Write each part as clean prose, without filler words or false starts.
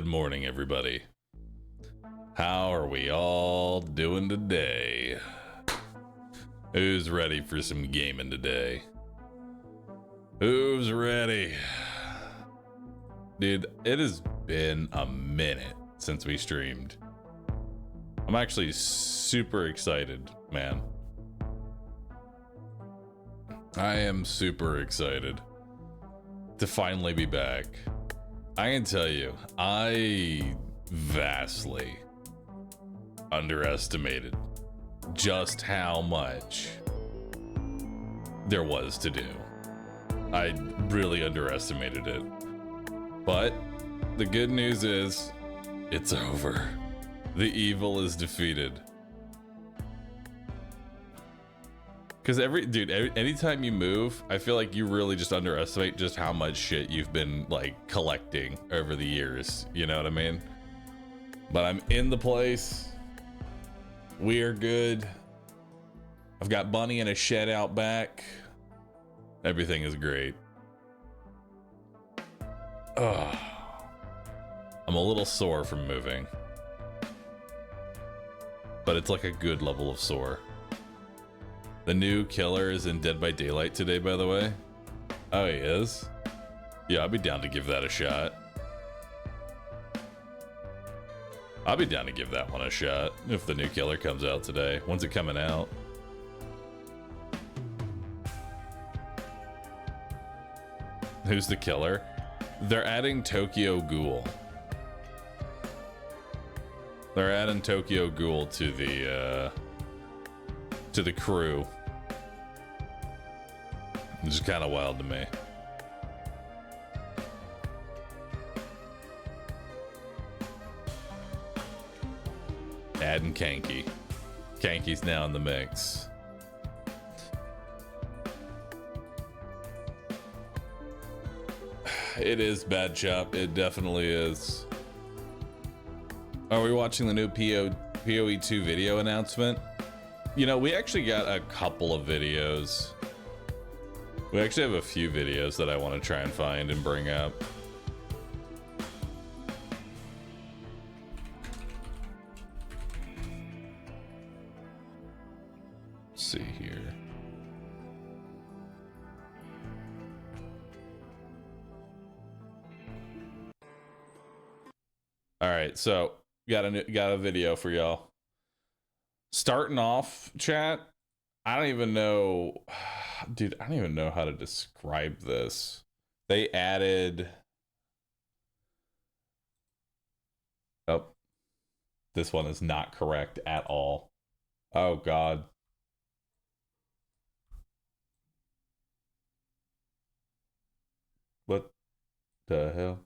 Good morning, everybody. How are we all doing today? Who's ready for some gaming today? Who's ready? Dude, it has been a minute since we streamed. I'm actually super excited, man. I am super excited to finally be back. I can tell you, I vastly underestimated just how much there was to do. I really underestimated it. But the good news is, it's over. The evil is defeated. Because anytime you move, I feel like you really just underestimate just how much shit you've been like collecting over the years. You know what I mean? But I'm in the place. We are good. I've got Bunny in a shed out back. Everything is great. Ugh. I'm a little sore from moving. But it's like a good level of sore. The new killer is in Dead by Daylight today, by the way. Oh, he is? Yeah, I'd be down to give that a shot. I'll be down to give that one a shot if the new killer comes out today. When's it coming out? Who's the killer? They're adding Tokyo Ghoul. They're adding Tokyo Ghoul to the crew. Which is kind of wild to me. Adding Kanky. Kanky's now in the mix. It is bad chop. It definitely is. Are we watching the new PoE 2 video announcement? You know, we actually got a couple of videos. We actually have a few videos that I want to try and find and bring up. Let's see here. All right, so got a video for y'all. Starting off, chat, I don't even know, dude, I don't even know how to describe this. They added, oh, this one is not correct at all. Oh, God. What the hell?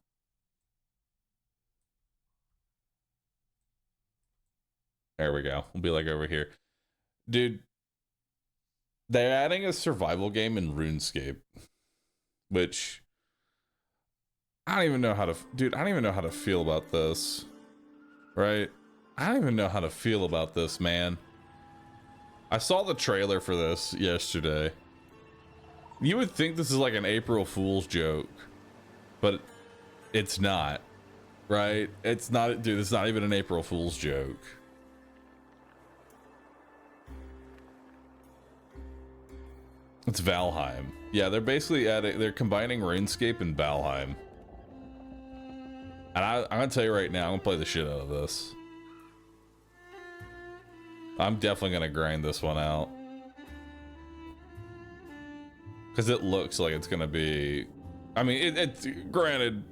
There we go. We'll be like over here. Dude, they're adding a survival game in RuneScape, which I don't even know how to, dude, I don't even know how to feel about this, right? I don't even know how to feel about this, man. I saw the trailer for this yesterday. You would think this is like an April Fool's joke, but it's not, right? It's not, dude, it's not even an April Fool's joke. It's Valheim. Yeah, they're basically they're combining RuneScape and Valheim. And I'm gonna tell you right now, I'm gonna play the shit out of this. I'm definitely gonna grind this one out. Because it looks like it's gonna be, I mean, it's granted,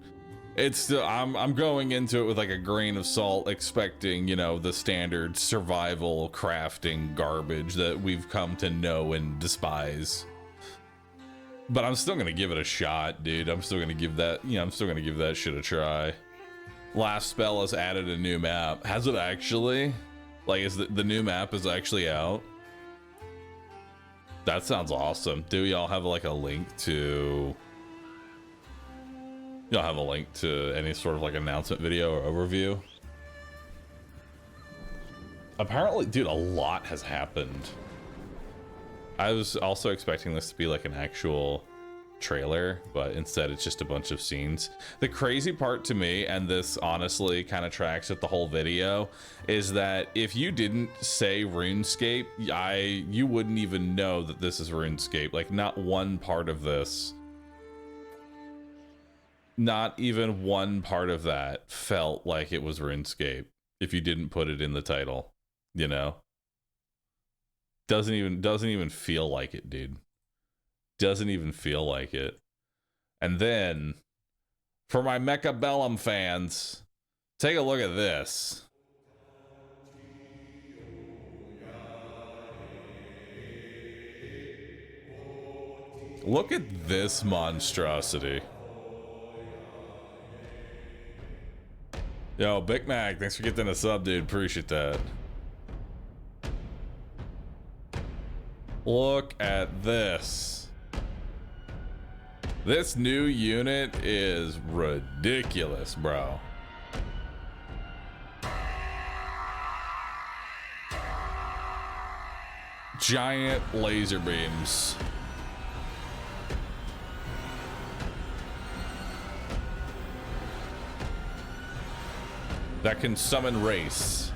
it's still, I'm going into it with like a grain of salt, expecting, you know, the standard survival crafting garbage that we've come to know and despise. But I'm still gonna give it a shot, dude. I'm still gonna give that, you know, I'm still gonna give that shit a try. Last Spell has added a new map. Has it actually? Like, is the new map is actually out? That sounds awesome. Do y'all have like a link to, y'all have a link to any sort of like announcement video or overview? Apparently, dude, a lot has happened. I was also expecting this to be like an actual trailer, but instead it's just a bunch of scenes. The crazy part to me, and this honestly kind of tracks with the whole video, is that if you didn't say RuneScape, you wouldn't even know that this is RuneScape. Like, not one part of this, not even one part of that felt like it was RuneScape if you didn't put it in the title, you know? Doesn't even feel like it, dude. Doesn't even feel like it. And then, for my Mecha Bellum fans, take a look at this. Look at this monstrosity. Yo, Big Mac, thanks for getting a sub, dude. Appreciate that. Look at this. This new unit is ridiculous, bro. Giant laser beams. That can summon race.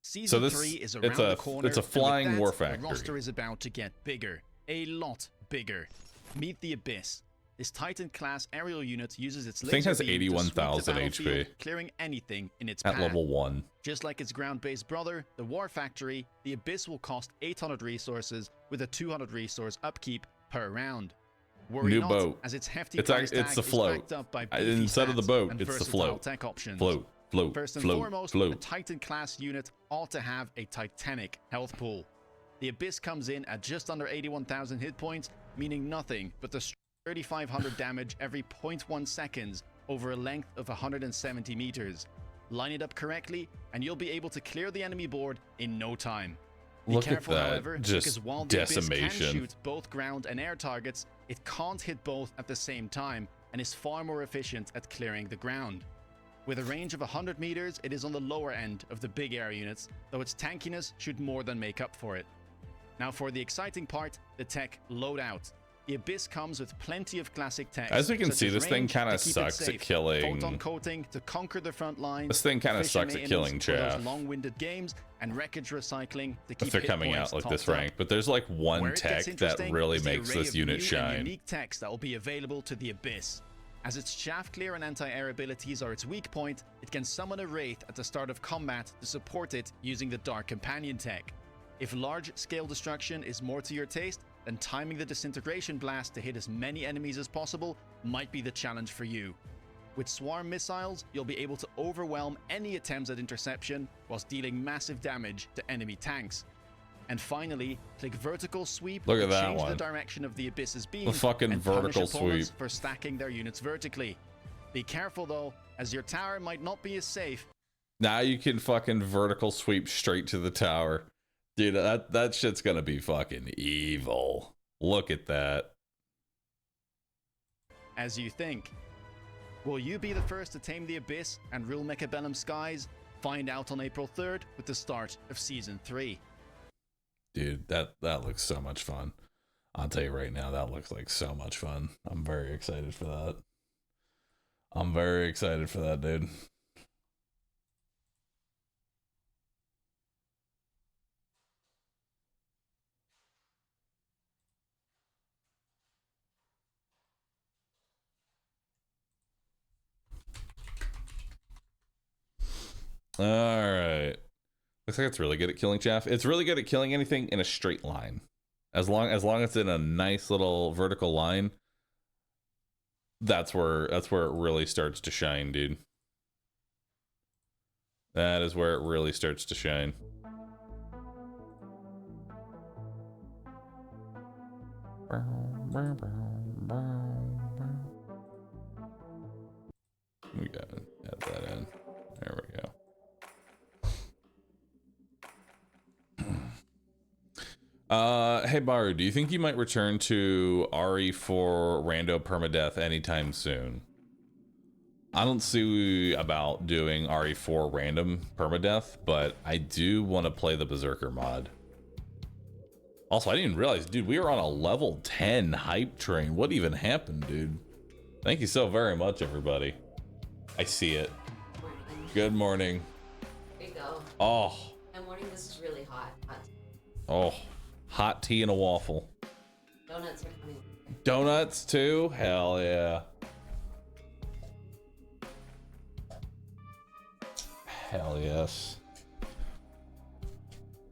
Season 3 is around the corner. It's a flying war factory. The roster is about to get bigger. A lot bigger. Meet the Abyss. This Titan-class aerial unit uses its laser has beam 81,000 to sweep the battlefield, HP. clearing anything in its At path. level 1. Just like its ground-based brother, the War Factory, the Abyss will cost 800 resources with a 200 resource upkeep per round. Worry New not, boat. as its hefty It's price the tag is float. backed up by Instead of the stats boat, and it's the versatile float. tech options. Float. First and float, foremost, float. a Titan-class unit ought to have a Titanic health pool. The Abyss comes in at just under 81,000 hit points, meaning nothing but the 3,500 damage every 0.1 seconds over a length of 170 meters. Line it up correctly, and you'll be able to clear the enemy board in no time. Be Look careful, at that, however, just because while the Abyss decimation. can shoot both ground and air targets, it can't hit both at the same time, and is far more efficient at clearing the ground. With a range of 100 meters, it is on the lower end of the big air units, though its tankiness should more than make up for it. Now for the exciting part, the tech loadout. The Abyss comes with plenty of classic tech. As we can see, this thing kind of to keep it sucks safe, at killing. photon coating to conquer the front lines. This thing kind of efficient sucks at maintenance killing for those chaff. long-winded games, and wreckage recycling to keep If they're hit coming points out like this topped up. rank, but there's like one Where it tech gets that interesting really is the makes array this of unit new and shine. unique techs that will be available to the Abyss. As its shaft clear and anti-air abilities are its weak point, it can summon a wraith at the start of combat to support it using the Dark Companion tech. If large-scale destruction is more to your taste, then timing the disintegration blast to hit as many enemies as possible might be the challenge for you. With swarm missiles, you'll be able to overwhelm any attempts at interception whilst dealing massive damage to enemy tanks. And finally, click vertical sweep Look to at that change one. the direction of the Abyss's beam The fucking and vertical punish opponents sweep. for stacking their units vertically. Be careful though, as your tower might not be as safe. Now you can fucking vertical sweep straight to the tower. Dude, that shit's gonna be fucking evil. Look at that. As you think. Will you be the first to tame the Abyss and rule Mechabellum skies? Find out on April 3rd with the start of Season 3. Dude, that looks so much fun. I'll tell you right now, that looks like so much fun. I'm very excited for that. I'm very excited for that, dude. All right. Looks like it's really good at killing chaff. It's really good at killing anything in a straight line. As long as it's in a nice little vertical line, that's where it really starts to shine, dude. That is where it really starts to shine. We gotta add that in. There we go. Hey Bahroo, do you think you might return to RE4 Rando Permadeath anytime soon? I don't see about doing RE4 random permadeath, but I do want to play the Berserker mod. Also, I didn't even realize, dude, we were on a level 10 hype train. What even happened, dude? Thank you so very much, everybody. I see it. Morning. Good morning. There you go. Oh. And morning, this is really hot. Oh. Hot tea and a waffle. Donuts are coming. Donuts too? Hell yeah. Hell yes.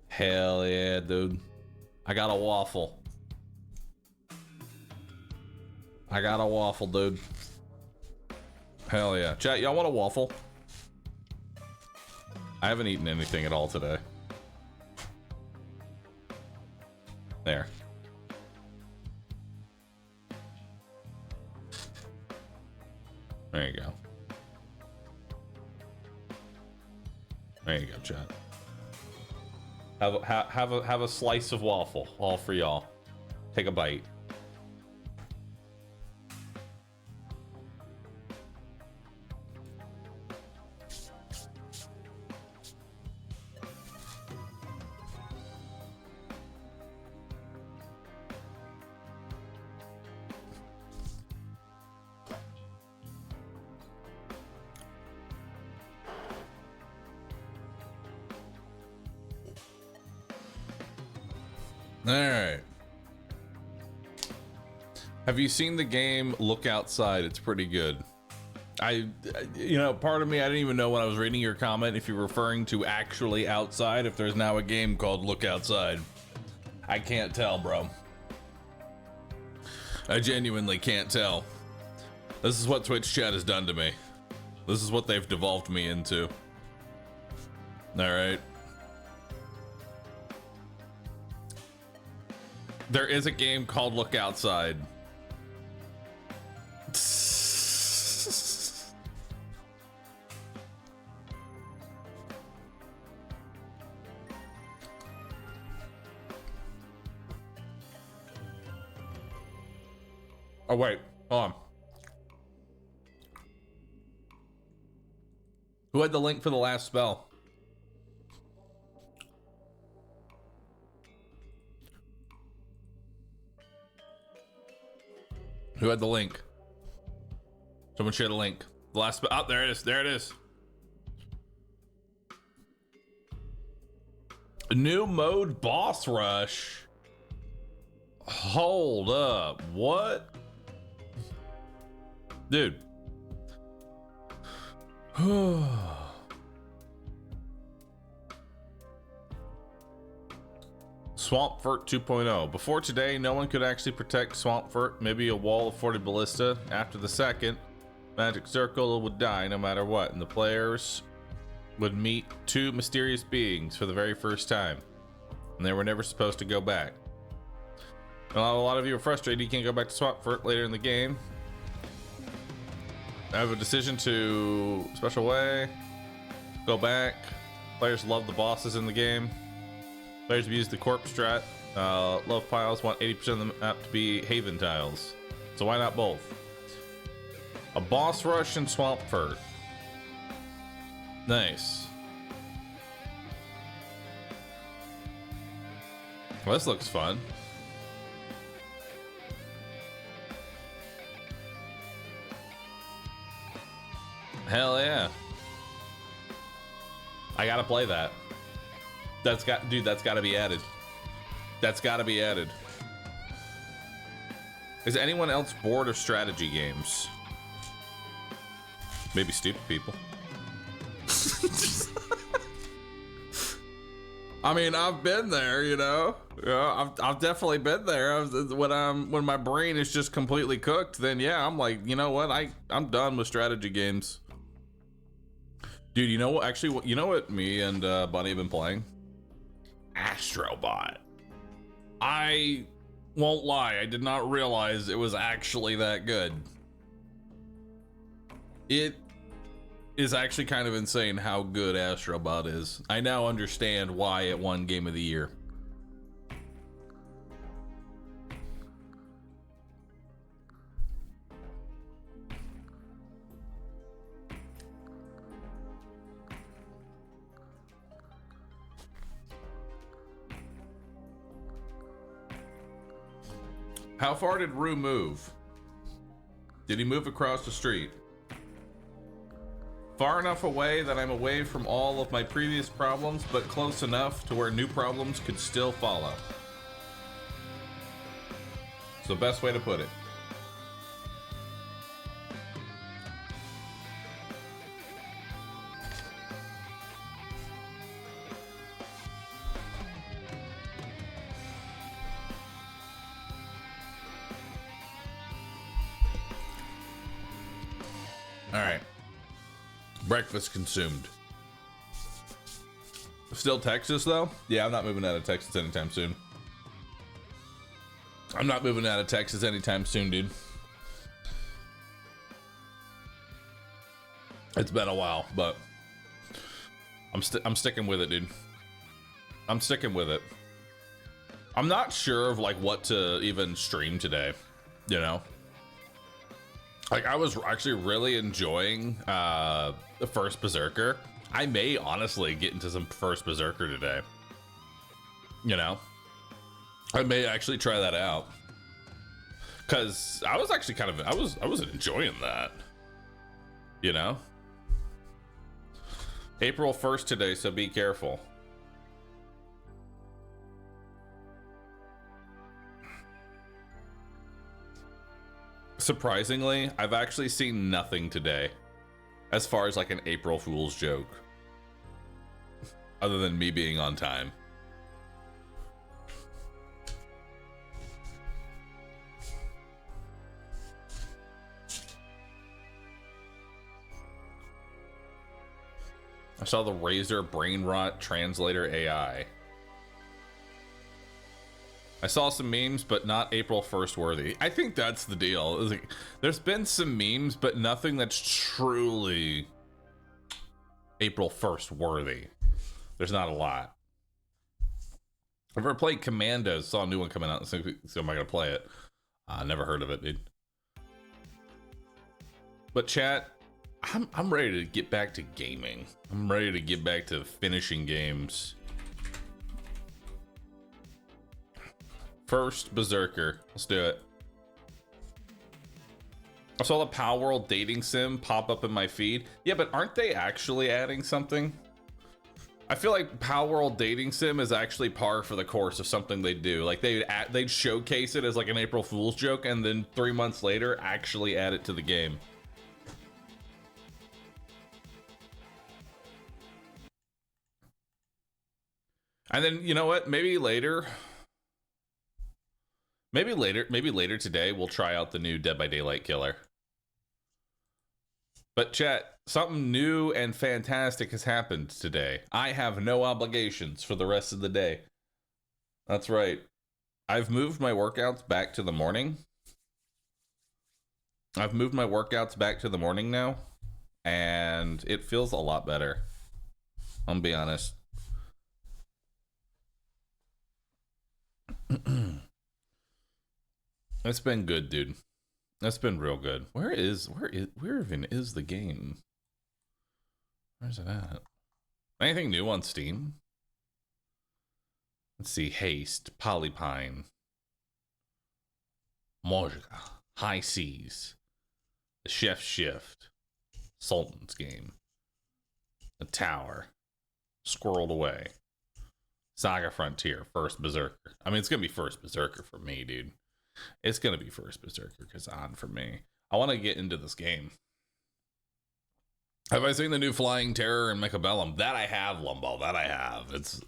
Hell yeah, dude. I got a waffle. I got a waffle, dude. Hell yeah. Chat, y'all want a waffle? I haven't eaten anything at all today. There. There you go. There you go, chat. Have a slice of waffle, all for y'all. Take a bite. All right. Have you seen the game Look Outside? It's pretty good. You know, part of me, I didn't even know when I was reading your comment if you're referring to actually outside, if there's now a game called Look Outside. I can't tell, bro. I genuinely can't tell. This is what Twitch chat has done to me. This is what they've devolved me into. All right. There is a game called Look Outside. Oh wait, hold on. Who had the link for the last spell? Who had the link? Someone shared a link. The last spell. Oh, there it is. There it is. New mode boss rush. Hold up. What? Dude. Swampfurt 2.0. Before today, no one could actually protect Swampfurt. Maybe a wall of 40 ballista. After the second, magic circle would die no matter what, and the players would meet two mysterious beings for the very first time, and they were never supposed to go back. A lot of you are frustrated you can't go back to Swampfurt later in the game. I have a decision to special way, go back. Players love the bosses in the game. Players have used the corpse strat. Love piles want 80% of the map to be haven tiles. So why not both? A boss rush in Swampfurt. Nice. Well, this looks fun. Hell yeah. I gotta play that. That's gotta be added. That's gotta be added. Is anyone else bored of strategy games? Maybe stupid people. I mean, I've been there, you know. Yeah, I've definitely been there. When my brain is just completely cooked, then yeah, I'm like, you know what? I'm done with strategy games. Dude, you know what? Actually, you know what me and Bunny have been playing? Astrobot. I won't lie, I did not realize it was actually that good. It is actually kind of insane how good Astrobot is. I now understand why it won Game of the Year. How far did Rue move? Did he move across the street? Far enough away that I'm away from all of my previous problems, but close enough to where new problems could still follow. It's the best way to put it. All right. Breakfast consumed. Still Texas, though? Yeah, I'm not moving out of Texas anytime soon. I'm not moving out of Texas anytime soon, dude. It's been a while, but I'm sticking with it, dude. I'm sticking with it. I'm not sure of like what to even stream today, you know? Like, I was actually really enjoying the first Berserker. I may honestly get into some first Berserker today. You know? I may actually try that out. Cause I was actually kind of I was enjoying that. You know? April 1st today, so be careful. Surprisingly, I've actually seen nothing today as far as like an April Fool's joke, other than me being on time. I saw the Razer Brain Rot Translator AI. I saw some memes, but not April 1st worthy. I think that's the deal. Like, there's been some memes, but nothing that's truly April 1st worthy. There's not a lot. I've ever played Commandos, saw a new one coming out, so am I gonna play it? Never heard of it, dude. But chat, I'm ready to get back to gaming. I'm ready to get back to finishing games. First Berserker, let's do it. I saw the Power World dating sim pop up in my feed. Yeah, but aren't they actually adding something? I feel like Power World dating sim is actually par for the course of something they do. Like they'd showcase it as like an April Fool's joke, and then 3 months later actually add it to the game. And then, you know what? Maybe later today, we'll try out the new Dead by Daylight killer. But chat, something new and fantastic has happened today. I have no obligations for the rest of the day. That's right. I've moved my workouts back to the morning. I've moved my workouts back to the morning now, and it feels a lot better. I'm gonna be honest. It's been good, dude. That's been real good. Where even is the game? Where's it at? Anything new on Steam? Let's see. Haste, Polypine, Mojga, High Seas, The Chef's Shift, Sultan's Game, The Tower, Squirreled Away, Saga Frontier, First Berserker. I mean, it's gonna be First Berserker for me, dude. It's gonna be First Berserker Khazan for me. I want to get into this game. Have I seen the new Flying Terror and Mechabellum? That I have, Lumbo. That I have. It's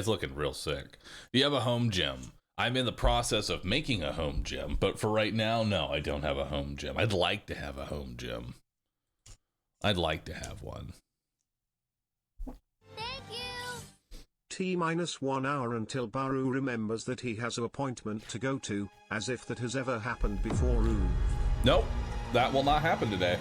looking real sick. Do you have a home gym? I'm in the process of making a home gym, but for right now, no, I don't have a home gym. I'd like to have a home gym. I'd like to have one. T-1 hour until Bahroo remembers that he has an appointment to go to, as if that has ever happened before. Nope, that will not happen today.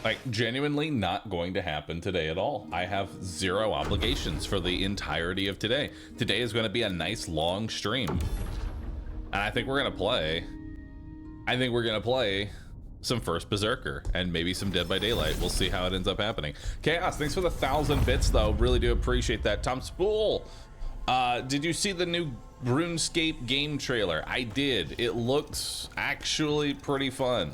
Like, genuinely not going to happen today at all. I have zero obligations for the entirety of today. Today is going to be a nice long stream. And I think we're going to play. some first Berserker and maybe some Dead by Daylight. We'll see how it ends up happening. Chaos, thanks for the 1,000 bits though. Really do appreciate that. Tom Spool, did you see the new RuneScape game trailer? I did. It looks actually pretty fun.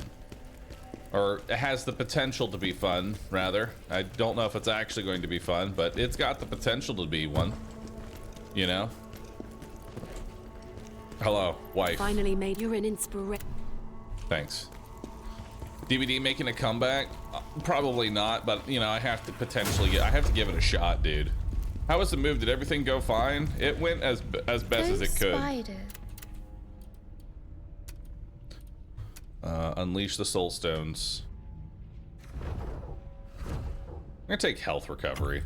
Or it has the potential to be fun, rather. I don't know if it's actually going to be fun, but it's got the potential to be one. You know? Hello, wife. Finally made you an inspiration. Thanks. DVD making a comeback? Probably not, but you know, I have to potentially I have to give it a shot, dude. How was the move? Did everything go fine? It went as best as it could. Spider. Unleash the soul stones. I'm gonna take health recovery.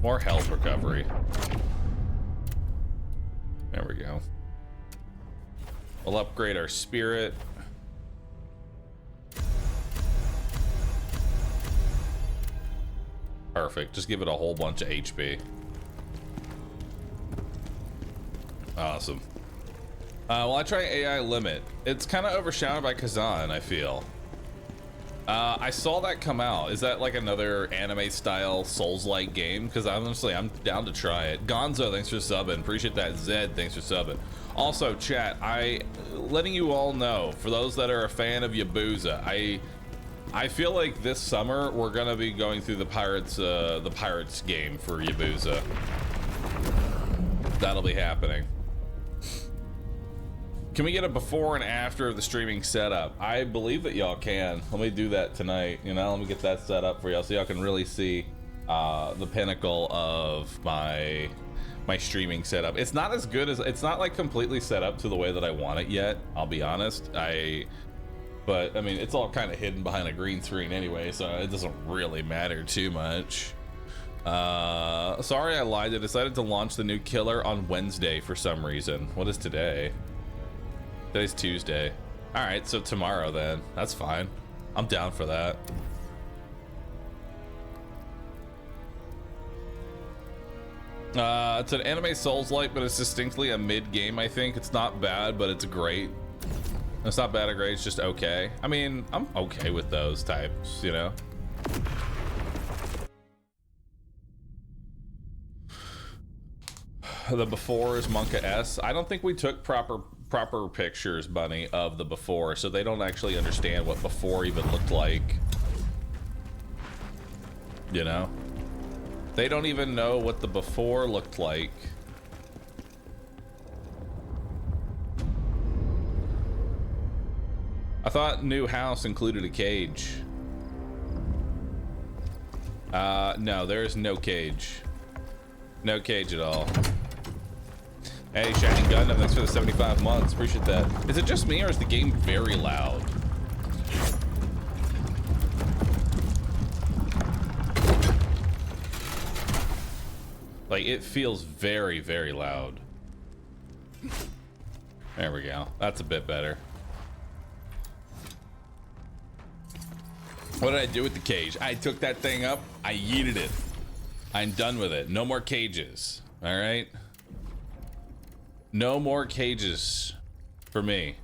More health recovery. There we go. We'll upgrade our spirit. Perfect. Just give it a whole bunch of HP. Awesome. Well, I try AI limit. It's kind of overshadowed by Khazan, I feel. I saw that come out. Is that like another anime style Souls-like game? Because honestly, I'm down to try it. Gonzo, thanks for subbing. Appreciate that. Zed, thanks for subbing. Also, chat, letting you all know, for those that are a fan of Yabusa, I feel like this summer we're gonna be going through the Pirates game for Yabusa. That'll be happening. Can we get a before and after of the streaming setup? I believe that y'all can. Let me do that tonight. You know, let me get that set up for y'all so y'all can really see the pinnacle of my streaming setup. It's not as good as, it's not like completely set up to the way that I want it yet. I'll be honest. But I mean, it's all kind of hidden behind a green screen anyway, so it doesn't really matter too much. Sorry I lied. I decided to launch the new killer on Wednesday for some reason. What is today? Today's Tuesday. All right, so tomorrow then. That's fine. I'm down for that. It's an anime Souls-like, but it's distinctly a mid-game, I think. It's not bad, but it's great. It's not bad or great, it's just okay. I mean, I'm okay with those types, you know? The before is Monka S. I don't think we took proper pictures, Bunny, of the before, so they don't actually understand what before even looked like. You know? They don't even know what the before looked like. I thought new house included a cage. No, there is no cage. No cage at all. Hey, Shining Gundam, thanks for the 75 months. Appreciate that. Is it just me or is the game very loud? Like, it feels very, very loud. There we go. That's a bit better. What did I do with the cage? I took that thing up, I yeeted it. I'm done with it. No more cages. All right? No more cages for me.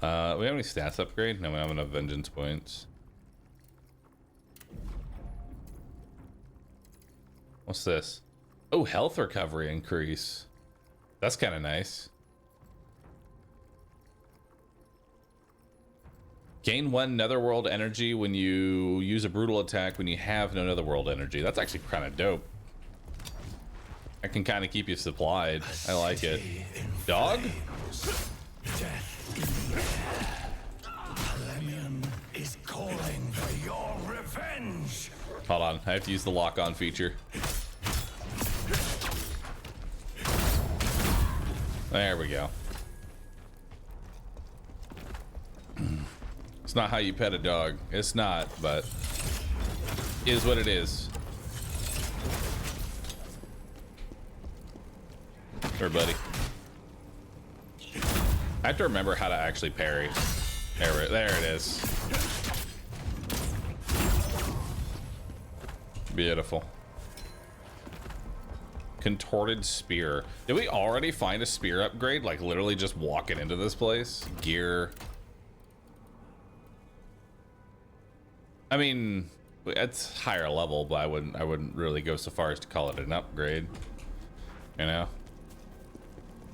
We have any stats upgrade? No, we don't have enough vengeance points. What's this? Oh, health recovery increase. That's kind of nice. Gain 1 netherworld energy when you use a brutal attack when you have no netherworld energy. That's actually kind of dope. I can kind of keep you supplied. I like it. Dog? Is calling for your revenge. Hold on, I have to use the lock-on feature. There we go. It's not how you pet a dog. It's not, but it is what it is. Here, buddy. I have to remember how to actually parry. There it is. Beautiful. Contorted spear. Did we already find a spear upgrade? Like literally just walking into this place? Gear. I mean, it's higher level, but I wouldn't really go so far as to call it an upgrade. You know?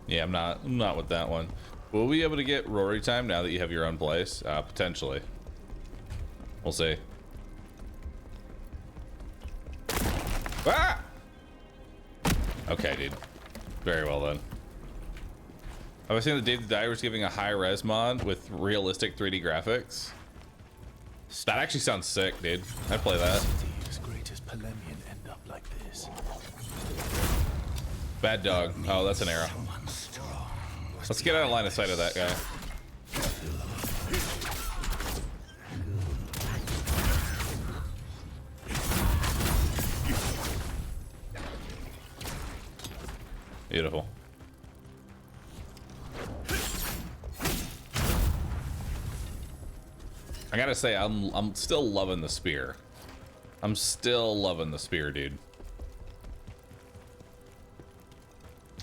Yeah, I'm not with that one. Will we be able to get Rory time now that you have your own place? Potentially. We'll see. Ah! Okay, dude. Very well then. Have I seen the Dave the Diver's giving a high res mod with realistic 3D graphics? That actually sounds sick, dude. I'd play that. As great as Polemian end up like this. Bad dog. Oh, that's an arrow. Someone strong. Let's get out of line of sight of that guy. Beautiful. I gotta say, I'm still loving the spear. I'm still loving the spear, dude.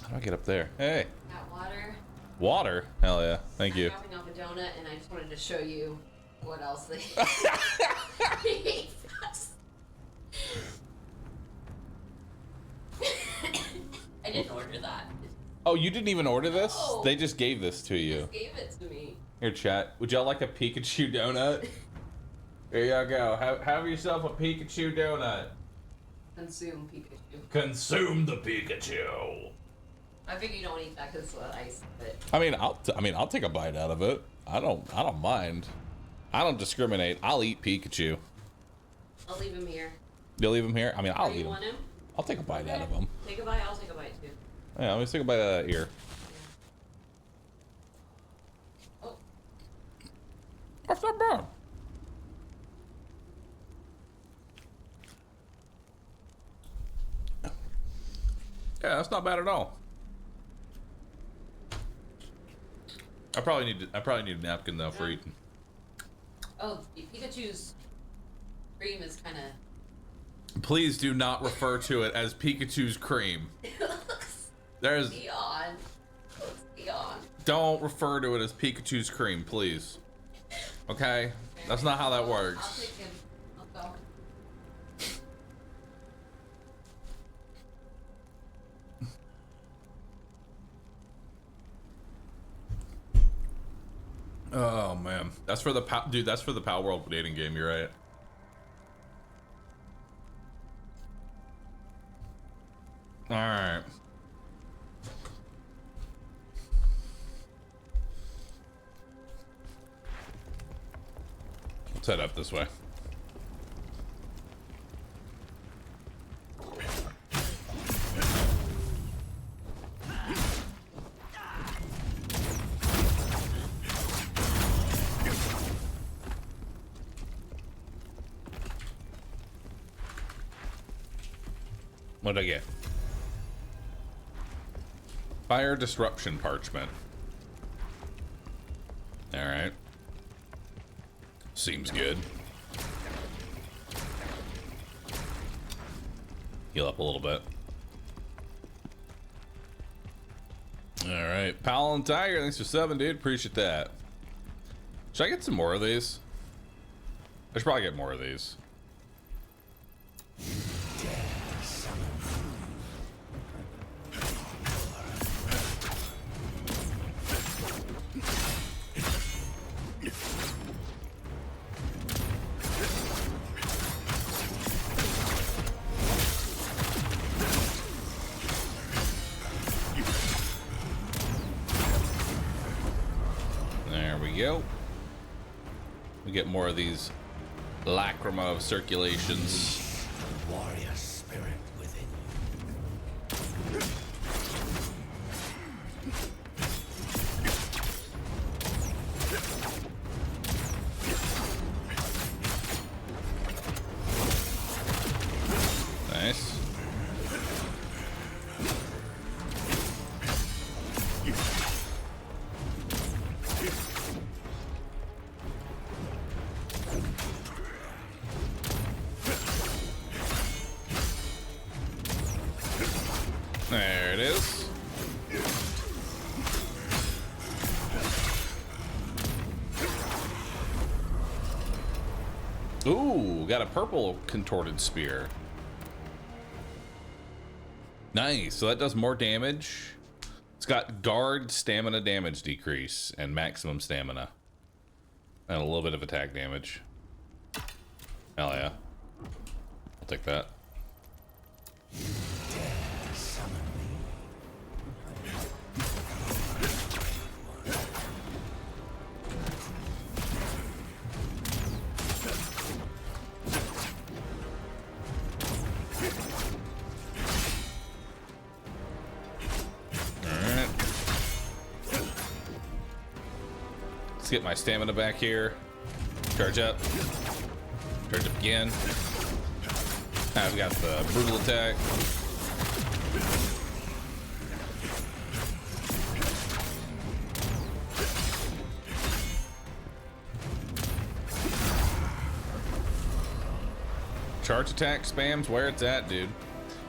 How do I get up there? Hey. Got water. Water? Hell yeah. Thank you. I'm wrapping up a donut, and I just wanted to show you what else they. I didn't order that. Oh, you didn't even order this? No. They just gave this to They you. just gave it to me. Here, chat. Would y'all like a Pikachu donut? Here y'all go. Have yourself a Pikachu donut. Consume Pikachu. Consume the Pikachu. I figure you don't eat that because it's ice, but I mean, I'll take a bite out of it. I don't mind. I don't discriminate. I'll eat Pikachu. I'll leave him here. You'll leave him here? I mean, I'll Or eat you him. want him? I'll take a bite Okay. out of him. Take a bite. I'll take a bite too. Yeah, let me take a bite out of that ear. Oh, That's not bad. Yeah, that's not bad at all. I probably need a napkin though for eating. oh, Pikachu's cream is kind of. Please do not refer to it as Pikachu's cream. There's Beyond. Looks beyond. don't refer to it as Pikachu's cream, please. Okay? That's not how that I'll works. take him. I'll go. Oh man, that's for the dude. That's for the Pal World dating game. You're right. All right. Let's head up this way. What did I get? Fire disruption parchment. All right. Seems good. Heal up a little bit. All right. Pal and Tiger, thanks for 7, dude. Appreciate that. Should I get some more of these? I should probably get more of these. There we go. We get more of these lacrima of circulations. Warrior spirit within Nice. Ooh, got a purple contorted spear. Nice. So that does more damage. It's got guard stamina damage decrease and maximum stamina. And a little bit of attack damage. Hell yeah. I'll take that. Let's get my stamina back here. Charge up. Charge up again. I've got the brutal attack. Charge attack spams where it's at, dude.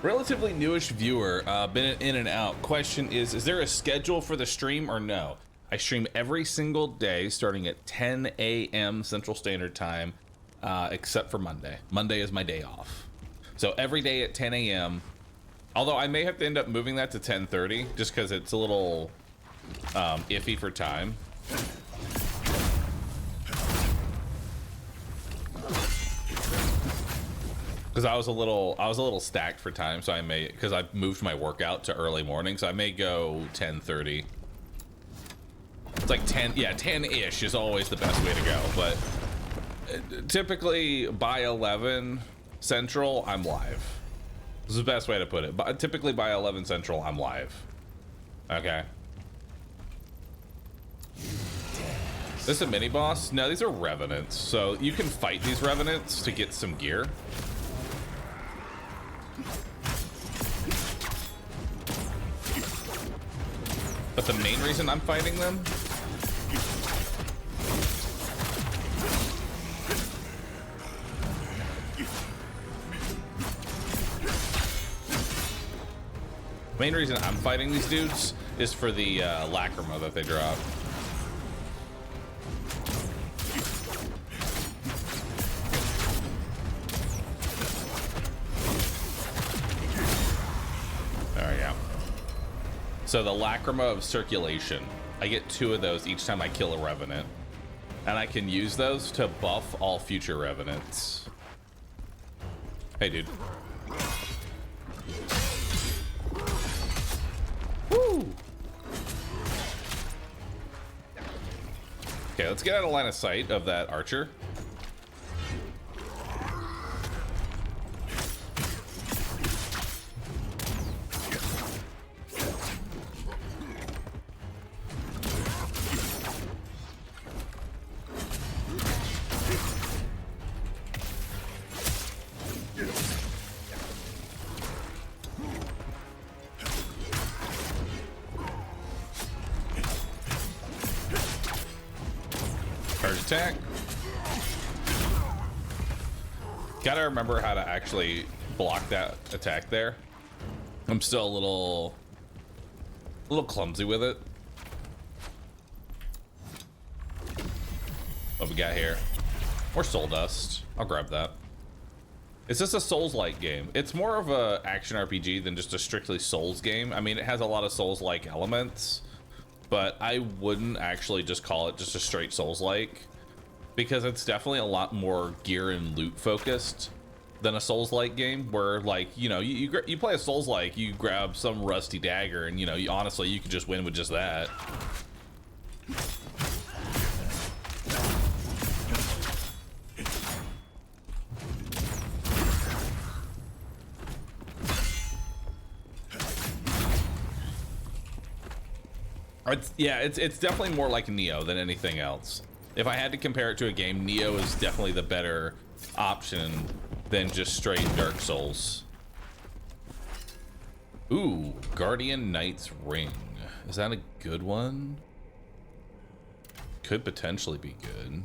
Relatively newish viewer, been in and out. Question is there a schedule for the stream or no? I stream every single day starting at 10 a.m. Central Standard Time, except for Monday. Monday is my day off. So every day at 10 a.m. Although I may have to end up moving that to 10:30 just because it's a little iffy for time. Because I was a little stacked for time, so I may, because I moved my workout to early morning, so I may go 10:30. It's like 10, yeah, 10-ish is always the best way to go, but typically by 11 Central, I'm live. This is the best way to put it. But typically by 11 Central, I'm live. Okay. This is a mini boss? No, these are revenants. So you can fight these revenants to get some gear. But the main reason I'm fighting them these dudes is for the lacrima that they drop. There we go. So the lacrima of circulation, I get 2 of those each time I kill a revenant, and I can use those to buff all future revenants. Hey, dude. Woo! Okay, let's get out of line of sight of that archer. Attack. Gotta remember how to actually block that attack there. I'm still a little clumsy with it. What we got here? More soul dust. I'll grab that. Is this a Souls-like game? It's more of a action RPG than just a strictly Souls game. I mean, it has a lot of Souls-like elements, but I wouldn't actually just call it just a straight Souls-like, because it's definitely a lot more gear and loot focused than a Souls-like game, where, like, you know, you play a Souls-like, you grab some rusty dagger, and, you know, honestly, you could just win with just that. It's definitely more like Neo than anything else. If I had to compare it to a game, Neo is definitely the better option than just straight Dark Souls. Ooh, Guardian Knight's Ring. Is that a good one? Could potentially be good.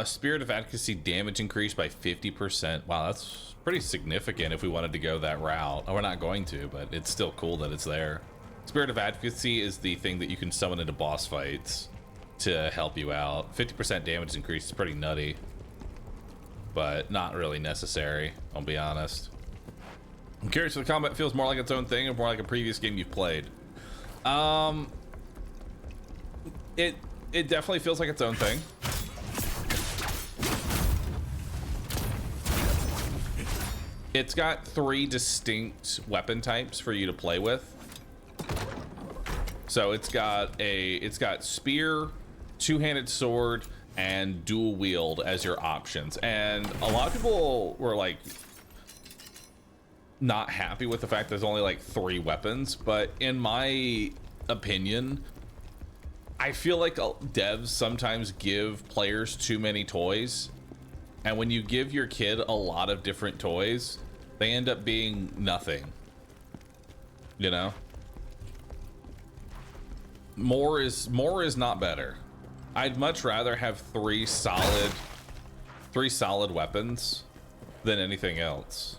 Spirit of Advocacy damage increased by 50%. Wow, that's pretty significant if we wanted to go that route. Oh, we're not going to, but it's still cool that it's there. Spirit of Advocacy is the thing that you can summon into boss fights. to help you out. 50% damage increase is pretty nutty, but not really necessary, I'll be honest. I'm curious if the combat feels more like its own thing or more like a previous game you've played. It definitely feels like its own thing. It's got 3 distinct weapon types for you to play with. So it's got spear, two-handed sword, and dual wield as your options. And a lot of people were like not happy with the fact there's only like 3 weapons, but in my opinion, I feel like devs sometimes give players too many toys, and when you give your kid a lot of different toys, they end up being nothing, you know? More is not better. I'd much rather have 3 solid weapons than anything else.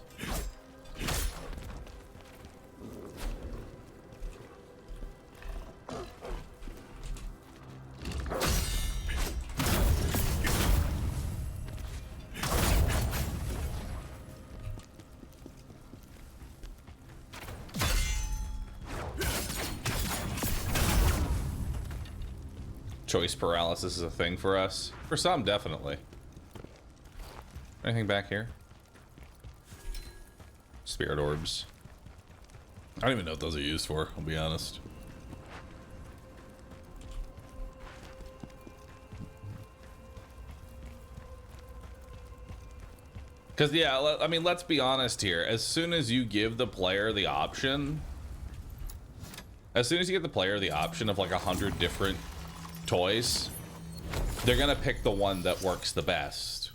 Choice paralysis is a thing for us. For some, definitely. Anything back here? Spirit orbs. I don't even know what those are used for, I'll be honest. Because, yeah, I mean, let's be honest here. As soon as you give the player the option... As soon as you give the player the option of like 100 different toys, they're gonna pick the one that works the best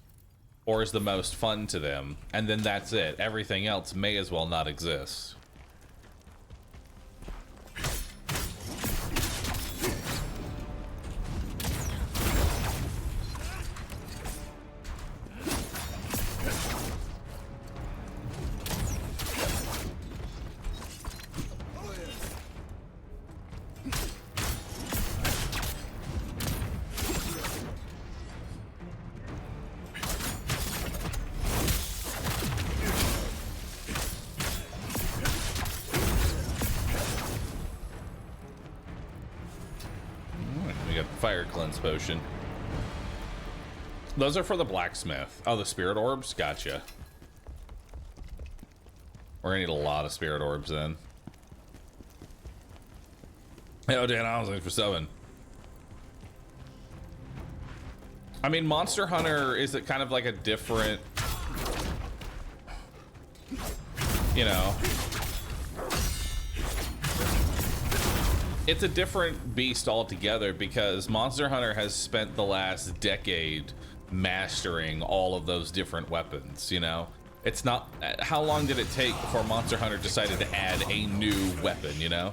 or is the most fun to them, and then that's it. Everything else may as well not exist. Fire cleanse potion. Those are for the blacksmith. Oh, the spirit orbs? Gotcha. We're gonna need a lot of spirit orbs then. Oh, Dan, I was looking for 7. I mean, Monster Hunter is it kind of like a different, you know, it's a different beast altogether because Monster Hunter has spent the last decade mastering all of those different weapons, you know? It's not... How long did it take before Monster Hunter decided to add a new weapon, you know?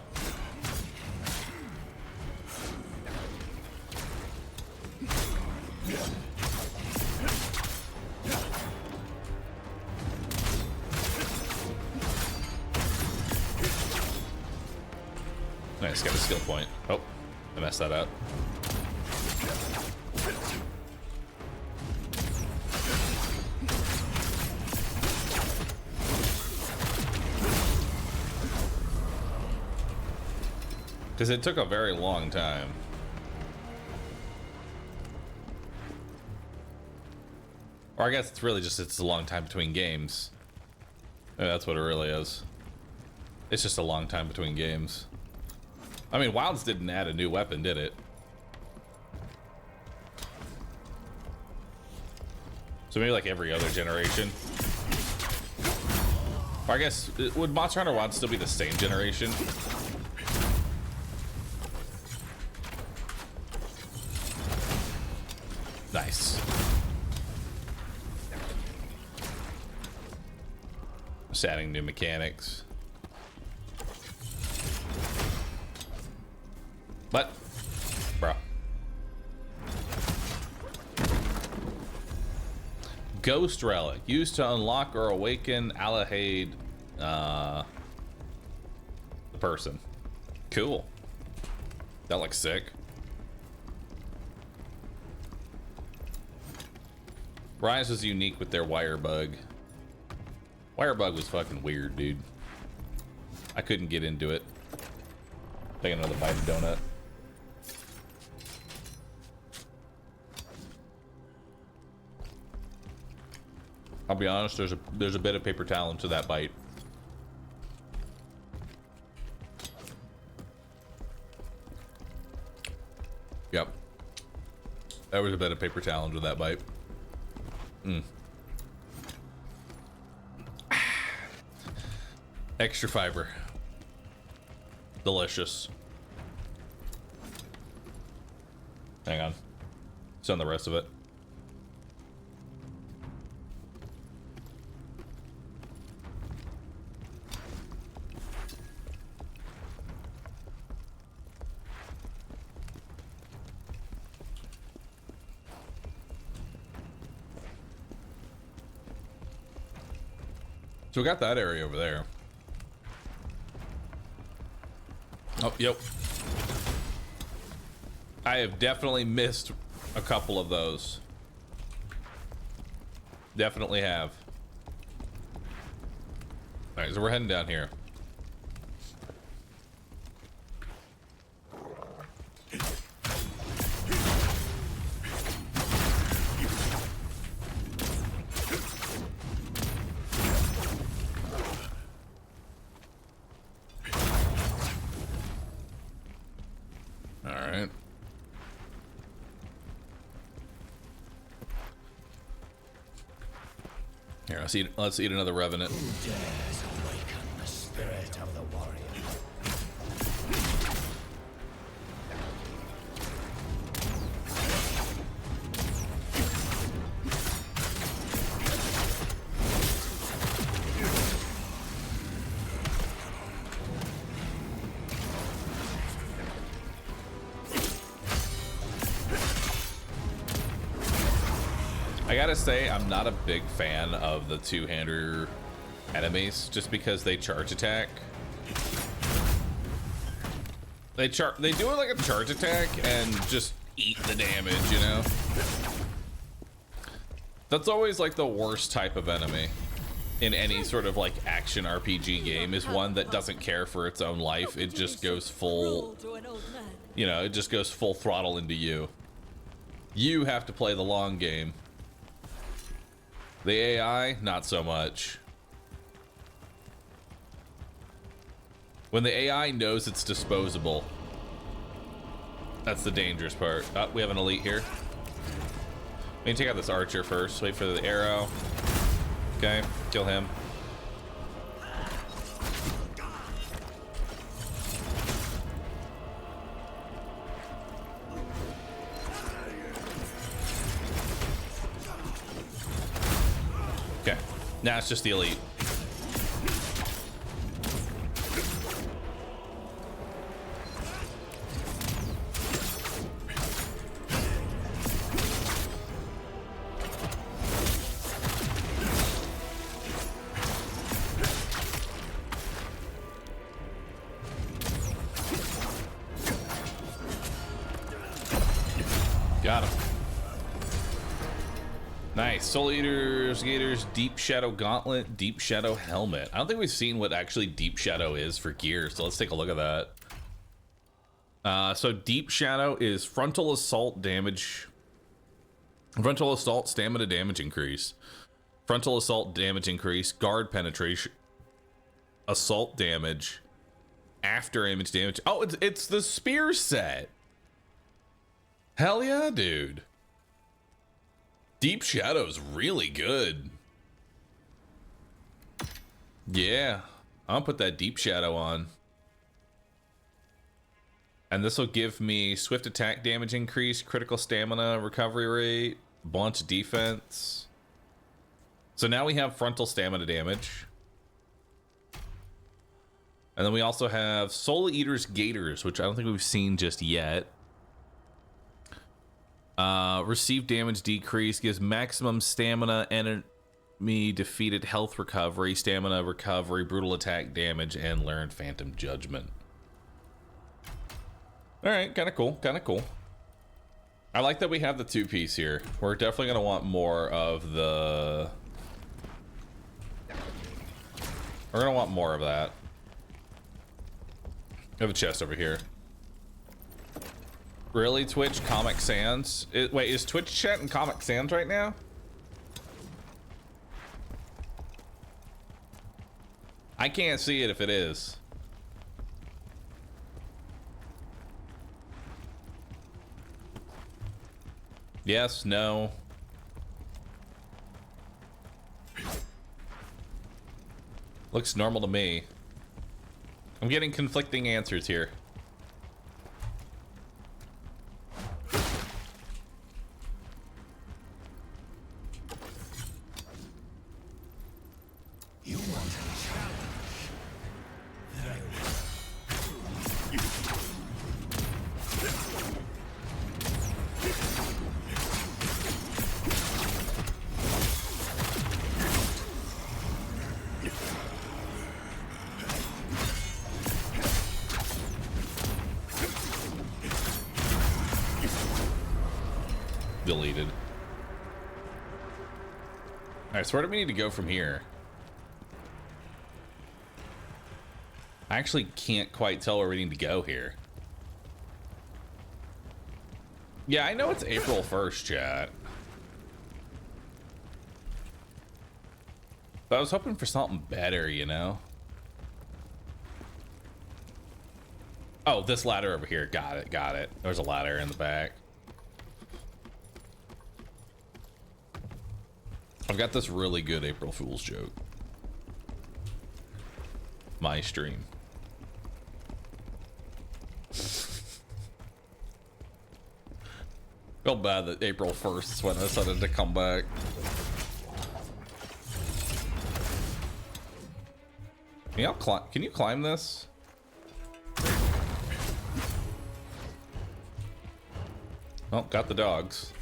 Nice, got a skill point. Oh, I messed that up. Because it took a very long time. Or I guess it's really just it's a long time between games. Yeah, that's what it really is. It's just a long time between games. I mean, Wilds didn't add a new weapon, did it? So maybe like every other generation. Or I guess, would Monster Hunter Wilds still be the same generation? Nice. Just adding new mechanics. What? Bro. Ghost Relic. Used to unlock or awaken Alahade, the person. Cool. That looks sick. Rise was unique with their wire bug. Wire bug was fucking weird, dude. I couldn't get into it. Take another bite of donut. I'll be honest, there's a bit of paper towel to that bite. Yep. There was a bit of paper challenge with that bite. Extra fiber. Delicious. Hang on. Send the rest of it. So we got that area over there. Oh, yep. I have definitely missed a couple of those. Definitely have. All right, so we're heading down here. Let's eat another revenant. Who dares awaken the spirit of the warrior? I gotta say, I'm not a big fan of the two-hander enemies, just because they charge attack. They do it like a charge attack and just eat the damage, you know? That's always like the worst type of enemy in any sort of like action RPG game, is one that doesn't care for its own life. It just goes full, you know, it just goes full throttle into you. You have to play the long game. The AI, not so much. When the AI knows it's disposable, that's the dangerous part. Oh, we have an elite here. We can take out this archer first. Wait for the arrow. Okay, kill him. Okay, now it's just the elite. Got him. Nice. Soul Eaters, Gators, Deep Shadow Gauntlet, Deep Shadow Helmet. I don't think we've seen what actually Deep Shadow is for gear, so let's take a look at that. So Deep Shadow is frontal assault damage. Frontal assault stamina damage increase. Frontal assault damage increase. Guard penetration. Assault damage. After image damage. Oh, it's the spear set. Hell yeah, dude. Deep Shadow's really good. Yeah, I'll put that Deep Shadow on. And this will give me swift attack damage increase, critical stamina recovery rate, bunch defense. So now we have frontal stamina damage. And then we also have Soul Eaters Gators, which I don't think we've seen just yet. Receive damage decrease, gives maximum stamina, enemy defeated health recovery, stamina recovery, brutal attack damage, and learned phantom judgment. All right, kind of cool, kind of cool. I like that we have the 2-piece here. We're definitely gonna want more of the... We're gonna want more of that. We have a chest over here. Really, Twitch? Comic Sans? Wait, is Twitch chat in Comic Sans right now? I can't see it if it is. Yes, no. Looks normal to me. I'm getting conflicting answers here. You want a challenge? Very Deleted. Alright, so where do we need to go from here? I actually can't quite tell where we need to go here. Yeah, I know it's April 1st, chat. But I was hoping for something better, you know? Oh, this ladder over here. Got it, got it. There's a ladder in the back. I've got this really good April Fool's joke. My stream. Felt bad that April 1st is when I decided to come back. Can you climb this? Oh, got the dogs.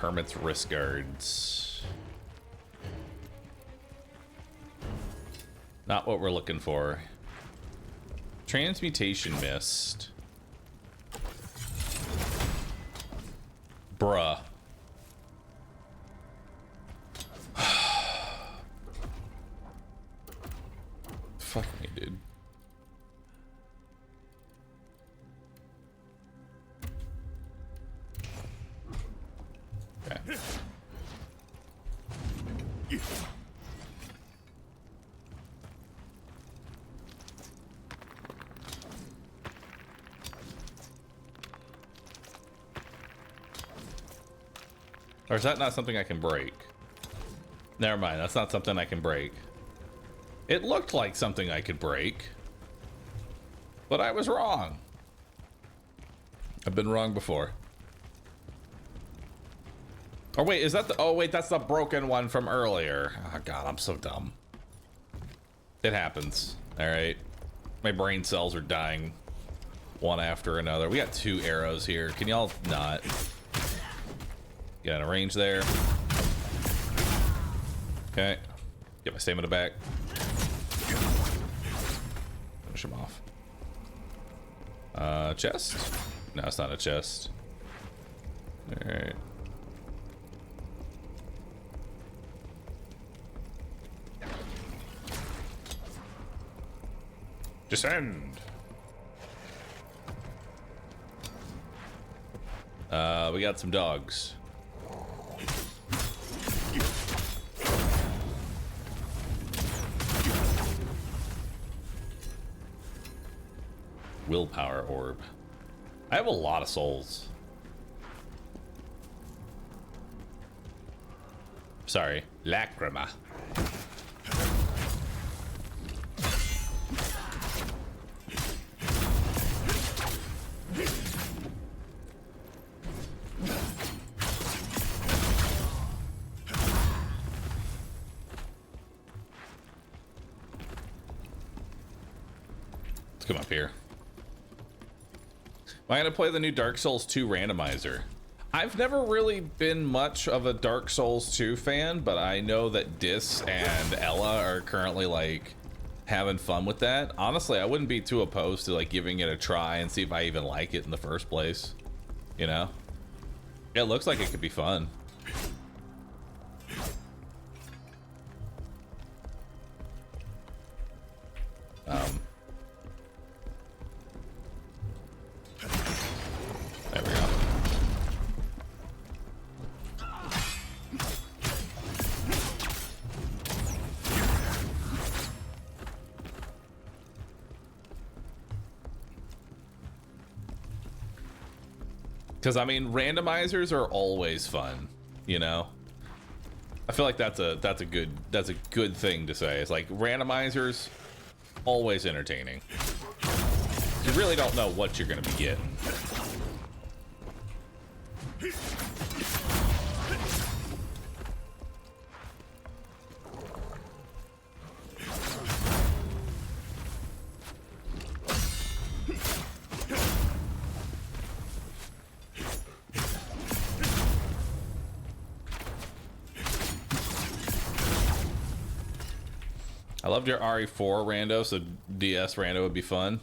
Hermit's wrist guards. Not what we're looking for. Transmutation mist. Bruh. Fuck me, dude. Okay. Or is that not something I can break? Never mind, that's not something I can break. It looked like something I could break, but I was wrong. I've been wrong before. Oh wait, is that the, oh wait, that's the broken one from earlier. Oh god, I'm so dumb. It happens, all right? My brain cells are dying one after another. We got 2 arrows here. Can y'all not? Get out of range there. Okay, get my stamina back. Finish him off. Chest? No, it's not a chest. All right. Descend. We got some dogs. Willpower orb. I have a lot of souls. Sorry, lacrima. come up here. Am I gonna play the new Dark Souls 2 randomizer? I've never really been much of a Dark Souls 2 fan, but I know that Dis and Ella are currently like having fun with that. Honestly, I wouldn't be too opposed to like giving it a try and see if I even like it in the first place. You know? It looks like it could be fun. There we go. Because I mean, randomizers are always fun, you know. I feel like that's a good thing to say. It's like randomizers always entertaining. You really don't know what you're gonna be getting. I loved your RE4 rando, so DS rando would be fun.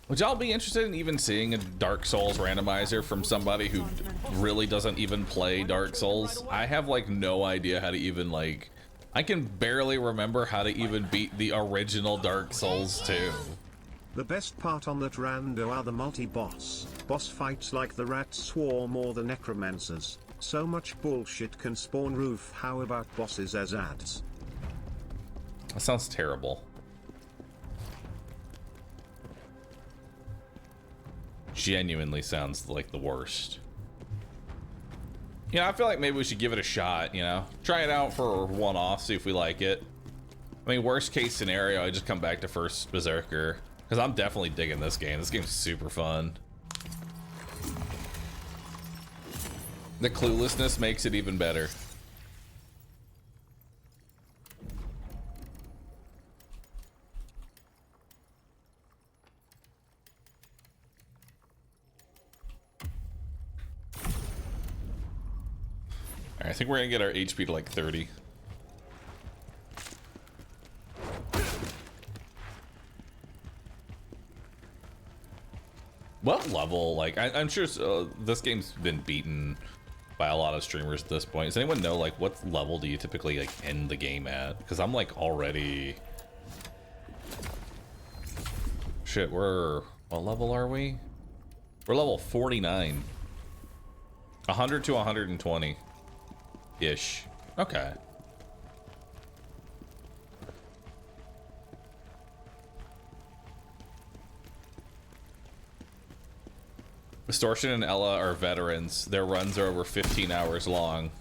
Would y'all be interested in even seeing a Dark Souls randomizer from somebody who really doesn't even play Dark Souls? I have like no idea how to even like, I can barely remember how to even beat the original Dark Souls 2. The best part on that rando are the multi-boss fights like the rat swarm or the necromancers. So much bullshit can spawn roof. How about bosses as ads? That sounds terrible. Genuinely sounds like the worst. You know, I feel like maybe we should give it a shot, you know? Try it out for one off, see if we like it. I mean, worst case scenario, I just come back to first Berserker. Because I'm definitely digging this game. This game's super fun. The cluelessness makes it even better. I think we're gonna get our HP to like 30. What level? Like, I'm sure this game's been beaten by a lot of streamers at this point. Does anyone know like what level do you typically like end the game at? Because I'm like already. Shit, what level are we? We're level 49. 100 to 120. Ish. Okay. Distortion and Ella are veterans. Their runs are over 15 hours long.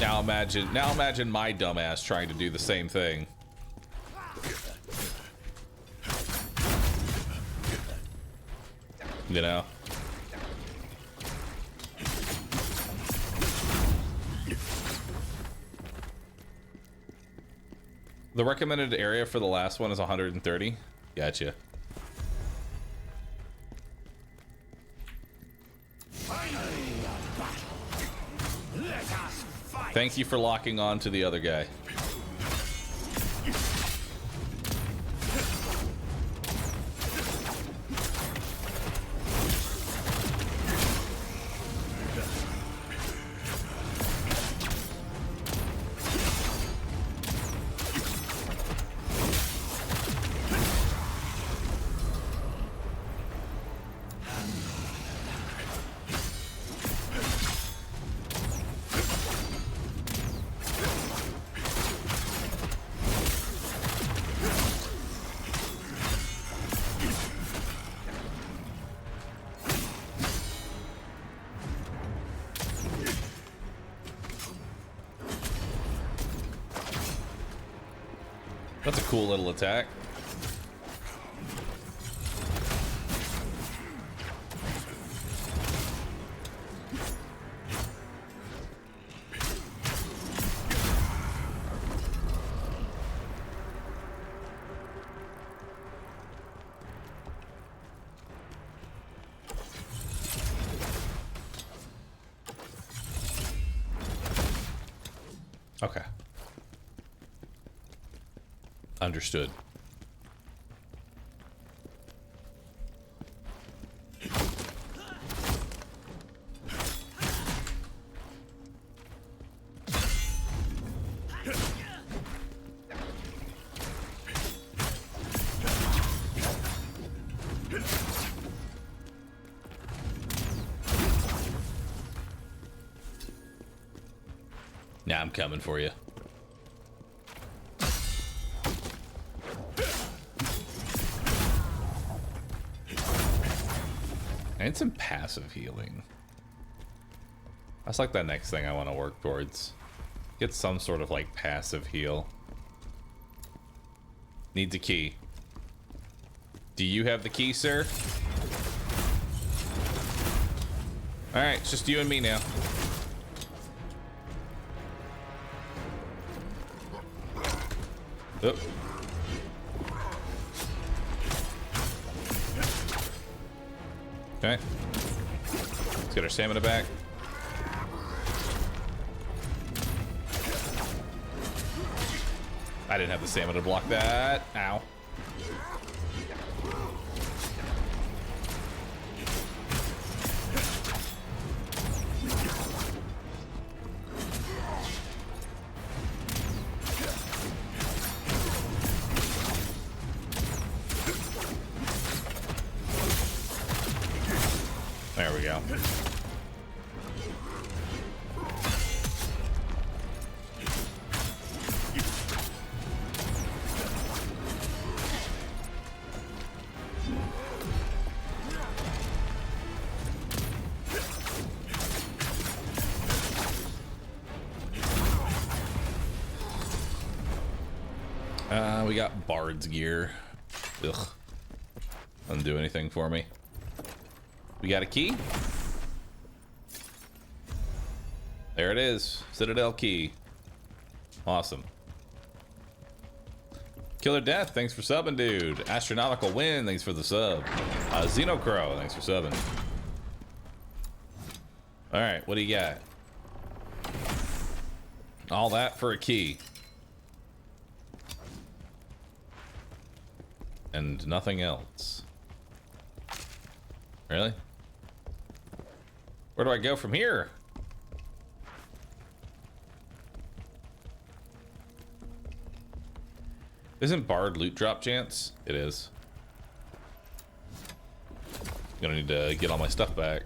Now imagine my dumbass trying to do the same thing. You know? The recommended area for the last one is 130. Gotcha. Thank you for locking on to the other guy. That's a cool little attack. Okay. Understood. Now I'm coming for you. And some passive healing. That's like the next thing I want to work towards. Get some sort of like passive heal. Needs a key. Do you have the key, sir? Alright, it's just you and me now. Oh. Okay. Let's get our stamina back. I didn't have the stamina to block that. Ow. There we go. We got Bard's gear. Ugh. Doesn't do anything for me. We got a key. There it is. Citadel key. Awesome. Killer Death, thanks for subbing, dude. Astronomical Win, thanks for the sub. Xenocrow, thanks for subbing. Alright, what do you got? All that for a key. And nothing else. Really? Where do I go from here? Isn't Bard loot drop chance? It is. Gonna need to get all my stuff back.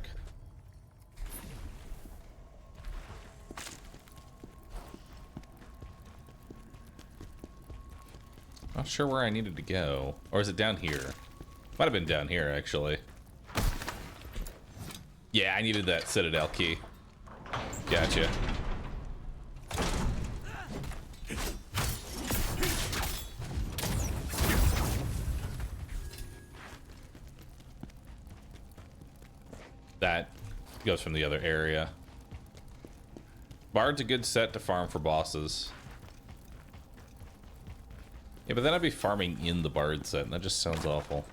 Not sure where I needed to go. Or is it down here? Might have been down here, actually. Yeah, I needed that Citadel key. Gotcha. That goes from the other area. Bard's a good set to farm for bosses. Yeah, but then I'd be farming in the Bard set, and that just sounds awful.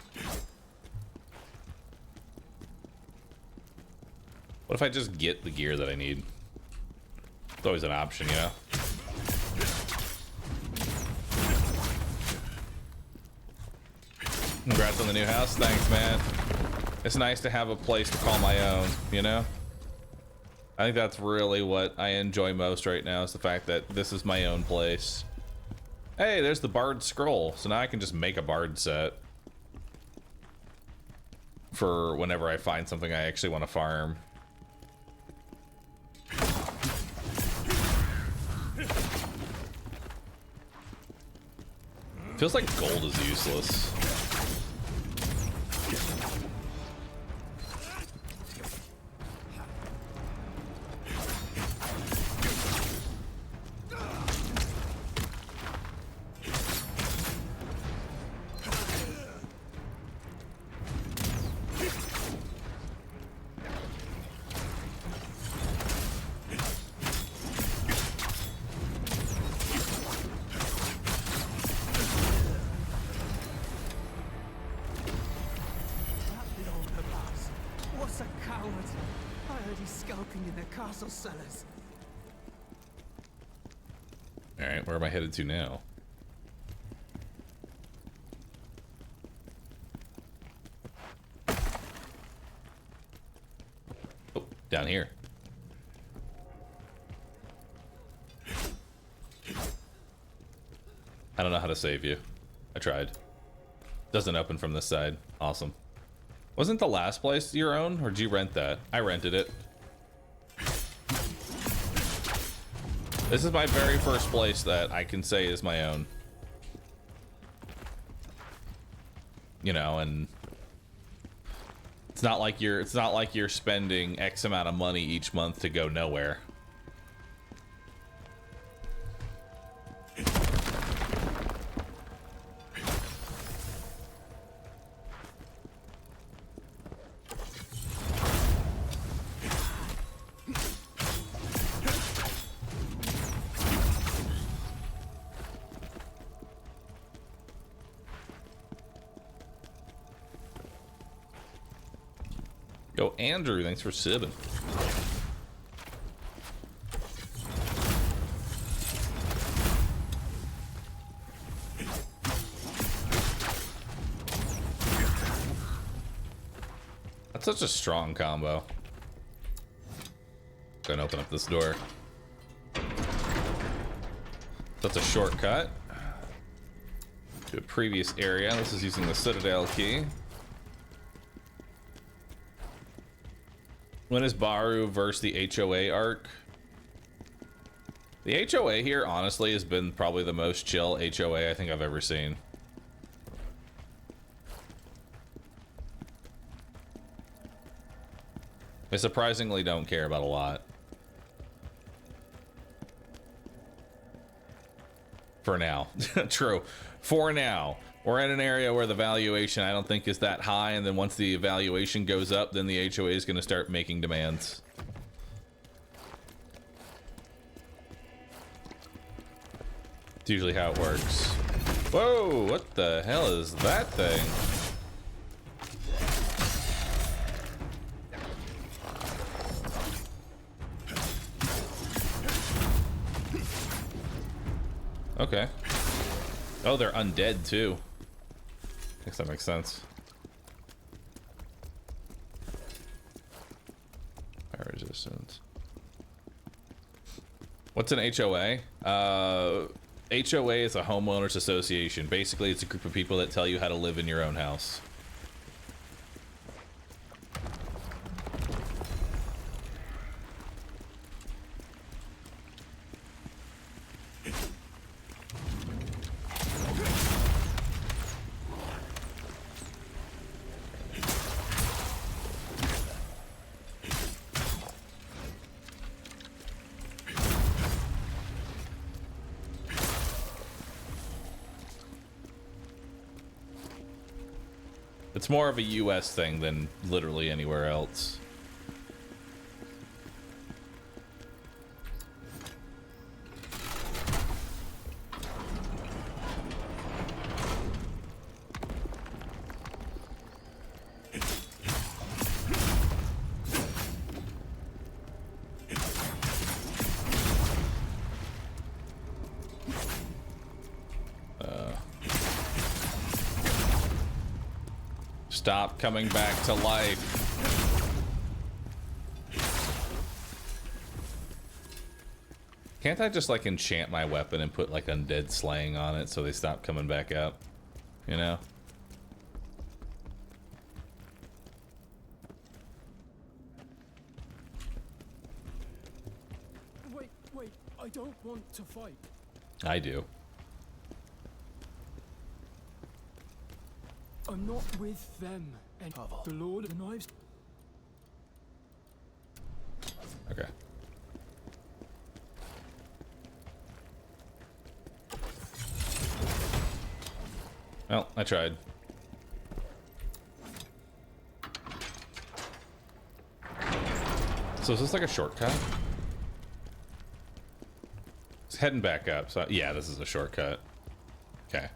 What if I just get the gear that I need? It's always an option, you know? Congrats on the new house. Thanks, man. It's nice to have a place to call my own, you know? I think that's really what I enjoy most right now, is the fact that this is my own place. Hey, there's the Bard scroll. So now I can just make a Bard set for whenever I find something I actually want to farm. Feels like gold is useless. Alright, where am I headed to now? Oh, down here. I don't know how to save you. I tried. Doesn't open from this side. Awesome. Wasn't the last place your own, or did you rent that? I rented it. This is my very first place that I can say is my own. You know, and it's not like you're spending X amount of money each month to go nowhere. Yo, Andrew, thanks for sibbing. That's such a strong combo. Gonna open up this door. That's a shortcut to a previous area. This is using the Citadel key. When is Bahroo versus the HOA arc? The HOA here, honestly, has been probably the most chill HOA I think I've ever seen. They surprisingly don't care about a lot. For now. True. For now. We're in an area where the valuation I don't think is that high, and then once the valuation goes up, then the HOA is going to start making demands. It's usually how it works. Whoa, what the hell is that thing? Okay. Oh, they're undead too. I guess that makes sense. Fire resistance. What's an HOA? HOA is a homeowners association. Basically, it's a group of people that tell you how to live in your own house. It's more of a US thing than literally anywhere else. Stop coming back to life. Can't I just like enchant my weapon and put like undead slaying on it so they stop coming back up? You know? Wait, I don't want to fight. I do. I'm not with them. And the Lord of the Knives. Okay. Well, I tried. So is this like a shortcut? It's heading back up, so yeah, this is a shortcut. Okay.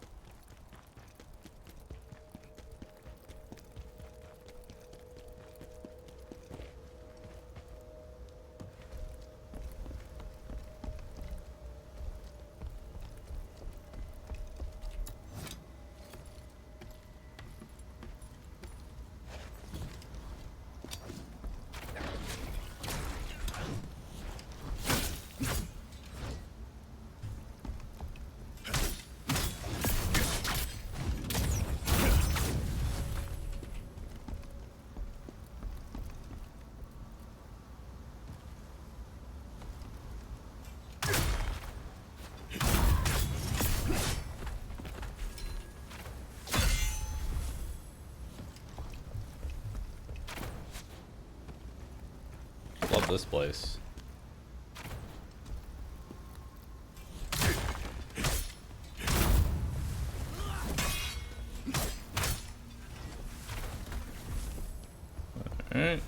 build this place. All right.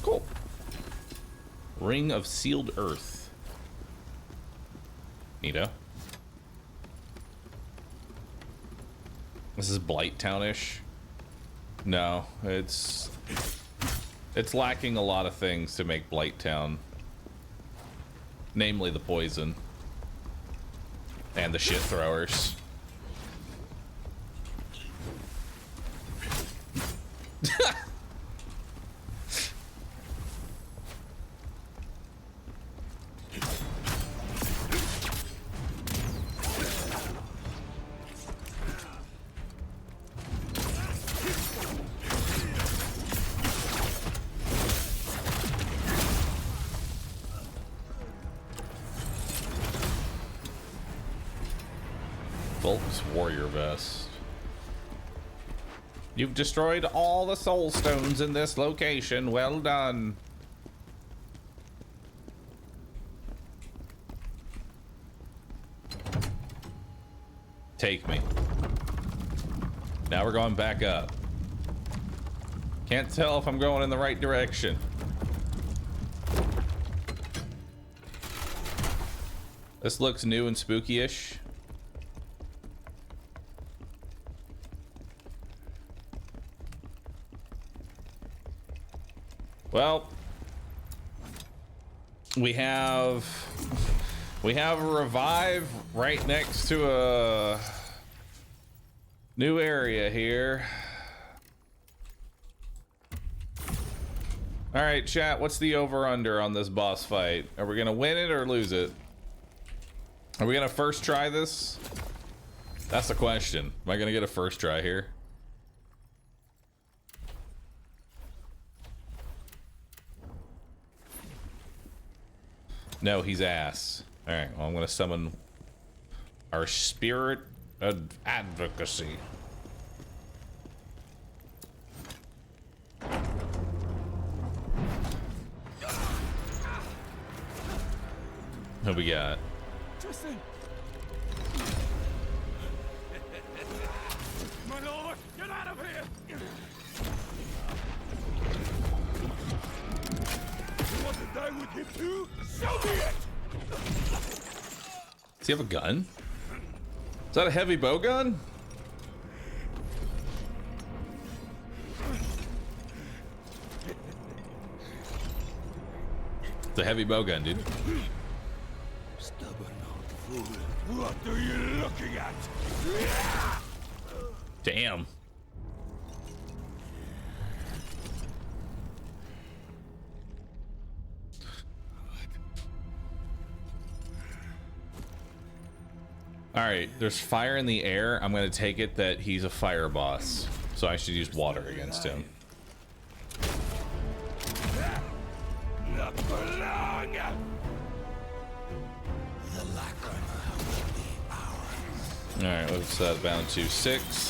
Cool. Ring of Sealed Earth. Neato. This is Blight Town-ish. No, it's lacking a lot of things to make Blight Town. Namely the poison. And the shit throwers. Volk's Warrior Vest. You've destroyed all the soul stones in this location. Well done. Take me. Now we're going back up. Can't tell if I'm going in the right direction. This looks new and spooky-ish. Well, we have a revive right next to a new area here. All right, chat, what's the over-under on this boss fight? Are we gonna win it or lose it? Are we gonna first try this? That's the question. Am I gonna get a first try here? No, he's ass. All right, well, I'm gonna summon our spirit of advocacy. Who we got? Tristan! My lord, get out of here! You want to die with him too? Show me it! Does he have a gun? Is that a heavy bow gun? It's a heavy bow gun, dude. Stubborn old fool. What are you looking at? Damn. All right, there's fire in the air. I'm gonna take it that he's a fire boss, so I should use water against him. Not for long. The lacrima will be ours. All right, what's that bound to? 6.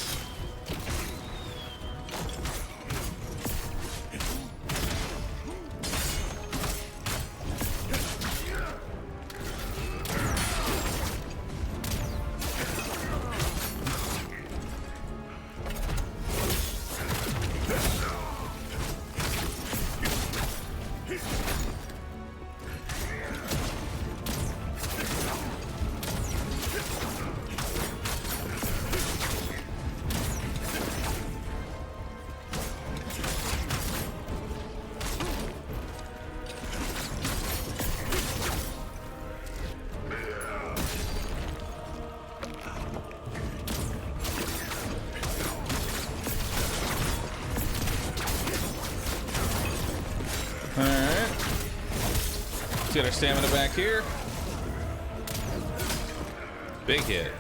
Let's get our stamina back here. Big hit.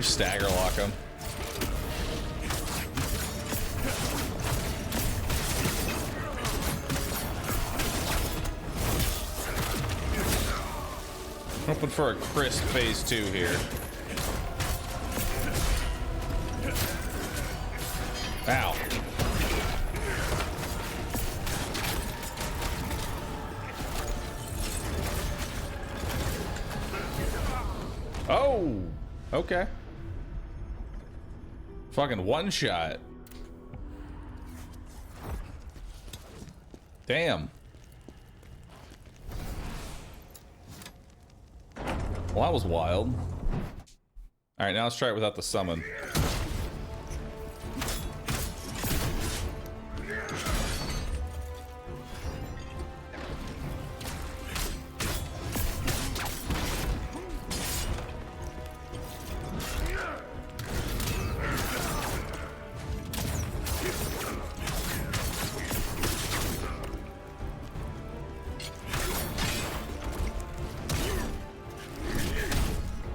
Stagger lock him. Hoping for a crisp phase 2 here. Ow. Oh, okay. Fucking one shot. Damn. Well, that was wild. All right, now let's try it without the summon.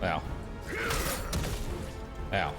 Ow. Ow.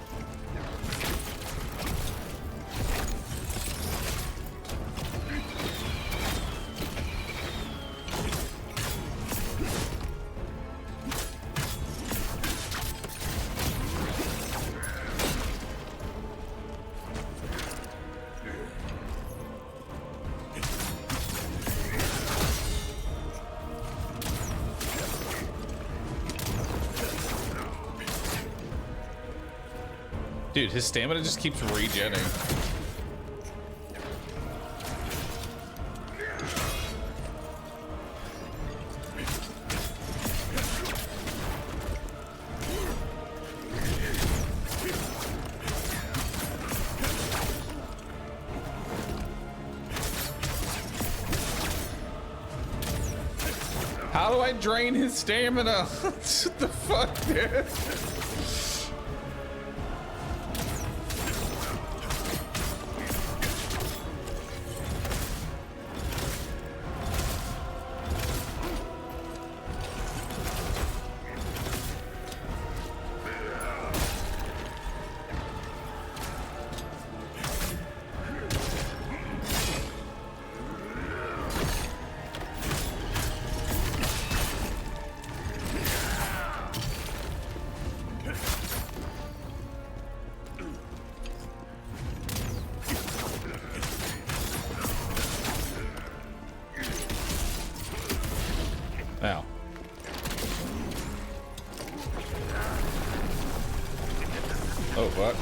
Dude, his stamina just keeps regenning. How do I drain his stamina? What the fuck, dude? Ow. Oh, fuck.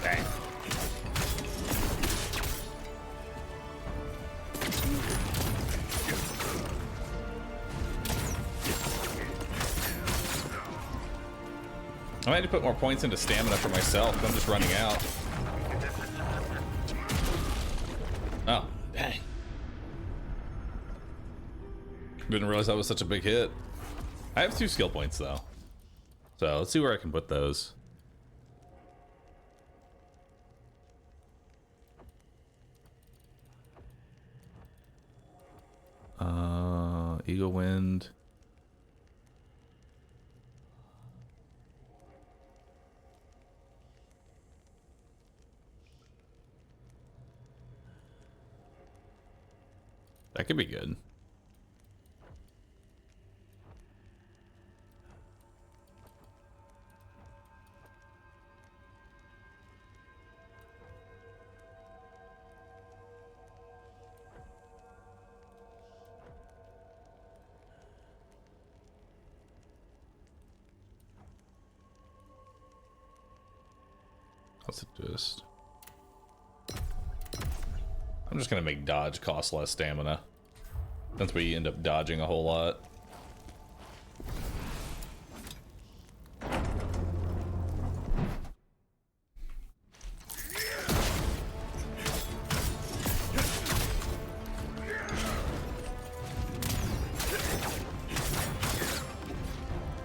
Dang. I might need to put more points into stamina for myself. I'm just running out. Oh, dang. Didn't realize that was such a big hit. I have 2 skill points though. So let's see where I can put those. Eagle Wind. That could be good. Let's do this. I'm just gonna make dodge cost less stamina, since we end up dodging a whole lot.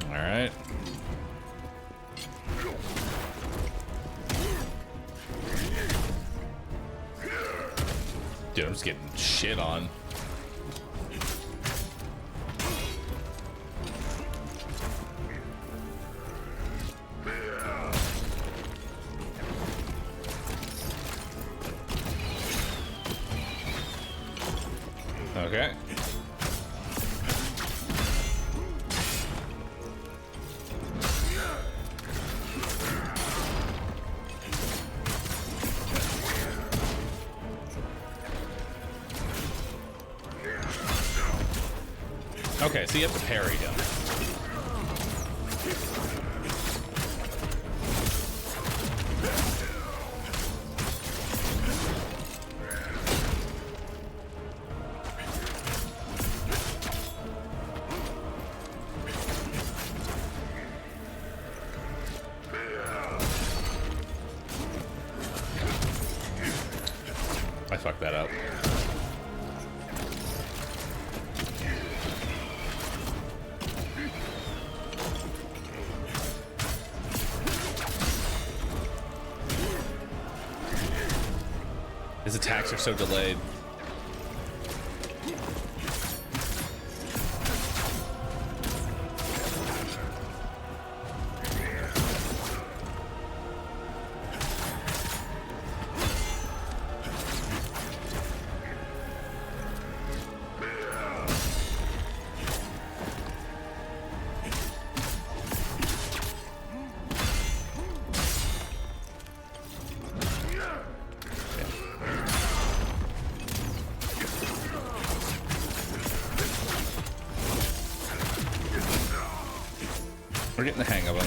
All right. Dude, I'm just getting shit on. Okay. Okay, so you have to parry him. I fucked that up. His attacks are so delayed. We're getting the hang of him.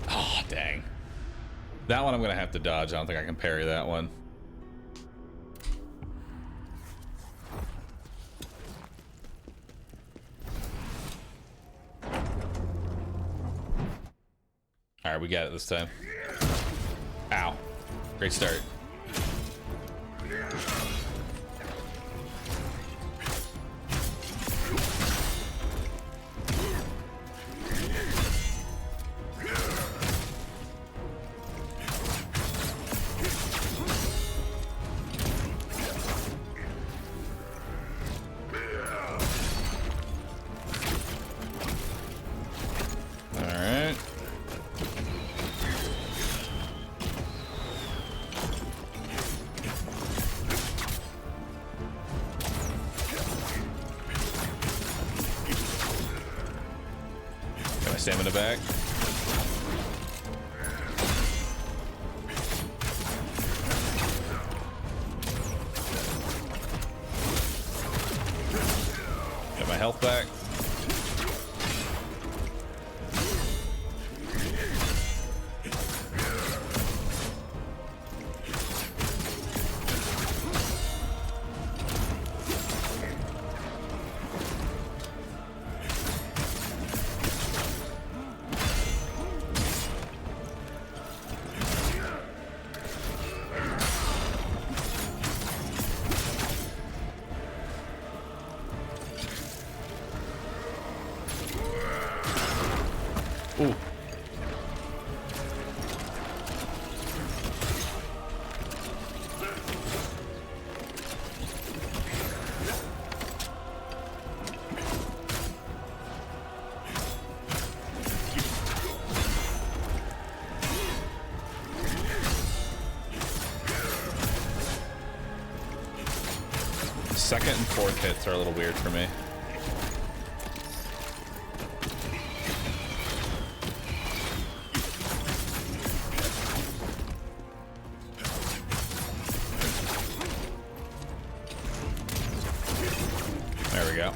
Oh, dang. That one I'm going to have to dodge. I don't think I can parry that one. All right, we got it this time. Ow. Great start. Stamina back. Got my health back. Ooh. Second and fourth hits are a little weird for me. There we go.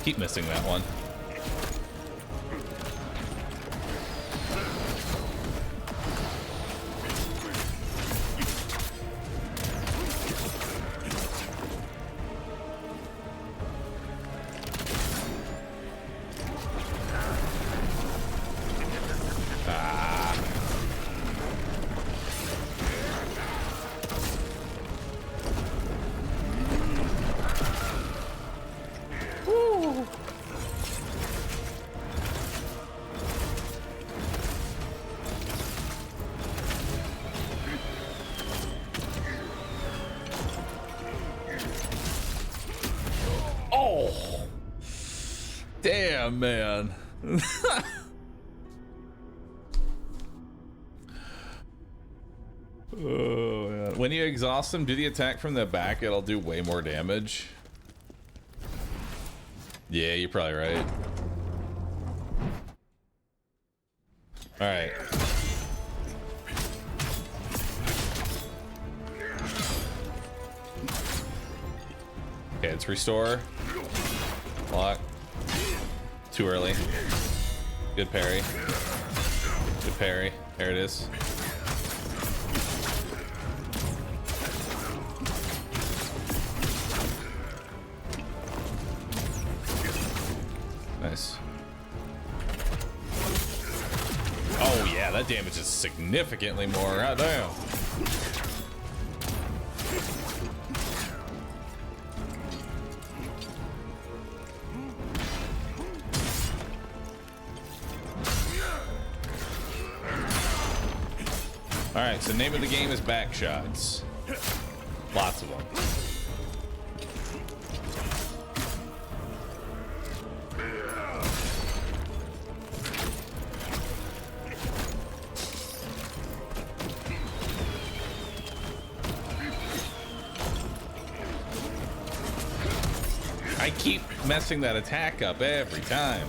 Keep missing that one. Damn, man. Oh, man. When you exhaust them, do the attack from the back. It'll do way more damage. Yeah, you're probably right. All right. Okay, it's restore. Block. Too early. Good parry. Good parry. There it is. Nice. Oh yeah, that damage is significantly more. God damn. Alright, so name of the game is back shots. Lots of them. I keep messing that attack up every time.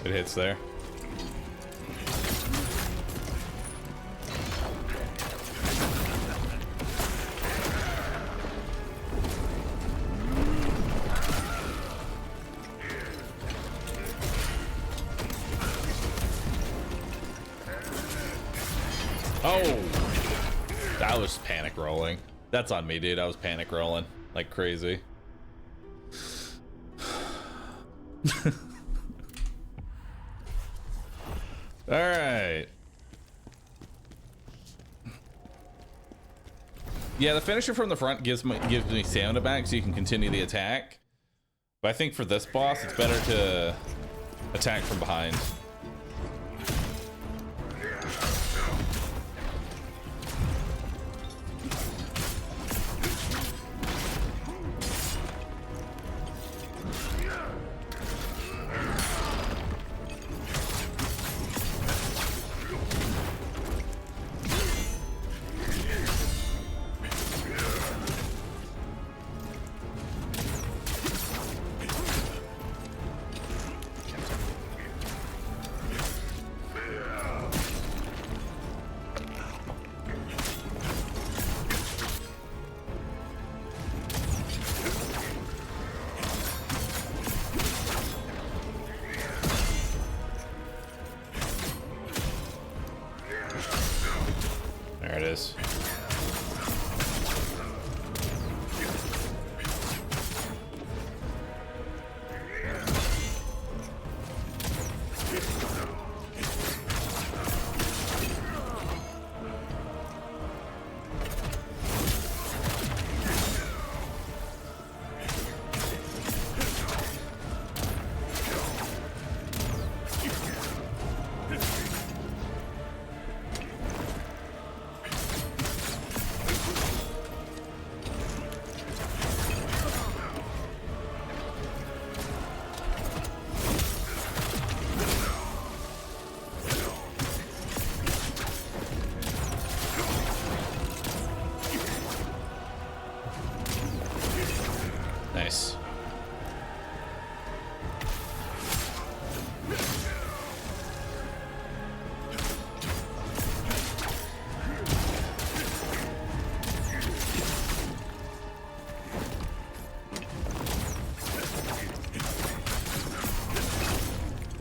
It hits there. Oh, that was panic rolling. That's on me, dude. I was panic rolling like crazy. All right. Yeah, the finisher from the front gives me stamina back, so you can continue the attack. But I think for this boss, it's better to attack from behind.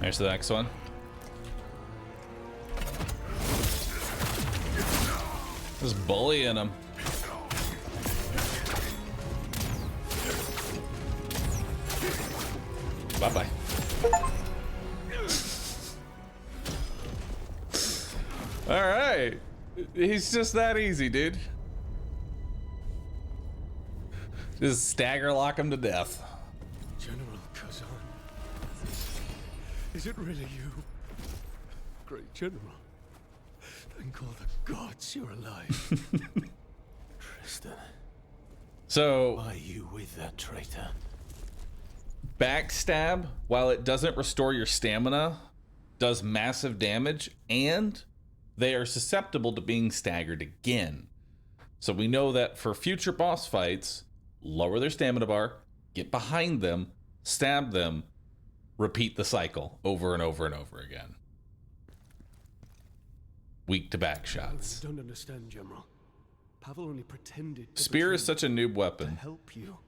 There's the next one. Just bullying him. Bye-bye. All right. He's just that easy, dude. Just stagger lock him to death. General Khazan. Is it really you? Great General. Thank all the gods you're alive. Tristan. So, Why are you with that traitor? backstab, while it doesn't restore your stamina, does massive damage, and they are susceptible to being staggered again. So we know that for future boss fights, lower their stamina bar, get behind them, stab them, repeat the cycle over and over and over again. Weak to back shots. I don't understand, General. Pavel only pretended to Spear is betray such a noob to weapon, help you.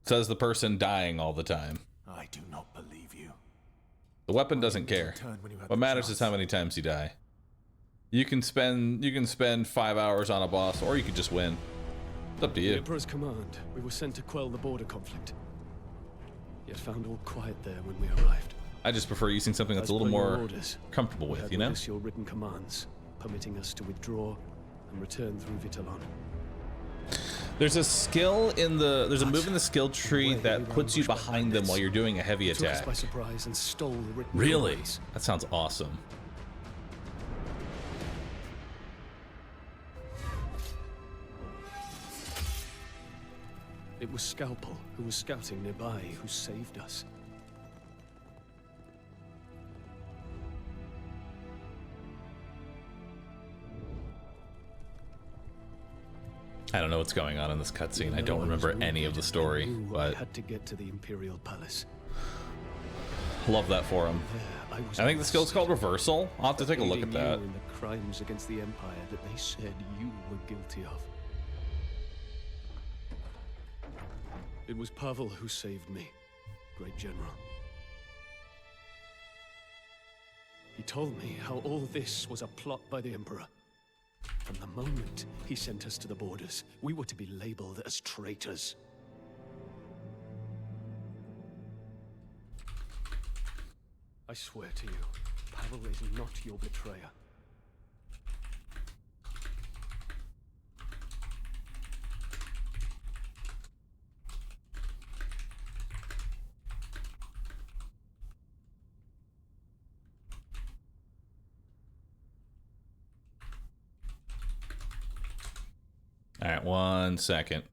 says the person dying all the time. I do not believe you. The weapon doesn't care. What matters is how many times you die. You can spend 5 hours on a boss, or you could just win. It's up to The you. Emperor's command, we were sent to quell the border conflict. Yet found all quiet there when we arrived. I just prefer using something that's a little As per your more orders, comfortable we with, had you know? with us your written commands, permitting us to withdraw and return through Vitalon. There's a skill in the, there's a move in the skill tree that puts you behind them while you're doing a heavy Took us attack. by surprise and stole the written Really? commands. That sounds awesome. It was Scalpel, who was scouting nearby, who saved us. I don't know what's going on in this cutscene. I don't Even though was remember any of wounded, the story, I knew I but had to get to the Imperial Palace. love that for him. There, I was I think the skill's called Reversal. I'll have to take a look at aiding that. you in the crimes against the Empire that they said you were guilty of. It was Pavel who saved me, great general. He told me how all this was a plot by the Emperor. From the moment he sent us to the borders, we were to be labeled as traitors. I swear to you, Pavel is not your betrayer. All right, 1 second.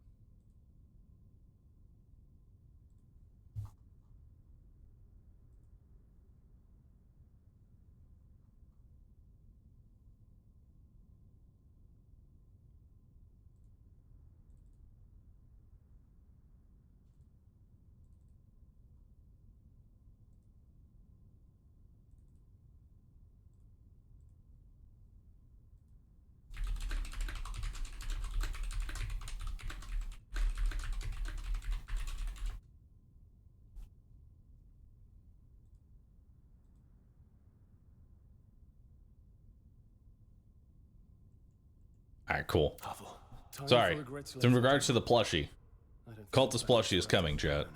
All right, cool. Pavel. Sorry. It's in regards to the plushie. Cultist plushie is coming, chat.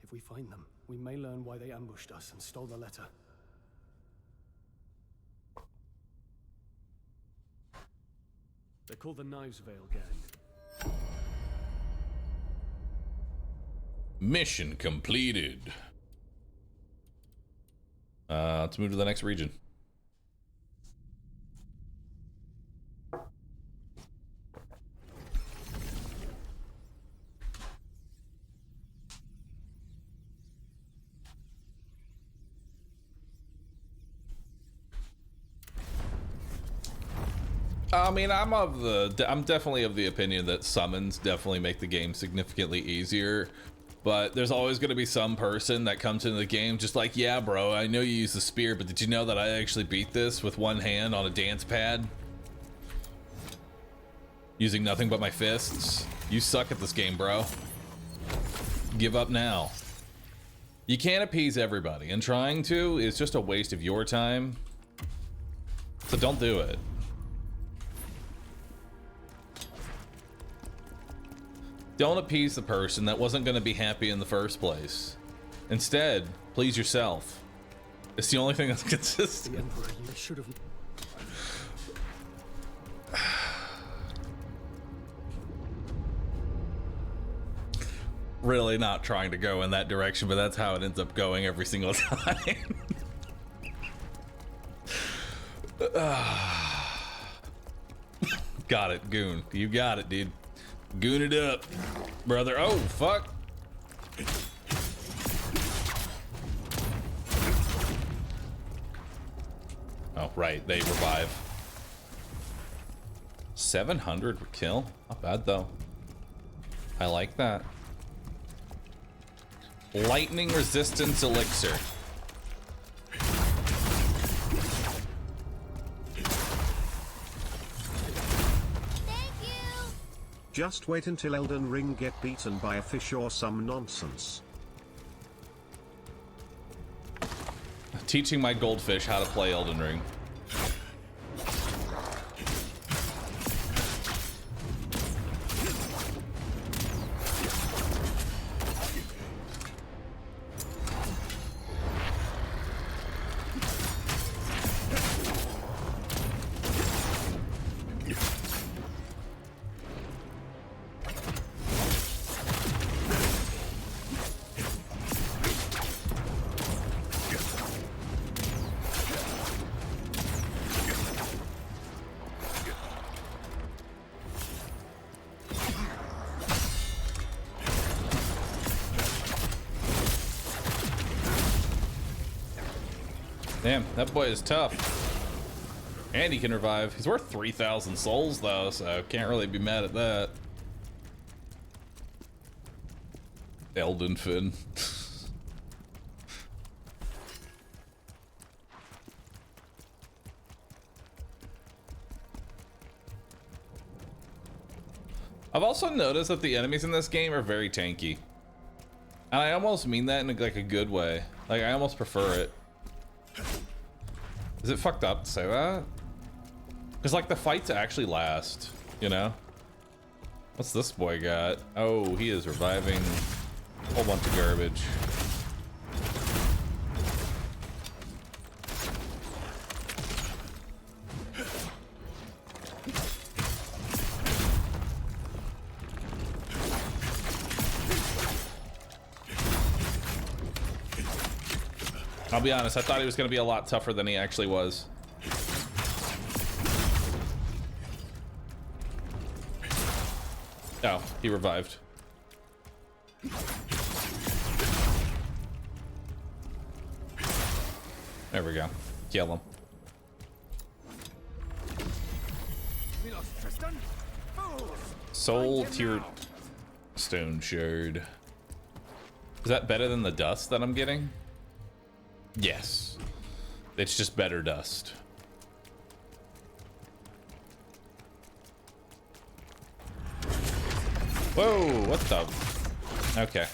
If we find them, we may learn why they ambushed us and stole the letter. They're called the Knives Vale Gang. Mission completed. Let's move to the next region. I mean, I'm definitely of the opinion that summons definitely make the game significantly easier, but there's always going to be some person that comes into the game just like, yeah, bro, I know you use the spear, but did you know that I actually beat this with one hand on a dance pad? Using nothing but my fists? You suck at this game, bro. Give up now. You can't appease everybody, and trying to is just a waste of your time. So don't do it. Don't appease the person that wasn't going to be happy in the first place. Instead, please yourself. It's the only thing that's consistent. The Emperor, you should have... Really not trying to go in that direction, but that's how it ends up going every single time. Got it, Goon. You got it, dude. Goon it up, brother. Oh, fuck. Oh, right. They revive. 700 would kill. Not bad, though. I like that. Lightning resistance elixir. Just wait until Elden Ring get beaten by a fish or some nonsense. Teaching my goldfish how to play Elden Ring. Damn, that boy is tough. And he can revive. He's worth 3,000 souls though, so can't really be mad at that. Elden Finn. I've also noticed that the enemies in this game are very tanky. And I almost mean that in like a good way. Like I almost prefer it. Is it fucked up to say that? Because like the fights actually last, you know? What's this boy got? Oh, he is reviving a whole bunch of garbage. I'll be honest, I thought he was going to be a lot tougher than he actually was. Oh, he revived. There we go. Kill him. Soul tier stone shard. Is that better than the dust that I'm getting? Yes. It's just better dust. Whoa, what the? Okay.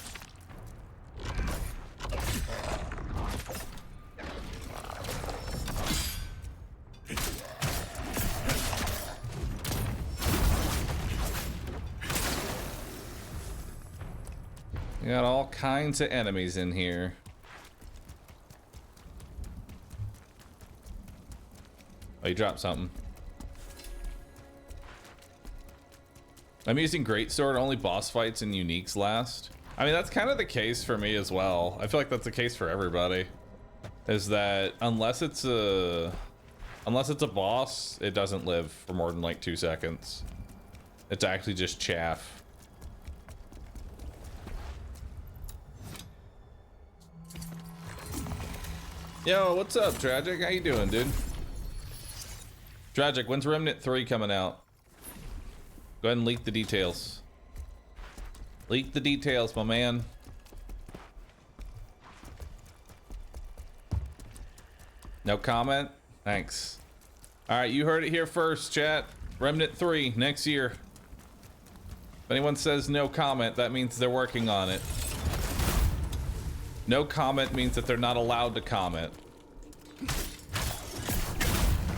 We got all kinds of enemies in here. Oh, you dropped something. I'm using Greatsword, only boss fights and uniques last. I mean, that's kind of the case for me as well. I feel like that's the case for everybody. Is that unless it's a boss, it doesn't live for more than like 2 seconds. It's actually just chaff. Yo, what's up, Tragic? How you doing, dude? Tragic, when's Remnant 3 coming out? Go ahead and leak the details. Leak the details, my man. No comment? Thanks. Alright, you heard it here first, chat. Remnant 3, next year. If anyone says no comment, that means they're working on it. No comment means that they're not allowed to comment.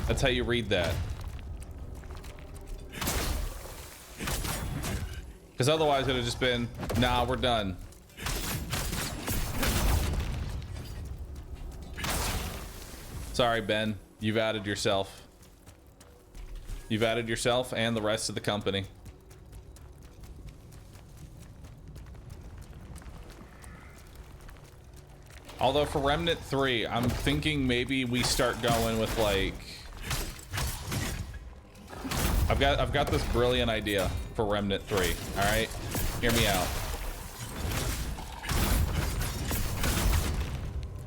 That's how you read that. Because otherwise it would have just been, nah, we're done. Sorry, Ben. You've added yourself. You've added yourself and the rest of the company. Although for Remnant 3, I'm thinking maybe we start going with like... I've got this brilliant idea for Remnant 3. Alright? Hear me out.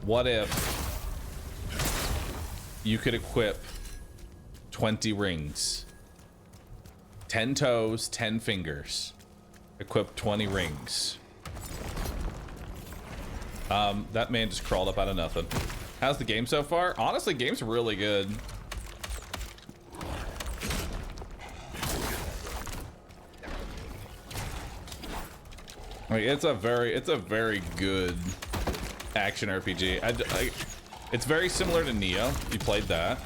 What if you could equip 20 rings? 10 toes, 10 fingers. Equip 20 rings. That man just crawled up out of nothing. How's the game so far? Honestly, game's really good. Like, it's a very good action RPG. It's very similar to Neo. You played that.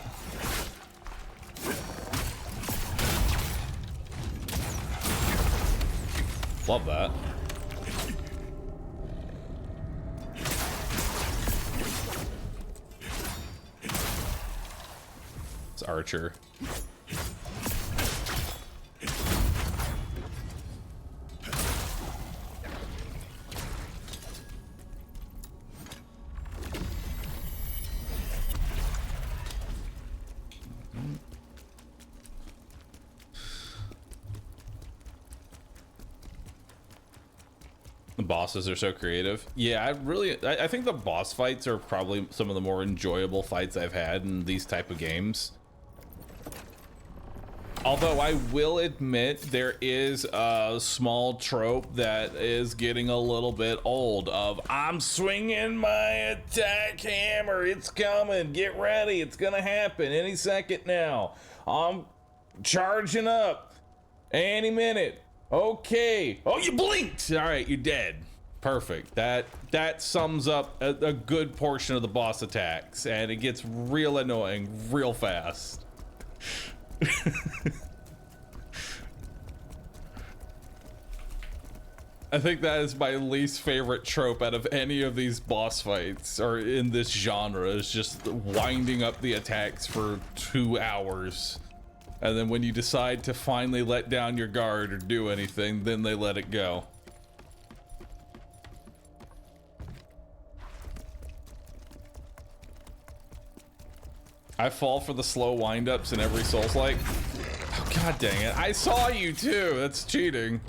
Love that. It's Archer. The bosses are so creative. Yeah, I think the boss fights are probably some of the more enjoyable fights I've had in these type of games. Although I will admit there is a small trope that is getting a little bit old of I'm swinging my attack hammer, it's coming, get ready, it's gonna happen any second now. I'm charging up any minute. Okay. Oh, you blinked. All right, you're dead. Perfect. That sums up a good portion of the boss attacks, and it gets real annoying real fast. I think that is my least favorite trope out of any of these boss fights or in this genre, is just winding up the attacks for 2 hours. And then when you decide to finally let down your guard or do anything, then they let it go. I fall for the slow wind-ups in every Souls-like. Oh, god dang it. I saw you too. That's cheating.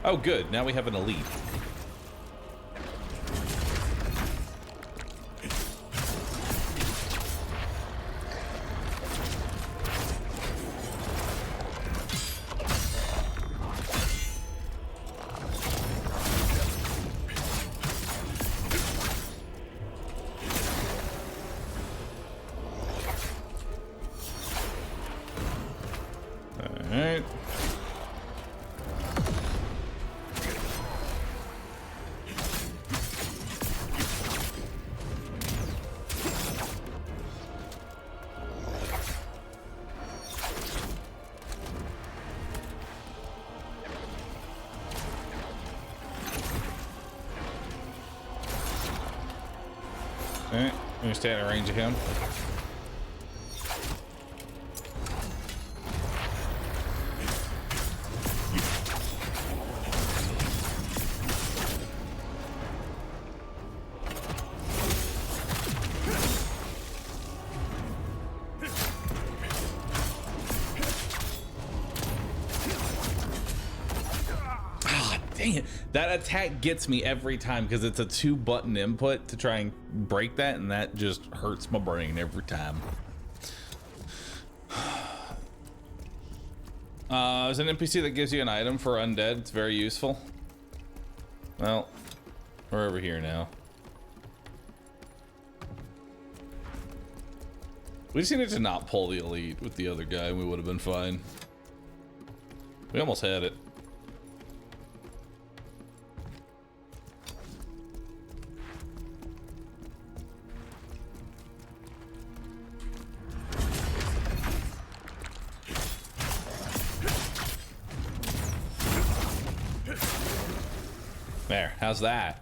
Oh, good. Now we have an elite. All right. Alright, I'm gonna stay out of range of him. Dang it. That attack gets me every time because it's a 2-button input to try and break that, and that just hurts my brain every time. There's an NPC that gives you an item for undead. It's very useful. Well, we're over here now. We just needed to not pull the elite with the other guy, and we would have been fine. We almost had it. There, how's that?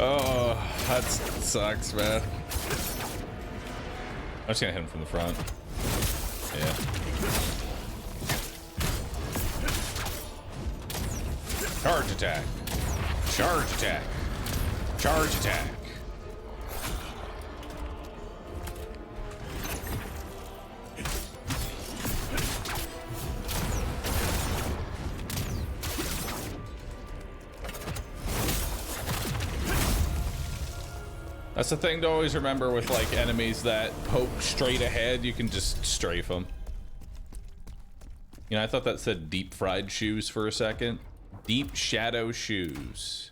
Oh, that sucks, man. I'm just gonna hit him from the front. Yeah. Charge attack. Charge attack. Charge attack. That's the thing to always remember with like enemies that poke straight ahead. You can just strafe them. You know, I thought that said deep fried shoes for a second. Deep shadow shoes.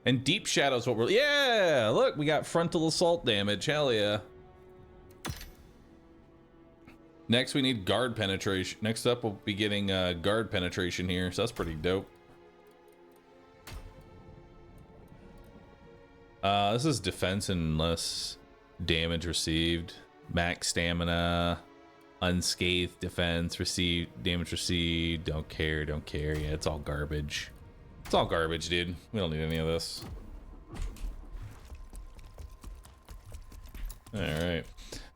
And deep shadow's what we're... Yeah! Look, we got frontal assault damage. Hell yeah. Next, we need guard penetration. Next up, we'll be getting guard penetration here. So that's pretty dope. This is defense and less damage received. Max stamina. Unscathed defense received. Damage received. Don't care. Don't care. Yeah, it's all garbage. It's all garbage, dude. We don't need any of this. Alright.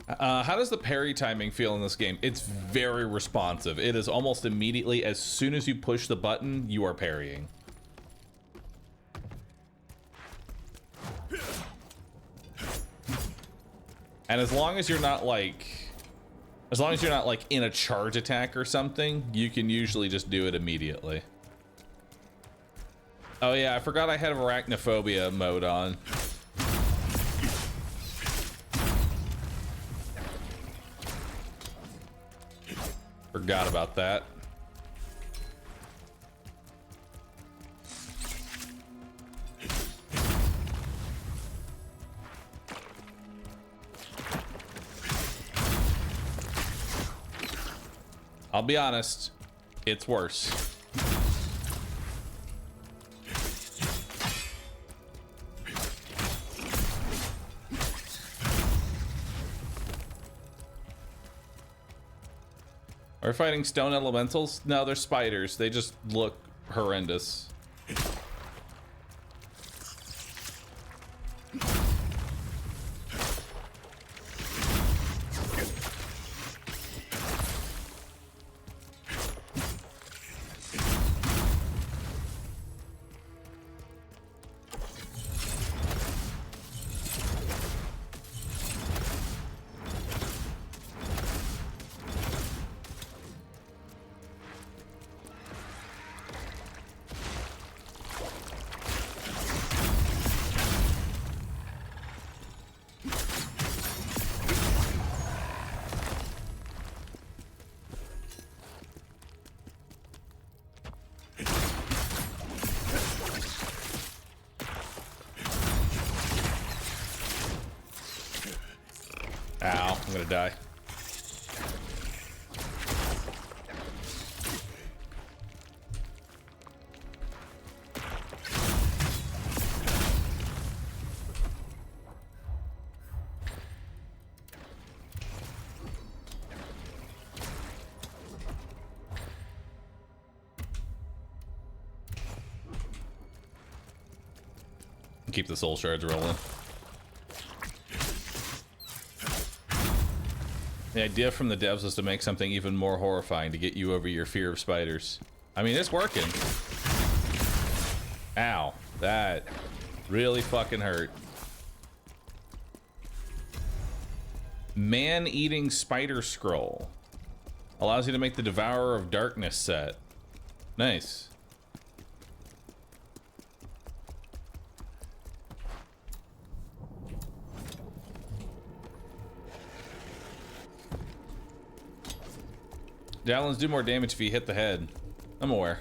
How does the parry timing feel in this game? It's very responsive. It is almost immediately, as soon as you push the button, you are parrying. And as long as you're not like in a charge attack or something, you can usually just do it immediately. Oh yeah, I forgot I had arachnophobia mode on. Forgot about that. I'll be honest, it's worse. Are we fighting stone elementals? No, they're spiders. They just look horrendous. Ow, I'm gonna die. Keep the soul shards rolling. The idea from the devs was to make something even more horrifying to get you over your fear of spiders. I mean, it's working. Ow, that really fucking hurt. Man-eating spider scroll. Allows you to make the Devourer of Darkness set. Nice. Javelins do more damage if you hit the head. I'm aware.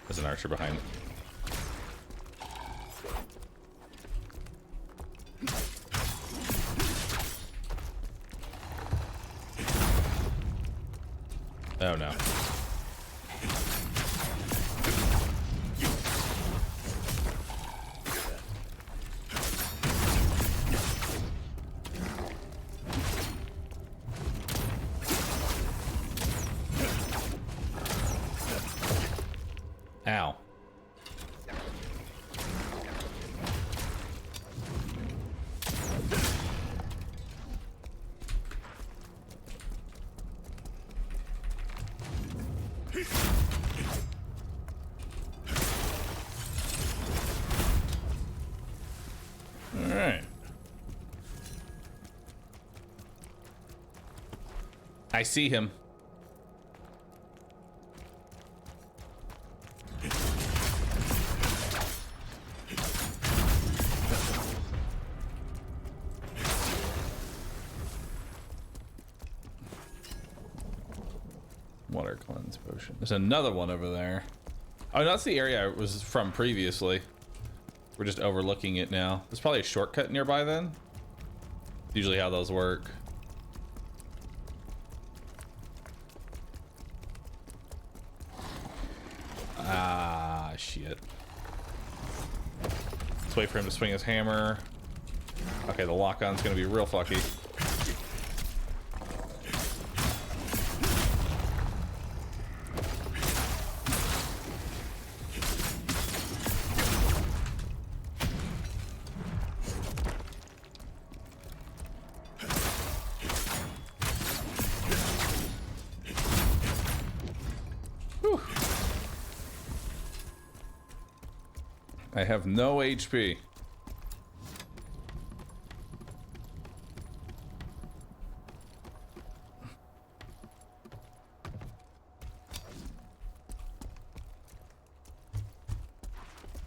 There's an archer behind it. Oh no. Ow. All right. I see him. Water cleanse potion. There's another one over there. Oh, that's the area I was from previously. We're just overlooking it now. There's probably a shortcut nearby then. Usually how those work. Ah, shit. Let's wait for him to swing his hammer. Okay, the lock-on's gonna be real fucky. I have no HP.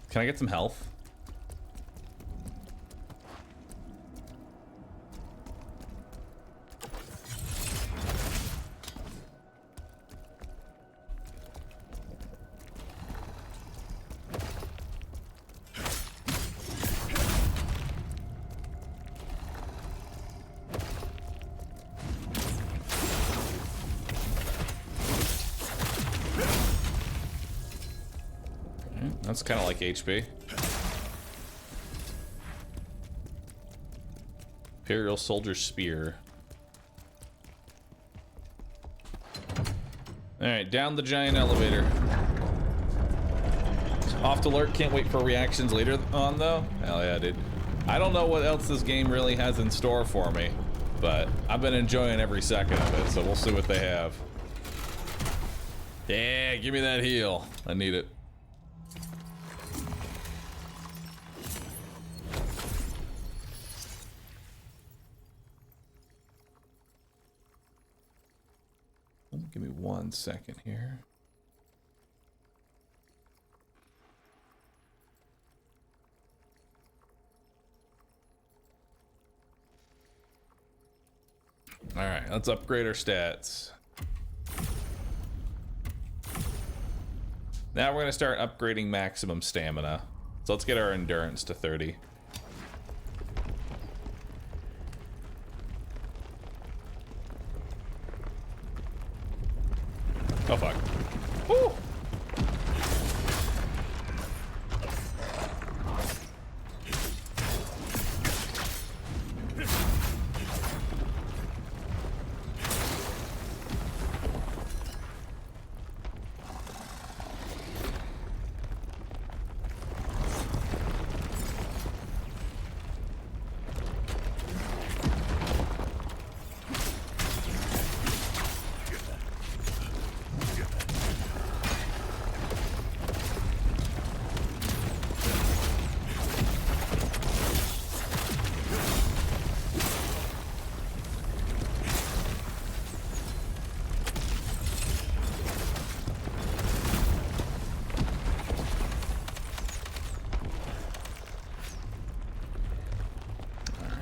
Can I get some health? That's kind of like HP. Imperial Soldier Spear. Alright, down the giant elevator. Off to alert, can't wait for reactions later on though. Hell yeah, dude. I don't know what else this game really has in store for me, but I've been enjoying every second of it, so we'll see what they have. Yeah, give me that heal. I need it. Give me 1 second here. All right, let's upgrade our stats. Now we're going to start upgrading maximum stamina. So let's get our endurance to 30. Oh fuck. Woo!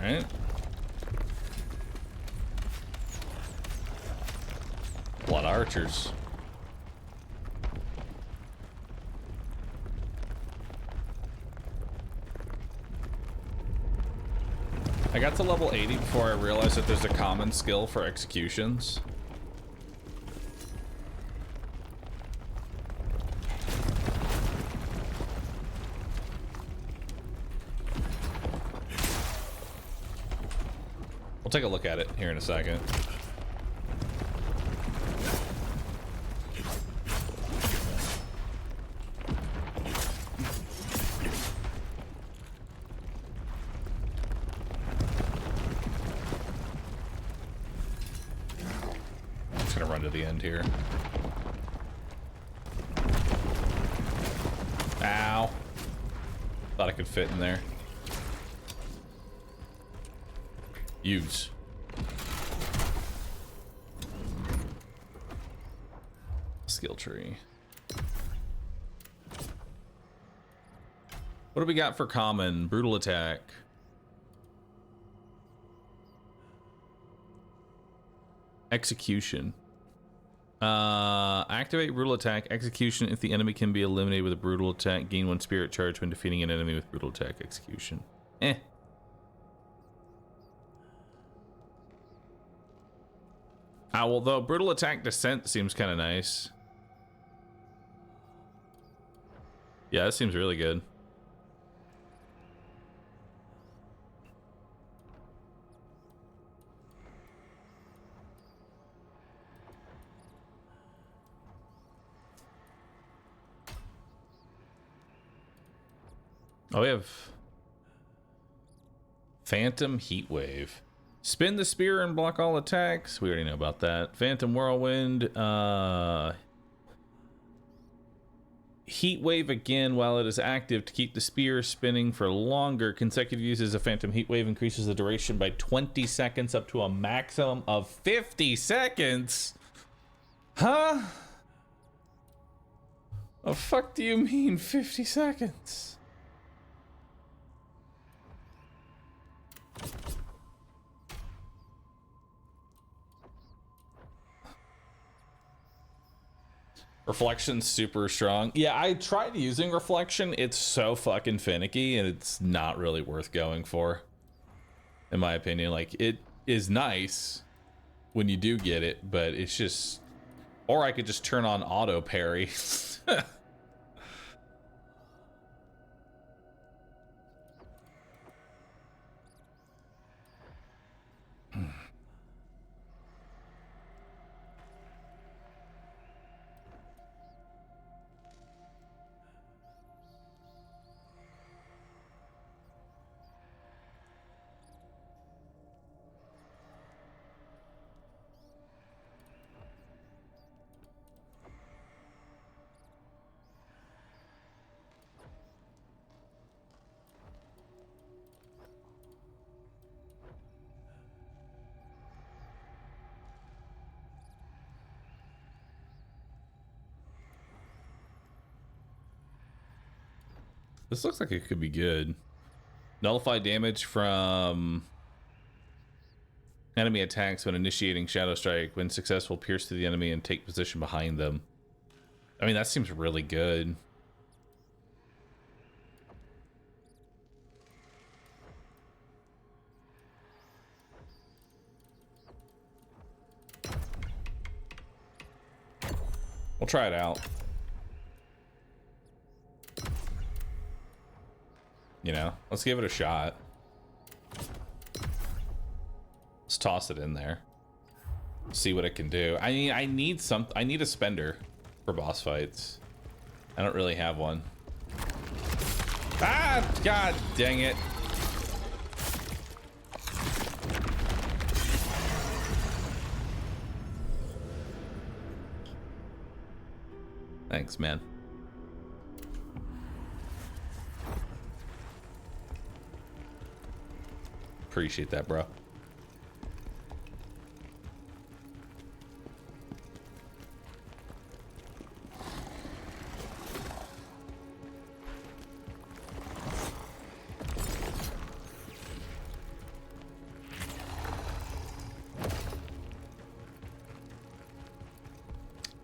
Alright. A lot of archers. I got to level 80 before I realized that there's a common skill for executions. We'll take a look at it here in a second. Just gonna run to the end here. Ow. Thought I could fit in there. Use. Skill tree. What do we got for common? Brutal attack. Execution. Activate brutal attack. Execution if the enemy can be eliminated with a brutal attack. Gain 1 spirit charge when defeating an enemy with brutal attack. Execution. Eh. Although brutal attack descent seems kind of nice. Yeah, that seems really good. Oh, we have Phantom Heat Wave. Spin the spear and block all attacks. We already know about that. Phantom Whirlwind. Heat Wave again while it is active to keep the spear spinning for longer. Consecutive uses of Phantom Heat Wave increases the duration by 20 seconds up to a maximum of 50 seconds. Huh? The fuck do you mean 50 seconds? Reflection's super strong. Yeah, I tried using Reflection. It's so fucking finicky and it's not really worth going for, in my opinion. Like, it is nice when you do get it, but it's just... Or I could just turn on auto parry. This looks like it could be good. Nullify damage from enemy attacks when initiating Shadow Strike. When successful, pierce through the enemy and take position behind them. I mean, that seems really good. We'll try it out. You know, let's give it a shot. Let's toss it in there. See what it can do. I mean, I need a spender for boss fights. I don't really have one. Ah, god dang it. Thanks, man. Appreciate that, bro.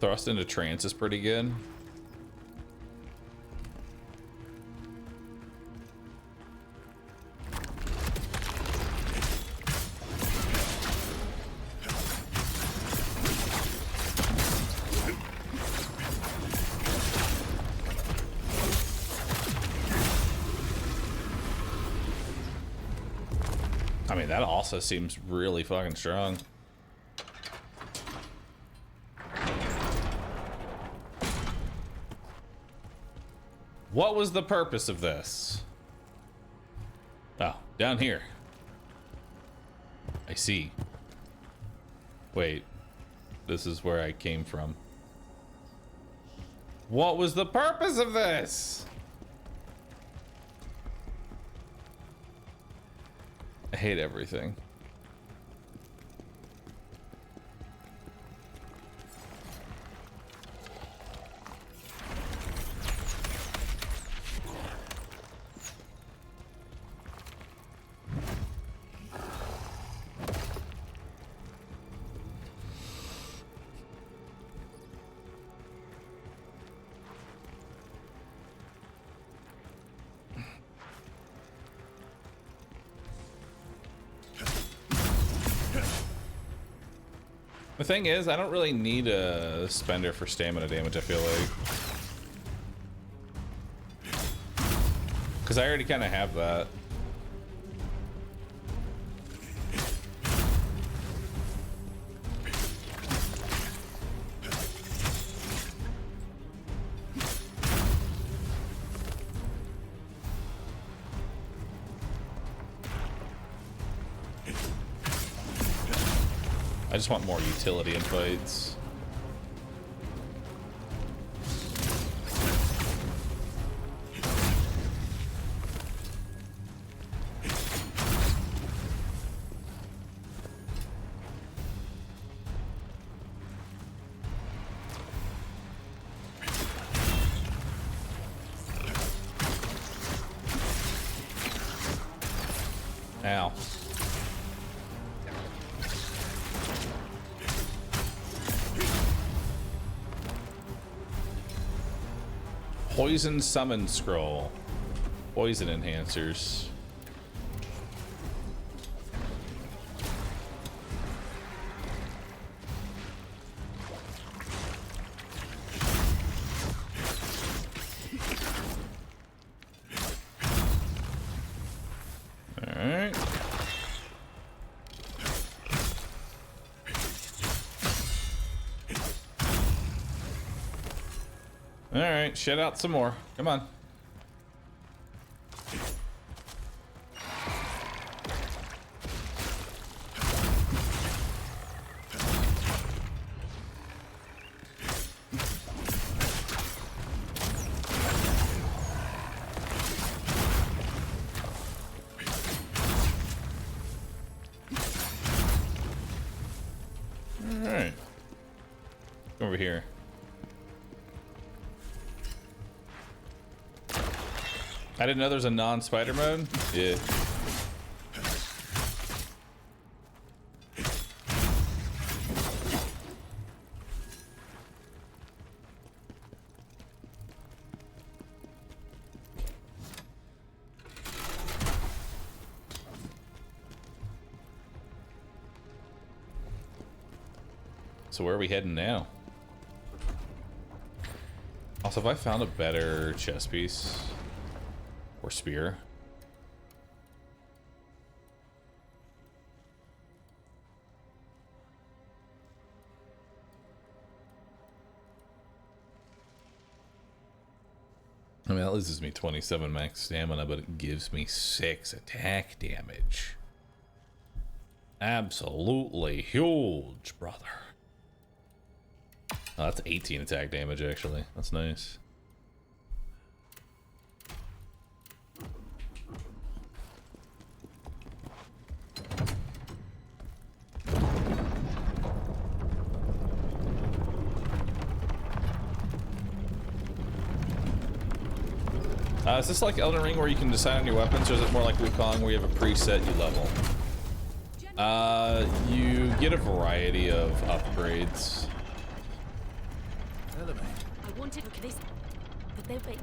Thrust into trance is pretty good. I mean, that also seems really fucking strong. What was the purpose of this? Oh, down here. I see. Wait, this is where I came from. What was the purpose of this? I hate everything. The thing is, I don't really need a spender for stamina damage, I feel like. Because I already kind of have that. I just want more utility in fights. Ow. Poison summon scroll. Poison enhancers. Alright. Alright, shit out some more. Come on. Alright. Over here. I didn't know there's a non-spider mode. Yeah. So where are we heading now? Also, have I found a better chess piece? Or spear? I mean, that loses me 27 max stamina, but it gives me 6 attack damage. Absolutely huge, brother. Oh, that's 18 attack damage, actually. That's nice. Is this like Elden Ring where you can decide on your weapons, or is it more like Wukong where you have a preset you level? You get a variety of upgrades. I wanted this, but they wait.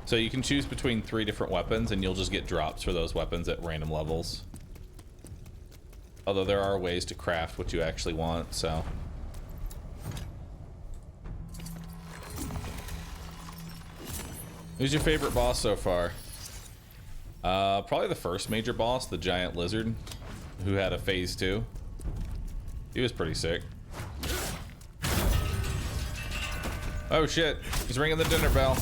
So you can choose between 3 different weapons, and you'll just get drops for those weapons at random levels. Although there are ways to craft what you actually want, so. Who's your favorite boss so far? Probably the first major boss, the giant lizard, who had a phase 2. He was pretty sick. Oh shit, he's ringing the dinner bell.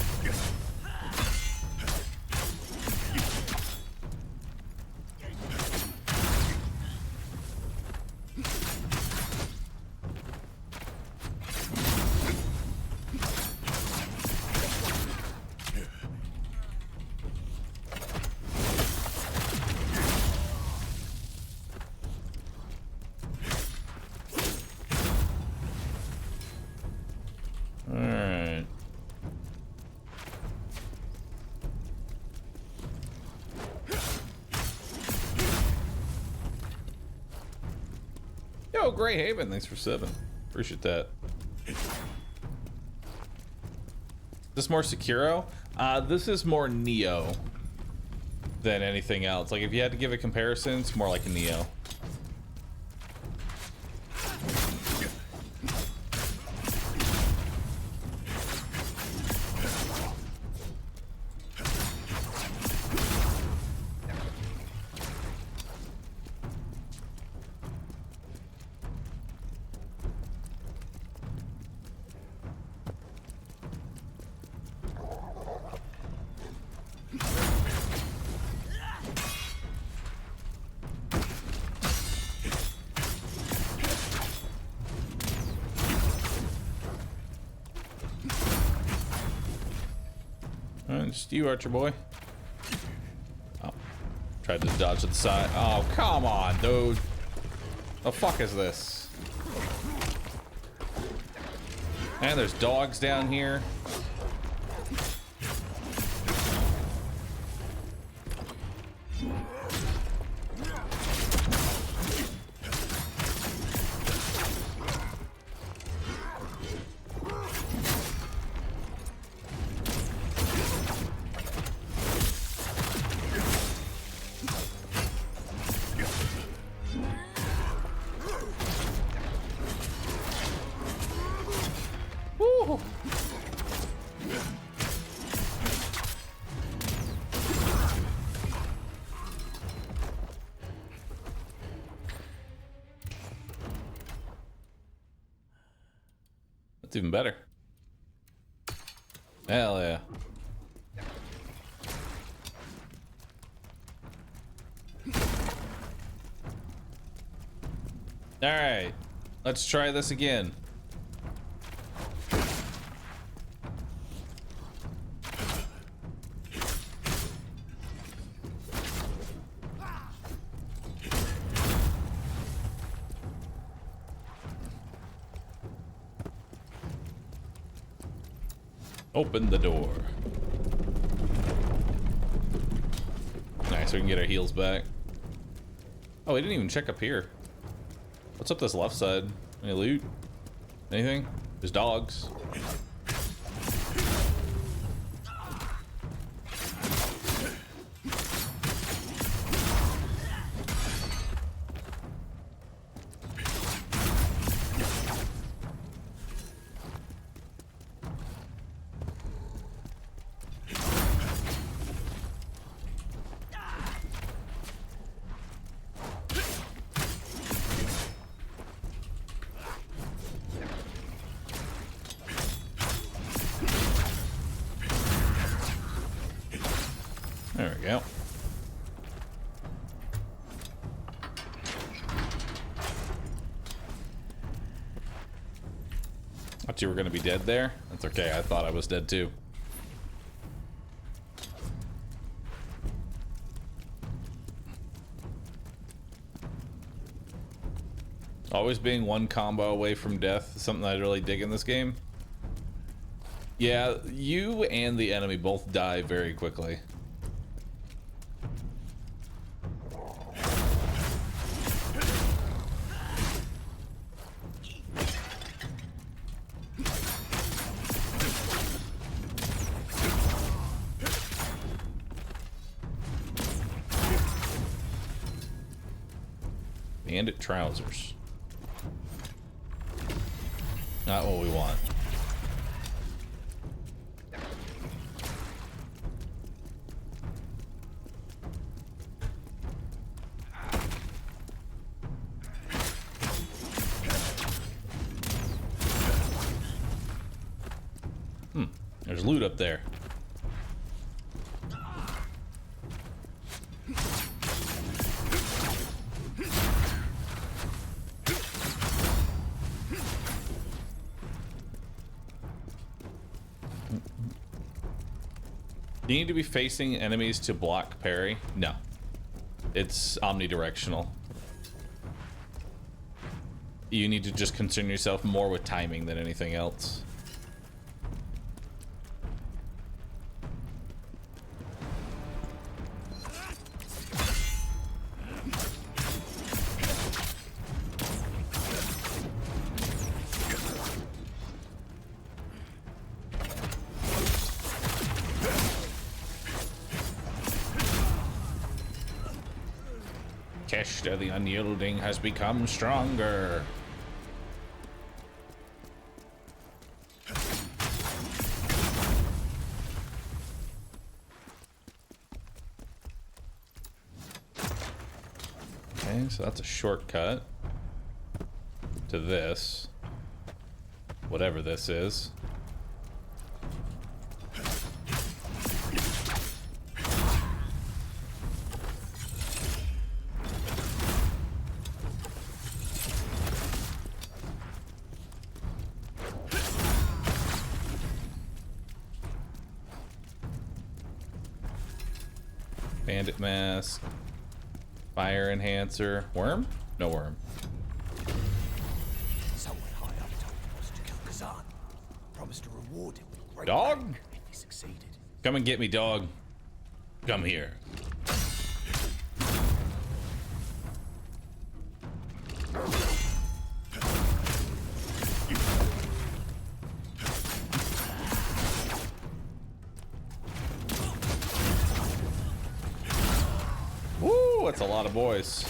Yo, Grey Haven, thanks for 7. Appreciate that. This more Sekiro? This is more Neo than anything else. Like, if you had to give a comparison, it's more like a Neo. Just you, Archer boy. Oh, tried to dodge to the side. Oh, come on, dude. The fuck is this? And there's dogs down here. That's even better. Hell yeah. All right, let's try this again. Open the door. Nice, we can get our heals back. Oh, we didn't even check up here. What's up this left side? Any loot? Anything? There's dogs. There we go. Thought you were gonna be dead there. That's okay, I thought I was dead too. Always being one combo away from death is something I really dig in this game. Yeah, you and the enemy both die very quickly. Bandit trousers. Not what we want. There's loot up there. Do you need to be facing enemies to block parry? No. It's omnidirectional. You need to just concern yourself more with timing than anything else. Keshta the Unyielding has become stronger. Okay, so that's a shortcut to this. Whatever this is. Bandit mask, fire enhancer, worm? No worm. Someone high up told us to kill Khazan. Promised to reward him with great Dog? rank if he succeeded. Come and get me, dog. Come here. Woo, that's a lot of boys.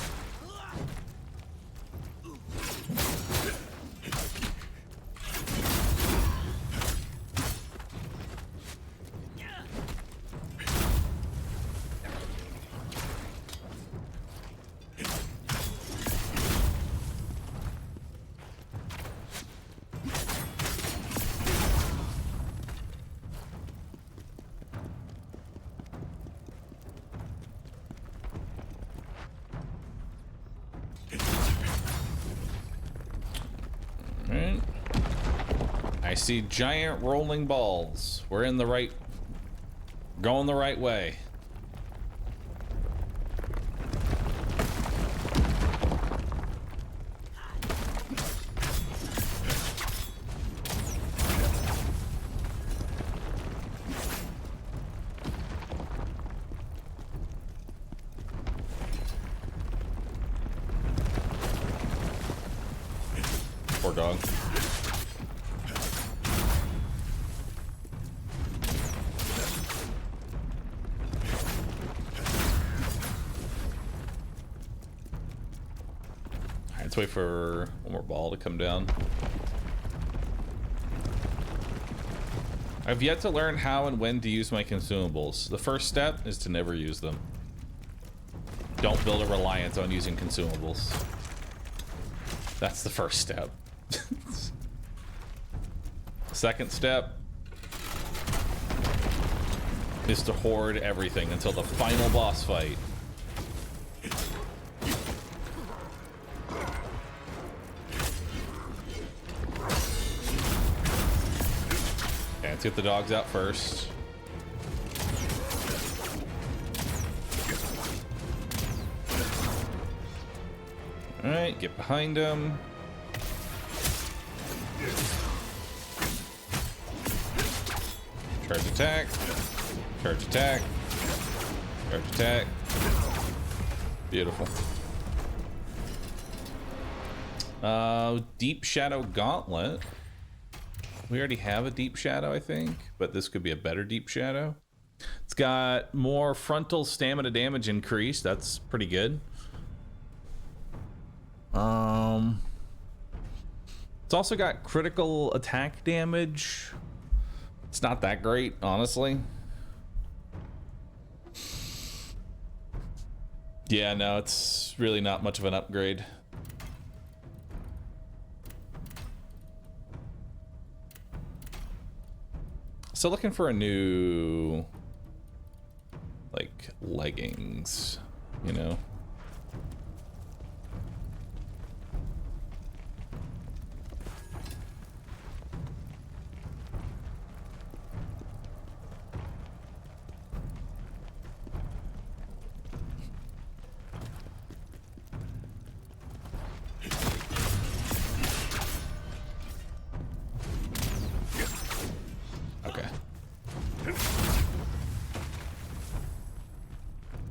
Alright. I see giant rolling balls. We're in the right... going the right way. Poor dog. Alright, let's wait for one more ball to come down. I've yet to learn how and when to use my consumables. The first step is to never use them. Don't build a reliance on using consumables. That's the first step. Second step is to hoard everything until the final boss fight. Okay, let's get the dogs out first. Alright, get behind him. Charge attack. Charge attack. Charge attack. Beautiful. Deep Shadow Gauntlet. We already have a Deep Shadow, I think, but this could be a better Deep Shadow. It's got more frontal stamina damage increase. That's pretty good. It's also got critical attack damage. It's not that great, honestly. Yeah, no, it's really not much of an upgrade. So looking for a new, like, leggings, you know?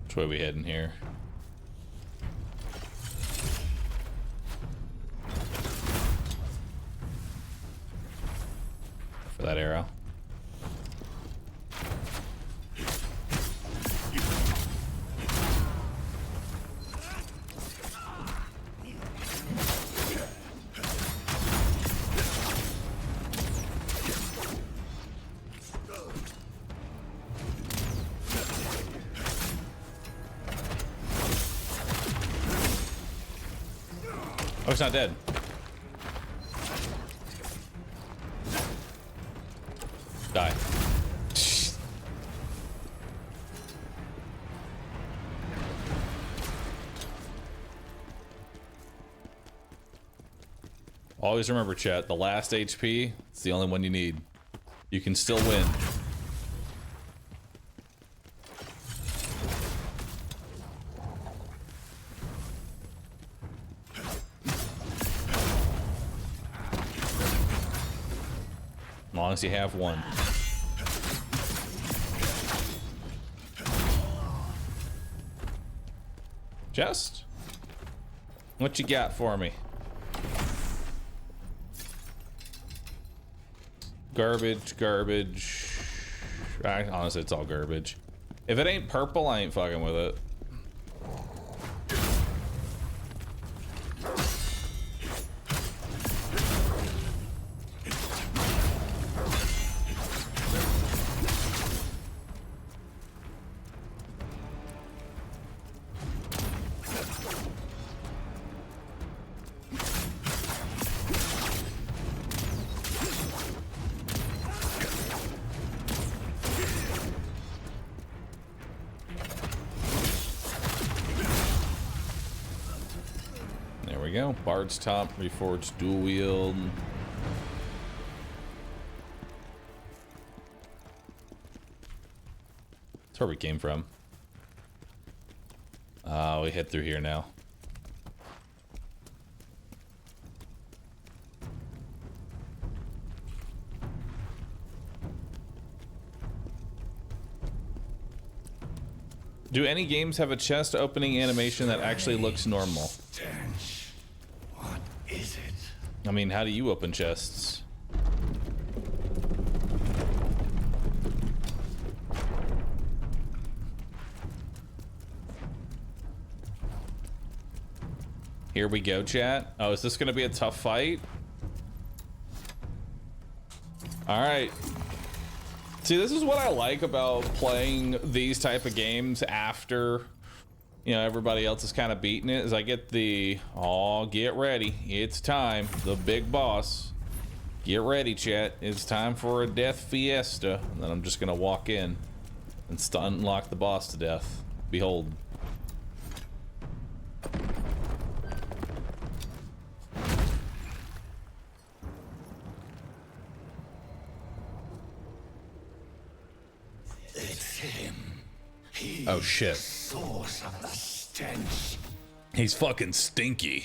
Which way we heading here? For that arrow. Oh, it's not dead. Die. Always remember, chat, the last HP, it's the only one you need. You can still win. As long as you have one. Chest? What you got for me? Garbage, garbage. Honestly, it's all garbage. If it ain't purple, I ain't fucking with it. Bard's Top, Reforged Dual Wield. That's where we came from. We head through here now. Do any games have a chest opening animation that actually looks normal? Is it? I mean, how do you open chests? Here we go, chat. Oh, is this gonna be a tough fight? All right. See, this is what I like about playing these type of games after, you know, everybody else is kind of beating it, is I get the, oh, get ready, it's time, the big boss. Get ready, chat, it's time for a death fiesta. And then I'm just gonna walk in and unlock the boss to death. Behold. It's him. Oh shit. Source of the stench. He's fucking stinky.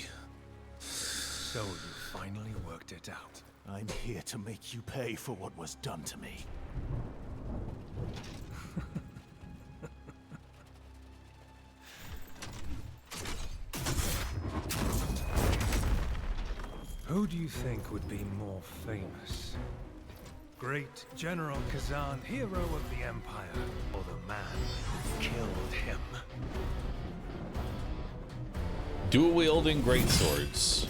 So you finally worked it out. I'm here to make you pay for what was done to me. Who do you think would be more famous? Great General Khazan, hero of the Empire, or the man who killed him? Dual wielding great swords.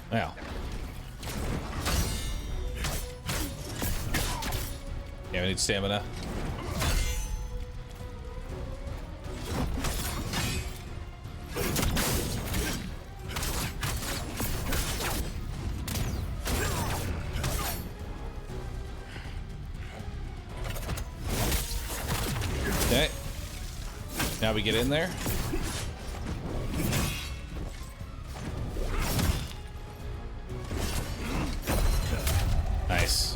Now. Yeah, we need stamina. Okay. Now we get in there. Nice.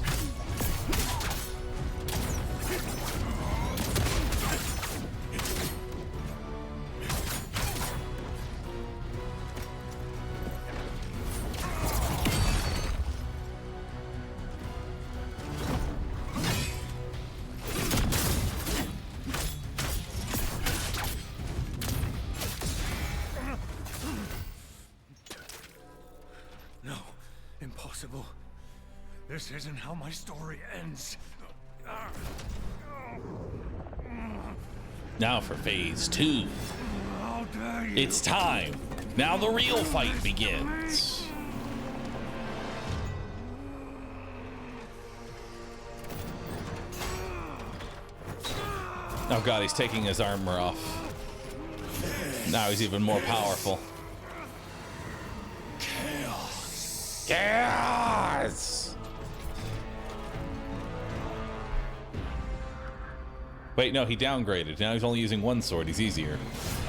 No, impossible. This isn't how my story ends. Now for phase 2. How dare you? It's time. Now the real fight begins. Oh god, he's taking his armor off. Now he's even more powerful. Chaos! Wait, no, he downgraded. Now he's only using one sword. He's easier.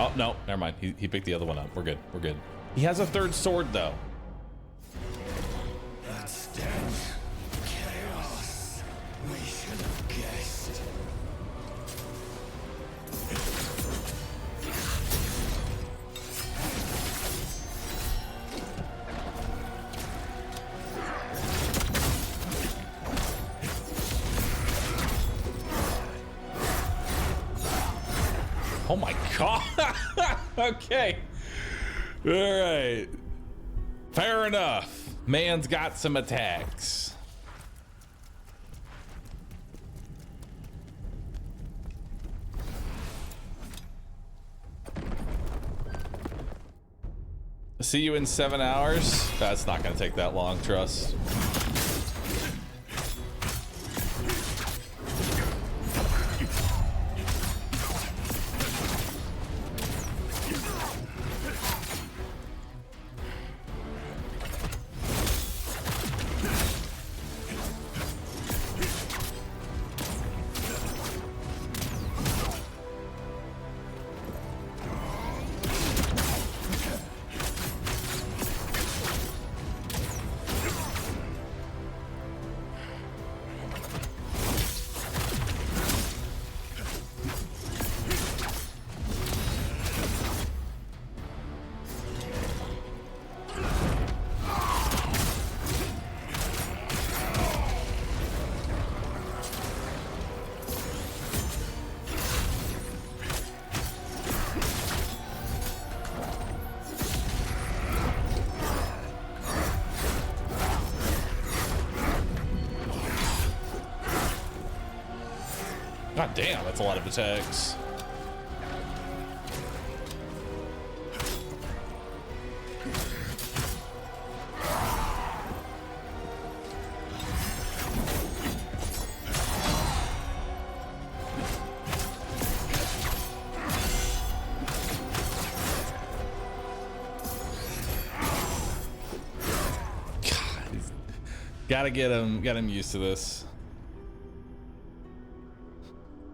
Oh, no, never mind. He picked the other one up. We're good. We're good. He has a third sword, though. That's dead. Chaos. We should have guessed. Oh my god. Okay. All right. Fair enough. Man's got some attacks. See you in 7 hours. That's not gonna take that long, trust. God damn, that's a lot of attacks. Gotta get him used to this.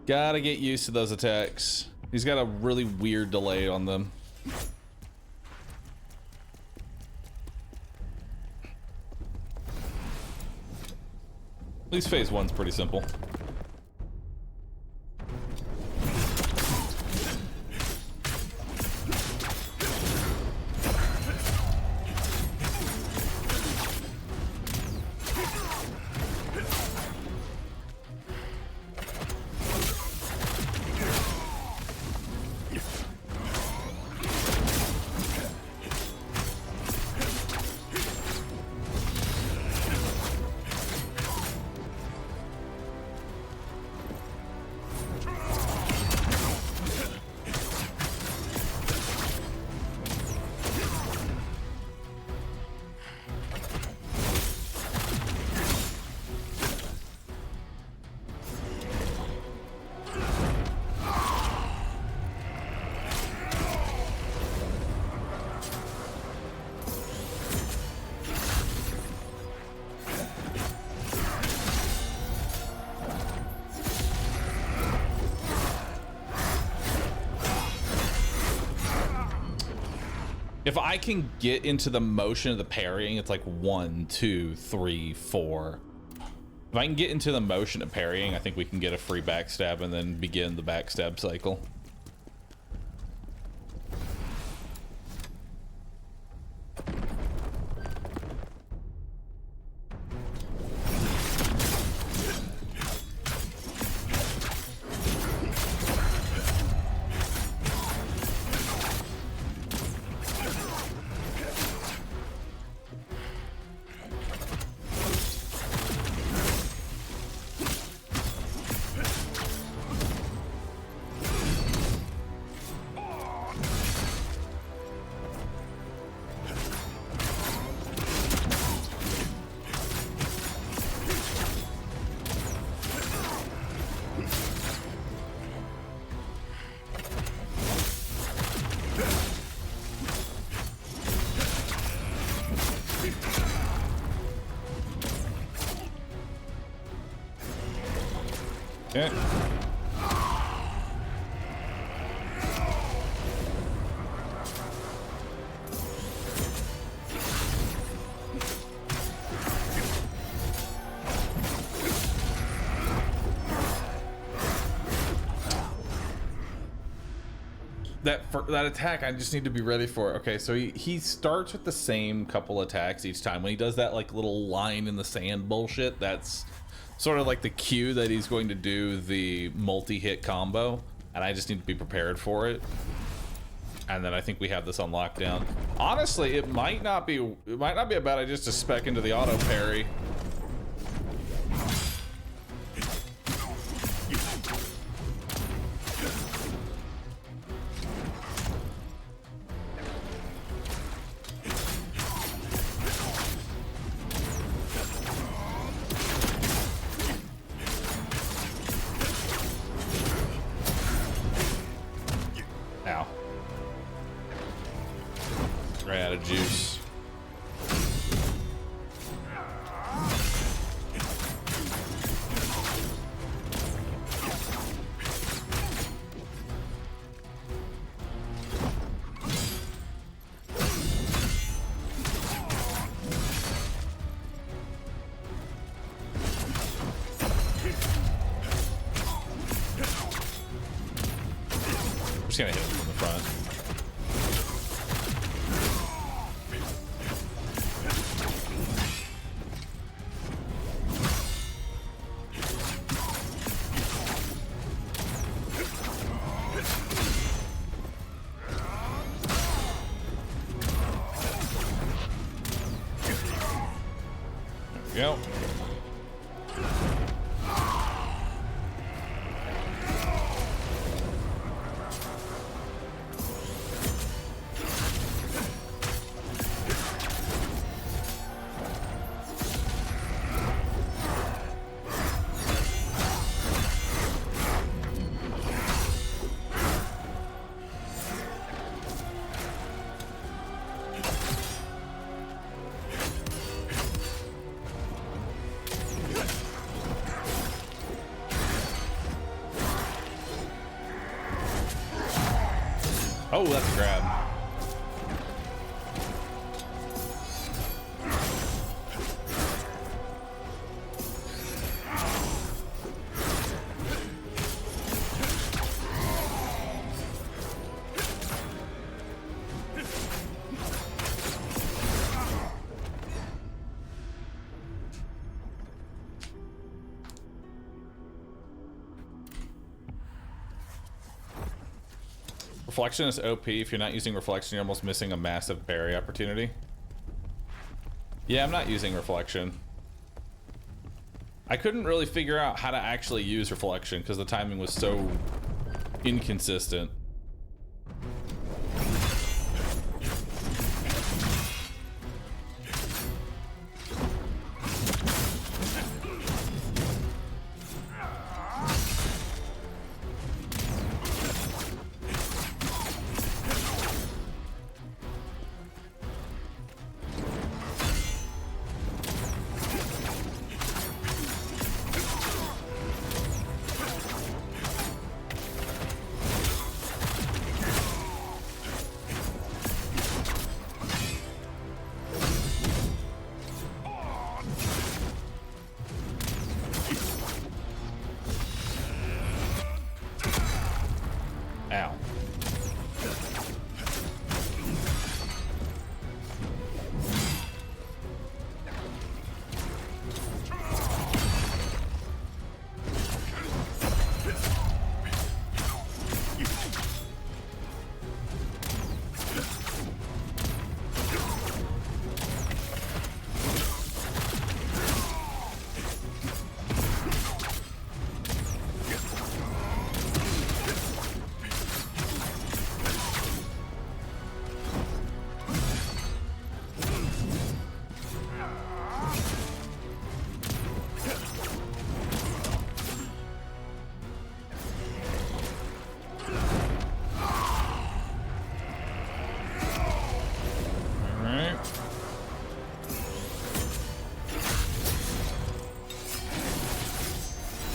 Gotta get used to those attacks. He's got a really weird delay on them. At least phase 1's pretty simple. If I can get into the motion of the parrying, it's like 1, 2, 3, 4. If I can get into the motion of parrying, I think we can get a free backstab and then begin the backstab cycle. Okay. That attack, I just need to be ready for it. Okay, so he starts with the same couple attacks each time. When he does that like little line in the sand bullshit, that's sort of like the cue that he's going to do the multi-hit combo, and I just need to be prepared for it. And then I think we have this on lockdown. Honestly, it might not be a bad idea just to spec into the auto parry. Ran out of juice. I'm just gonna hit him from the front. Go. Oh, that's a grab. Reflection is OP. If you're not using Reflection, you're almost missing a massive parry opportunity. Yeah, I'm not using Reflection. I couldn't really figure out how to actually use Reflection because the timing was so inconsistent.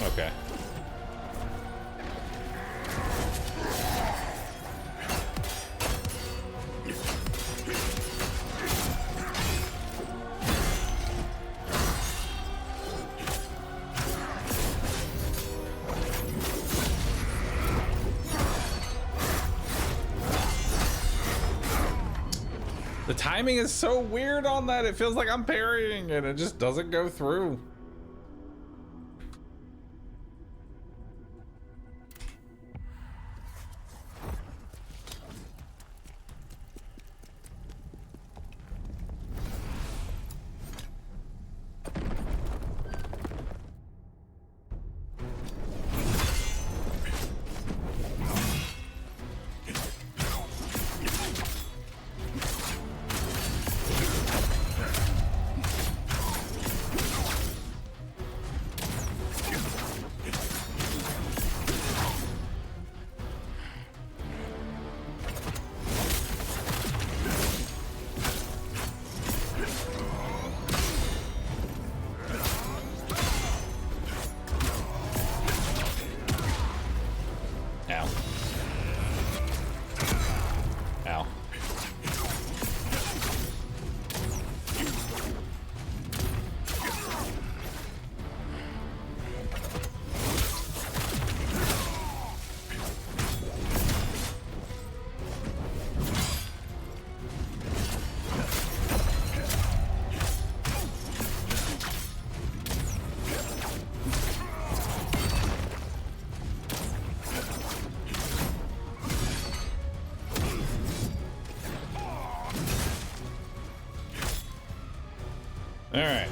Okay. The timing is so weird on that. It feels like I'm parrying and it just doesn't go through. All right.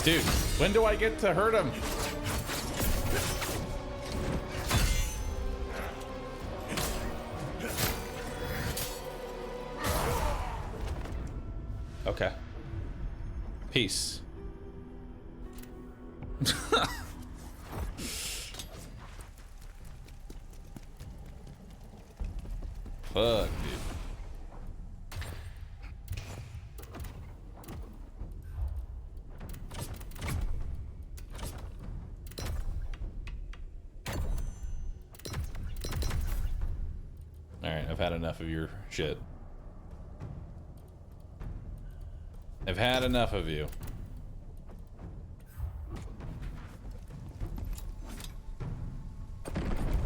Dude, when do I get to hurt him? Okay. Peace. Fuck, dude. Alright, I've had enough of your shit. I've had enough of you.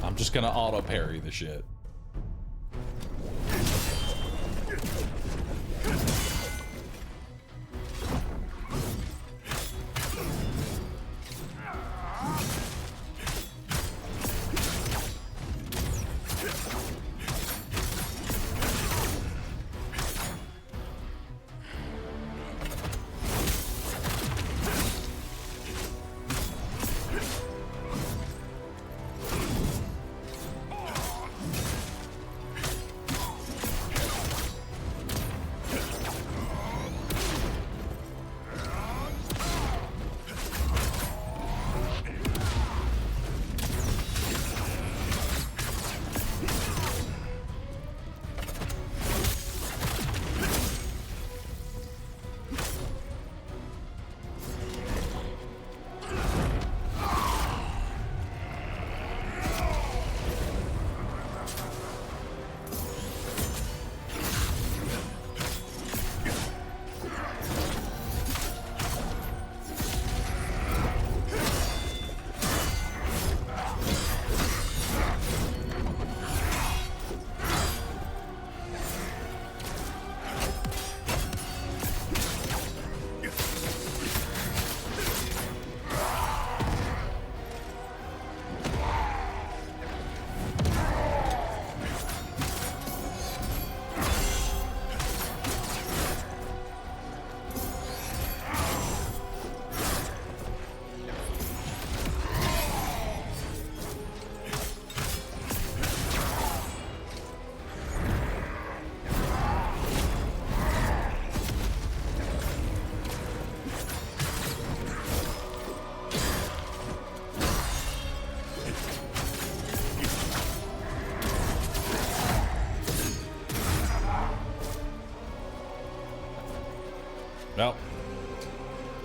I'm just gonna auto parry the shit.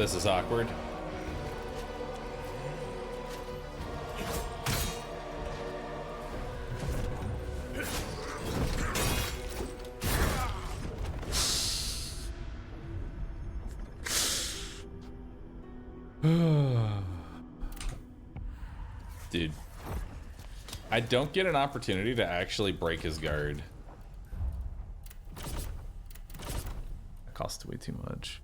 This is awkward. Dude, I don't get an opportunity to actually break his guard. That costs way too much.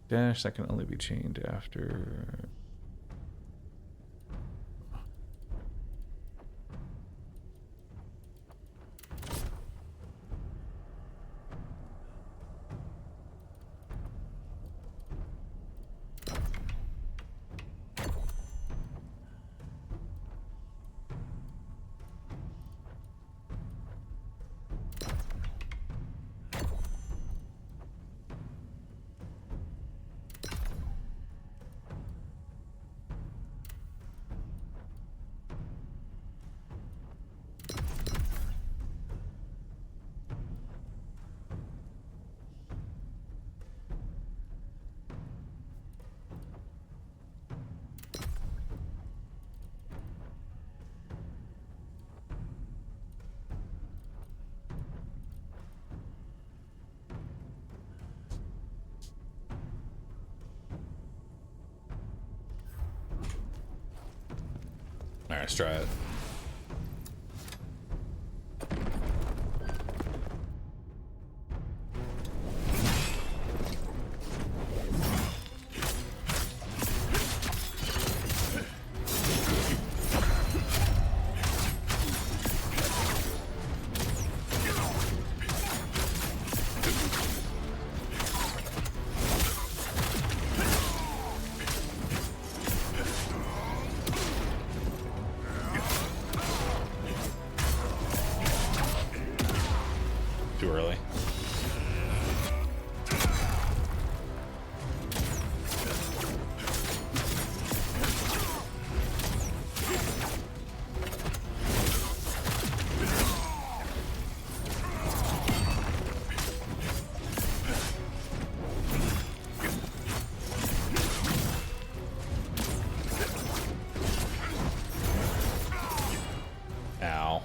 Dash, that can only be chained after. All right, let's try it. Too early. Ow.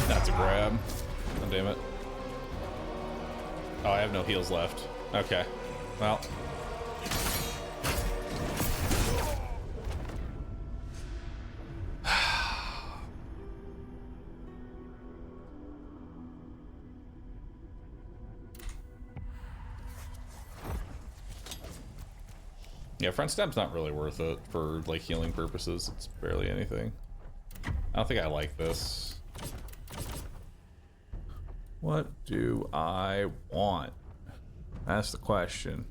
That's a grab. Oh, damn it. Oh, I have no heals left. Okay. Well. Yeah, front step's not really worth it for like healing purposes. It's barely anything. I don't think I like this. What do I want? That's the question.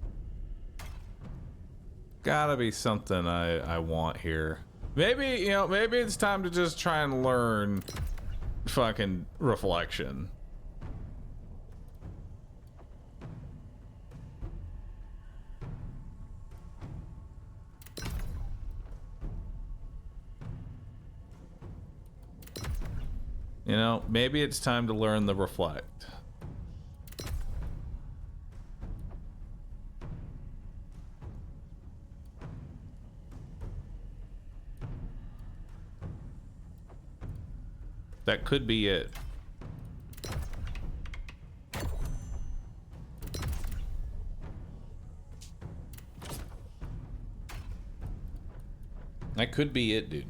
Gotta be something I want here. Maybe, you know, maybe it's time to just try and learn fucking reflection. You know, maybe it's time to learn the reflect. That could be it. That could be it, dude.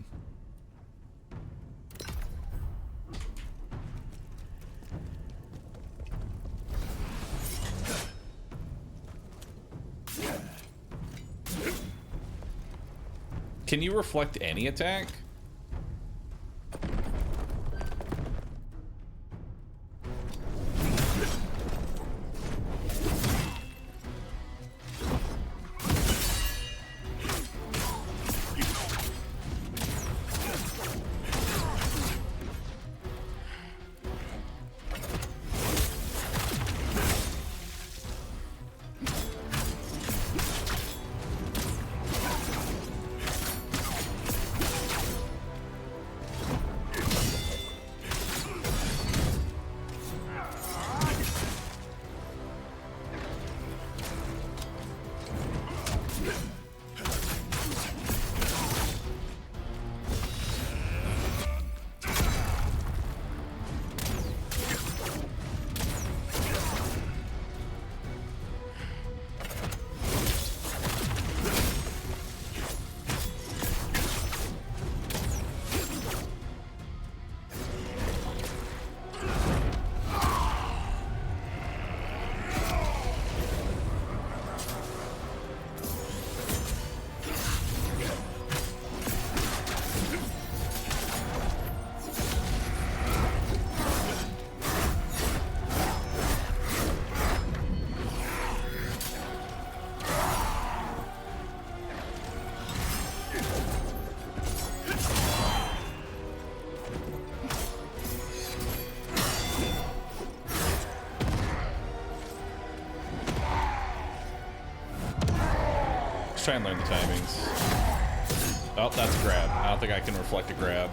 Can you reflect any attack? Let's try and learn the timings. Oh, that's a grab. I don't think I can reflect a grab.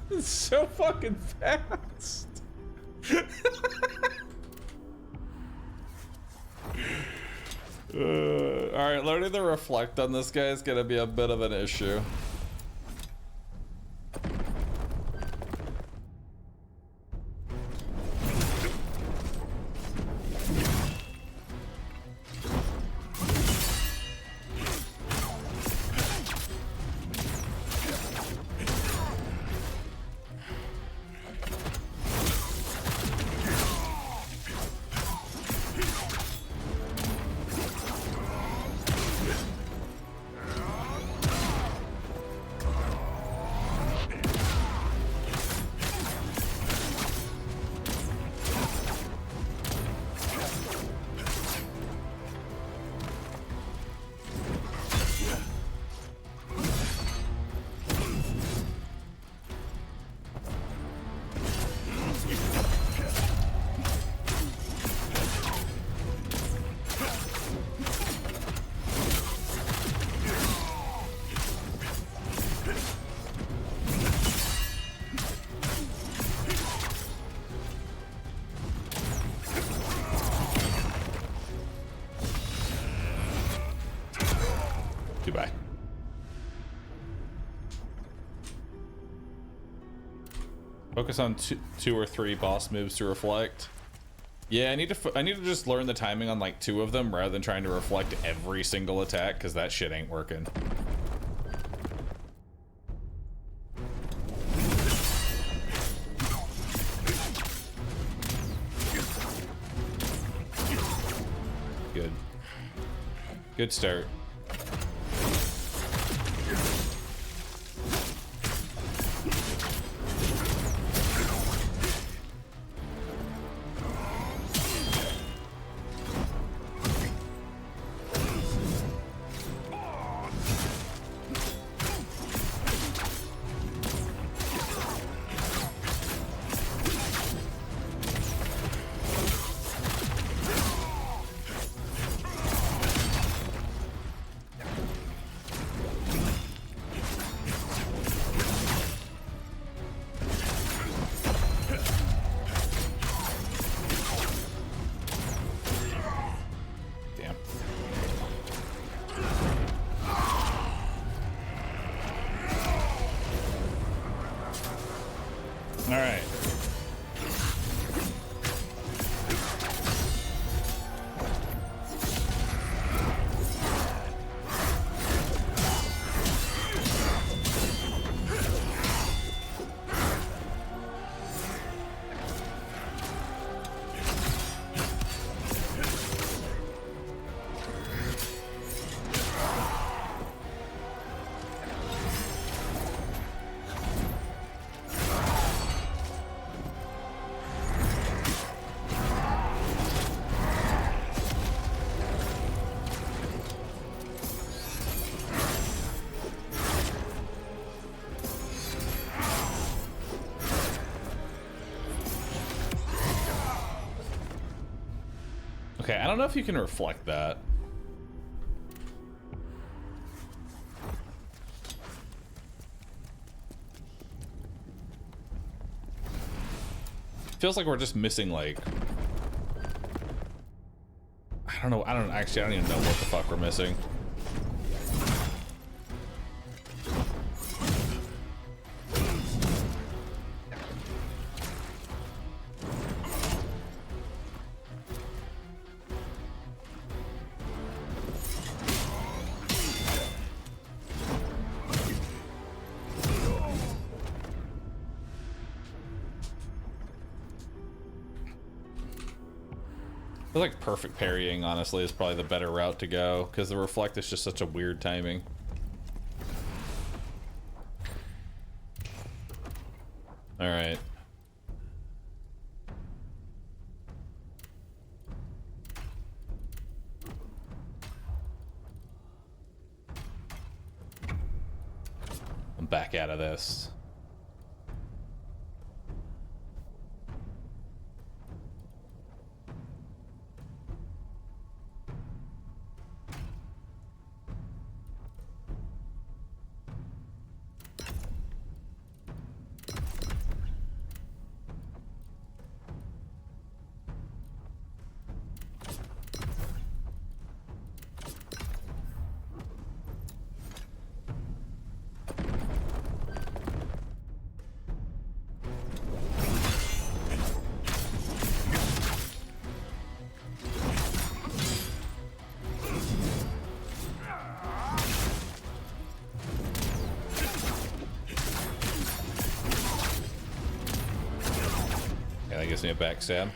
It's so fucking fast. Alright, learning the reflect on this guy is gonna be a bit of an issue. Goodbye. Focus on two or three boss moves to reflect. Yeah, I need to just learn the timing on like 2 of them rather than trying to reflect every single attack, because that shit ain't working. Good. Good start. I don't know if you can reflect that. Feels like we're just missing, like, I don't know. I don't even know what the fuck we're missing. I feel like perfect parrying, honestly, is probably the better route to go, because the reflect is just such a weird timing. Alright. I'm back out of this. Gives me a backstab.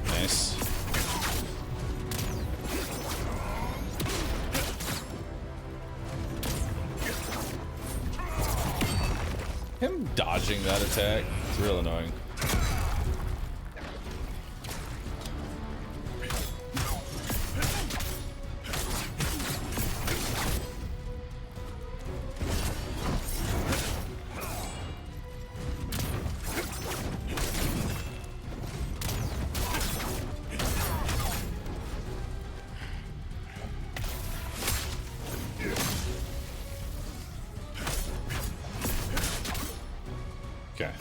Nice. Him dodging that attack is real annoying. Okay.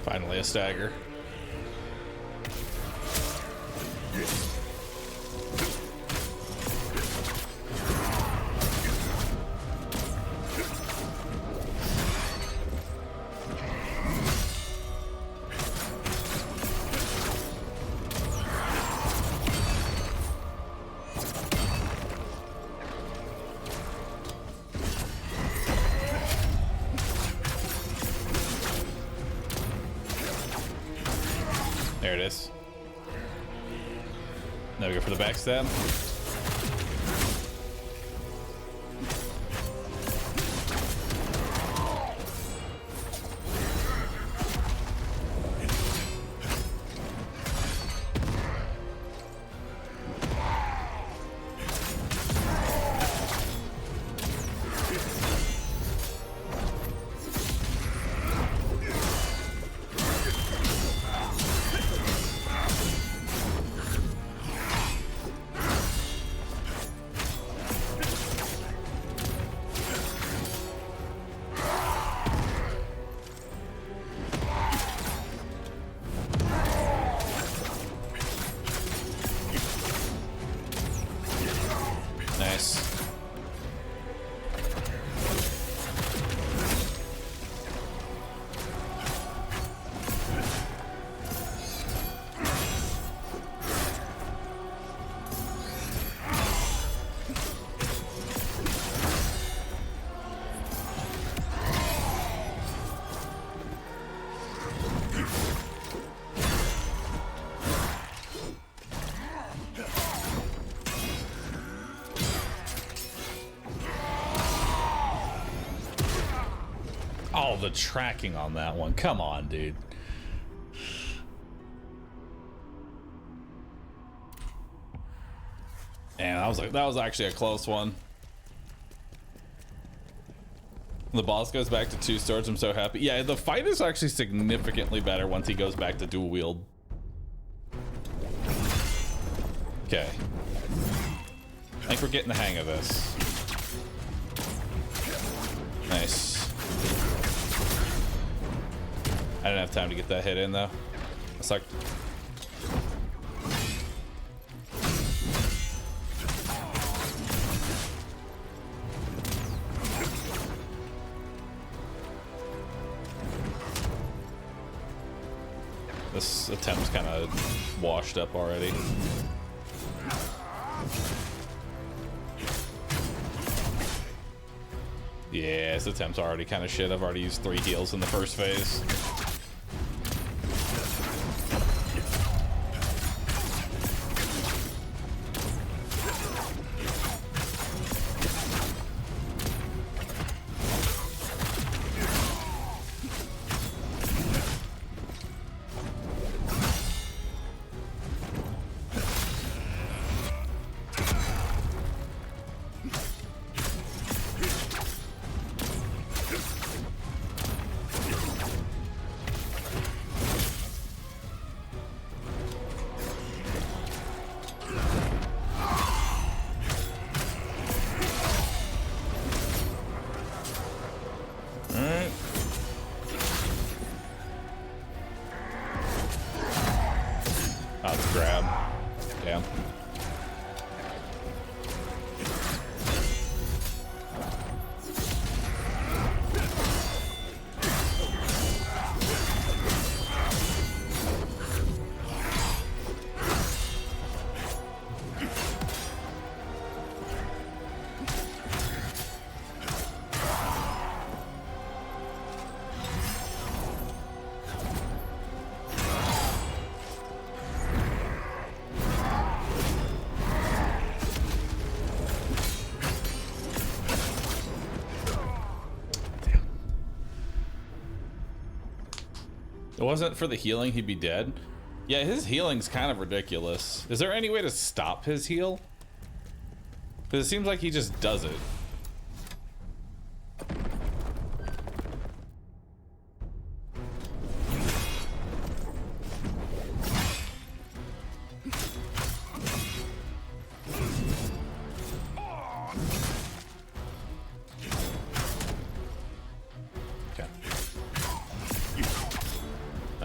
Finally a stagger. There it is. for the backstab. Oh, the tracking on that one. Come on, dude. And that was actually a close one. The boss goes back to 2 swords. I'm so happy. Yeah, the fight is actually significantly better once he goes back to dual wield. Okay. I think we're getting the hang of this. Nice. I didn't have time to get that hit in though. It sucked. This attempt's kind of washed up already. Yeah, this attempt's already kind of shit. I've already used 3 heals in the first phase. It wasn't for the healing, he'd be dead. Yeah, his healing's kind of ridiculous. Is there any way to stop his heal? Because it seems like he just does it.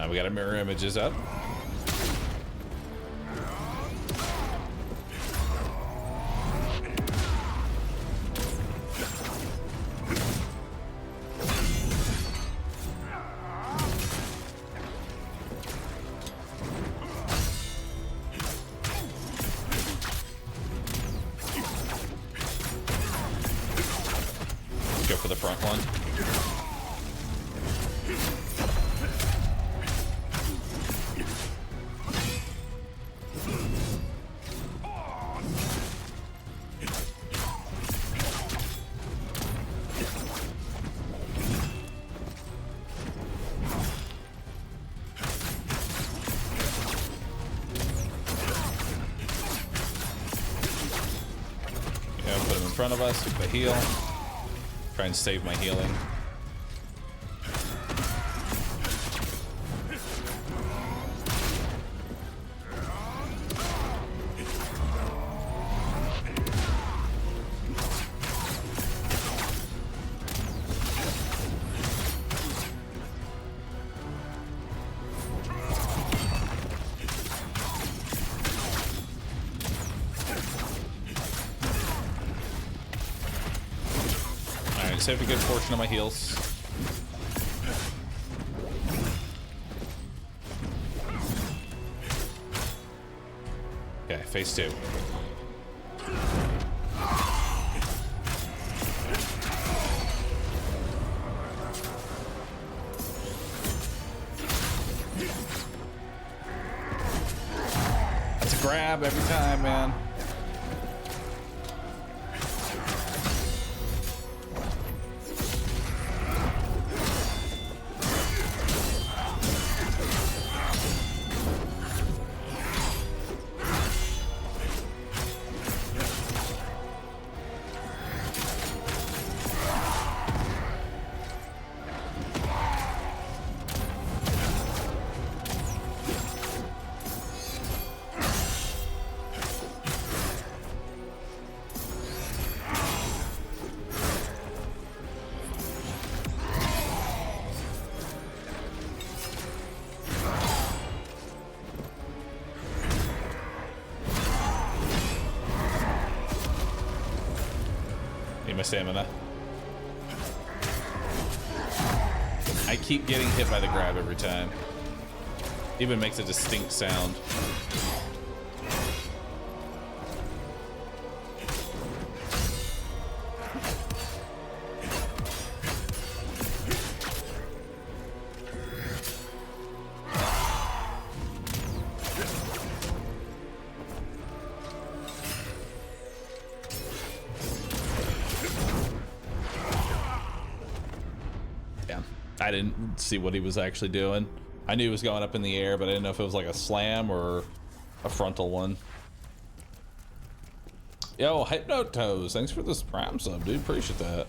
We got our mirror images up. Let's go for the front one. Put him in front of us. Get the heal. Try and save my healing. Saved a good portion of my heals. Okay, phase 2. That's a grab every time, man. My stamina. I keep getting hit by the grab every time. Even makes a distinct sound. I didn't see what he was actually doing. I knew he was going up in the air, but I didn't know if it was like a slam or a frontal one. Yo, Hypnotoes, thanks for this Prime sub, dude. Appreciate that.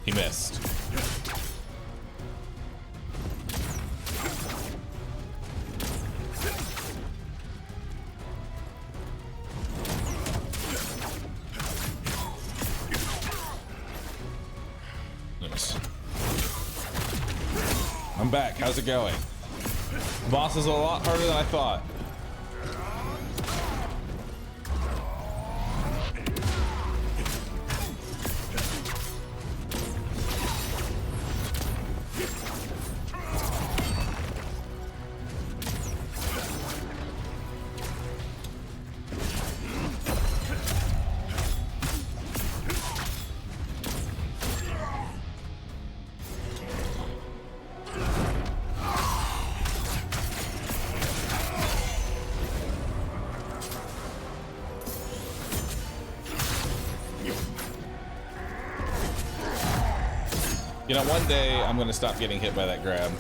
He missed. Nice. I'm back. How's it going? Boss is a lot harder than I thought. You know, one day I'm gonna stop getting hit by that grab.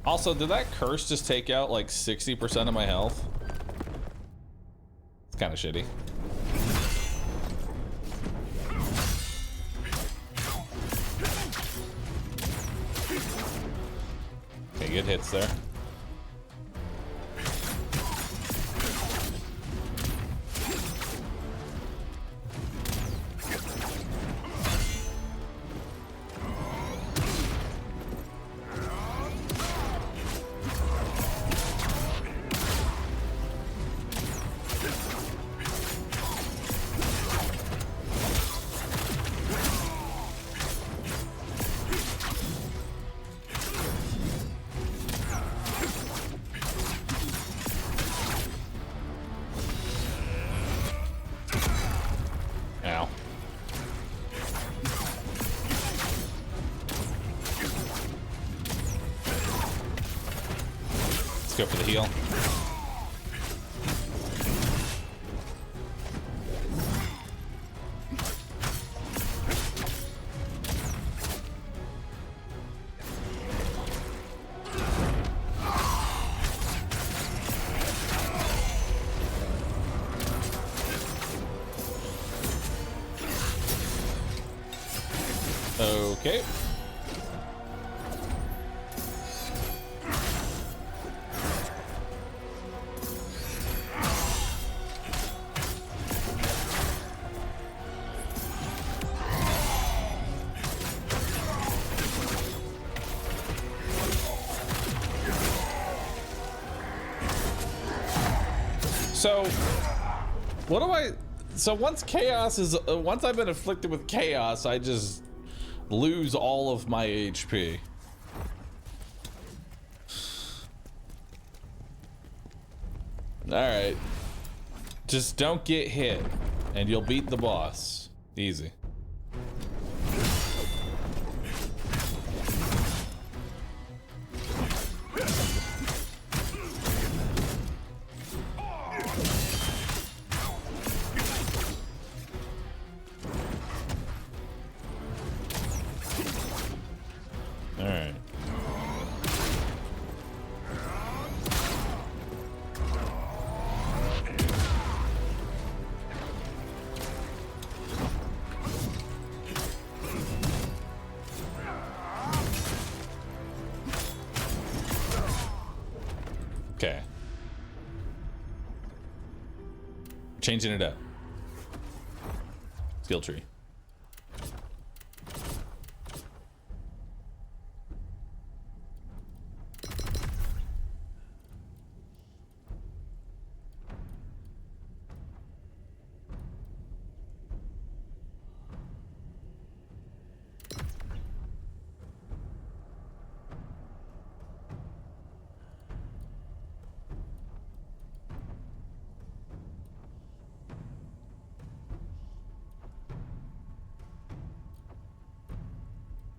Also, did that curse just take out like 60% of my health? It's kind of shitty. Okay, good hits there. Ow. Let's go for the heal. Okay. So, what do I... So once chaos is... once I've been afflicted with chaos, I just lose all of my HP. Alright. Just don't get hit, and you'll beat the boss. Easy. Alright. Okay. Changing it up. Skill tree.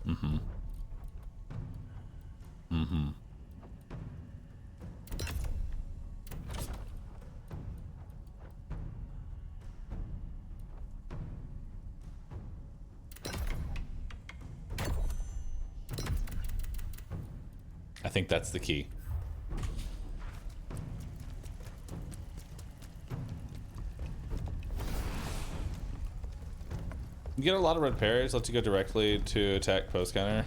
Mm-hmm. Mm-hmm. I think that's the key. You get a lot of red parries, lets you go directly to attack post counter.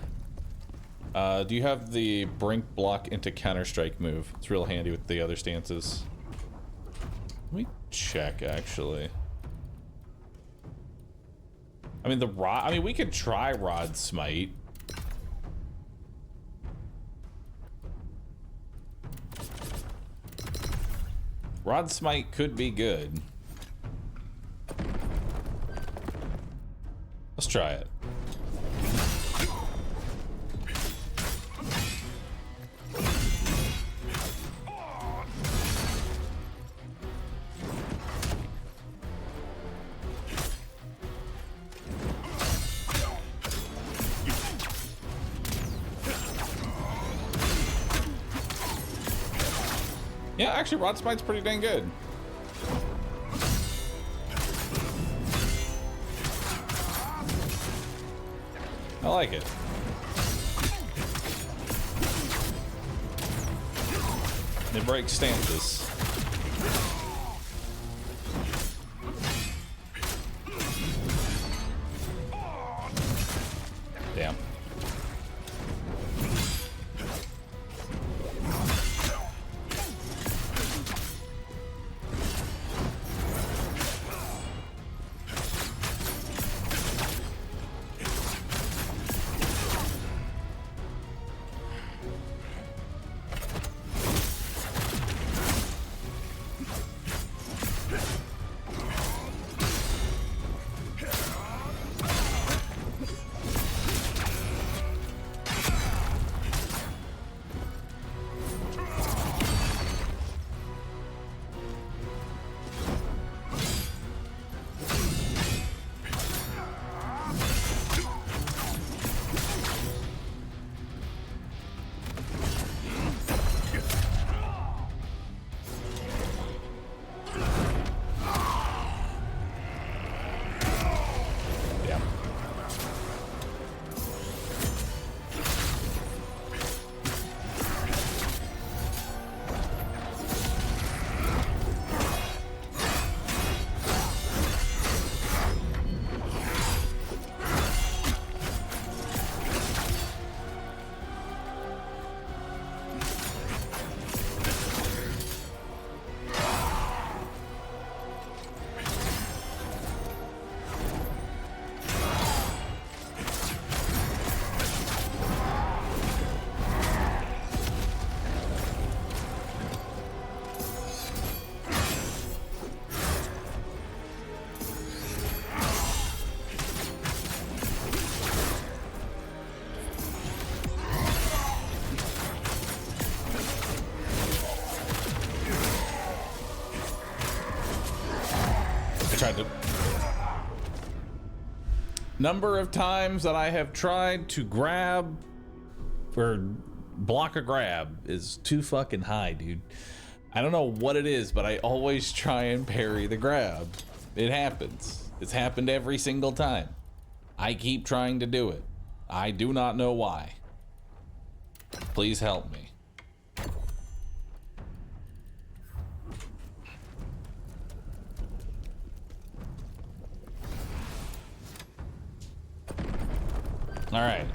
Do you have the brink block into counter strike move? It's real handy with the other stances. Let me check actually. I mean we could try Rod Smite. Rod Smite could be good. Let's try it. Yeah, actually, Rod Smite's pretty dang good. I like it. It breaks stances. Damn. Tried to. Number of times that I have tried to grab or block a grab is too fucking high, dude. I don't know what it is, but I always try and parry the grab. It happens. It's happened every single time. I keep trying to do it. I do not know why. Please help me. All right.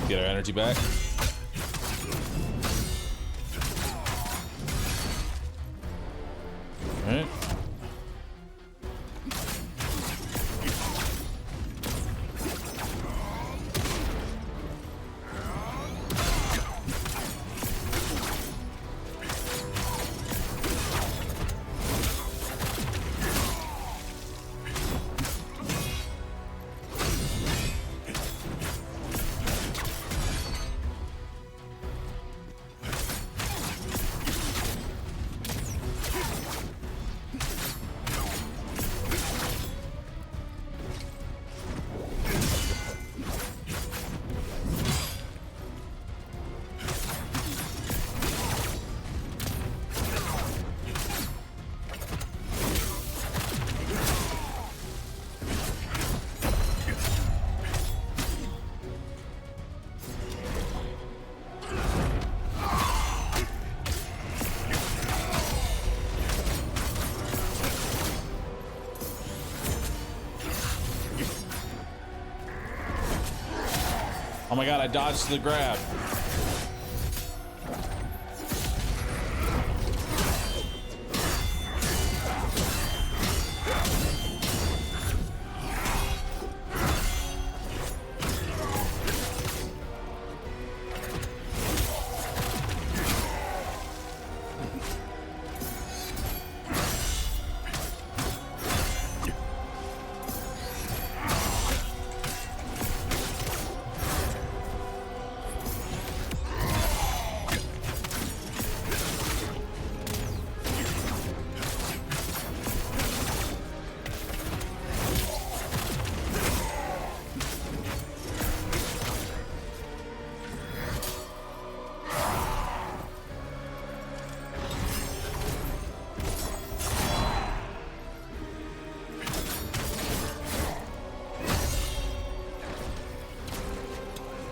Get our energy back. All right. Oh my god, I dodged the grab.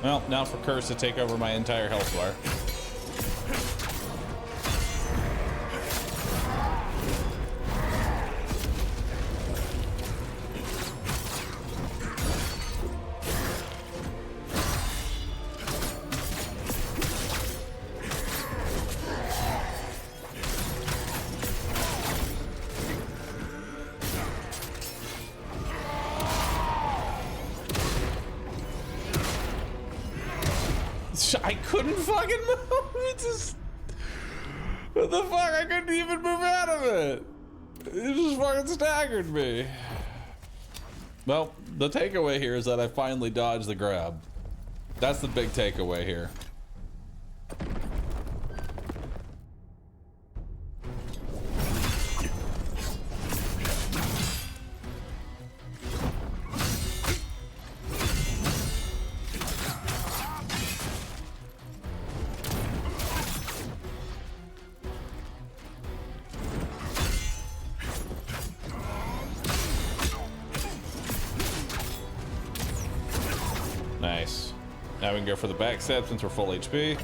Well, now for Curse to take over my entire health bar. I couldn't fucking move. It just... What the fuck? I couldn't even move out of it. It just fucking staggered me. Well, the takeaway here is that I finally dodged the grab. That's the big takeaway here. Nice. Now we can go for the back step since we're full HP.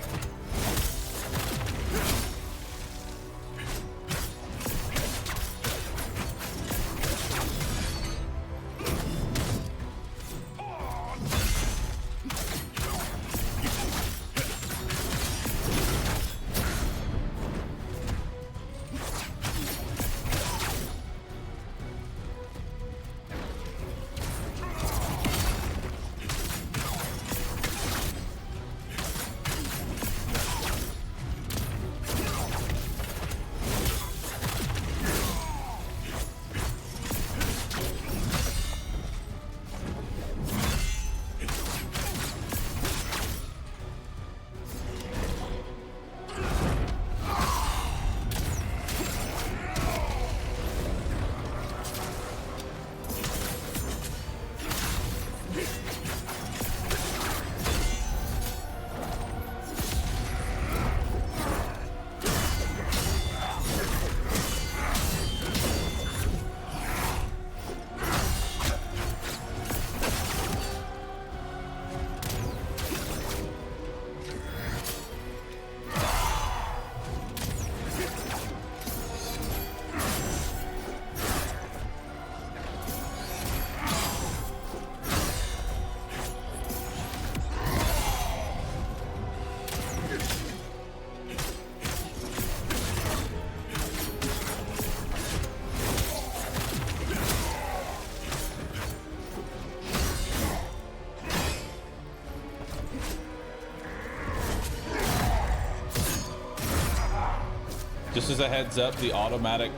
Just as a heads up, the automatic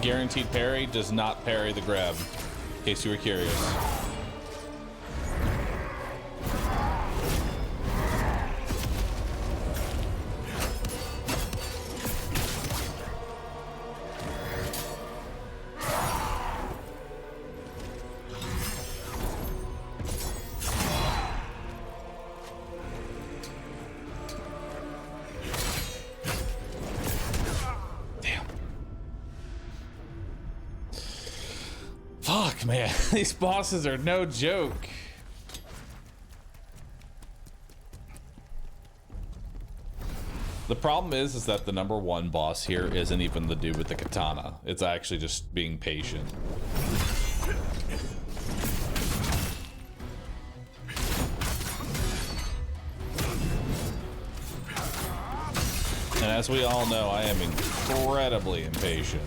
guaranteed parry does not parry the grab, in case you were curious. Fuck, man. These bosses are no joke. The problem is that the #1 boss here isn't even the dude with the katana. It's actually just being patient. And as we all know, I am incredibly impatient.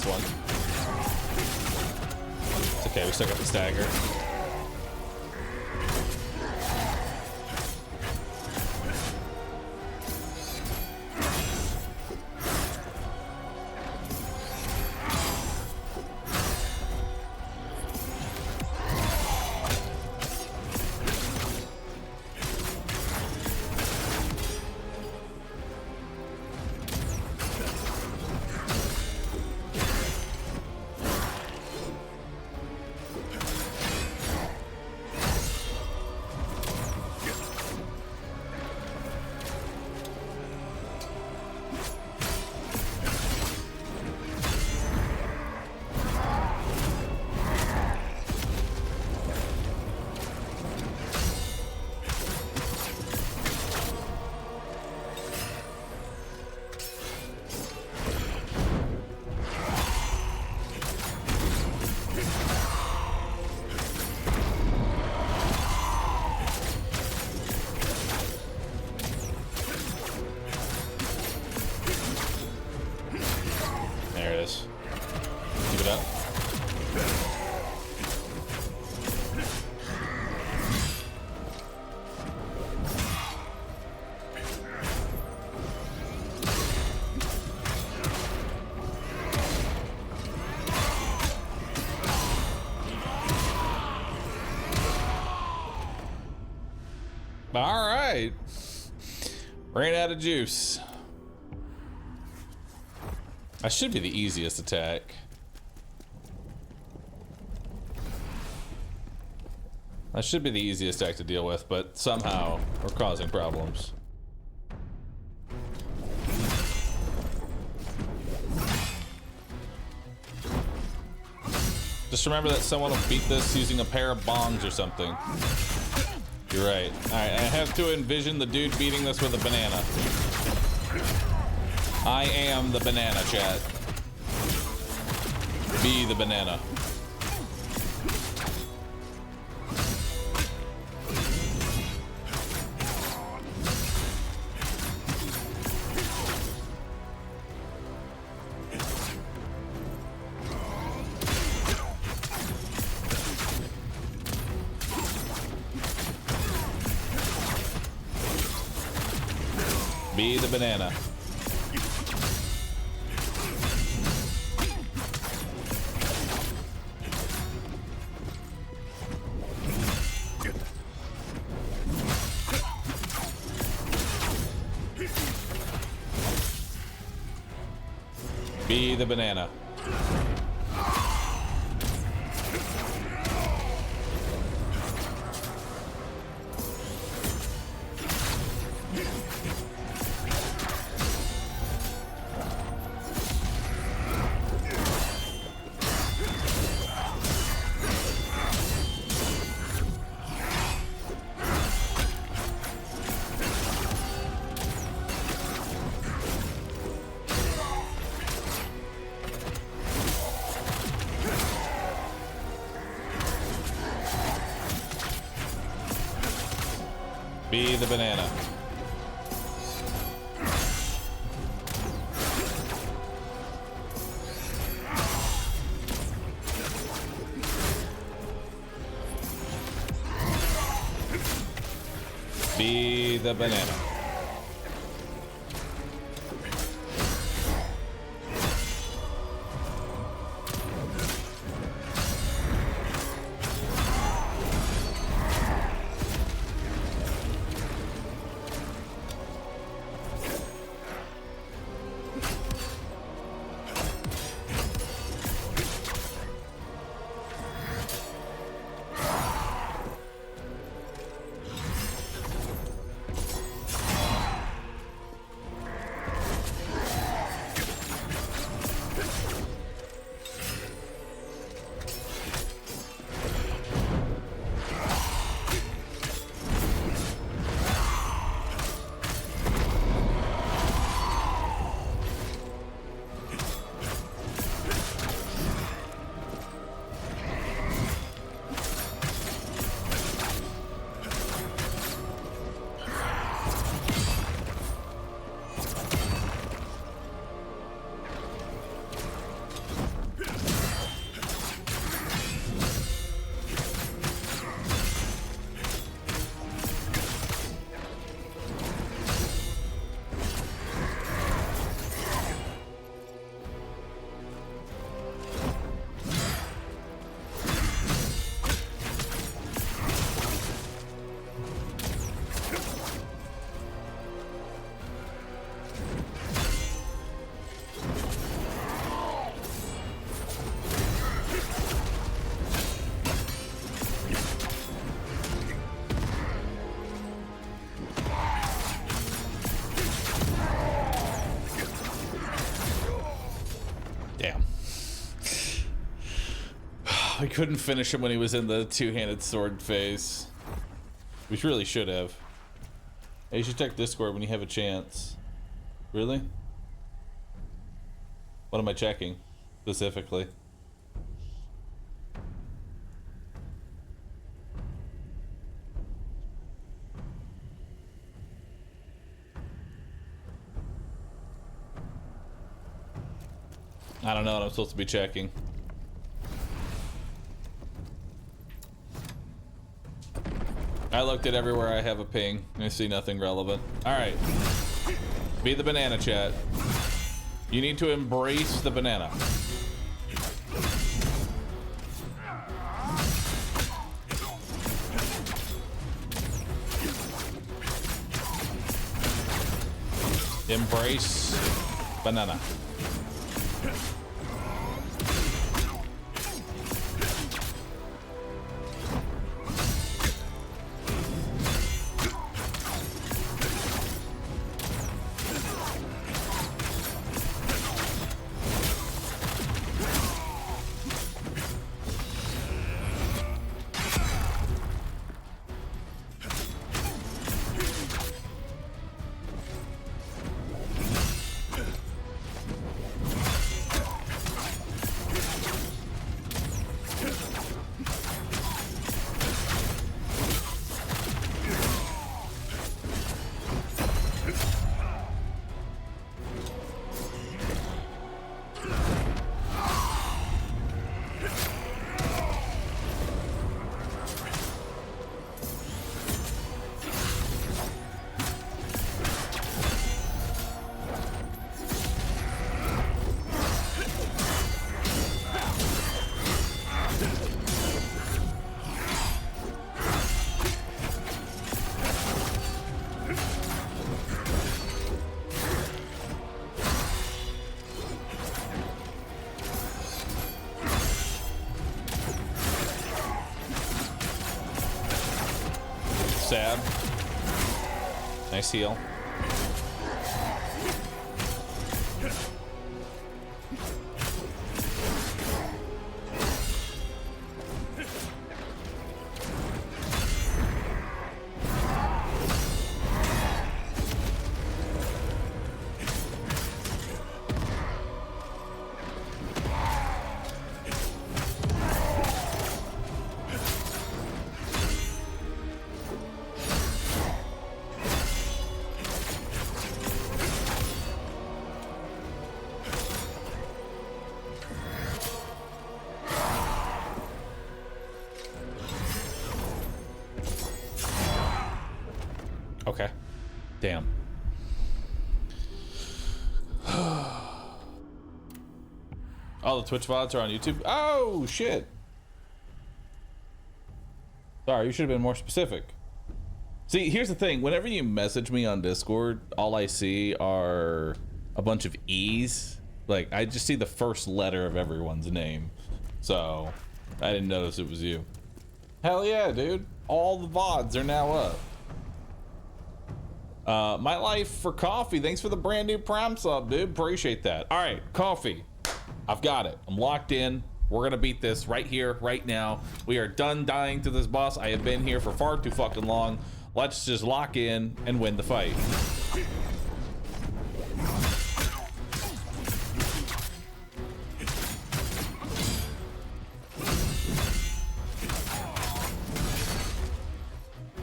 last one. It's okay, we still got the stagger. All right. Ran out of juice. That should be the easiest attack. That should be the easiest attack to deal with, but somehow we're causing problems. Just remember that someone will beat this using a pair of bongs or something. You're right. Alright, I have to envision the dude beating this with a banana. I am the banana, chat. Be the banana. Be the banana. Be the banana. Be the banana. Be the banana. I couldn't finish him when he was in the two-handed sword phase. We really should have. Hey, you should check Discord when you have a chance. Really? What am I checking specifically? I don't know what I'm supposed to be checking. I looked at everywhere I have a ping. I see nothing relevant. Alright. Be the banana, chat. You need to embrace the banana. Embrace banana. Sad. Nice heal. Okay. Damn. All the Twitch VODs are on YouTube. Oh, shit. Sorry, you should have been more specific. See, here's the thing. Whenever you message me on Discord, all I see are a bunch of E's. Like, I just see the first letter of everyone's name. So, I didn't notice it was you. Hell yeah, dude. All the VODs are now up. My Life for Coffee, thanks for the brand new Prime sub, dude. Appreciate that. All right, Coffee. I've got it. I'm locked in. We're gonna beat this right here, right now. We are done dying to this boss. I have been here for far too fucking long. Let's just lock in and win the fight.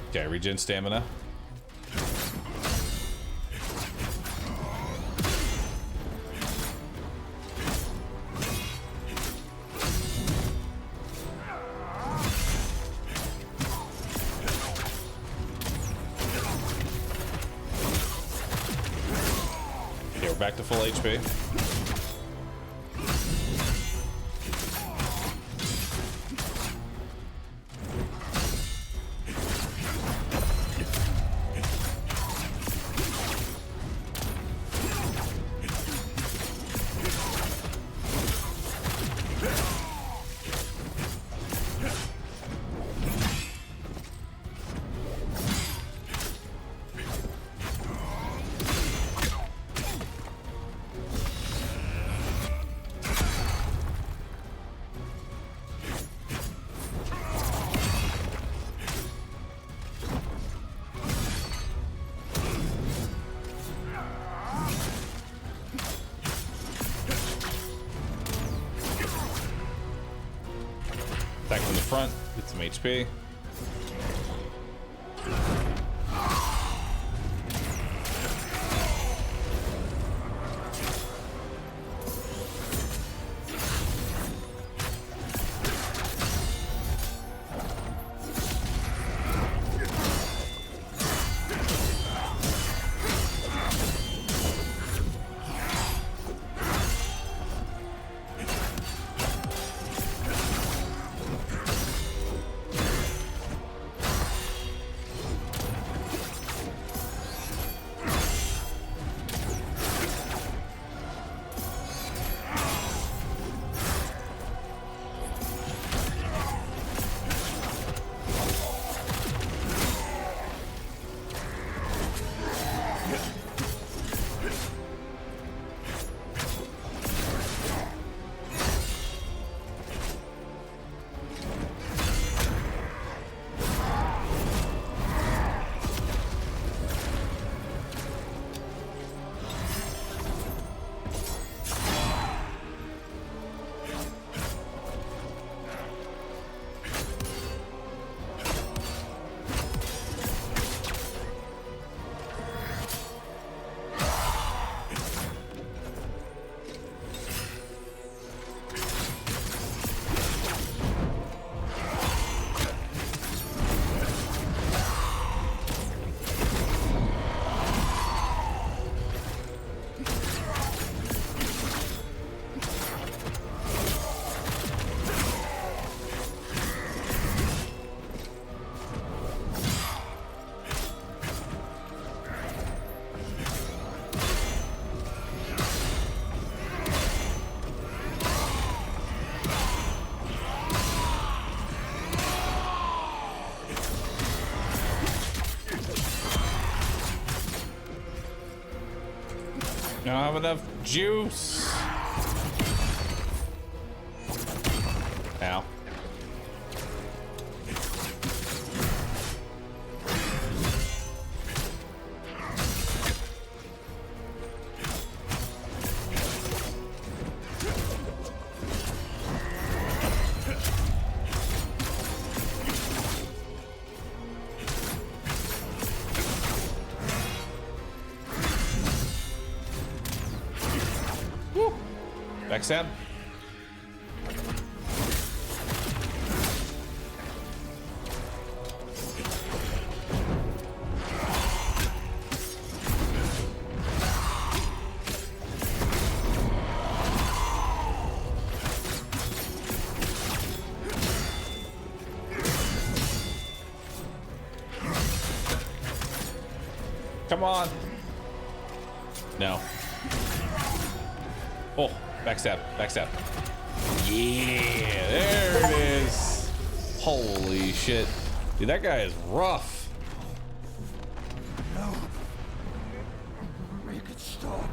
Okay, regen stamina. Back to full HP. Attack from the front, get some HP. I don't have enough juice. Ow. Backstab. Come on. No. Oh. Backstab, backstab. Yeah, there it is. Holy shit. Dude, that guy is rough. No. Make it stop.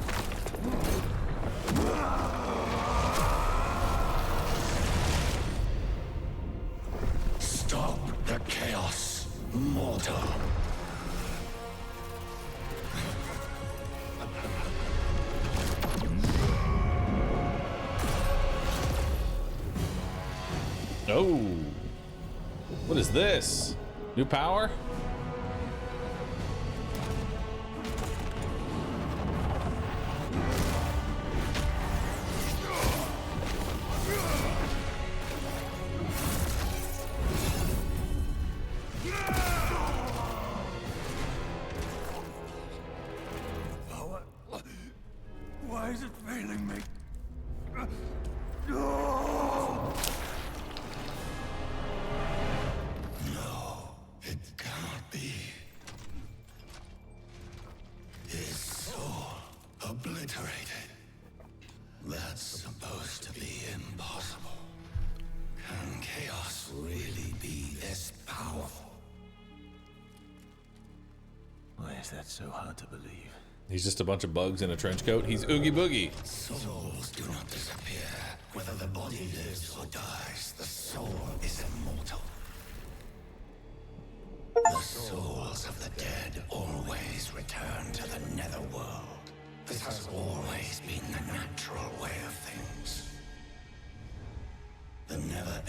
Stop the chaos, mortal. Oh, what is this? New power? Why is it failing me? Obliterated. That's supposed to be impossible. Can chaos really be this powerful? Why is that so hard to believe? He's just a bunch of bugs in a trench coat. He's Oogie Boogie. Souls do not disappear. Whether the body lives or dies, the soul is immortal. The souls of the dead always return to the netherworld. This has always been the natural way of things. The never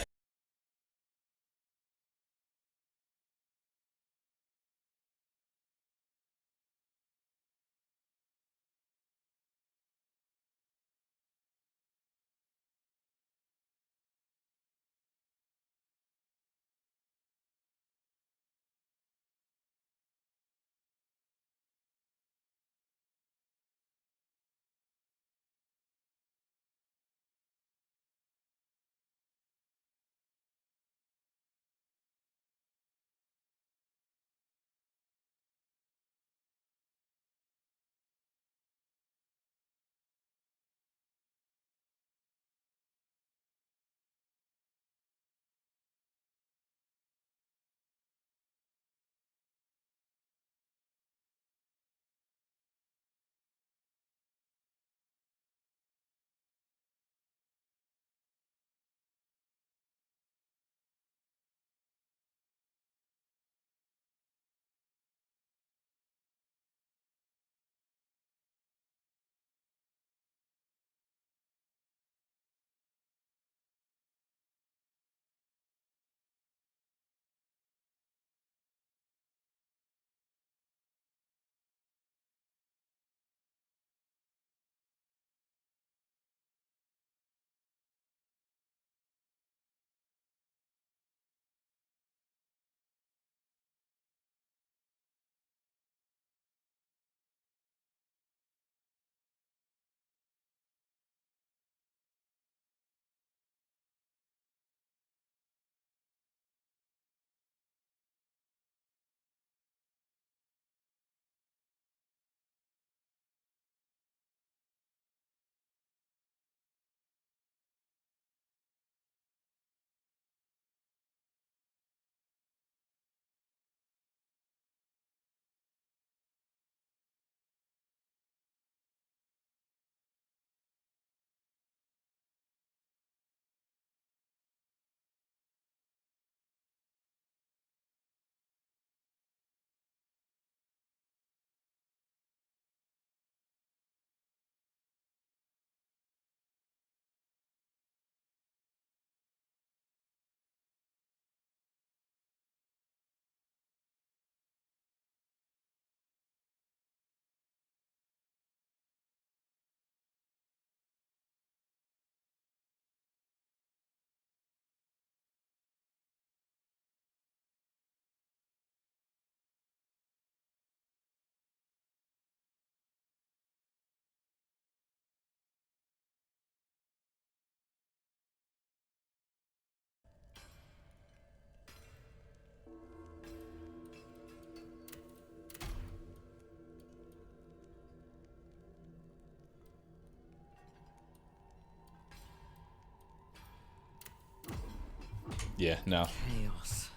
Yeah, no. Chaos.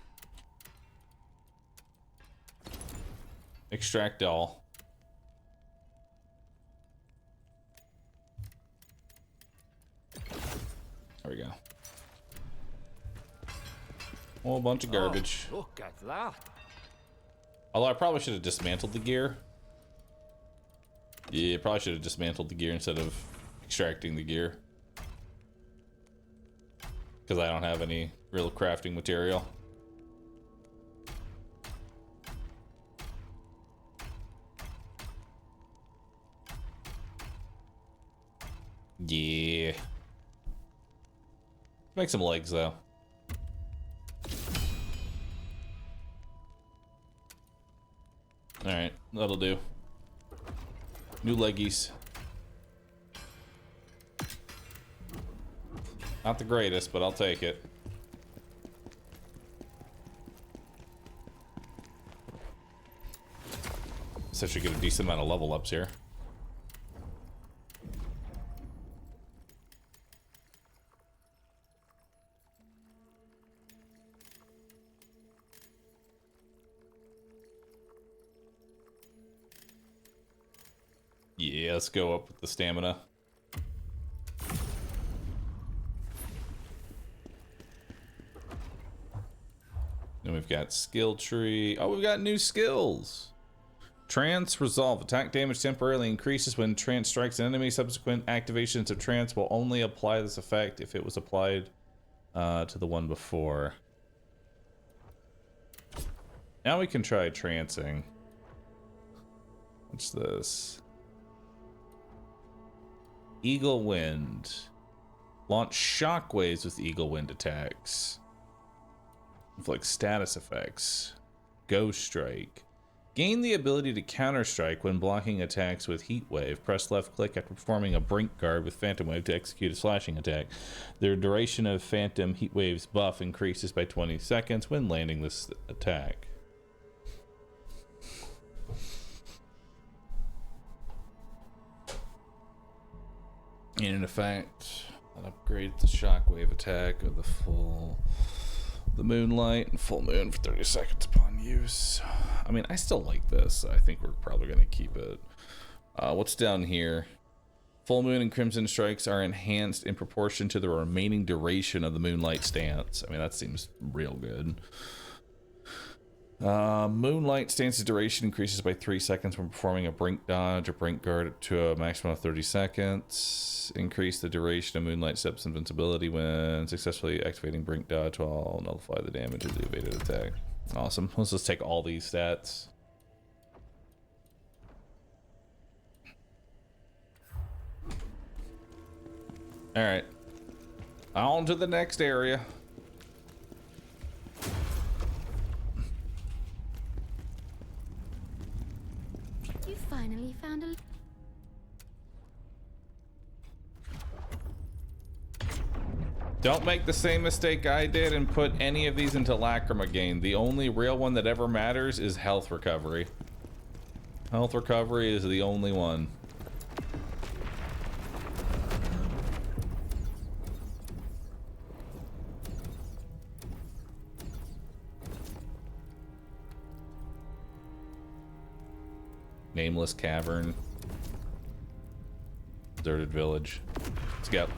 Extract all. There we go. Whole bunch of garbage. Oh, look at that. Although I probably should have dismantled the gear. Yeah, probably should have dismantled the gear instead of extracting the gear. Because I don't have any real crafting material. Yeah. Make some legs though. Alright, that'll do. New leggies. Not the greatest, but I'll take it. So I should get a decent amount of level ups here. Yeah, let's go up with the stamina. Then we've got skill tree. Oh, we've got new skills. Trance resolve. Attack damage temporarily increases when trance strikes an enemy. Subsequent activations of trance will only apply this effect if it was applied to the one before. Now we can try trancing. What's this? Eagle Wind. Launch shockwaves with Eagle Wind attacks. With like status effects. Ghost Strike. Gain the ability to counter strike when blocking attacks with Heat Wave. Press left click after performing a Brink Guard with Phantom Wave to execute a slashing attack. The duration of Phantom Heat Wave's buff increases by 20 seconds when landing this attack. And in effect, that upgrades the shockwave attack of the moonlight and full moon for 30 seconds upon use. I mean, I still like this. I think we're probably going to keep it. What's down here? Full moon and crimson strikes are enhanced in proportion to the remaining duration of the moonlight stance. I mean, that seems real good. Moonlight stance's duration increases by 3 seconds when performing a Brink Dodge or Brink Guard to a maximum of 30 seconds. Increase the duration of Moonlight Step's invincibility when successfully activating Brink Dodge while nullify the damage of the evaded attack. Awesome. Let's just take all these stats. Alright. On to the next area. You finally found a... Don't make the same mistake I did and put any of these into Lacrima Gain. The only real one that ever matters is health recovery. Health recovery is the only one. Nameless cavern. Deserted village. Let's go.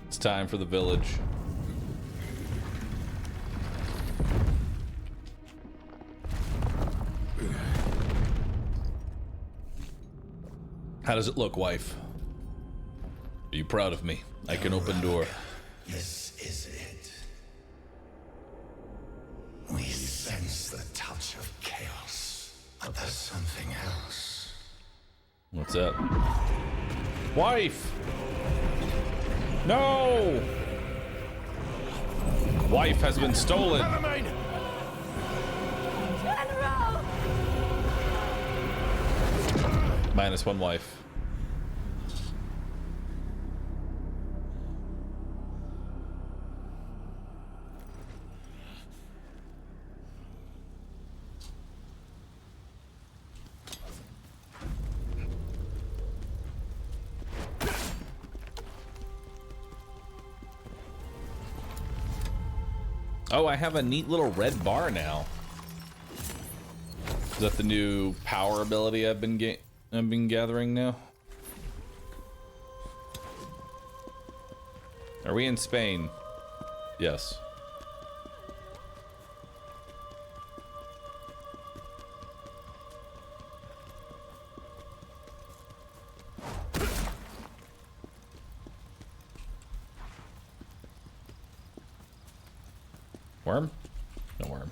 It's time for the village. How does it look, wife? Are you proud of me? I can open door. This is it. We sense the touch of chaos, but there's something else. What's that? Wife! No! Wife has been stolen. Minus one wife. Oh, I have a neat little red bar now. Is that the new power ability I've been gathering now? Are we in Spain? Yes. Worm? No worm.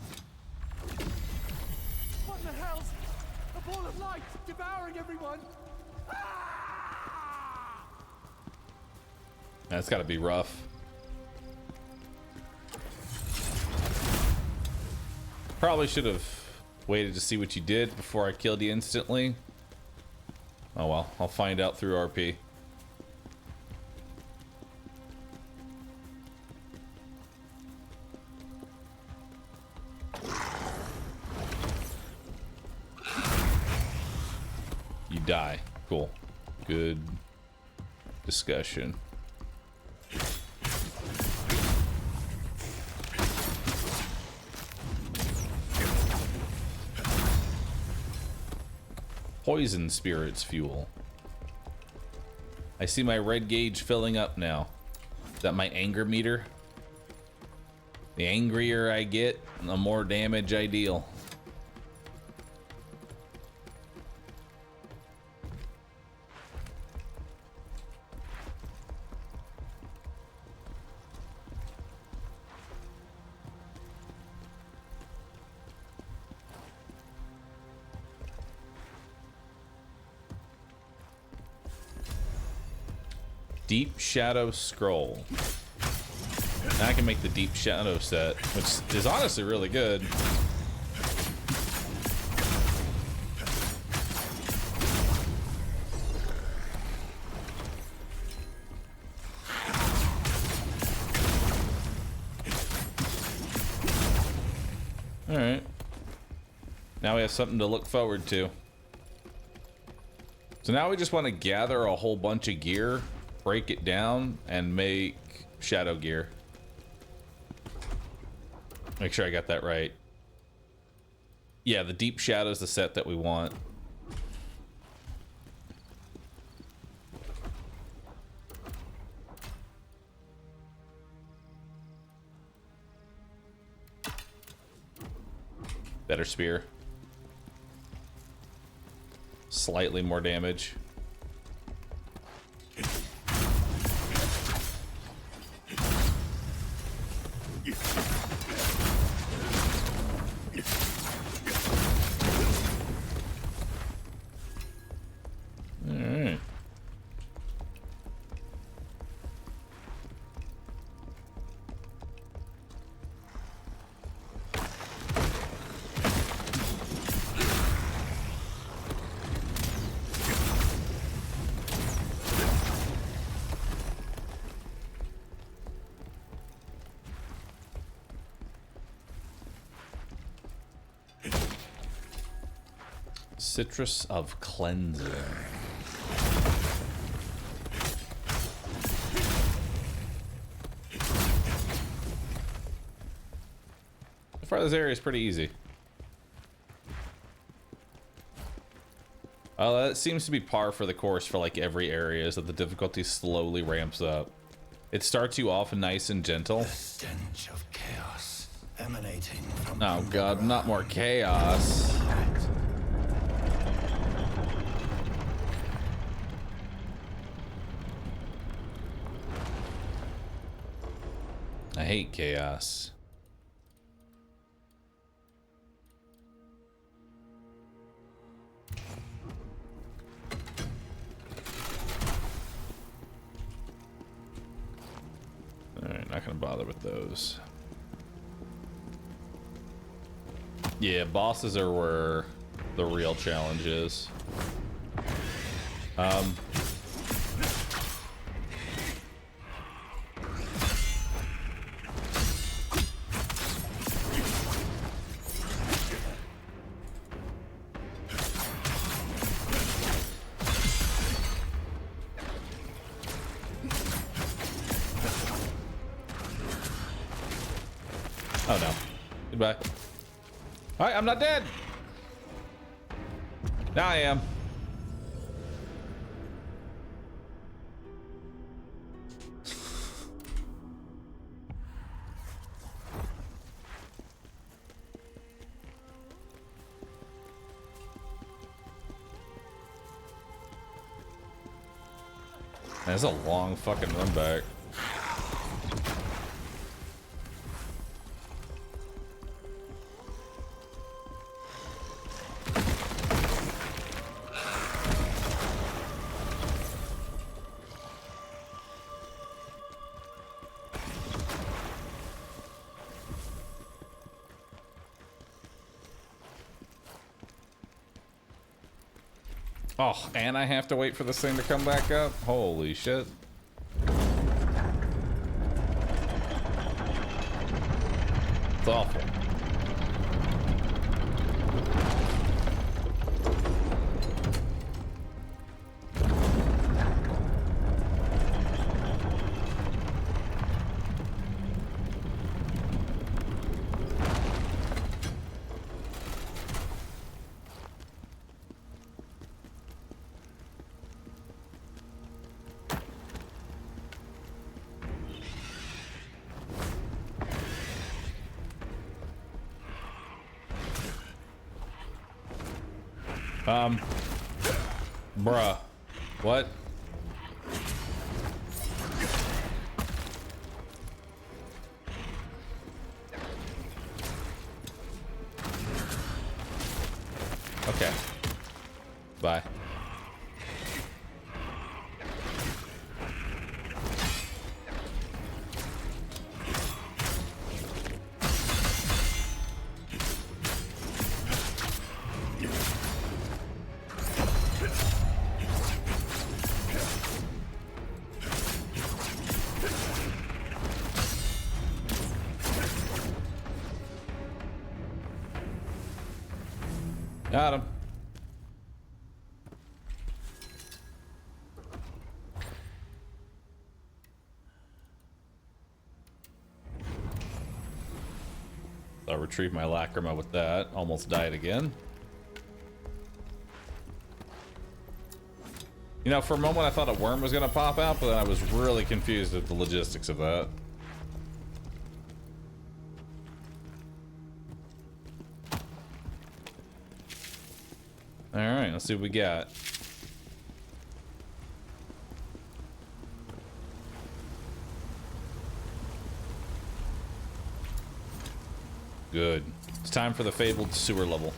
What the hell's a ball of light devouring everyone? That's gotta be rough. Probably should have waited to see what you did before I killed you instantly. Oh well, I'll find out through RP. You die. Cool. Good discussion. Poison spirits fuel. I see my red gauge filling up now. Is that my anger meter? The angrier I get, the more damage I deal. Deep Shadow Scroll. Now I can make the Deep Shadow set, which is honestly really good. Alright. Now we have something to look forward to. So now we just want to gather a whole bunch of gear, break it down, and make shadow gear. Make sure I got that right. Yeah, the Deep Shadow is the set that we want. Better spear. Slightly more damage. Alright. Citrus of Cleansing. So far, this area is pretty easy. That seems to be par for the course for like every area, is that the difficulty slowly ramps up. It starts you off nice and gentle. The stench of chaos emanating from Oh god, not more chaos. I hate chaos. Alright, not gonna bother with those. Yeah, bosses are where the real challenge is. Oh no. Goodbye. Alright, I'm not dead. Now I am. That's a long fucking run back. Oh, and I have to wait for this thing to come back up? Holy shit. It's awful. Bruh. What? Okay. Bye. Got him. I'll retrieve my lacrima with that. Almost died again. You know, for a moment I thought a worm was gonna pop out, but then I was really confused at the logistics of that. Alright, let's see what we got. Good. It's time for the fabled sewer level.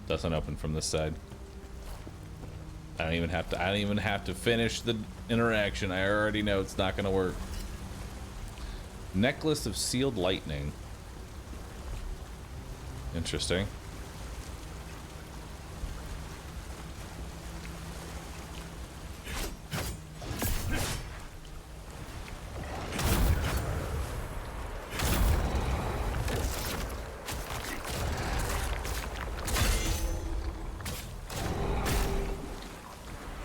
Doesn't open from this side. I don't even have to finish the interaction. I already know it's not gonna work. Necklace of sealed lightning. Interesting.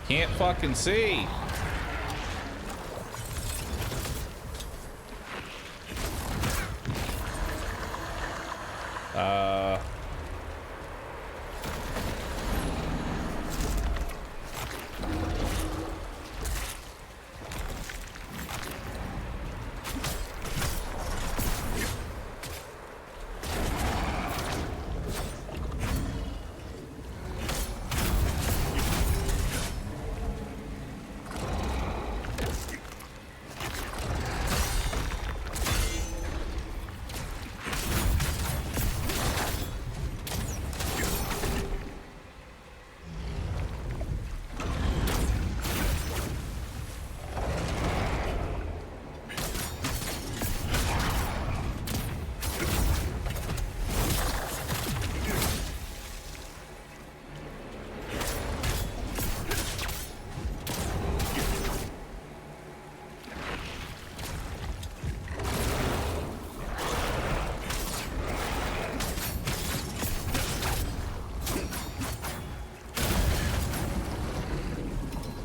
Can't fucking see.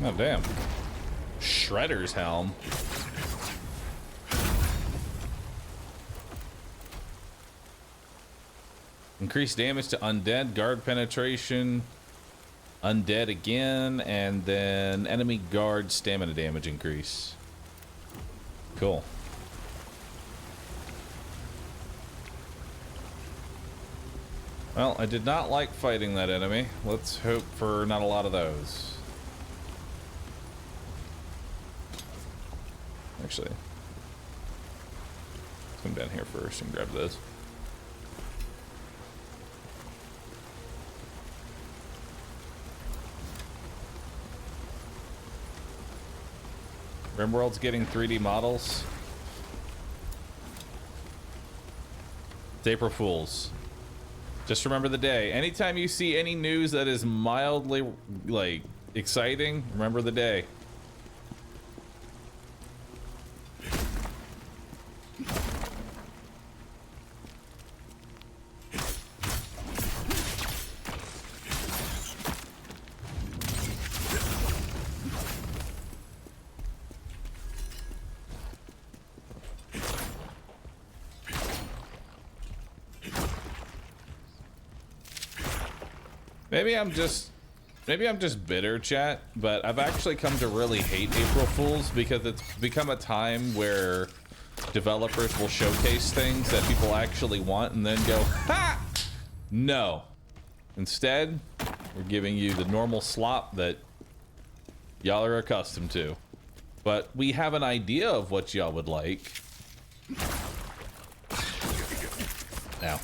Oh, damn. Shredder's helm. Increased damage to undead, guard penetration, undead again, and then enemy guard stamina damage increase. Cool. Well, I did not like fighting that enemy. Let's hope for not a lot of those. Actually, let's come down here first and grab those. RimWorld's getting 3D models. It's April Fool's. Just remember the day. Anytime you see any news that is mildly, like, exciting, remember the day. Maybe I'm just bitter, chat, but I've actually come to really hate April Fools because it's become a time where developers will showcase things that people actually want and then go, ha! No. Instead, we're giving you the normal slop that y'all are accustomed to. But we have an idea of what y'all would like. Now.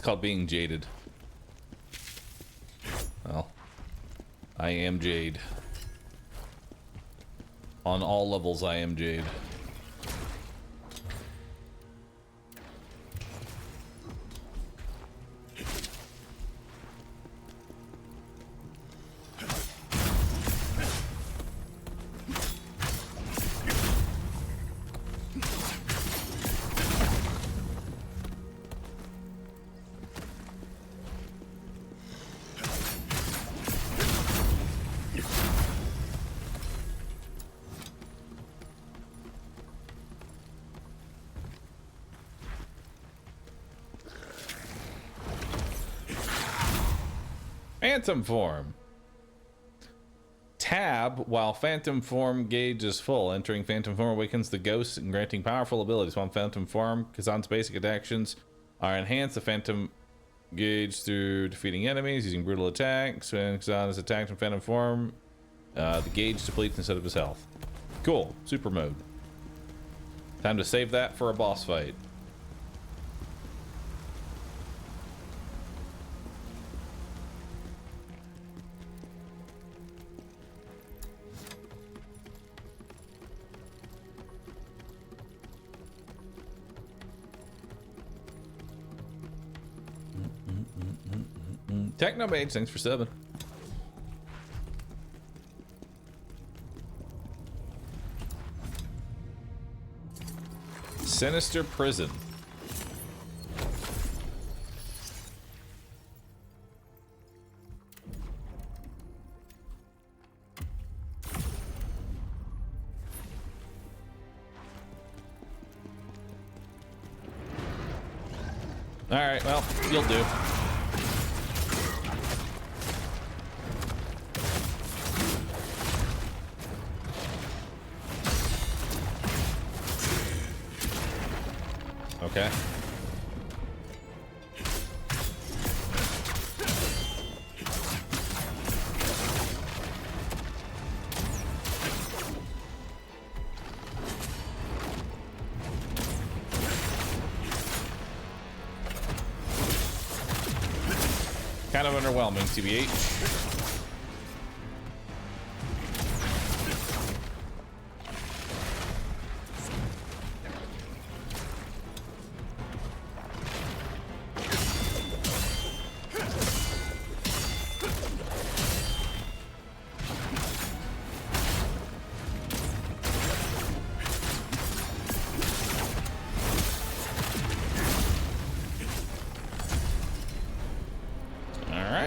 Called being jaded. Well, I am Jade. On all levels, I am Jade. Phantom form. Tab while phantom form gauge is full. Entering phantom form awakens the ghost and granting powerful abilities. While phantom form, Khazan's basic actions are enhanced. The phantom gauge through defeating enemies using brutal attacks. When Khazan is attacked in phantom form, the gauge depletes instead of his health. Cool. Super mode. Time to save that for a boss fight. Technomage, thanks for 7. Sinister Prison. All right, well, you'll do. Okay. Kind of underwhelming, TBH.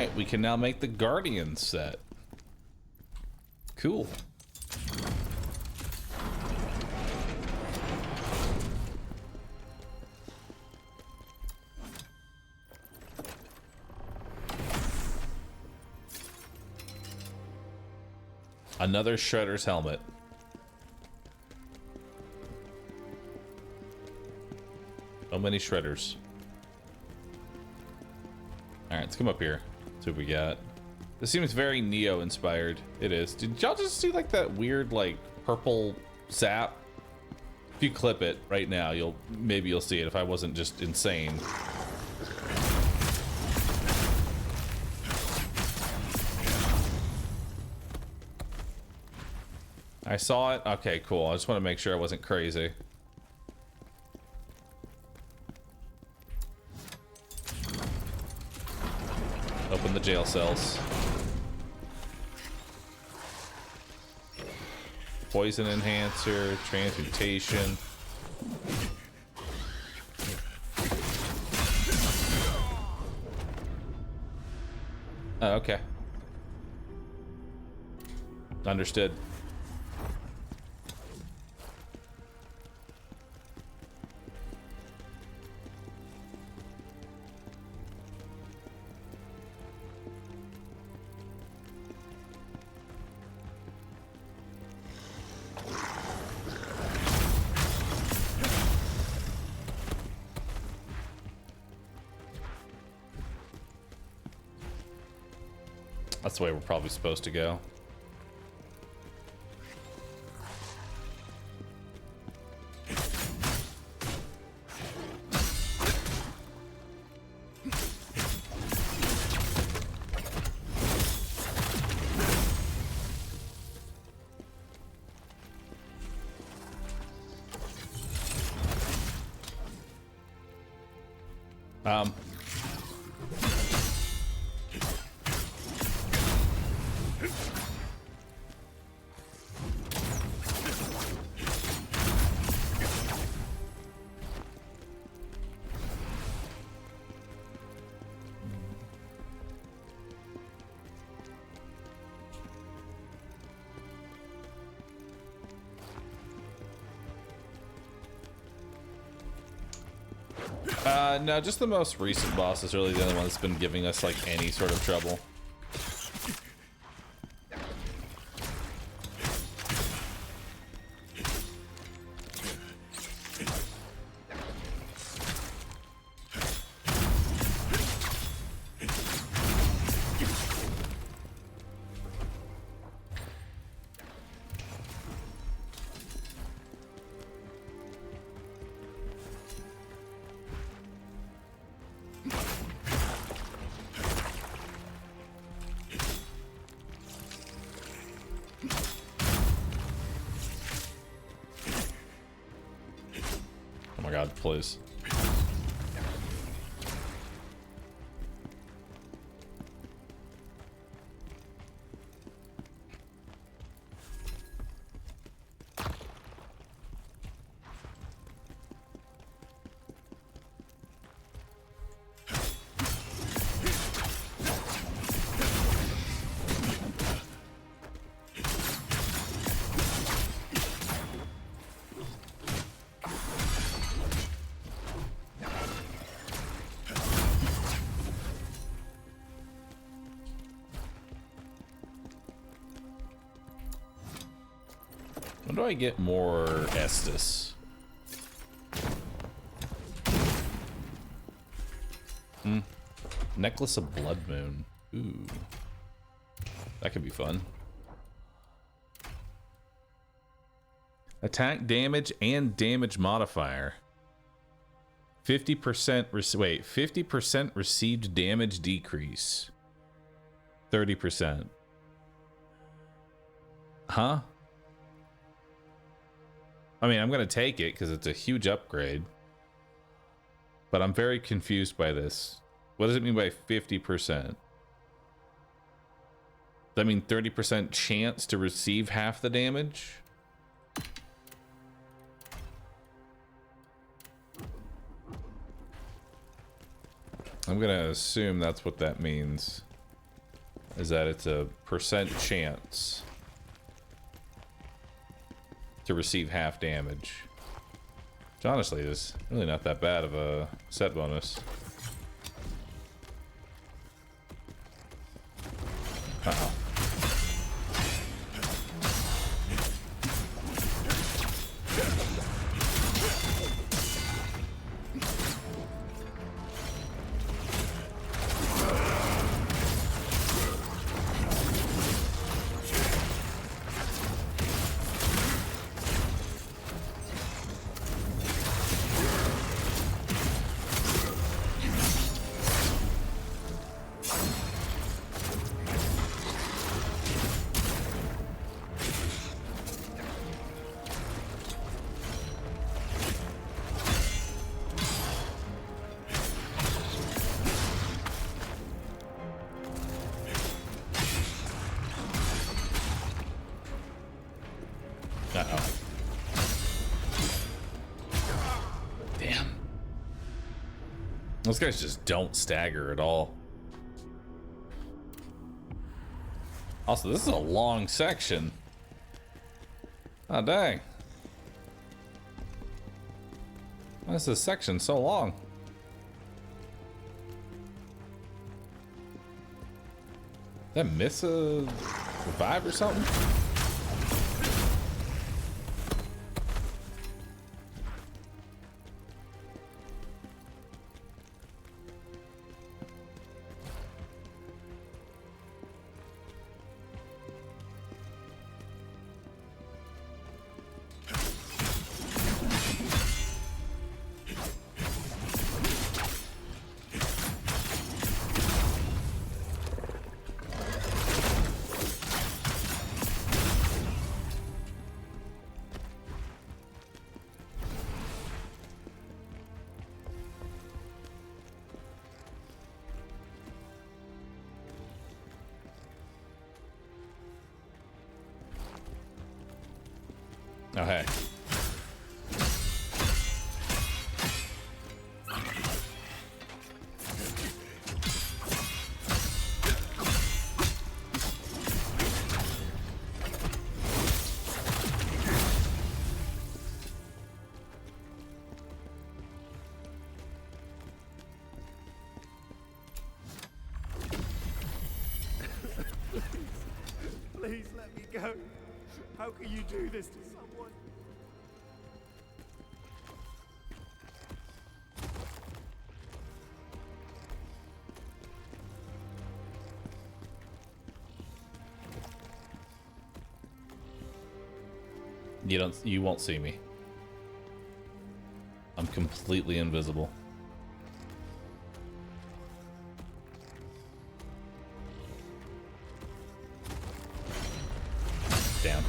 Alright, we can now make the Guardian set. Cool. Another Shredder's helmet. So many Shredders. Alright, let's come up here. See what we got. This seems very Neo inspired. It is. Did y'all just see like that weird like purple sap? If you clip it right now, maybe you'll see it if I wasn't just insane. I saw it. Okay, cool. I just want to make sure I wasn't crazy. Open the jail cells. Poison enhancer, transmutation. Oh, okay. Understood. That's the way we're probably supposed to go. No, just the most recent boss is really the only one that's been giving us like any sort of trouble. Please. When do I get more Estus? Necklace of Blood Moon. Ooh. That could be fun. Attack damage and damage modifier. 50% 50% received damage decrease. 30%. Huh? I mean, I'm going to take it because it's a huge upgrade. But I'm very confused by this. What does it mean by 50%? Does that mean 30% chance to receive half the damage? I'm going to assume that's what that means. is that it's a percent chance to receive half damage. Which honestly is really not that bad of a set bonus. Uh-oh. Uh-oh. Damn. Those guys just don't stagger at all. Also, this is a long section. Oh, dang. Why is this section so long? Did I miss a revive or something? Oh, hey. Please let me go. How can you do this to someone? You won't see me. I'm completely invisible. Damn.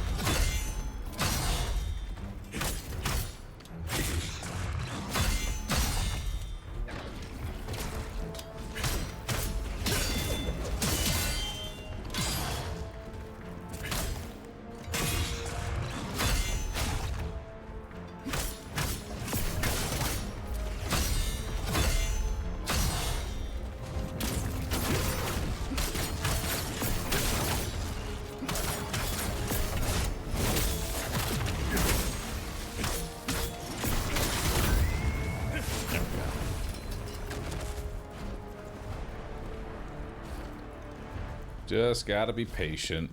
Just gotta be patient.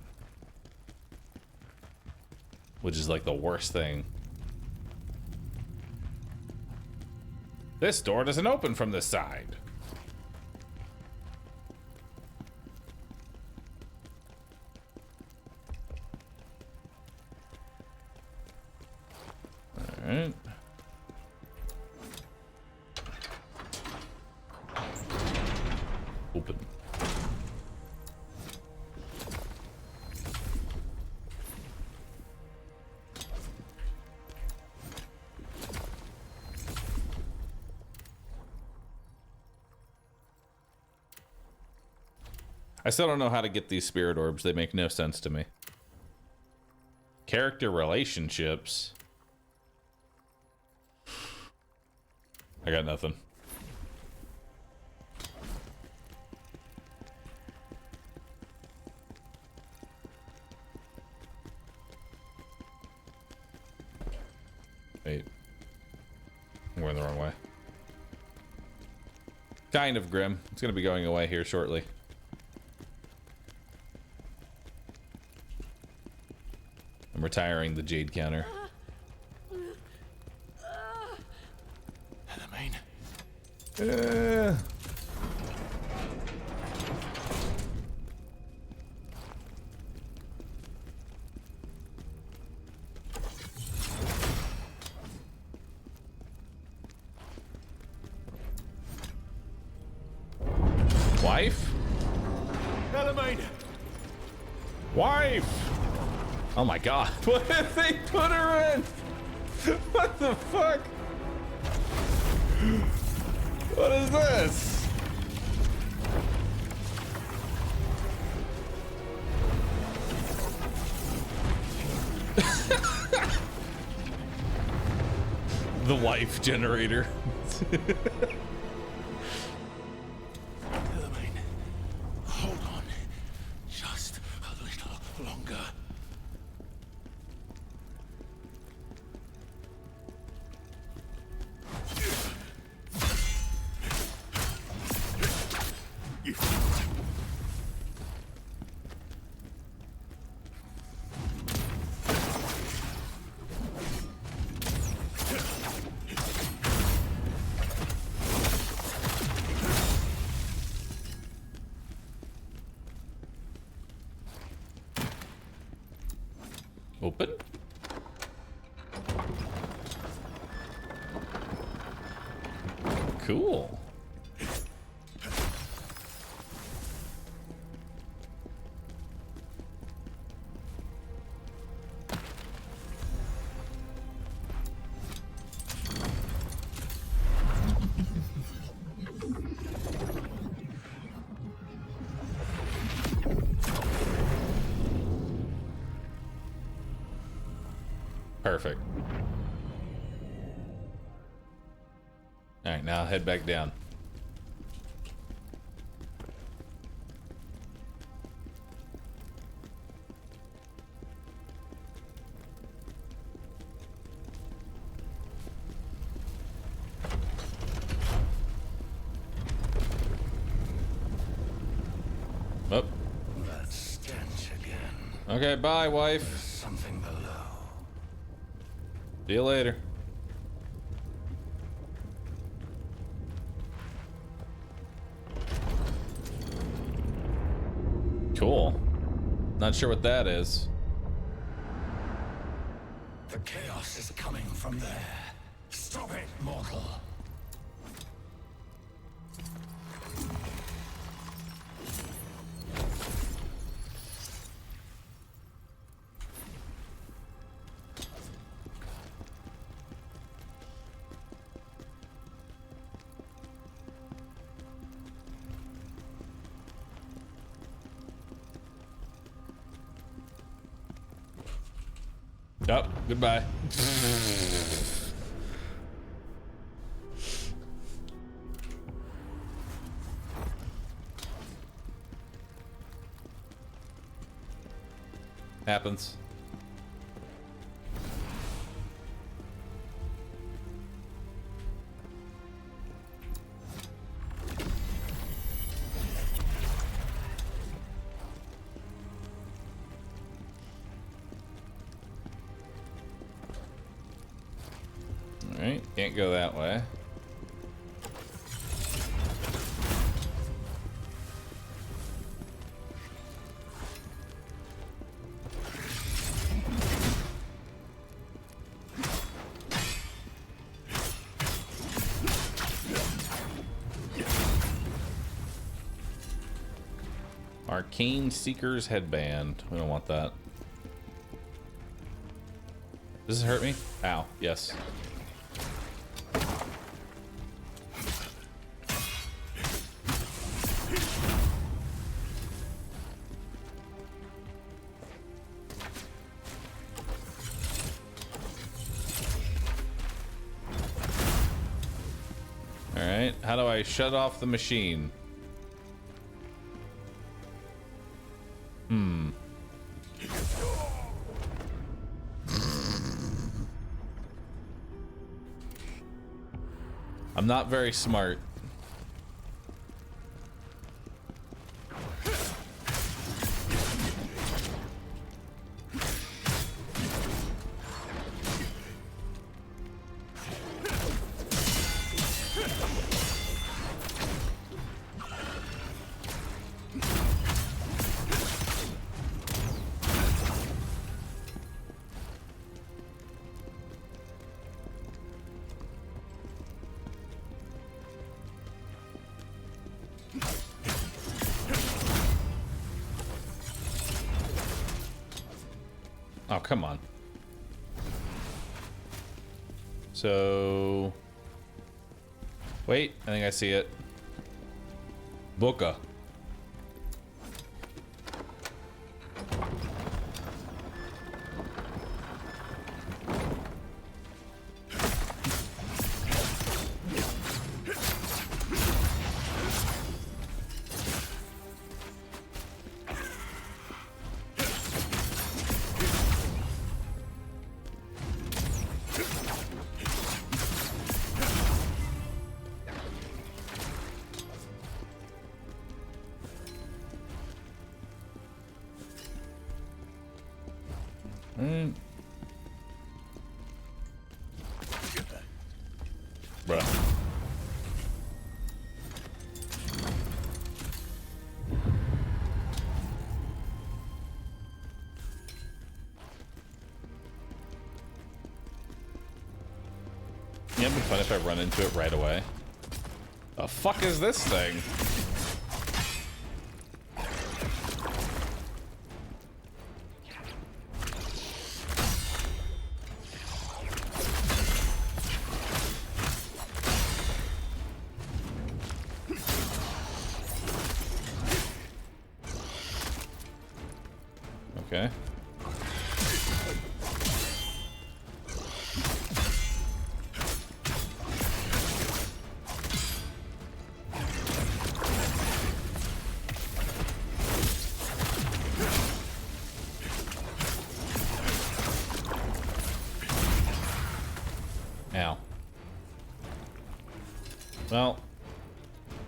Which is like the worst thing. This door doesn't open from this side. Alright. Open. I still don't know how to get these spirit orbs. They make no sense to me. Character relationships. I got nothing. going the wrong way. Kind of grim. It's gonna be going away here shortly. I'm retiring the jade counter. Elamaine. Wife? Elamaine! Wife! Oh my god. What did they put her in? What the fuck? What is this? The wife generator. Elamaine, hold on. Just a little longer. Open. Cool. Perfect. All right, now head back down. Oh. That stench again. Okay, bye, wife. There's something below. See you later. Cool. Not sure what that is. The chaos is coming from there. Stop it, mortal. Oh, goodbye. Happens. Alright, can't go that way. Arcane Seeker's headband. We don't want that. Does this hurt me? Ow, yes. Alright, how do I shut off the machine? I'm not very smart. Oh, come on. So... Wait, I think I see it. Boca. Bruh. Yeah, it'd be fun if I run into it right away. The fuck is this thing? Okay. Ow. Well,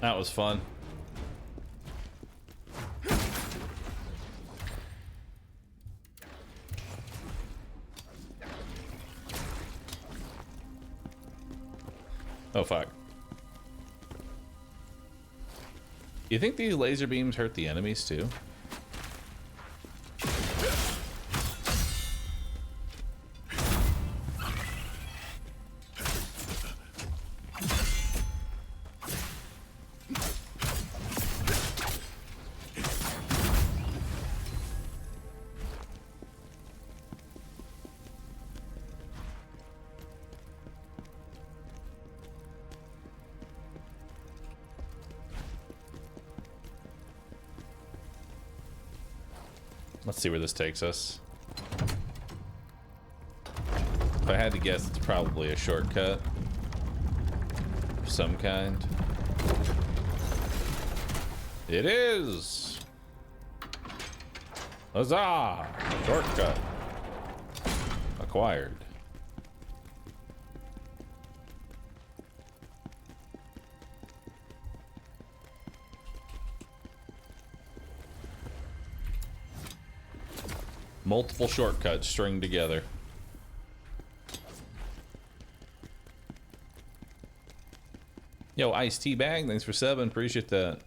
that was fun. Oh, fuck. You think these laser beams hurt the enemies, too? Let's see where this takes us. If I had to guess, it's probably a shortcut of some kind. It is! Huzzah! Shortcut. Acquired. Multiple shortcuts stringed together. Yo, iced tea bag, thanks for subbing, appreciate that.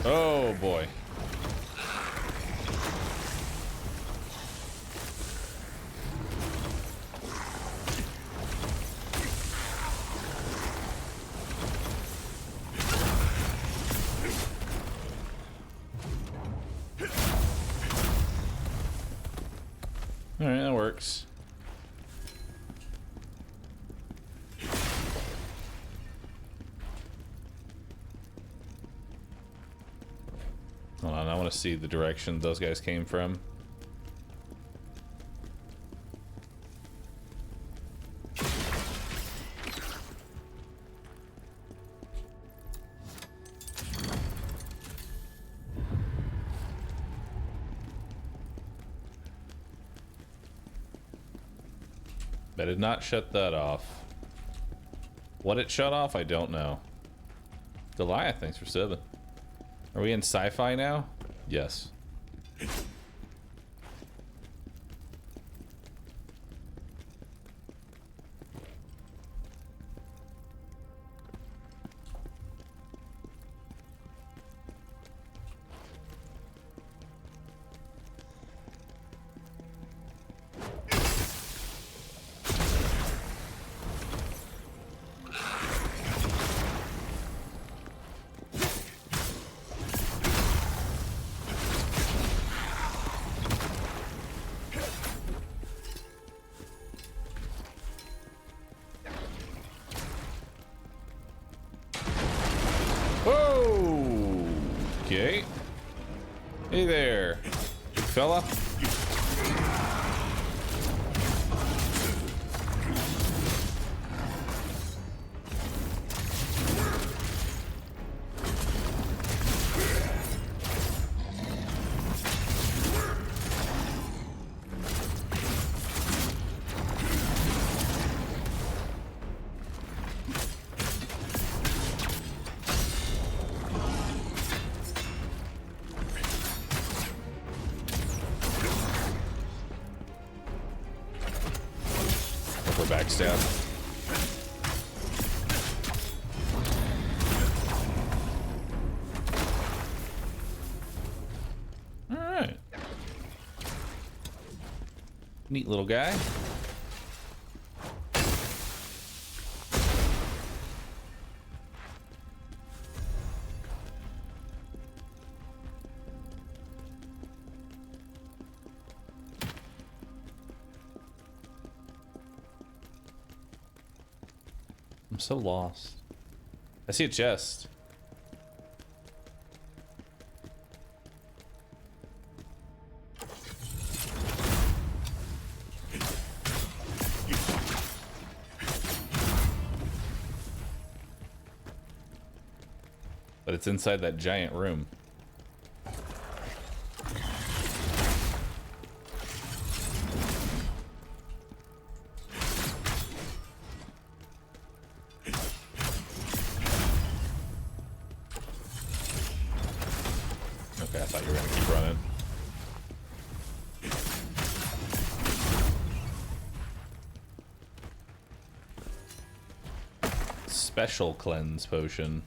Oh boy. All right, that works. Hold on, I want to see the direction those guys came from. I did not shut that off. What it shut off, I don't know. Goliath, thanks for subbing. Are we in sci-fi now? Yes. Okay. Hey there, big fella. Backstab. All right. Neat little guy. I'm so lost. I see a chest. But it's inside that giant room. Okay, I thought you were gonna keep running. Special cleanse potion.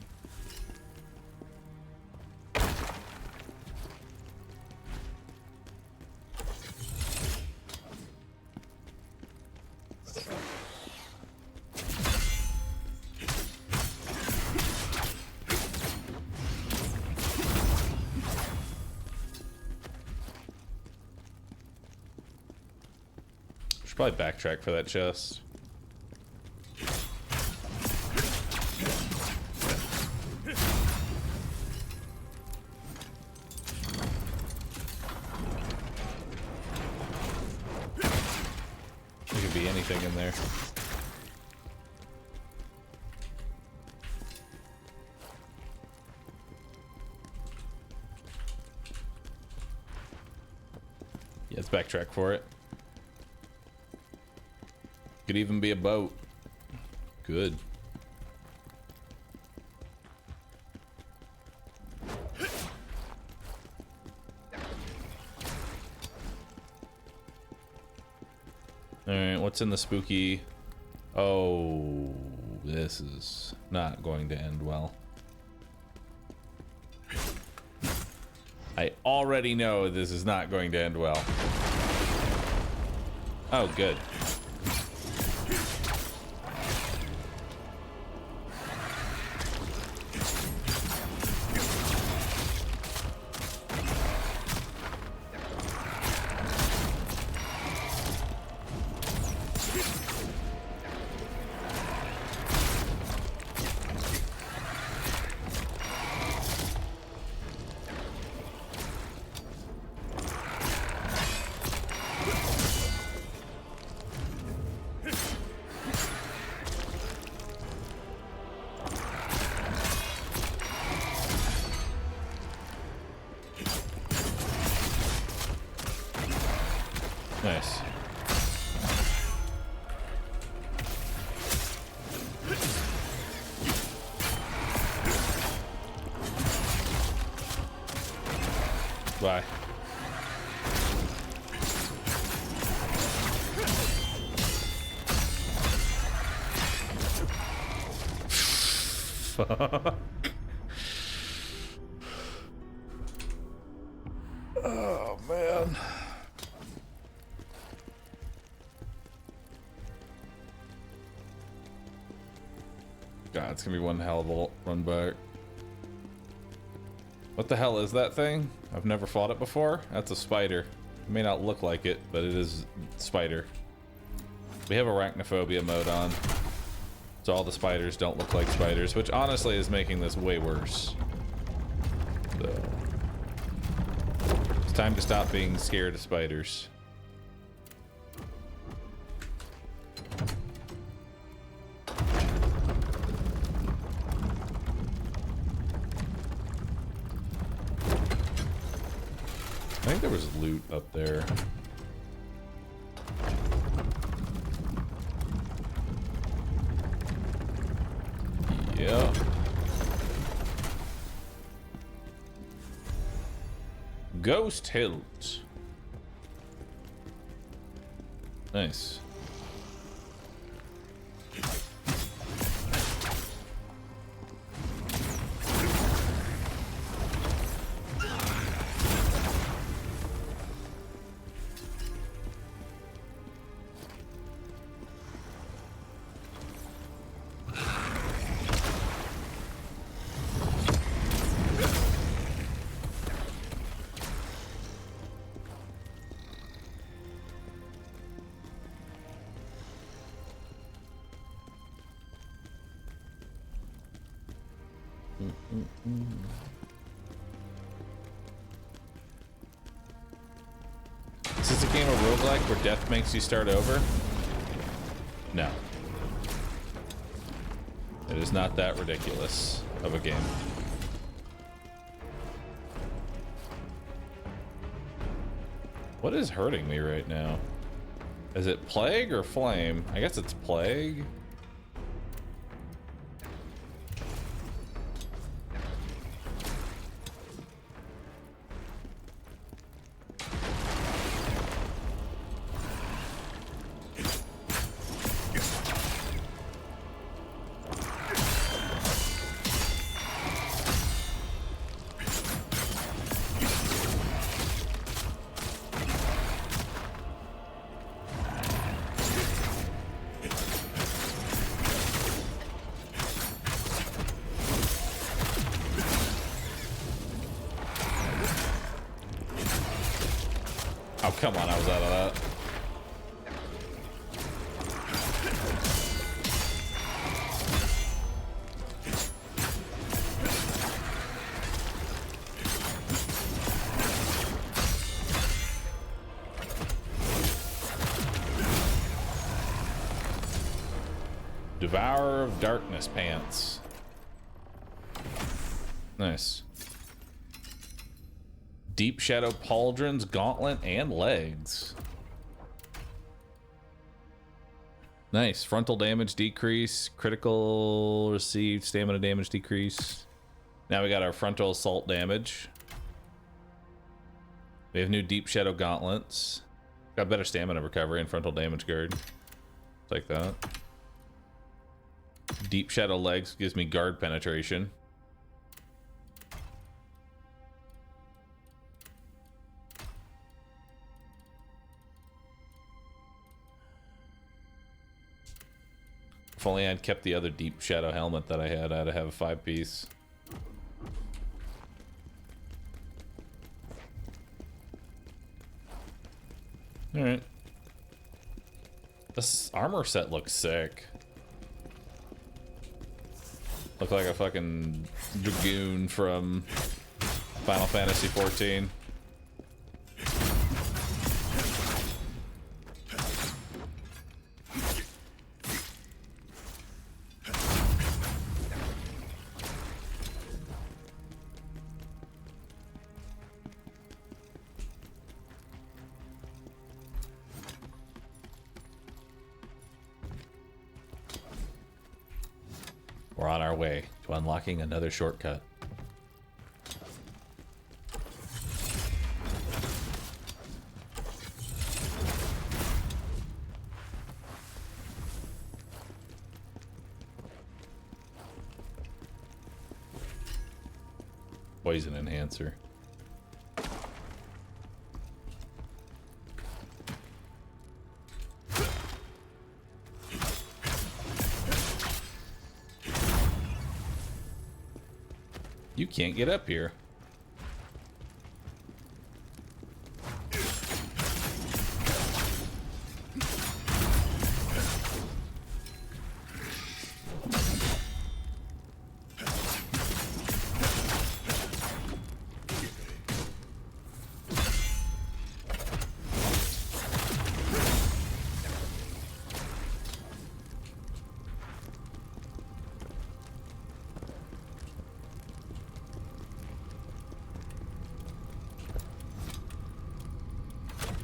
Should probably backtrack for that chest. There could be anything in there. Yeah, let's backtrack for it. Could even be a boat. Good. Alright, what's in the spooky? Oh, this is not going to end well. I already know this is not going to end well. Oh, good. Bye. Fuck. Oh, man. God, it's gonna be one hell of a run back. What the hell is that thing? I've never fought it before. That's a spider. It may not look like it, but it is spider. We have arachnophobia mode on, so all the spiders don't look like spiders, which honestly is making this way worse. So it's time to stop being scared of spiders. I think there was loot up there. Yeah. Ghost Hilt. Nice. Is this a game of roguelike where death makes you start over? No. It is not that ridiculous of a game. What is hurting me right now? Is it plague or flame? I guess it's plague. Oh, come on, I was out of that. Devourer of Darkness pants. Nice. Deep Shadow Pauldrons, Gauntlet, and Legs. Nice. Frontal damage decrease, critical received, stamina damage decrease. Now we got our frontal assault damage. We have new Deep Shadow Gauntlets. Got better stamina recovery and frontal damage guard. Like that. Deep Shadow Legs gives me guard penetration. If only I'd kept the other Deep Shadow helmet that I had, I'd have a 5-piece. Alright. This armor set looks sick. Look like a fucking dragoon from Final Fantasy XIV. We're on our way to unlocking another shortcut. Poison enhancer. You can't get up here.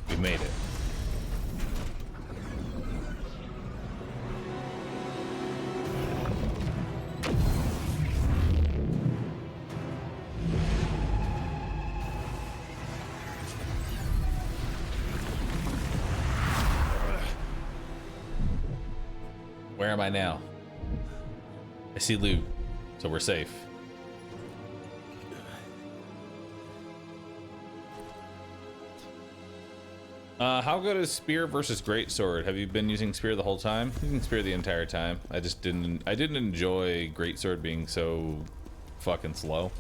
We made it. Where am I now? I see loot, so we're safe. How good is spear versus greatsword? Have you been using spear the whole time? Using spear the entire time. I didn't enjoy greatsword being so fucking slow.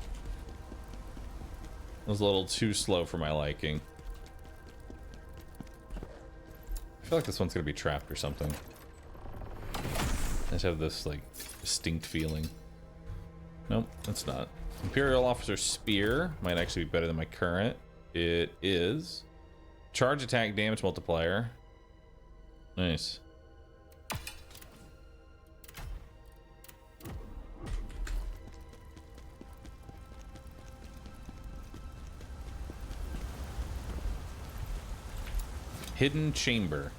It was a little too slow for my liking. I feel like this one's gonna be trapped or something. I just have this like distinct feeling. Nope, that's not. Imperial Officer Spear might actually be better than my current. It is. Charge attack damage multiplier. Nice. Hidden chamber.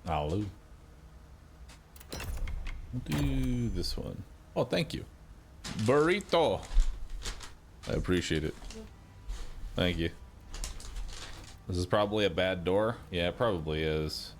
I'll do this one. Oh, thank you. Burrito. I appreciate it. Thank you. This is probably a bad door. Yeah, it probably is.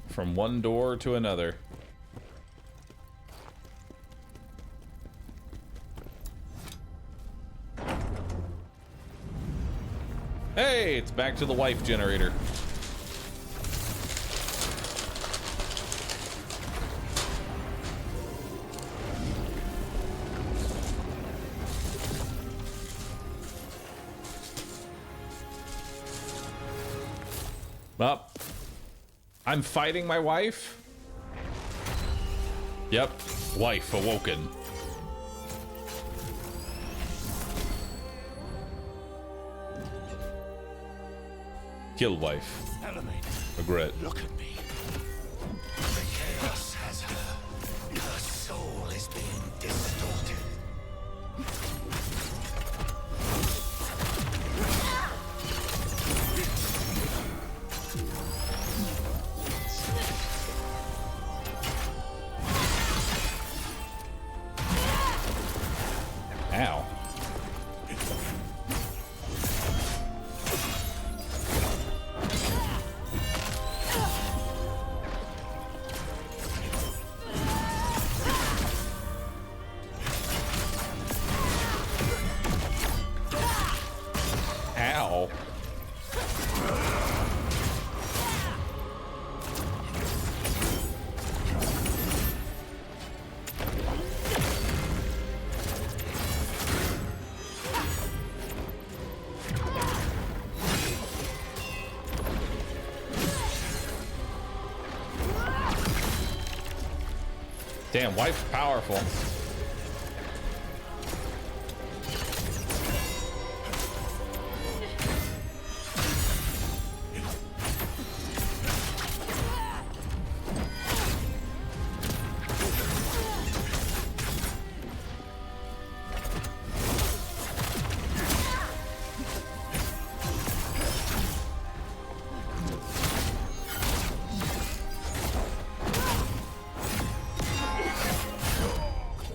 From one door to another. Hey, it's back to the wife generator. Up. I'm fighting my wife? Yep. Wife awoken. Kill wife. Regret. Look at me. The chaos has her. Her soul is being distorted. Ow. Ow. Damn, wife's powerful.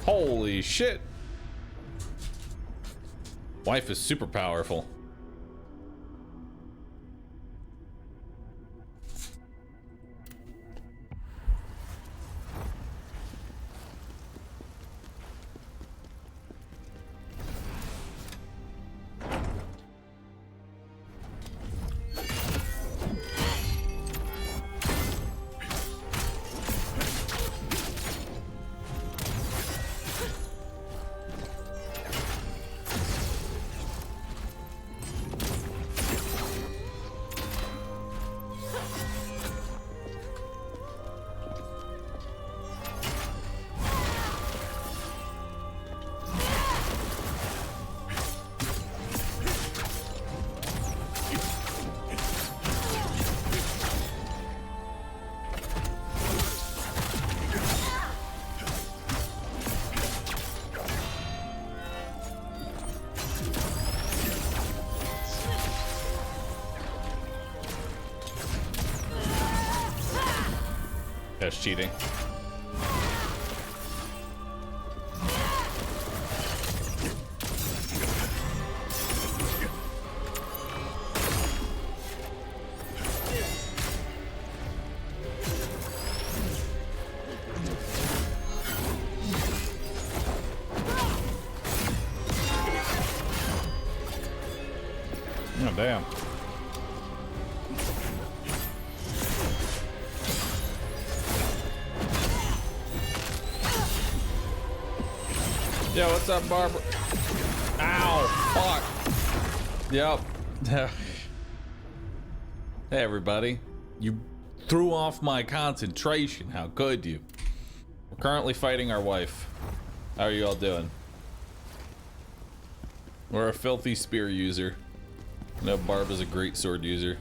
Holy shit. Wife is super powerful. That's cheating. Oh, damn. Yo, what's up, Barbara? Ow, fuck. Yep. Hey, everybody. You threw off my concentration. How could you? We're currently fighting our wife. How are you all doing? We're a filthy spear user. I know Barb is a great sword user.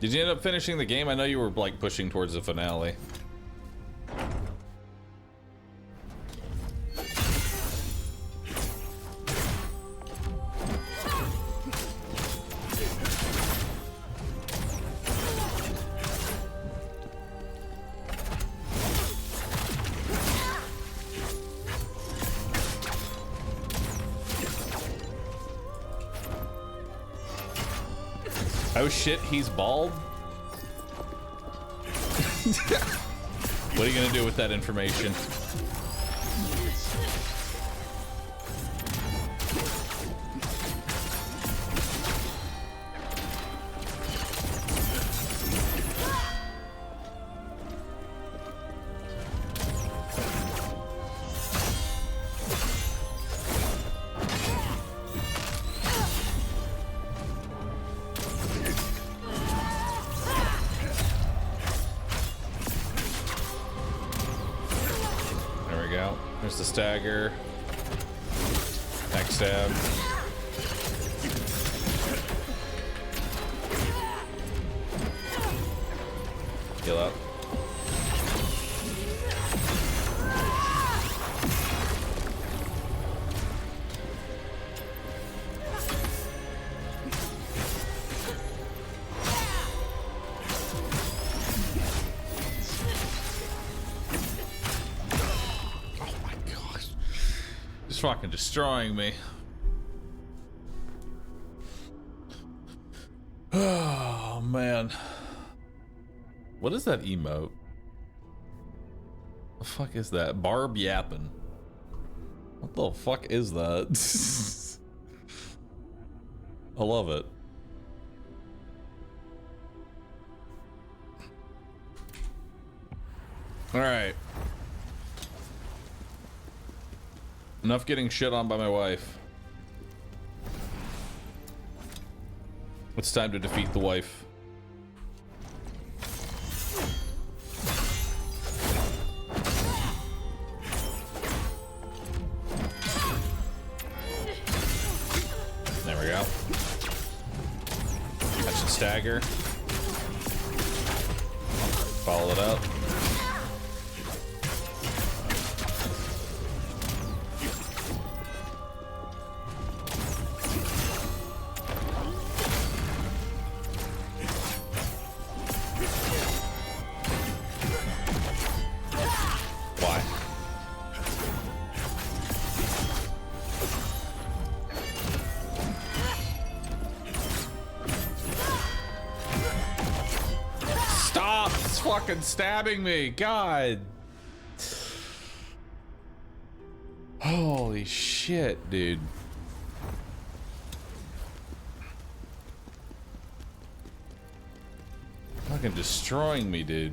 Did you end up finishing the game? I know you were like pushing towards the finale. Oh shit, he's bald? What are you gonna do with that information? There's the stagger. Next stab. Heal up. It's fucking destroying me. Oh, man. What is that emote? The fuck is that? Barb yapping. What the fuck is that? I love it. Alright. Enough getting shit on by my wife. It's time to defeat the wife. There we go. Catch the stagger. Follow it up. Fucking stabbing me, God. Holy shit, dude. Fucking destroying me, dude.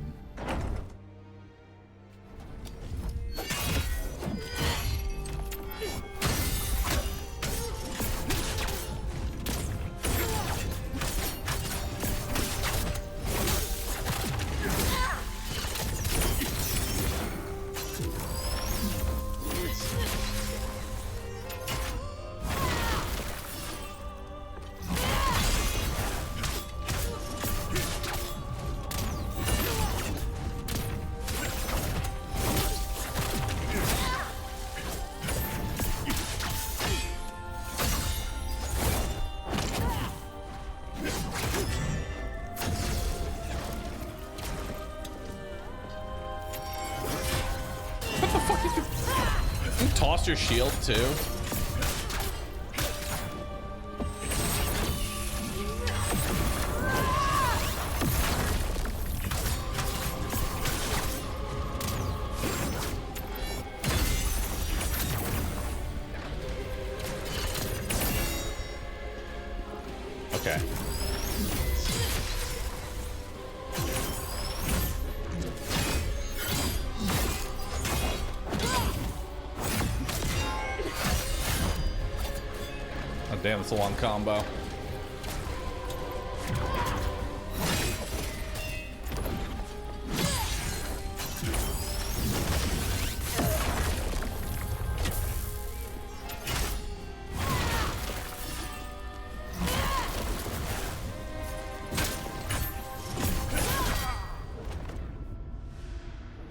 Your shield too. Okay. Damn, it's a long combo.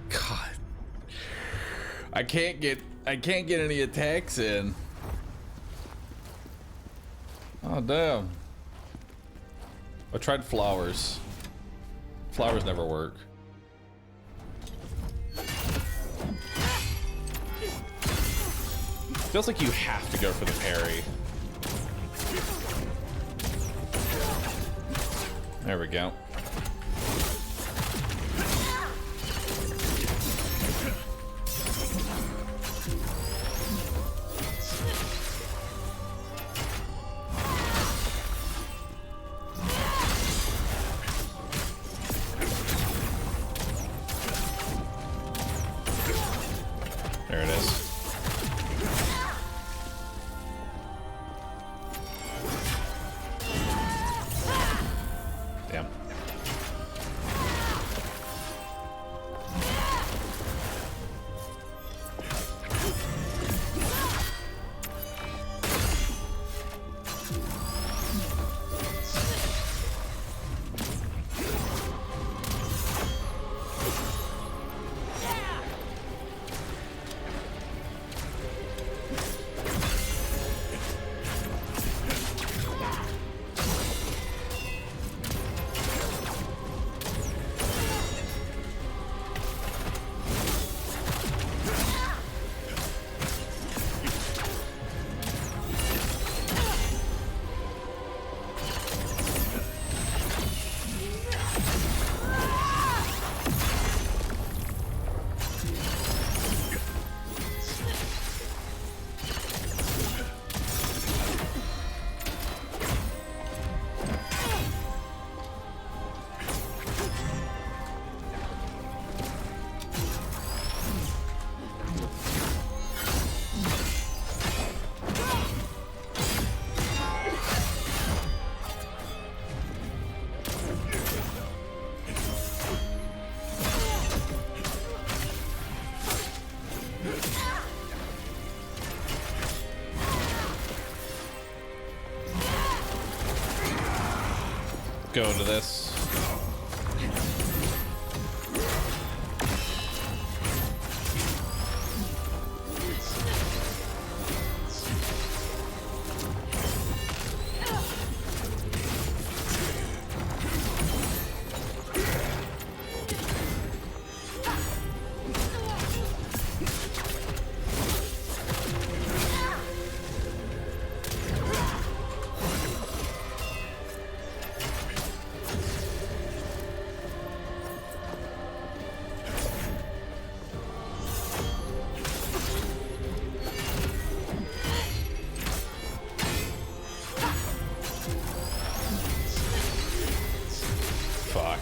God. I can't get any attacks in. Oh, damn. I tried flowers. Flowers never work. Feels like you have to go for the parry. There we go. There it is. Damn. go to this. Fuck.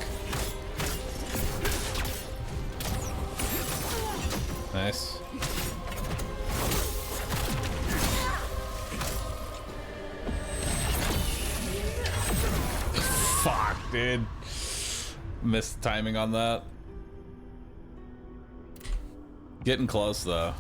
Nice. Fuck, dude. Missed timing on that. Getting close, though.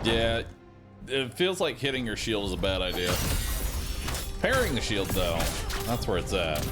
Yeah, it feels like hitting your shield is a bad idea. Parrying the shield, though, that's where it's at.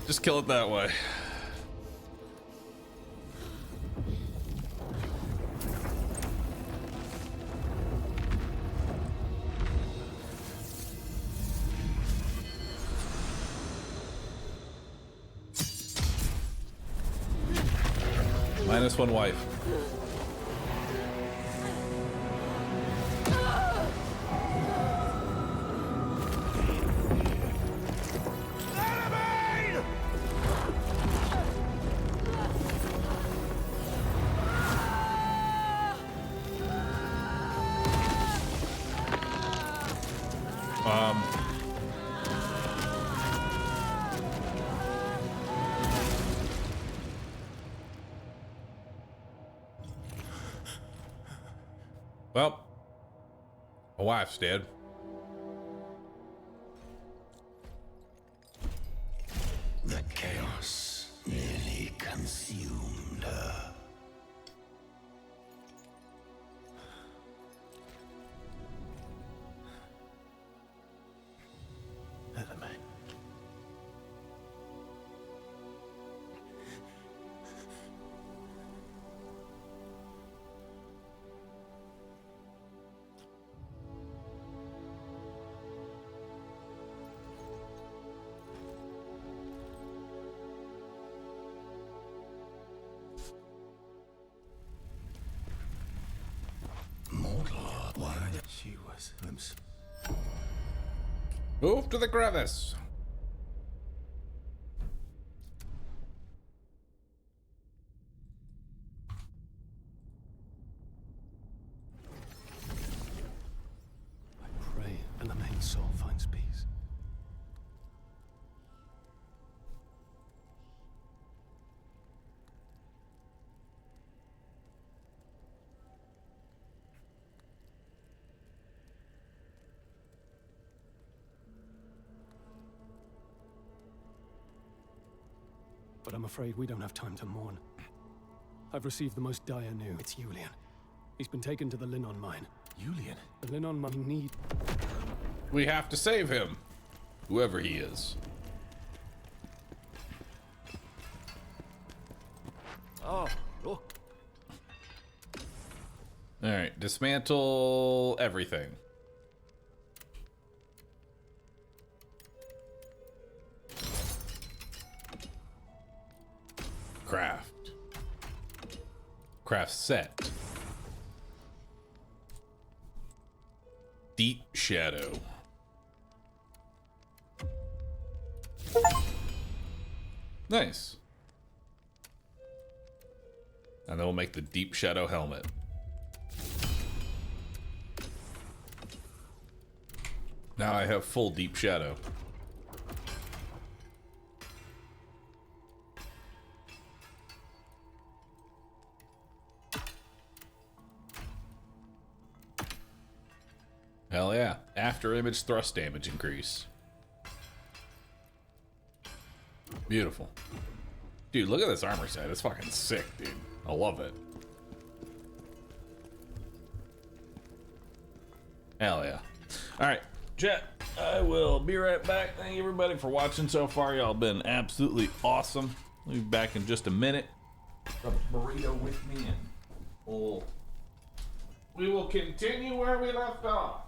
Just kill it that way. -1 wife. Well, my wife's dead. The chaos nearly consumed her. Element. Mortal, why? She was glimpse. Move to the crevice. I pray Element's soul finds peace. But I'm afraid we don't have time to mourn. I've received the most dire news. It's Julian. He's been taken to the Linon mine. Julian? The Linon mine need... We have to save him, whoever he is. Oh, look. All right, dismantle everything. Craft. Craft set. Deep shadow. Nice. And then we'll make the deep shadow helmet. Now I have full deep shadow. Hell yeah. After image thrust damage increase. Beautiful. Dude, look at this armor set. It's fucking sick, dude. I love it. Hell yeah. Alright, chat. I will be right back. Thank you everybody for watching so far. Y'all been absolutely awesome. We'll be back in just a minute. The burrito with me and we will continue where we left off.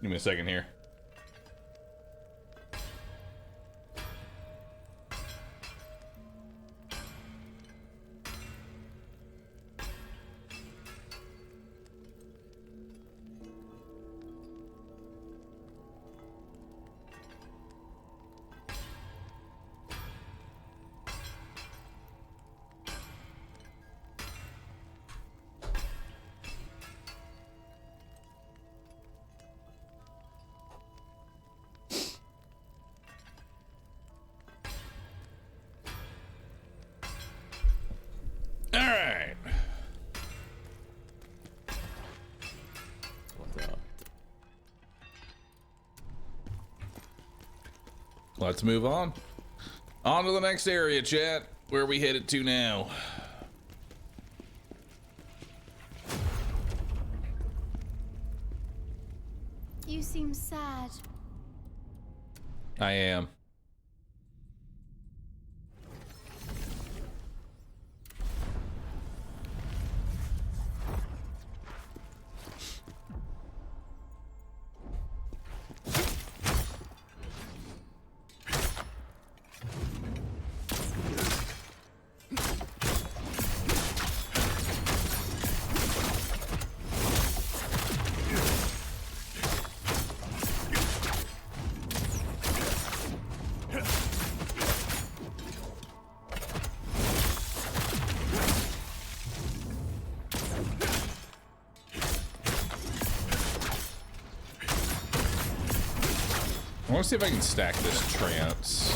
Give me a second here. Let's move on. On to the next area, chat. Where are we headed to now? You seem sad. I am. I want to see if I can stack this trance.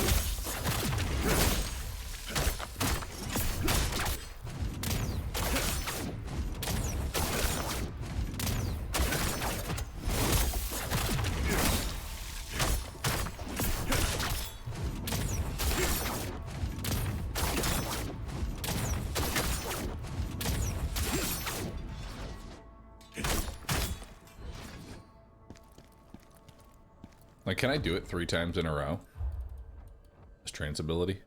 Like, can I do it 3 times in a row? This trance ability.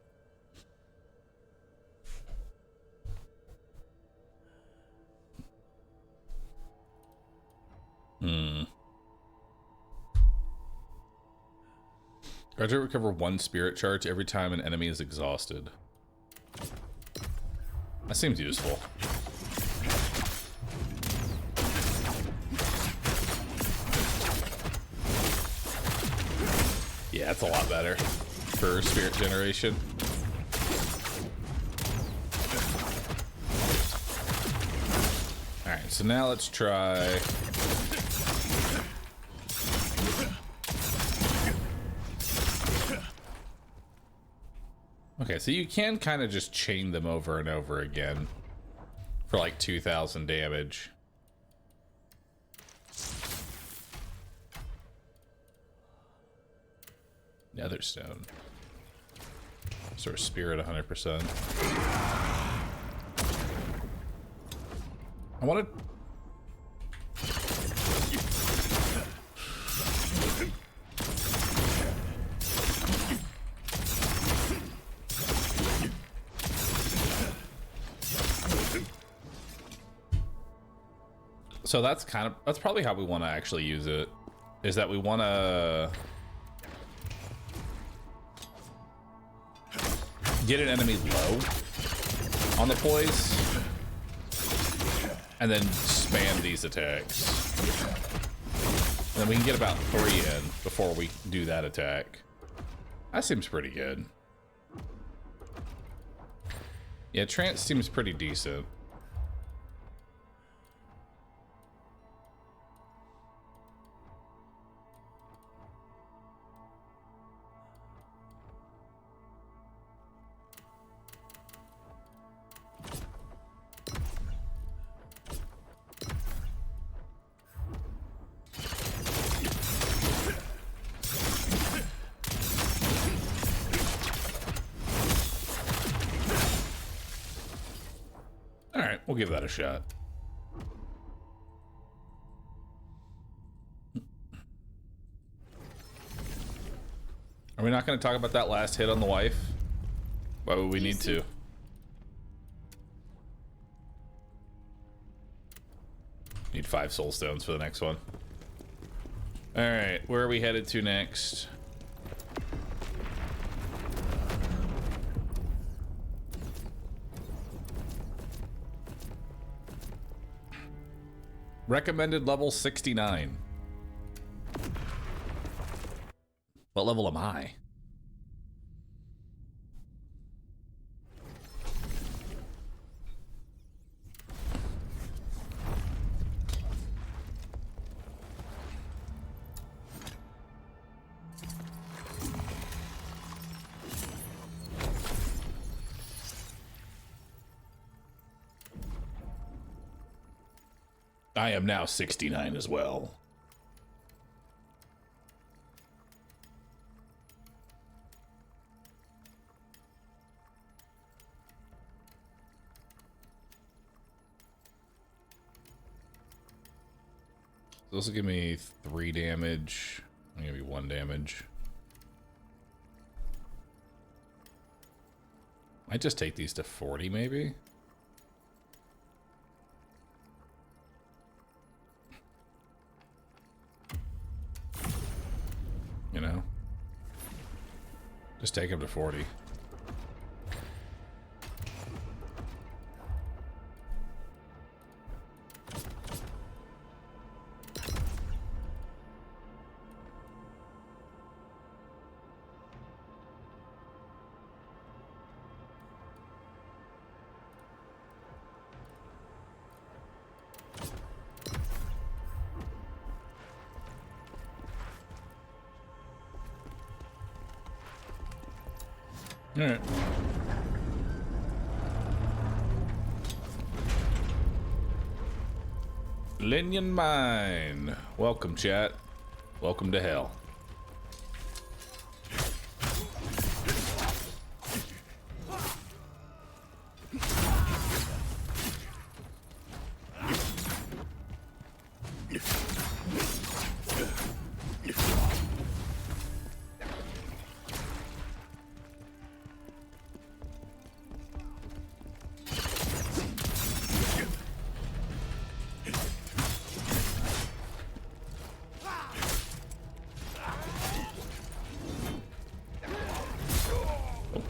Gradually recover 1 spirit charge every time an enemy is exhausted. That seems useful. Yeah, that's a lot better for spirit generation. Alright, so now let's try... Okay, so you can kind of just chain them over and over again for like 2,000 damage. Netherstone. Sort of spirit 100%. I want to... So that's probably how we want to actually use it, is that we want to get an enemy low on the poise and then spam these attacks. And then we can get about 3 in before we do that attack. That seems pretty good. Yeah, trance seems pretty decent. We'll give that a shot. Are we not going to talk about that last hit on the wife? Why would we need to? Need 5 soul stones for the next one. All right, where are we headed to next? Recommended level 69. What level am I? I am now 69 as well. So this will give me 3 damage. Maybe 1 damage. Might just take these to 40 maybe. You know, just take him to 40. All right. Linyan Mine. Welcome, chat. Welcome to hell.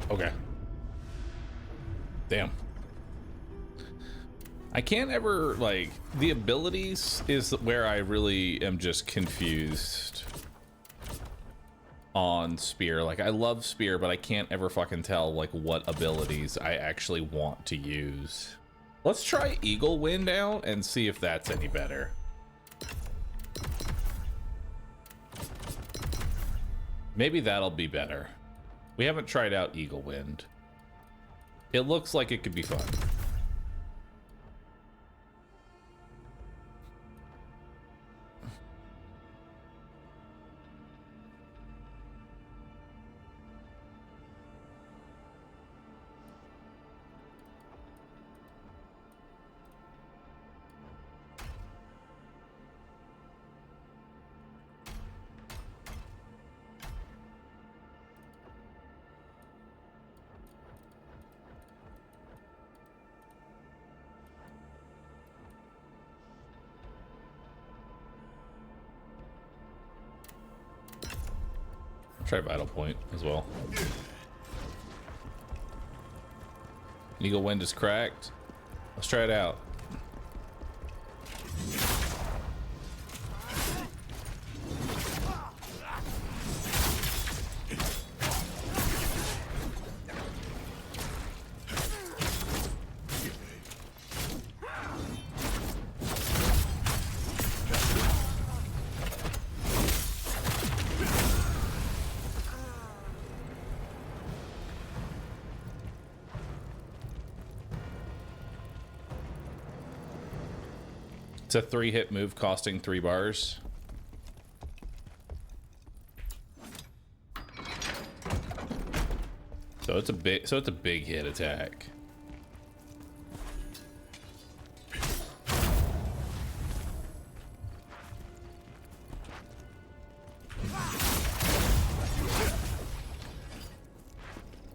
Okay. Damn. I can't ever, like, the abilities is where I really am just confused on Spear. Like, I love Spear, but I can't ever fucking tell, like, what abilities I actually want to use. Let's try Eagle Wind out and see if that's any better. Maybe that'll be better. We haven't tried out Eagle Wind. It looks like it could be fun. Try Vital Point as well. Eagle Wind is cracked. Let's try it out. It's a 3-hit move costing 3 bars. So it's a big hit attack.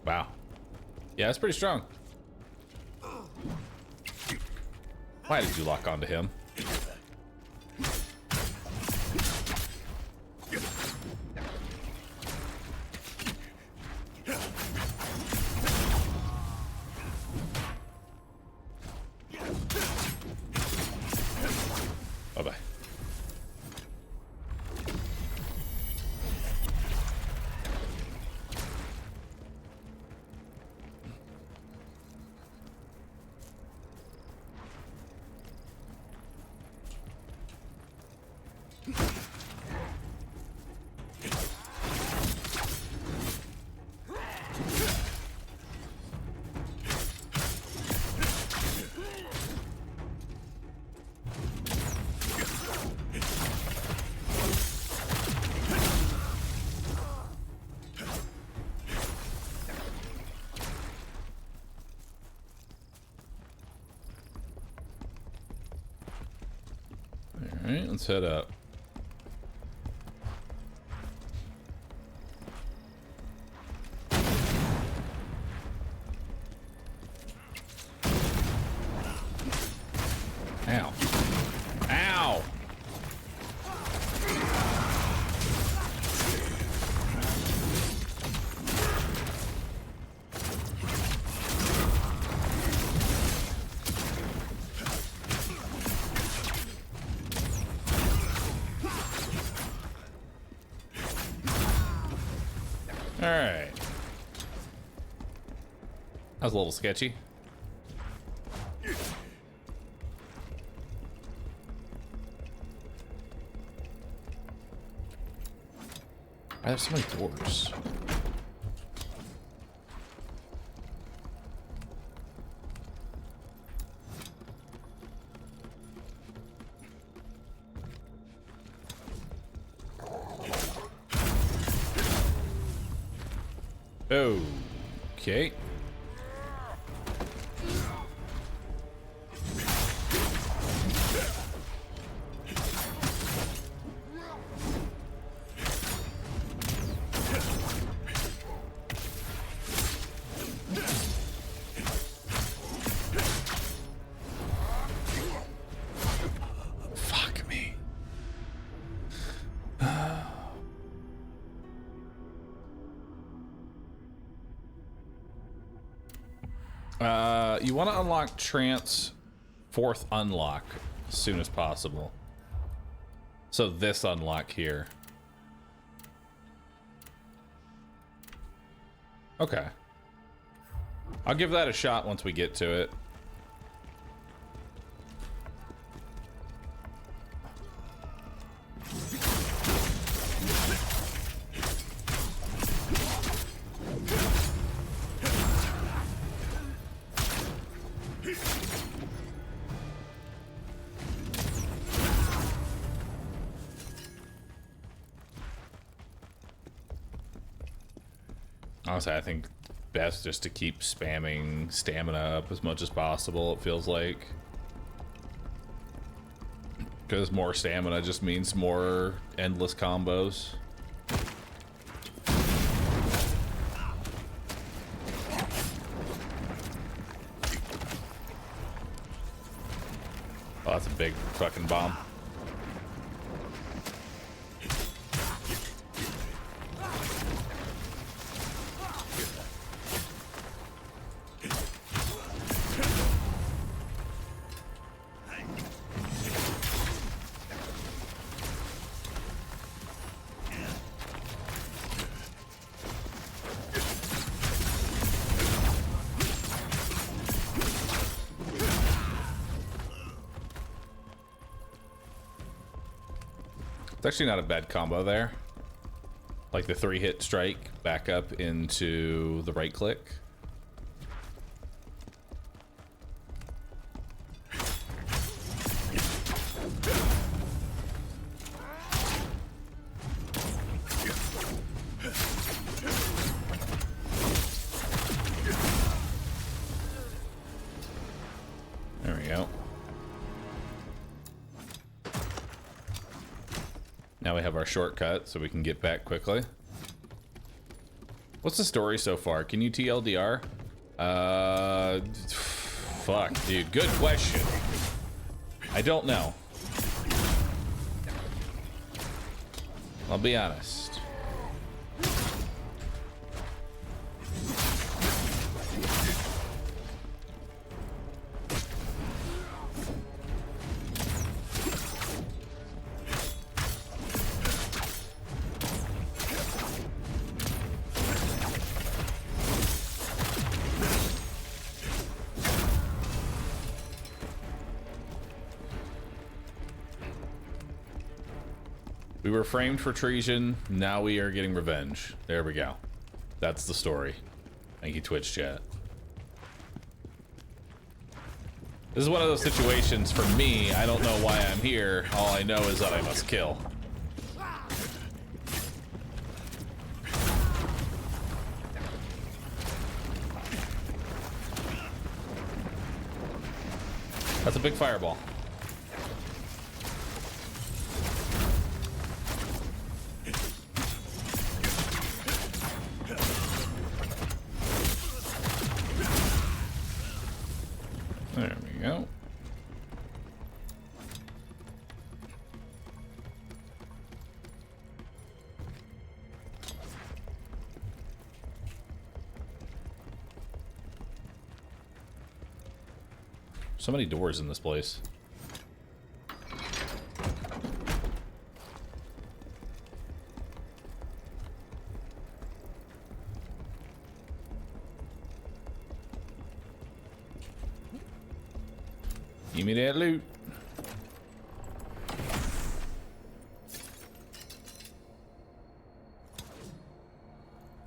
Wow. Yeah, that's pretty strong. Why did you lock onto him? Alright, let's head up. Ow. Ow! Alright. That was a little sketchy. I have so many doors. Okay. Fuck me. You want to unlock Trance 4th unlock as soon as possible. So this unlock here. Okay. I'll give that a shot once we get to it. Honestly, I think best just to keep spamming stamina up as much as possible, it feels like. Because more stamina just means more endless combos. Oh, that's a big fucking bomb. It's actually not a bad combo there. Like the 3-hit strike back up into the right click. There we go. Now we have our shortcut, so we can get back quickly. What's the story so far? Can you TLDR? Fuck, dude. Good question. I don't know. I'll be honest. We were framed for treason. Now we are getting revenge. There we go. That's the story. Thank you, Twitch chat. This is one of those situations for me. I don't know why I'm here. All I know is that I must kill. That's a big fireball. So many doors in this place. Give me that loot.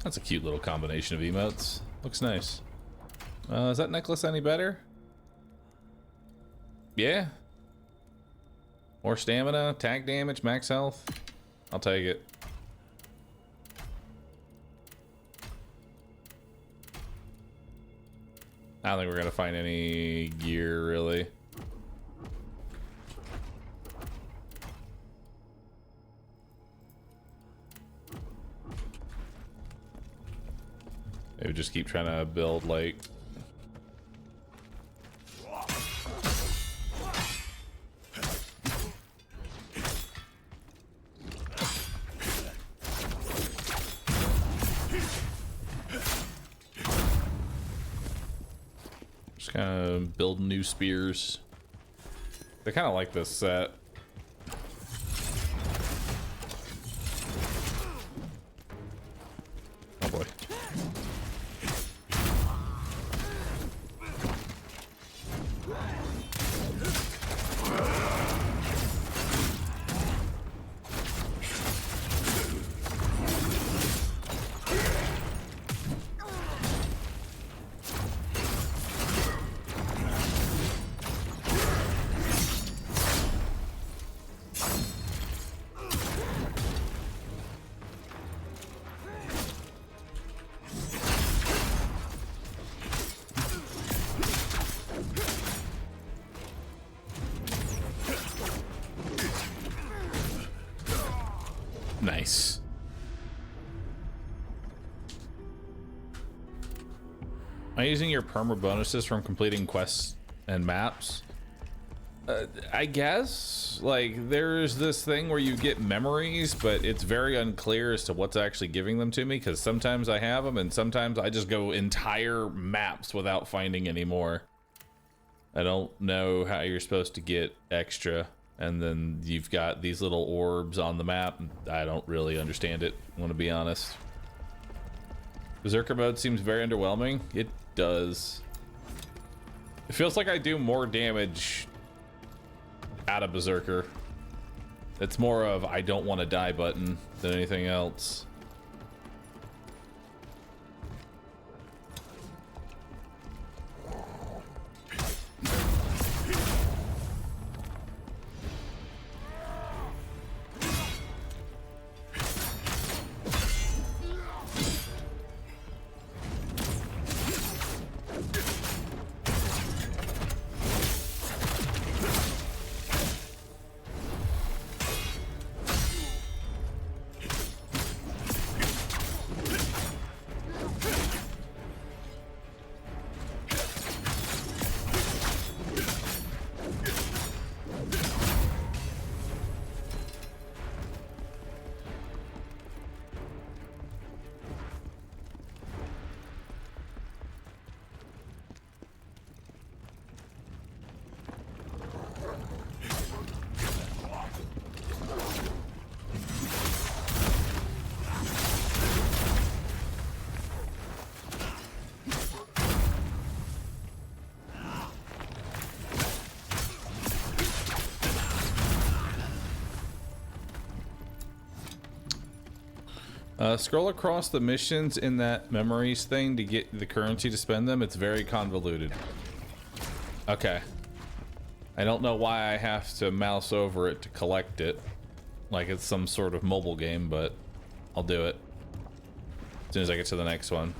That's a cute little combination of emotes. Looks nice. Is that necklace any better? Yeah. More stamina, attack damage, max health. I'll take it. I don't think we're gonna find any gear, really. Maybe just keep trying to build, like... Just kind of build new spears. They kind of like this set. Oh boy. Nice. Am I using your perma bonuses from completing quests and maps? I guess. Like, there's this thing where you get memories, but it's very unclear as to what's actually giving them to me, because sometimes I have them and sometimes I just go entire maps without finding any more. I don't know how you're supposed to get extra. And then you've got these little orbs on the map. I don't really understand it, I want to be honest. Berserker mode seems very underwhelming. It does. It feels like I do more damage out of Berserker. It's more of I don't want to die button than anything else. Scroll across the missions in that memories thing to get the currency to spend them. It's very convoluted. Okay. I don't know why I have to mouse over it to collect it. Like it's some sort of mobile game, but I'll do it as soon as I get to the next one.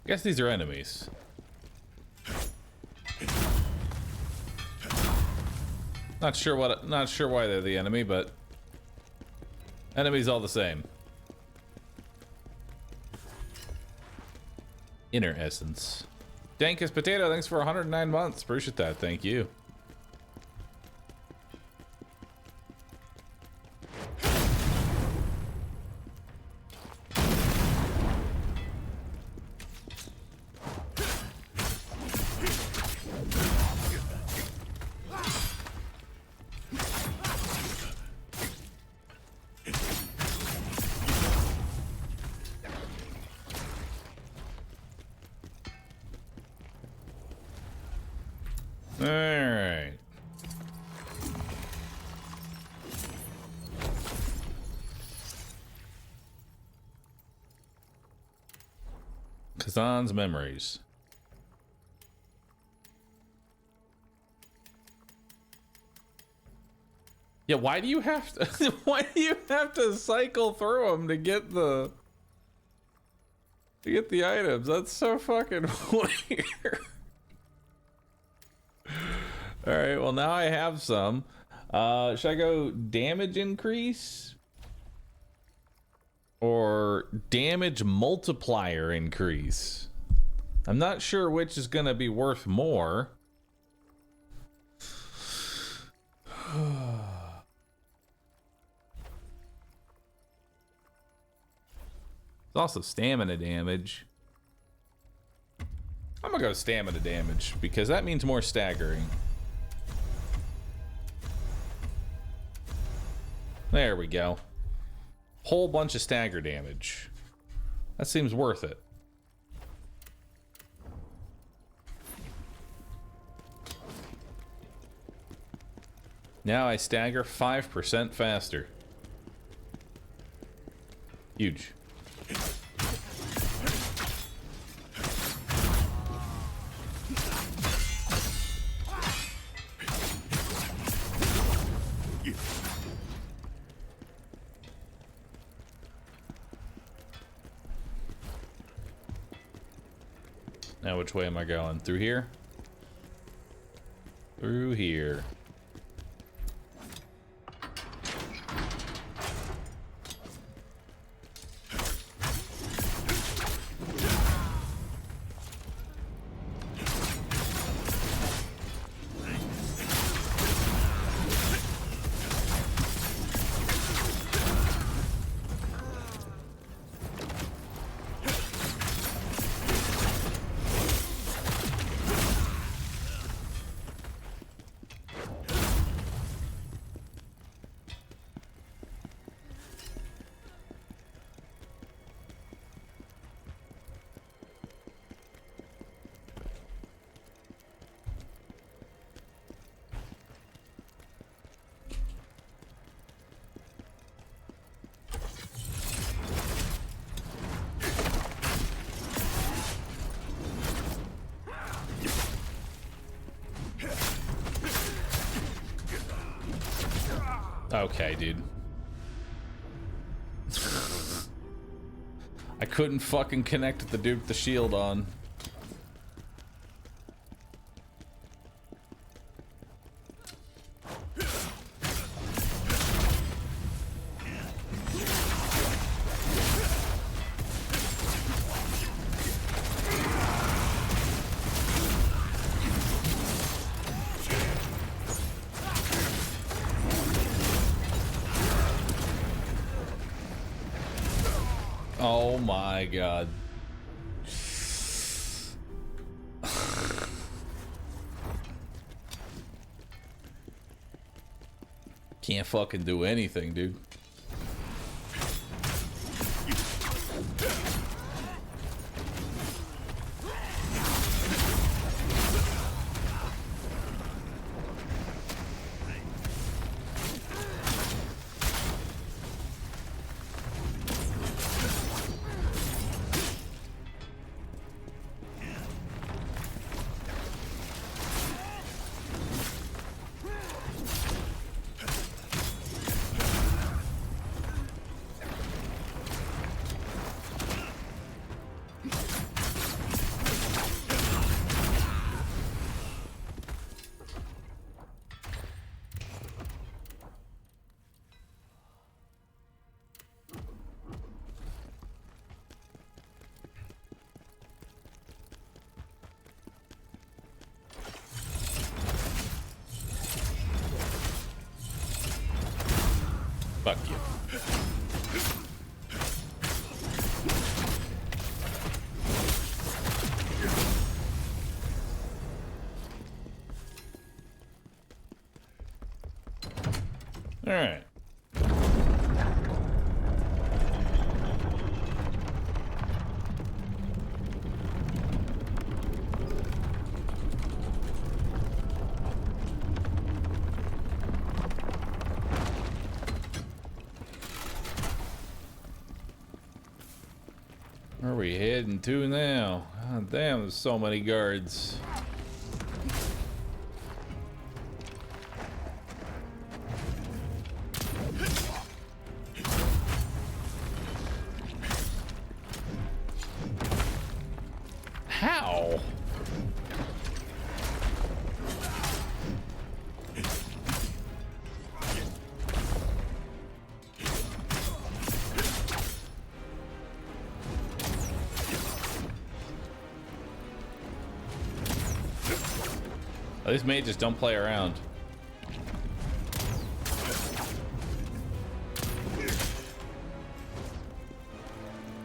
I guess these are enemies. Not sure why they're the enemy, but enemies all the same. Inner essence. Dankest Potato, thanks for 109 months. Appreciate that. Thank you. Alright. Khazan's memories. Yeah, why do you have to why do you have to cycle through them to get the items? That's so fucking weird. Alright, well now I have some. Should I go damage increase? Or damage multiplier increase? I'm not sure which is gonna be worth more. It's also stamina damage. I'm gonna go stamina damage because that means more staggering. There we go. Whole bunch of stagger damage. That seems worth it. Now I stagger 5% faster. Huge. Now which way am I going? Through here? Through here. Okay, dude. I couldn't fucking connect the dude with the shield on. Oh my god. Can't fucking do anything, dude. Fuck you. All right. Where are we heading to now? Oh, damn, there's so many guards. How? These mages don't play around.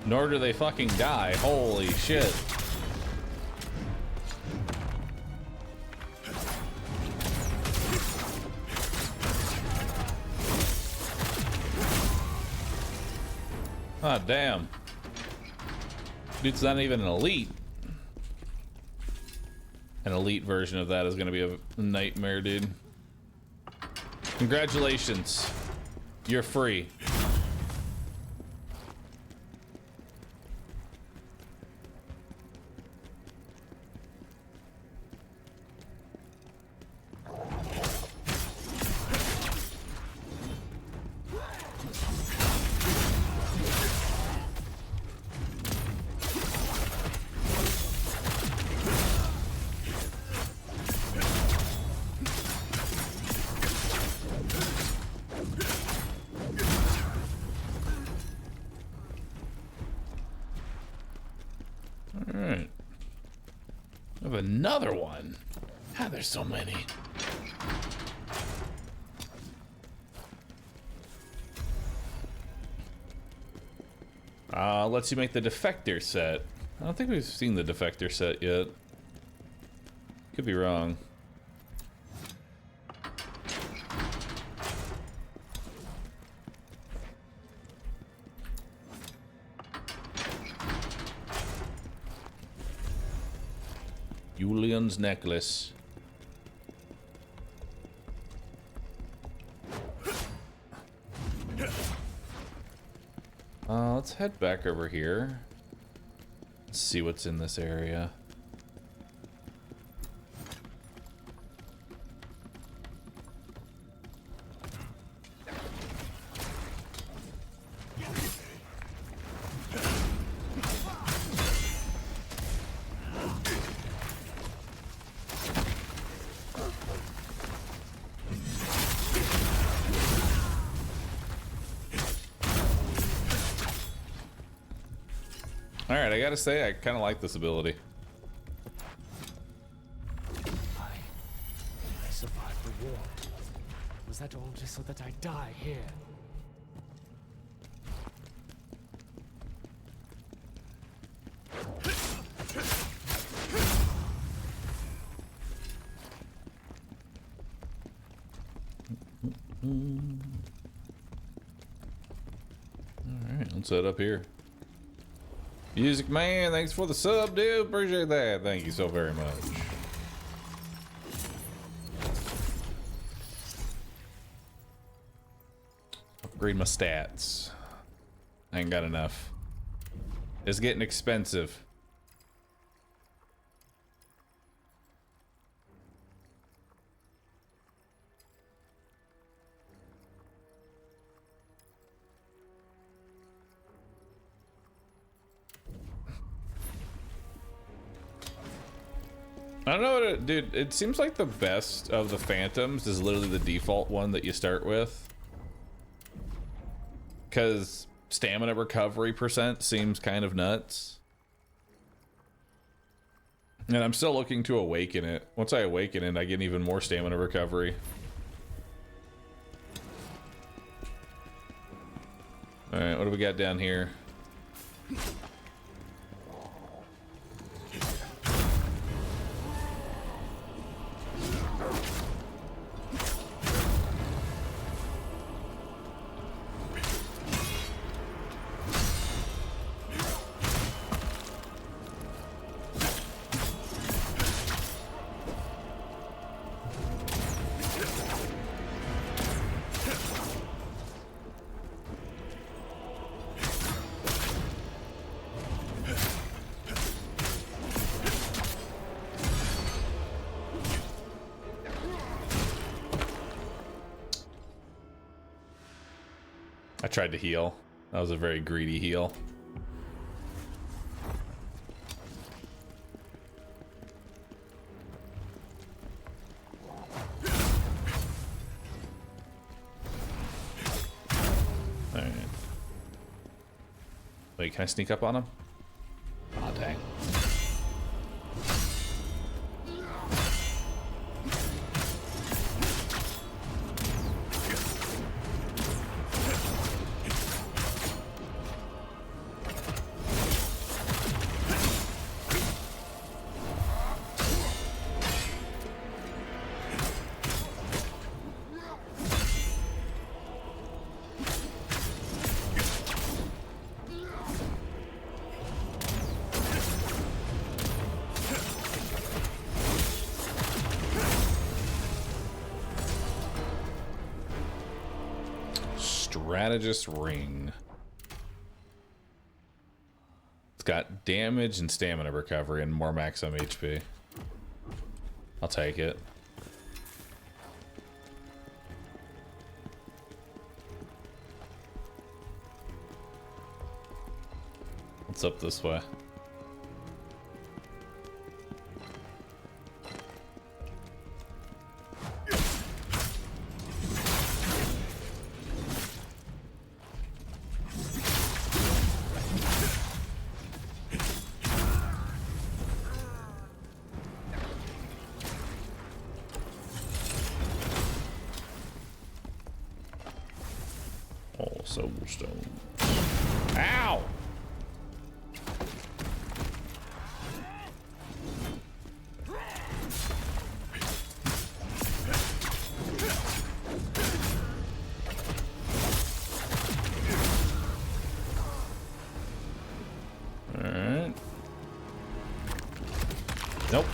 Nor do they fucking die. Holy shit. Ah, damn. Dude's not even an elite. An elite version of that is going to be a nightmare, dude. Congratulations. You're free. Another one. Ah, there's so many. Lets you make the defector set. I don't think we've seen the defector set yet. Could be wrong. Julian's necklace. Let's head back over here. Let's see what's in this area. Alright, I gotta say, I kind of like this ability. I survived the war. Was that all just so that I die here? Alright, let's head up here. Music Man, thanks for the sub, dude. Appreciate that. Thank you so very much. Upgrade my stats. I ain't got enough. It's getting expensive. I don't know what it, dude, it seems like the best of the phantoms is literally the default one that you start with. Because stamina recovery percent seems kind of nuts. And I'm still looking to awaken it. Once I awaken it, I get even more stamina recovery. Alright, what do we got down here? I tried to heal. That was a very greedy heal. Alright. Wait, can I sneak up on him? Aw, dang. Strategist ring. It's got damage and stamina recovery and more maximum HP. I'll take it. What's up this way? Soulstone. Ow! Alright. Nope.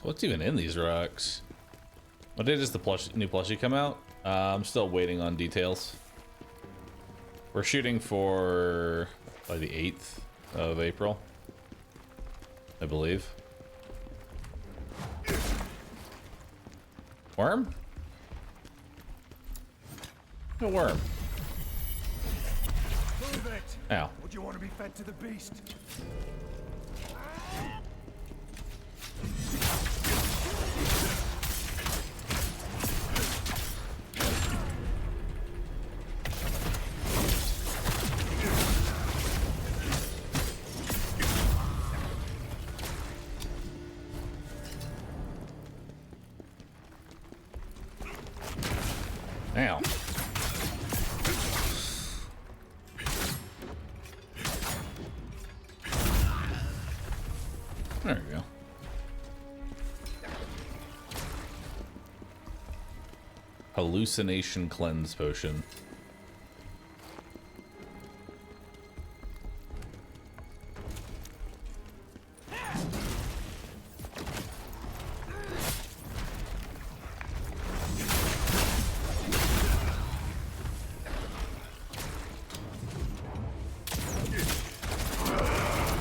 What's even in these rocks? What day does the new plushie come out? I'm still waiting on details. We're shooting for like the 8th of April, I believe. Worm? A worm. Move it! Ow. Would you want to be fed to the beast? Ow. There we go. Hallucination cleanse potion.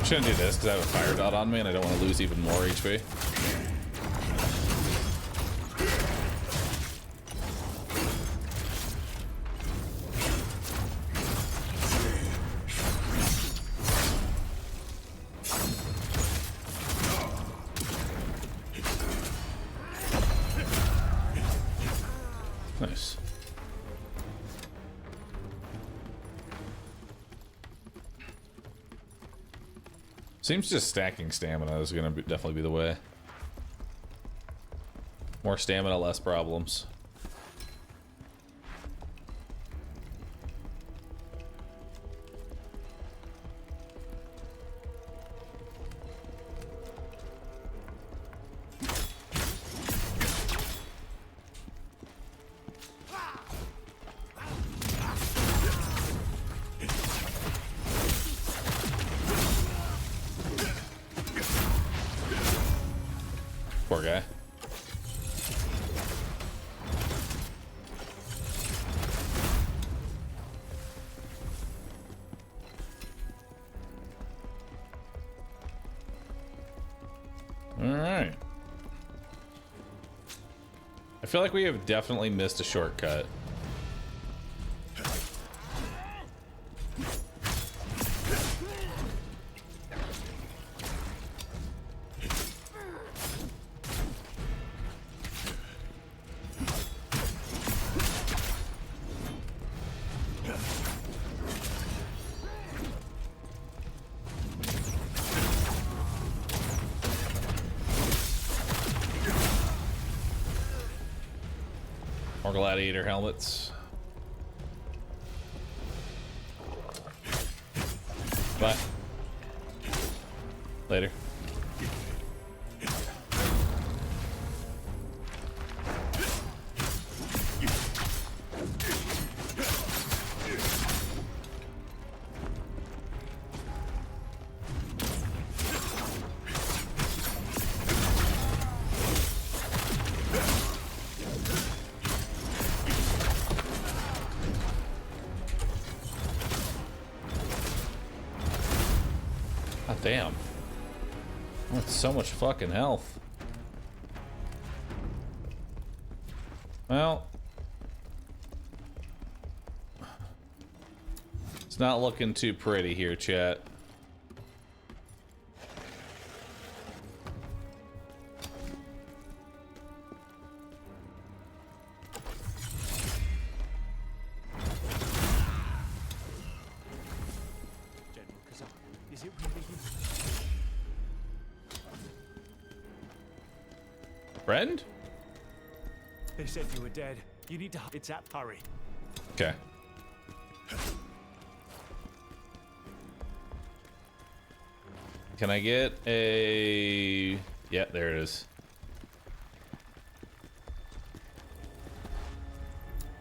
Shouldn't do this because I have a fire dot on me and I don't want to lose even more HP. Nice. Seems just stacking stamina is going to definitely be the way. More stamina, less problems. Poor guy. All right. I feel like we have definitely missed a shortcut. More gladiator helmets. Bye. Later. God damn. That's so much fucking health. Well, it's not looking too pretty here, chat. General Khazan, is it really him? Friend? They said you were dead. You need to. It's at hurry. Okay. Can I get a... Yeah, there it is.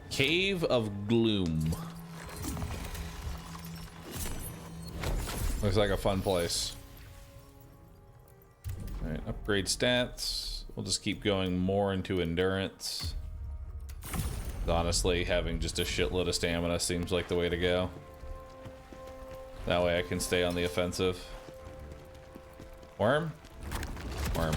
Cave of Gloom. Looks like a fun place. Alright, upgrade stats. We'll just keep going more into endurance. Honestly, having just a shitload of stamina seems like the way to go. That way I can stay on the offensive. Worm? Worm.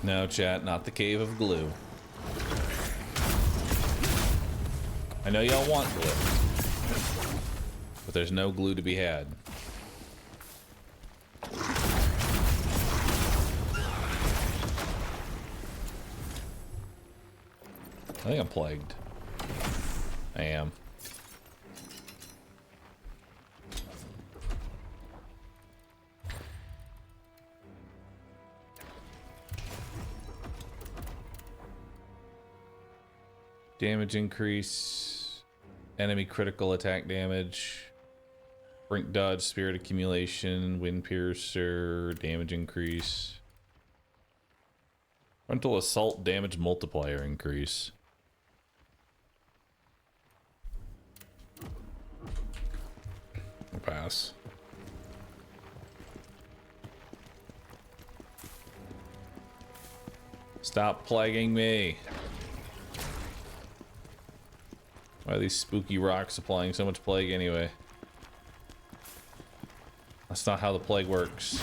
No, chat, not the Cave of Glue. I know y'all want glue, but there's no glue to be had. I think I'm plagued. I am. Damage increase, enemy critical attack damage, brink dodge, spirit accumulation, wind piercer, damage increase, frontal assault damage multiplier increase. I'll pass. Stop plaguing me. Why are these spooky rocks applying so much plague anyway? That's not how the plague works.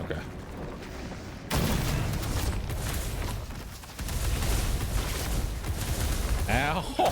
Okay. Ow!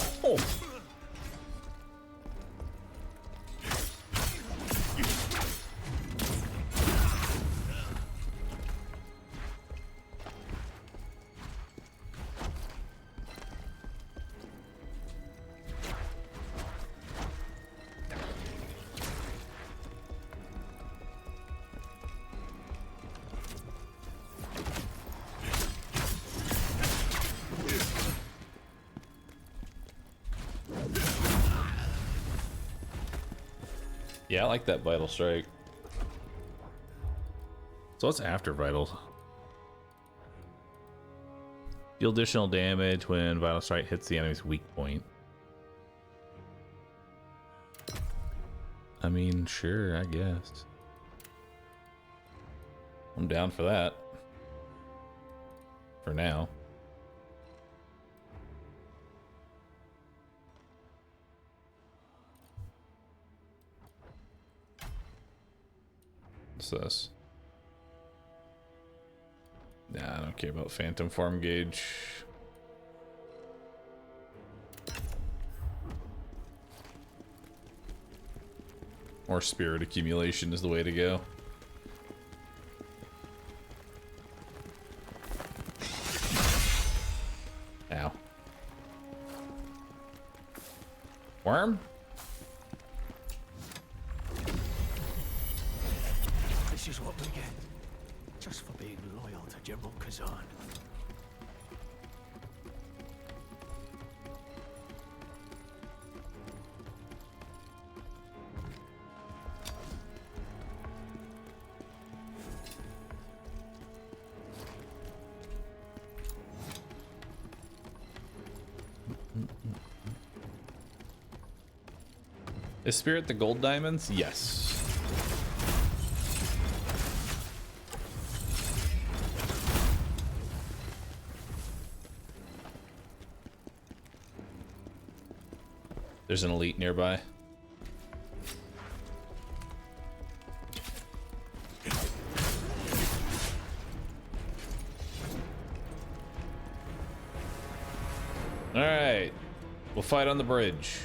Yeah, I like that Vital Strike. So what's after Vital? Deal additional damage when Vital Strike hits the enemy's weak point. I mean, sure, I guess. I'm down for that. For now. What's this? Nah, I don't care about Phantom Farm Gauge. Or Spirit Accumulation is the way to go. Ow. Worm? This is what we get, just for being loyal to General Khazan. Is Spirit the gold diamonds? Yes. There's an elite nearby. All right, we'll fight on the bridge.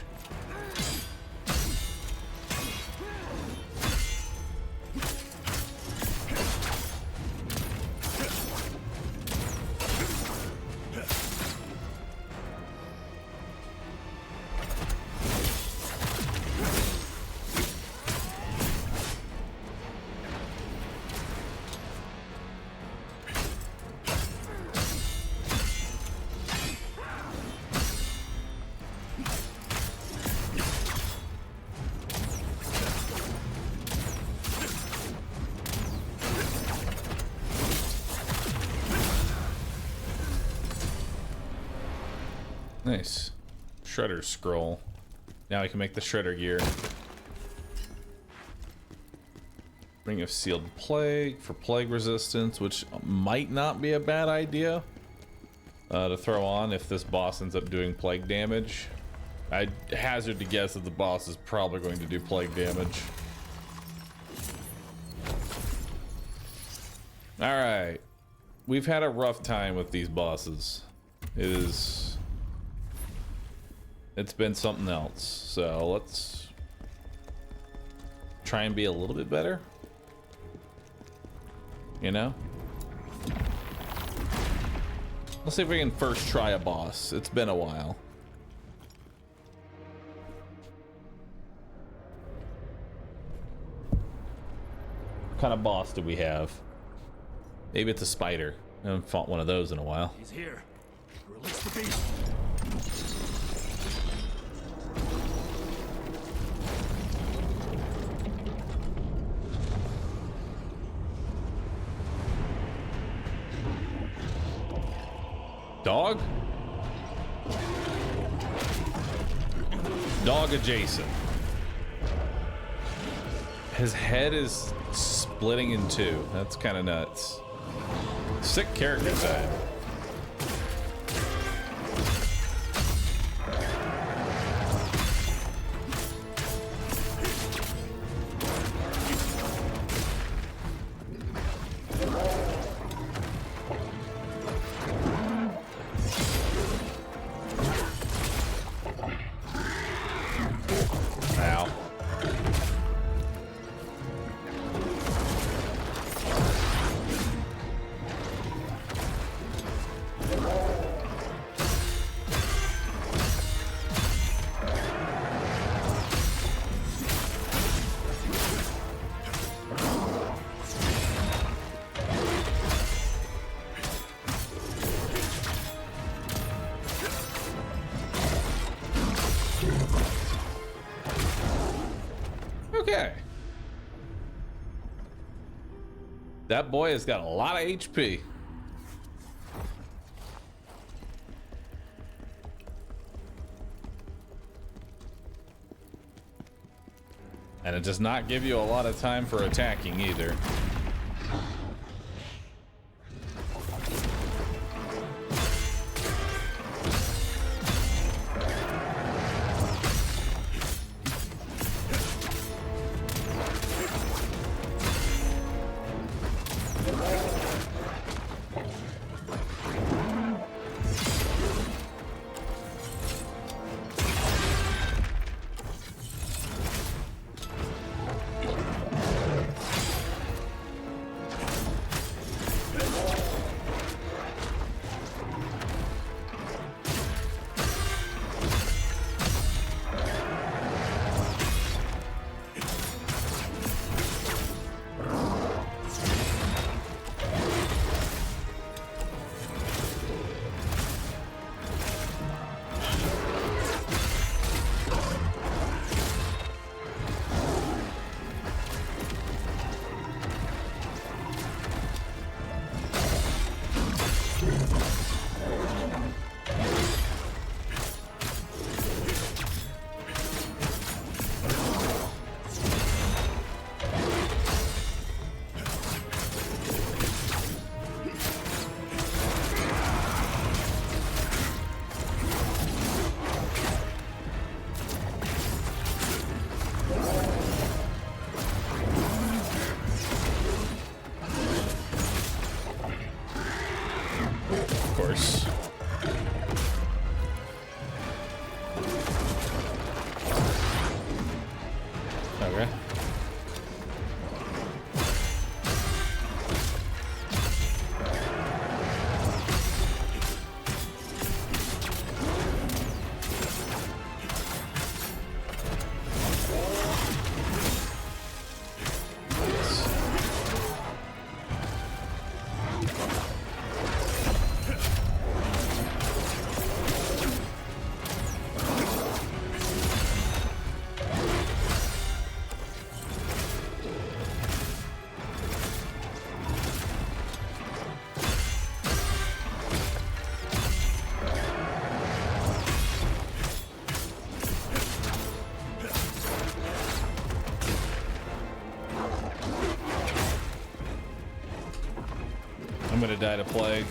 Nice. Shredder scroll. Now I can make the shredder gear. Ring of Sealed Plague for plague resistance, which might not be a bad idea to throw on if this boss ends up doing plague damage. I'd hazard to guess that the boss is probably going to do plague damage. Alright. We've had a rough time with these bosses. It's been something else. So let's try and be a little bit better. You know? Let's see if we can first try a boss. It's been a while. What kind of boss do we have? Maybe it's a spider. I haven't fought one of those in a while. He's here. Release the beast. Dog? Dog adjacent. His head is splitting in two. That's kind of nuts. Sick character design. Ow. Okay. That boy has got a lot of HP. And it does not give you a lot of time for attacking either. Okay. I'm gonna die to plague.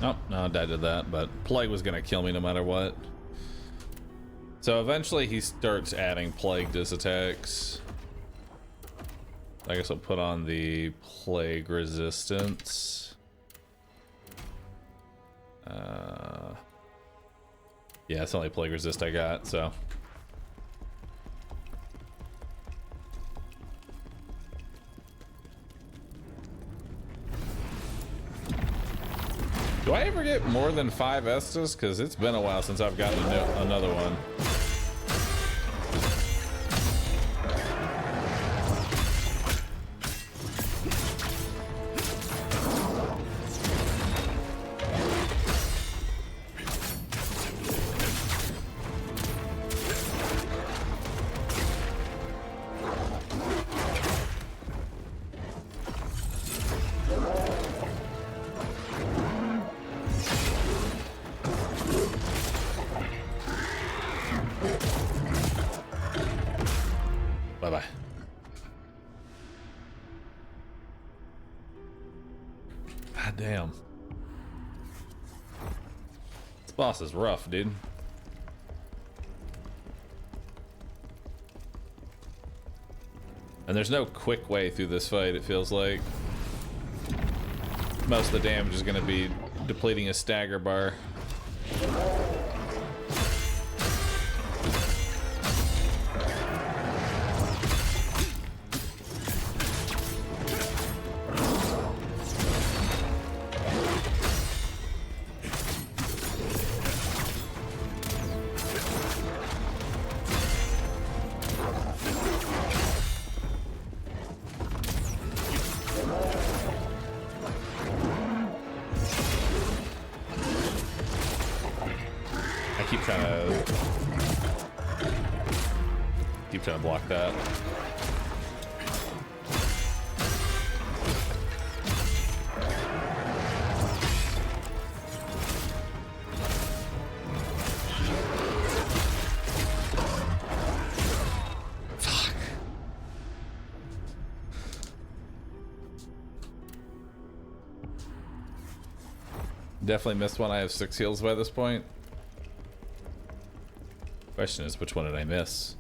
Nope, no, I died to that, but plague was gonna kill me no matter what. So eventually he starts adding plague to his attacks. I guess I'll put on the plague resistance. Yeah, it's only plague resist I got, so. Do I ever get more than 5 Estus? Because it's been a while since I've gotten another one. Bye-bye. God damn. This boss is rough, dude. And there's no quick way through this fight, it feels like. Most of the damage is going to be depleting a stagger bar. Keep trying to block that. Fuck. Definitely missed one. I have 6 heals by this point. Question is, which one did I miss?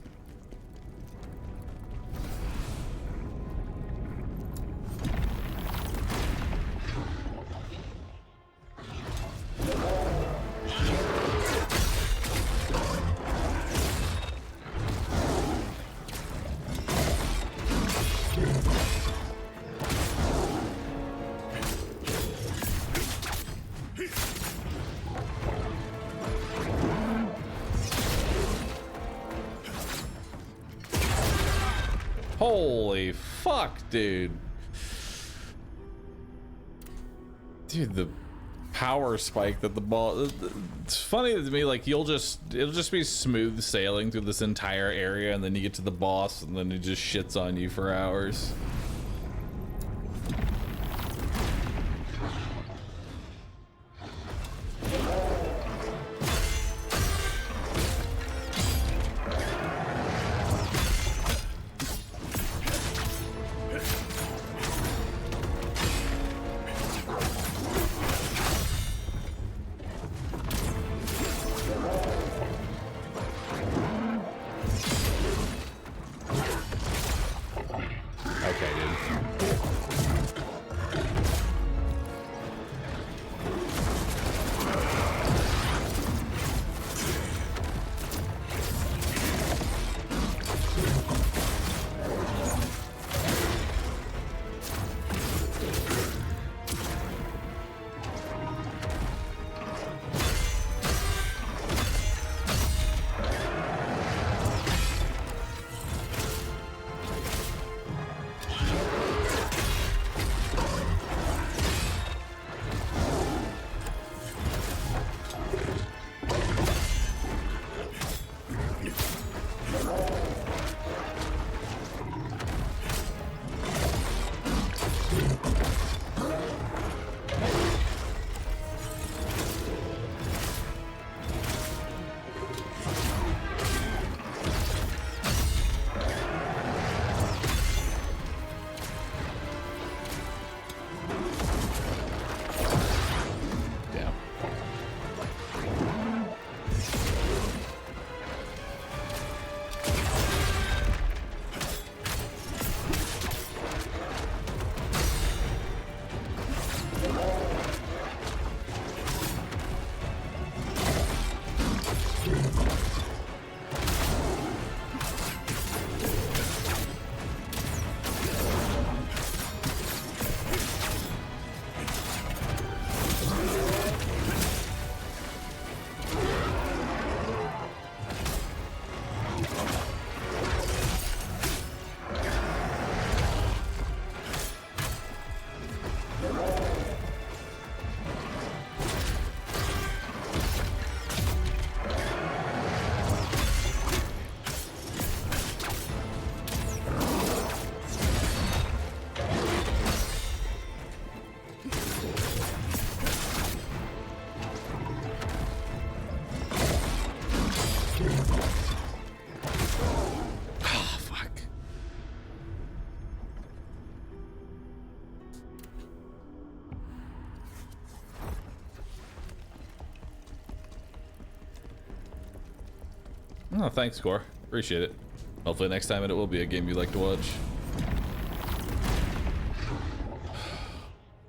Holy fuck, dude. Dude, the power spike that the ball... It's funny to me, like, it'll just be smooth sailing through this entire area, and then you get to the boss, and then it just shits on you for hours. Okay, Oh, thanks, Core. Appreciate it. Hopefully next time it will be a game you like to watch.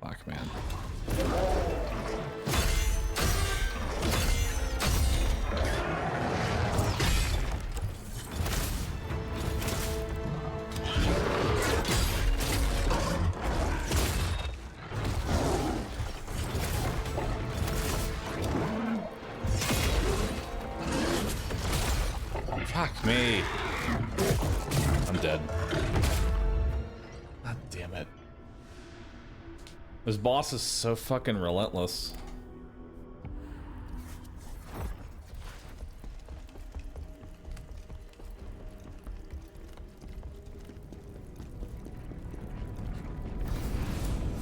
Fuck, man. Fuck me. I'm dead. God damn it. This boss is so fucking relentless.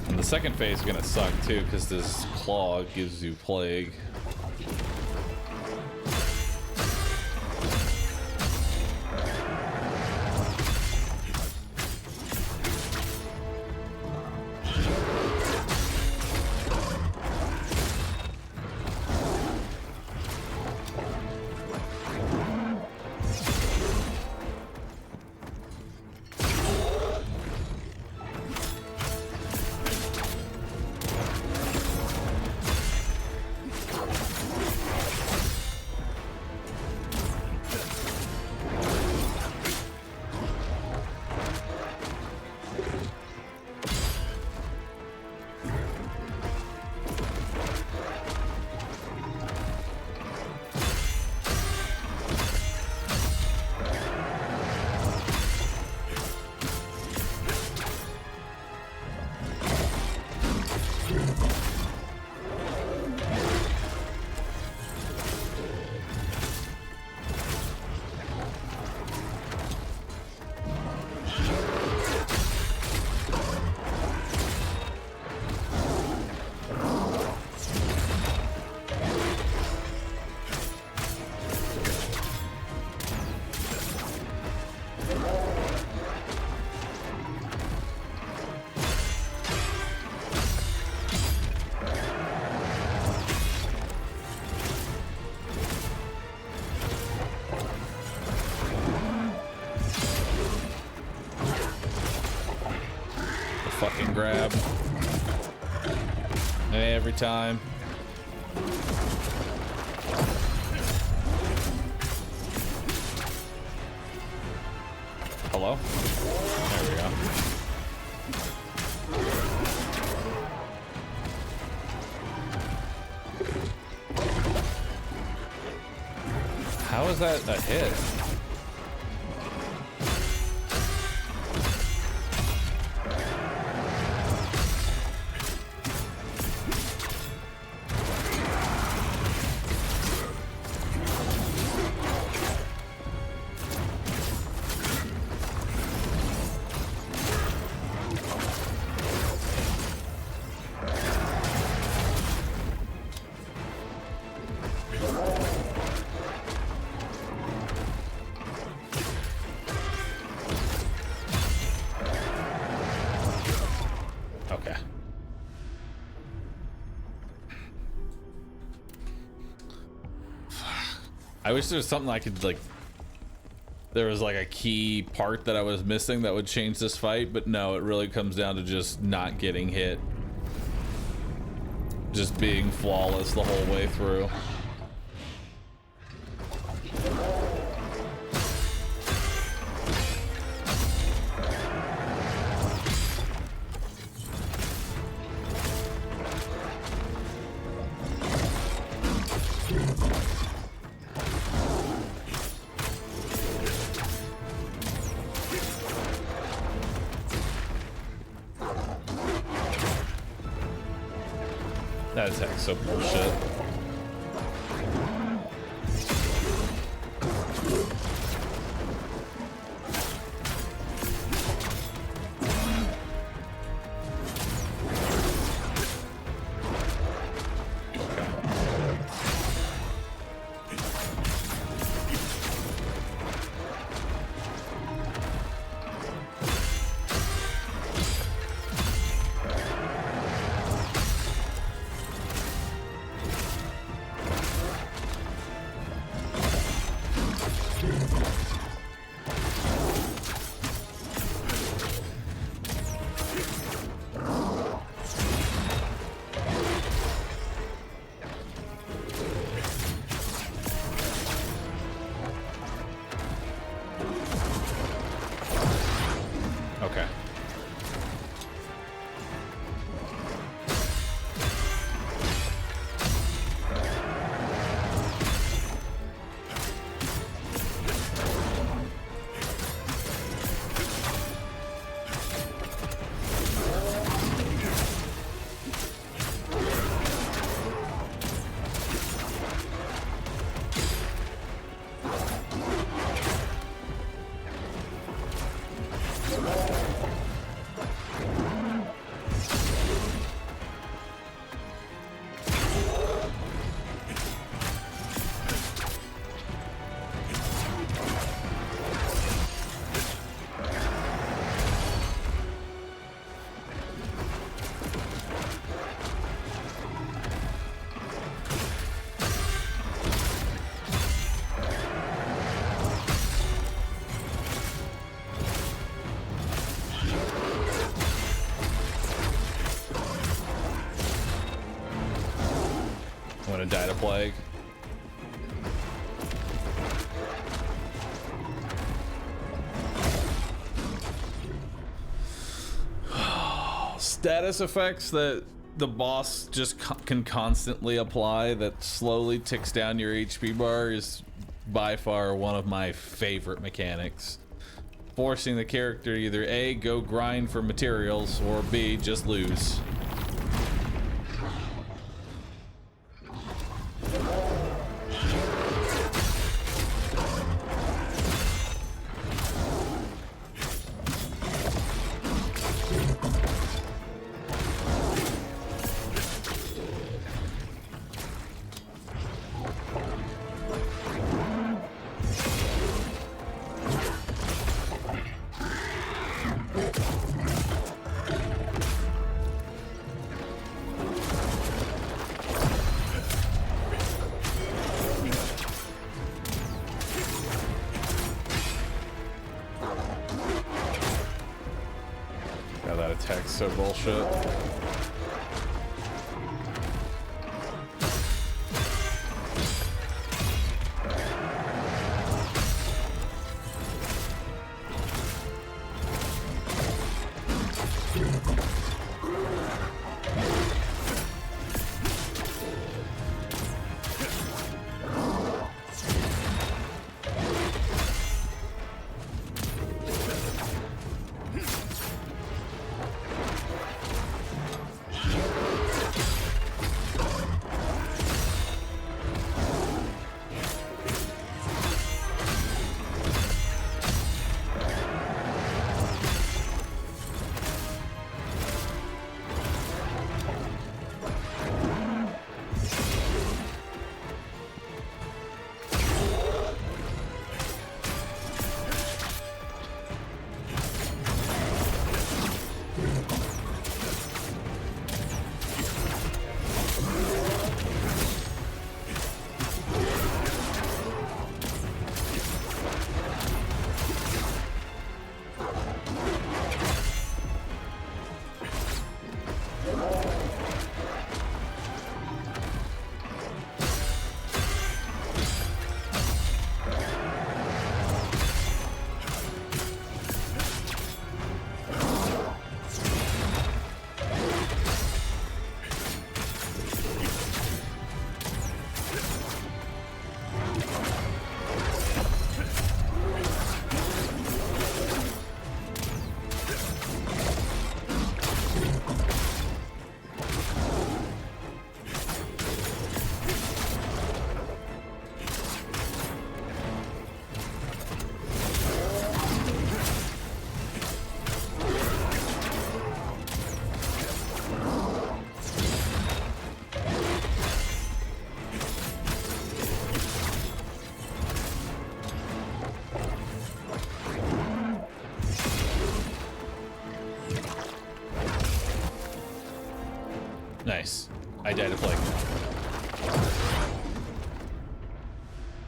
And the second phase is gonna suck too, because this claw gives you plague. Fucking grab. Every time. Hello? There we go. How is that a hit? I wish there was something I could, like, there was like a key part that I was missing that would change this fight, but no, it really comes down to just not getting hit. Just being flawless the whole way through. That attack's so bullshit. I'm gonna die to plague. Status effects that the boss just can constantly apply that slowly ticks down your HP bar is by far one of my favorite mechanics. Forcing the character to either A, go grind for materials, or B, just lose. God, that attack's so bullshit. Nice. I died to plague.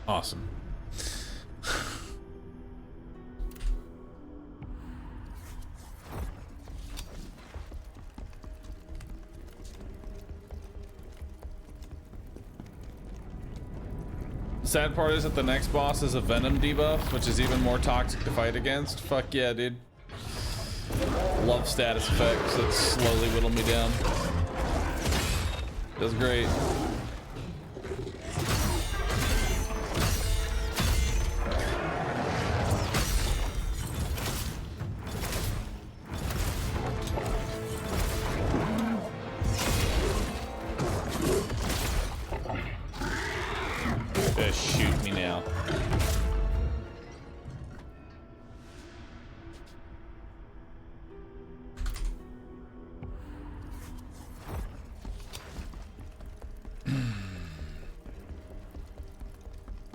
Awesome. The sad part is that the next boss is a Venom debuff, which is even more toxic to fight against. Fuck yeah, dude. Love status effects that slowly whittle me down. Does great. Just shoot me now.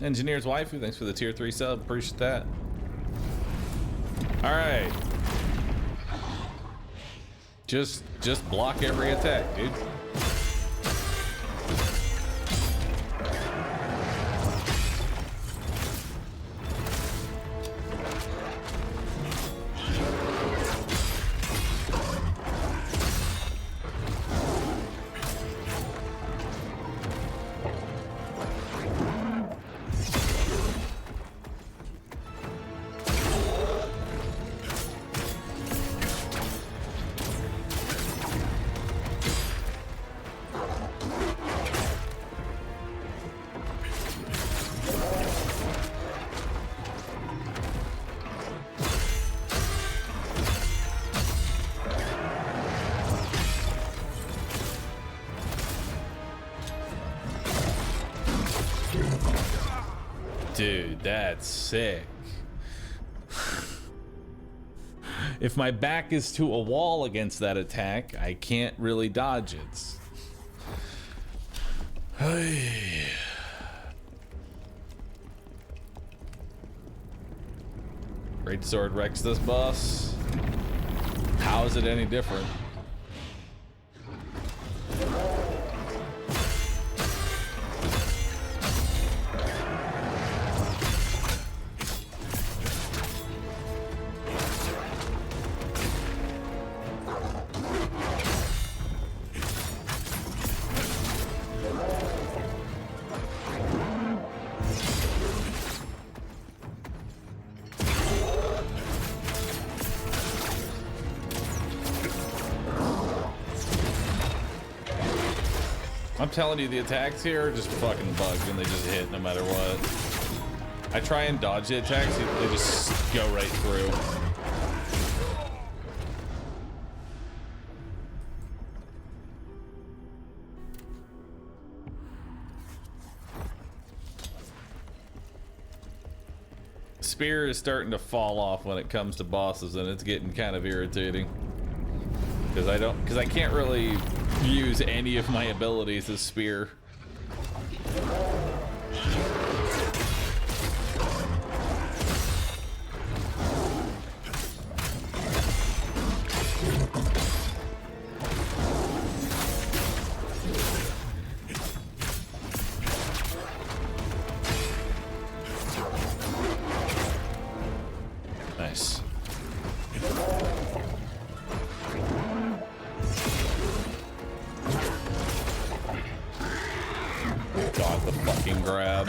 Engineer's waifu, thanks for the tier 3 sub. Appreciate that. All right. Just block every attack, dude. Dude, that's sick. If my back is to a wall against that attack, I can't really dodge it. Hey. Greatsword wrecks this boss. How is it any different? I'm telling you, the attacks here are just fucking bugged and they just hit no matter what. I try and dodge the attacks, they just go right through. Spear is starting to fall off when it comes to bosses, and it's getting kind of irritating. Because I can't really use any of my abilities as spear. Nice. God, the fucking grab.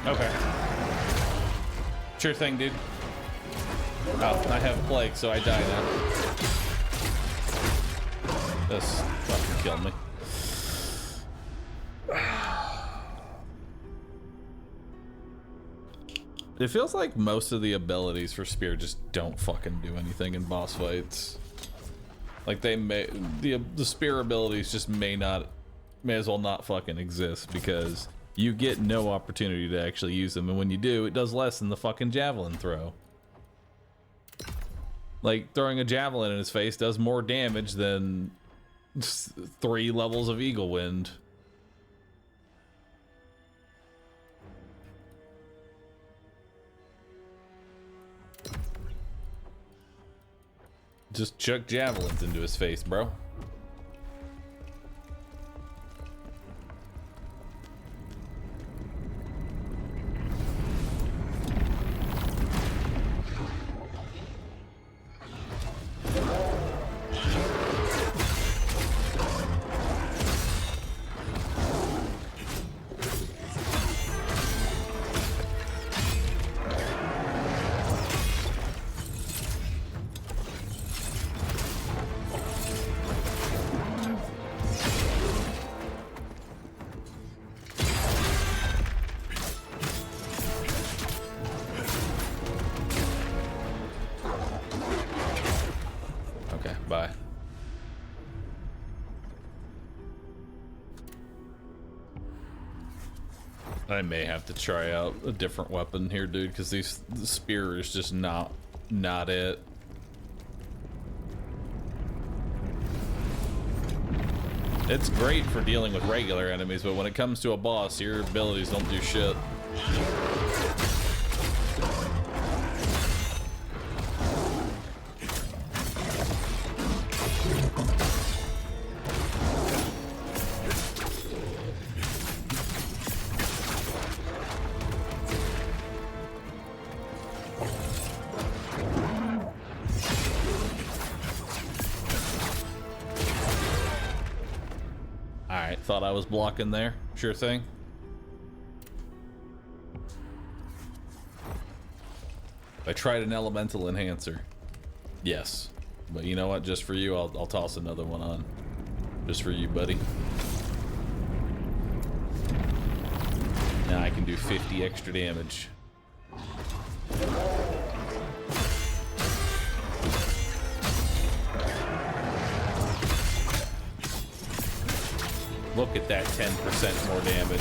Okay. Sure thing, dude. Oh, I have plague, so I die now. This fucking killed me. It feels like most of the abilities for Spear just don't fucking do anything in boss fights. Like they may, the Spear abilities just may as well not fucking exist because you get no opportunity to actually use them, and when you do, it does less than the fucking javelin throw. Like, throwing a javelin in his face does more damage than 3 levels of Eagle Wind. Just chuck javelins into his face, bro. I may have to try out a different weapon here, dude, because the spear is just not it. It's great for dealing with regular enemies, but when it comes to a boss, your abilities don't do shit. Thought I was blocking there. Sure thing. I tried an elemental enhancer. Yes. But you know what? Just for you, I'll toss another one on. Just for you, buddy. Now I can do 50 extra damage. Look at that 10% more damage.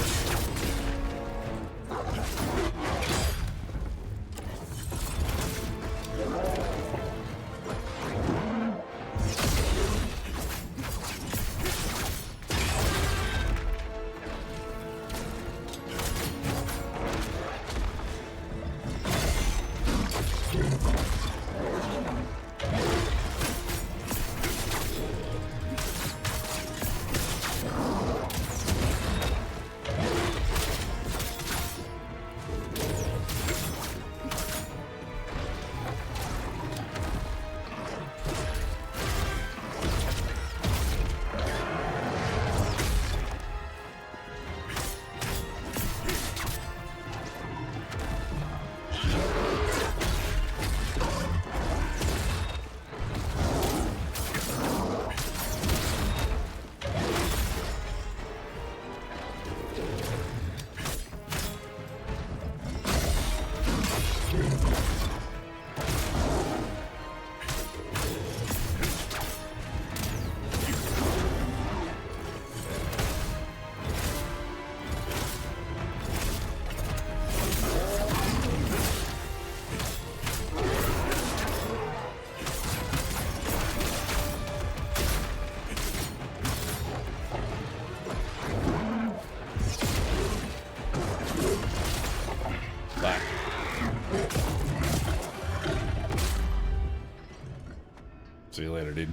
See you later, dude.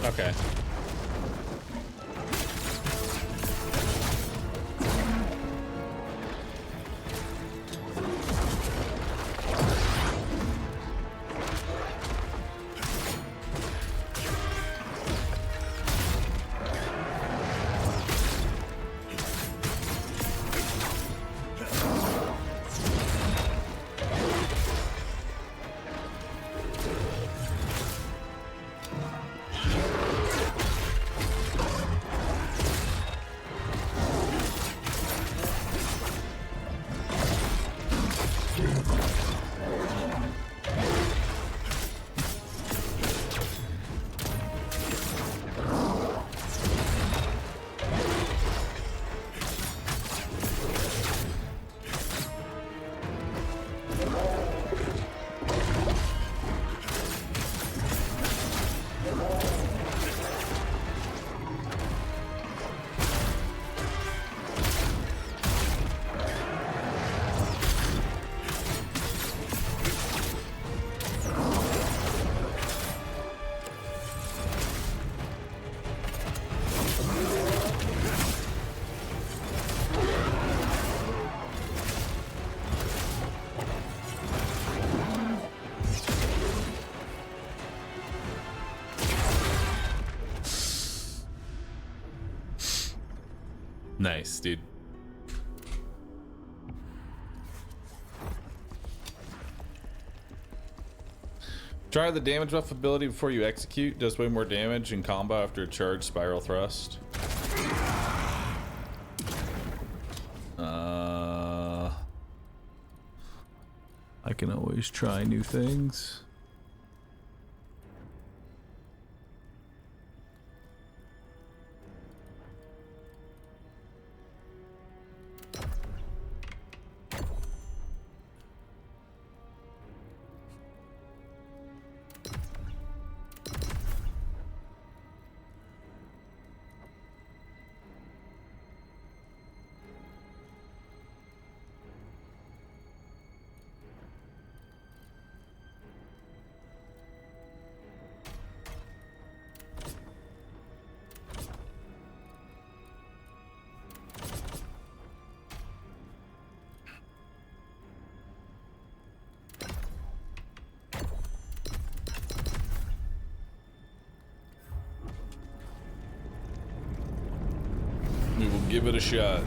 Okay. Nice, dude. Try the damage buff ability before you execute. Does way more damage in combo after a charge spiral thrust. I can always try new things. We will give it a shot.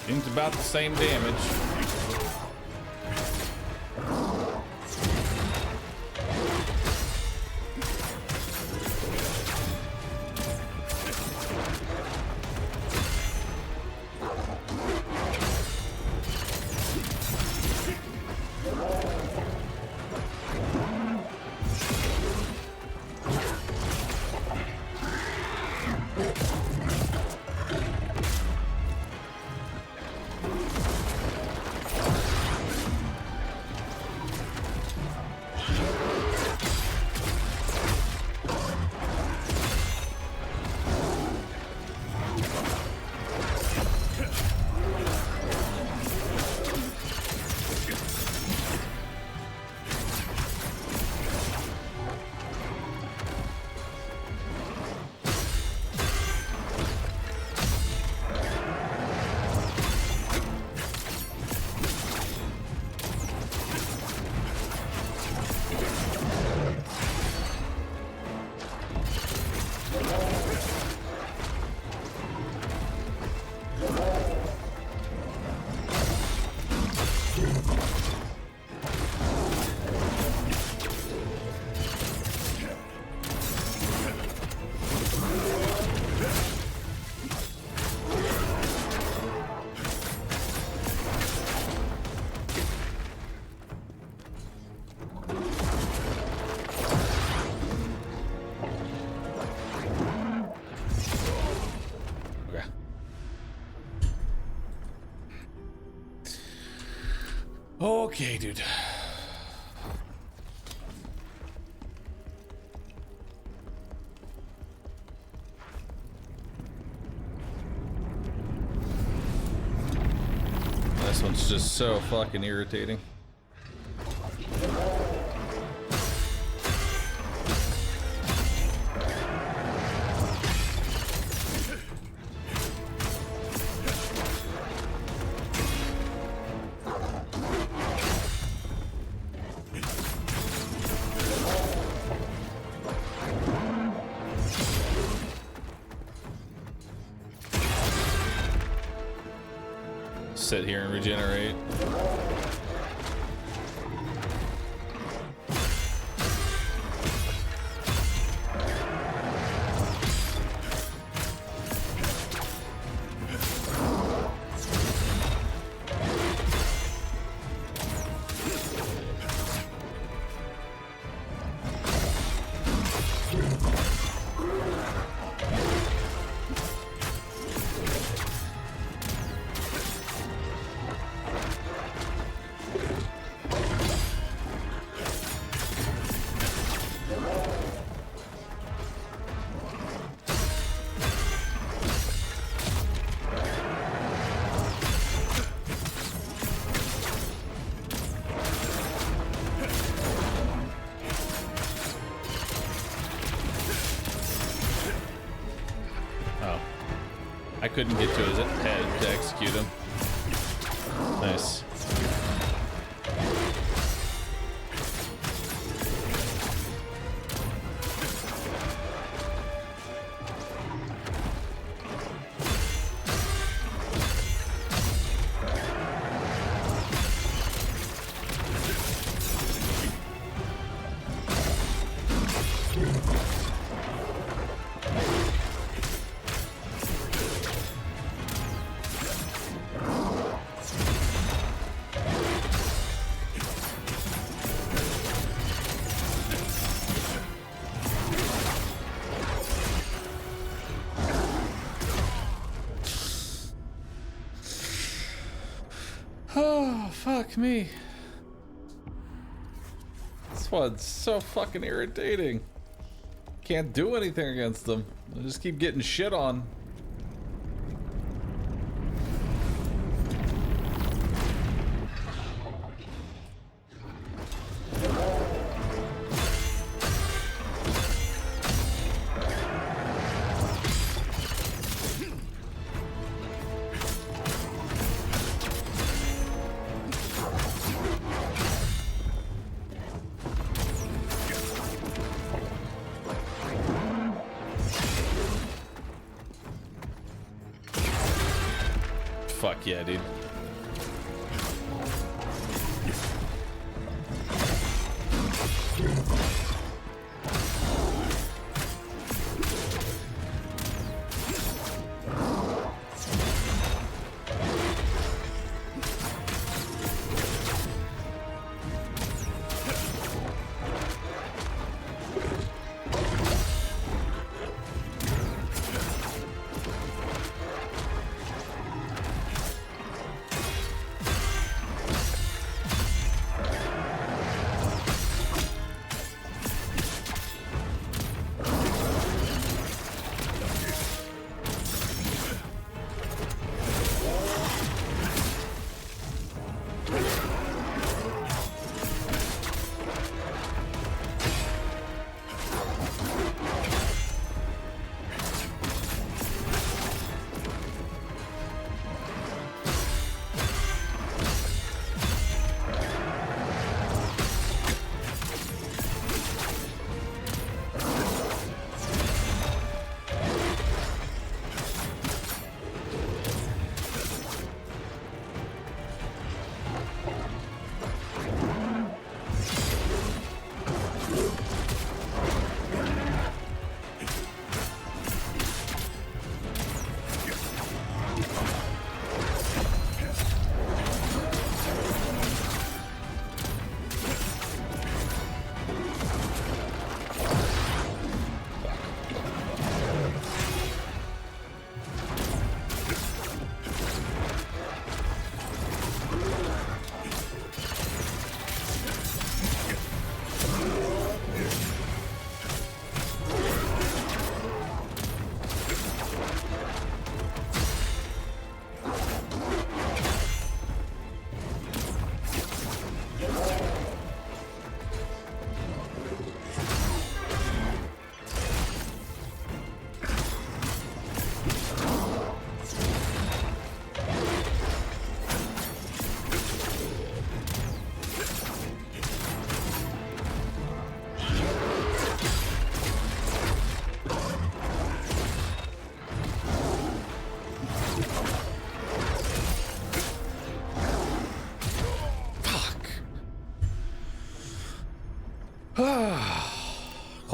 Seems about the same damage. Okay, dude. This one's just so fucking irritating. sit here and regenerate. I couldn't get to his head to execute him. Nice. Oh, fuck me. This one's so fucking irritating. Can't do anything against them. I just keep getting shit on. Fuck yeah, dude.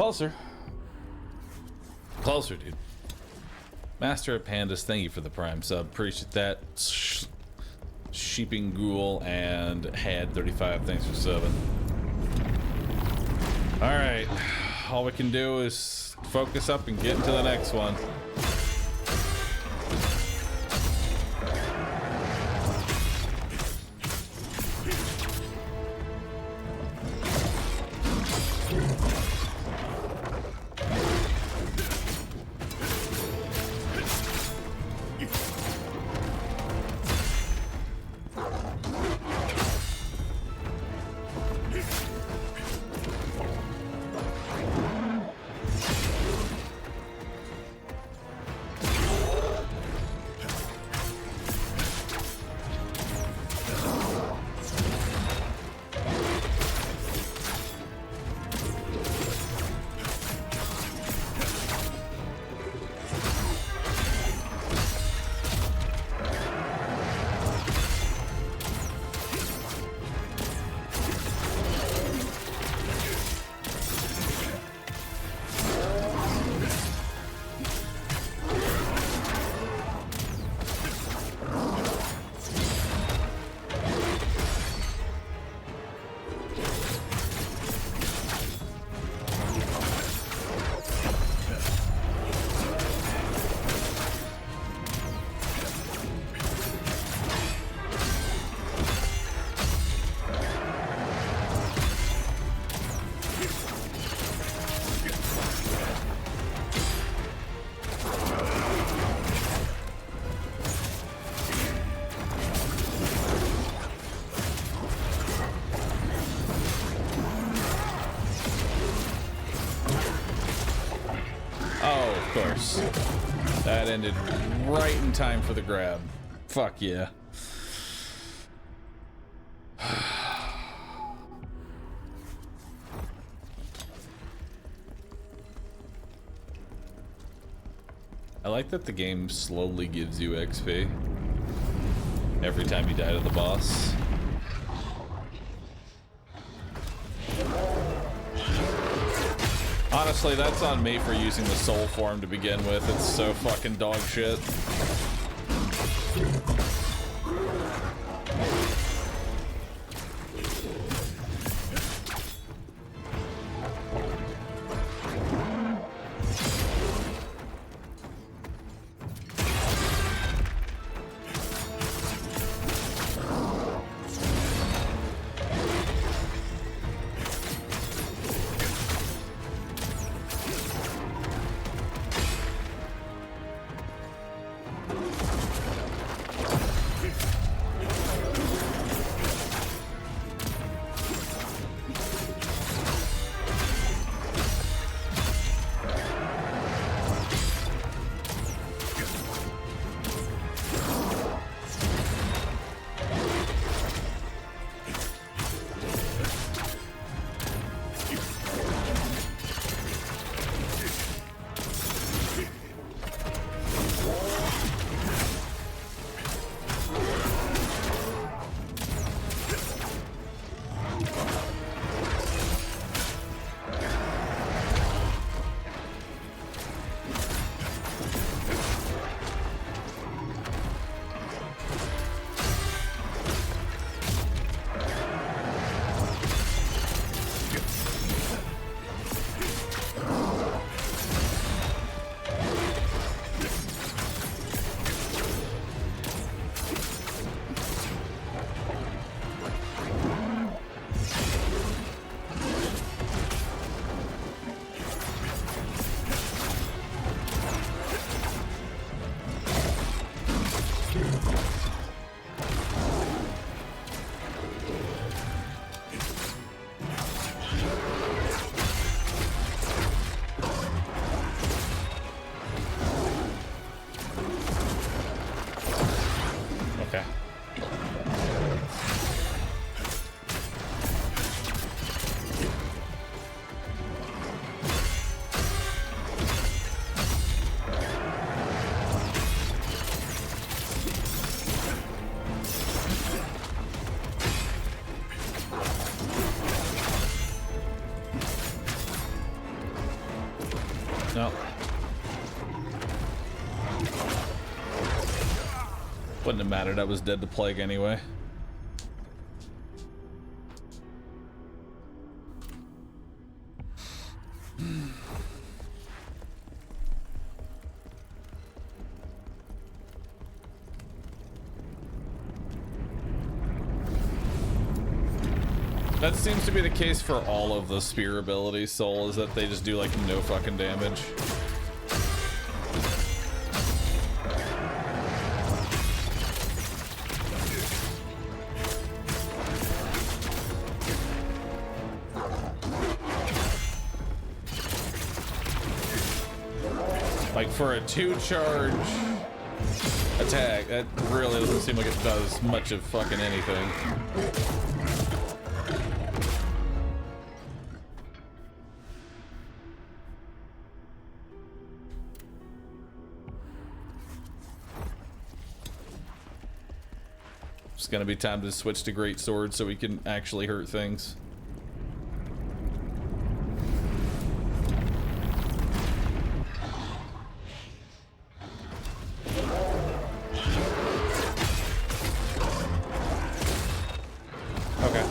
Closer. Closer, dude. Master at Pandas, thank you for the Prime sub. Appreciate that. Sheeping Ghoul and Had 35, thanks for subbing. Alright. All we can do is focus up and get into the next one. That ended right in time for the grab. Fuck yeah. I like that the game slowly gives you XP every time you die to the boss. Honestly, that's on me for using the soul form to begin with. It's so fucking dog shit. No. Wouldn't have mattered. I was dead to plague anyway. That seems to be the case for all of the spear abilities, Soul, is that they just do like no fucking damage. Like for a 2-charge attack, that really doesn't seem like it does much of fucking anything. It's gonna be time to switch to great sword so we can actually hurt things. Okay.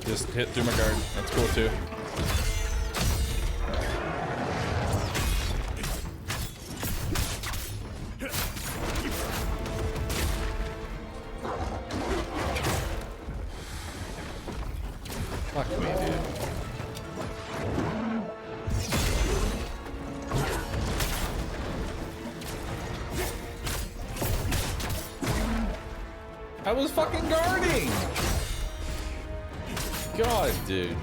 Just hit through my guard. That's cool too. Fuck me, dude. I was fucking guarding! God, dude.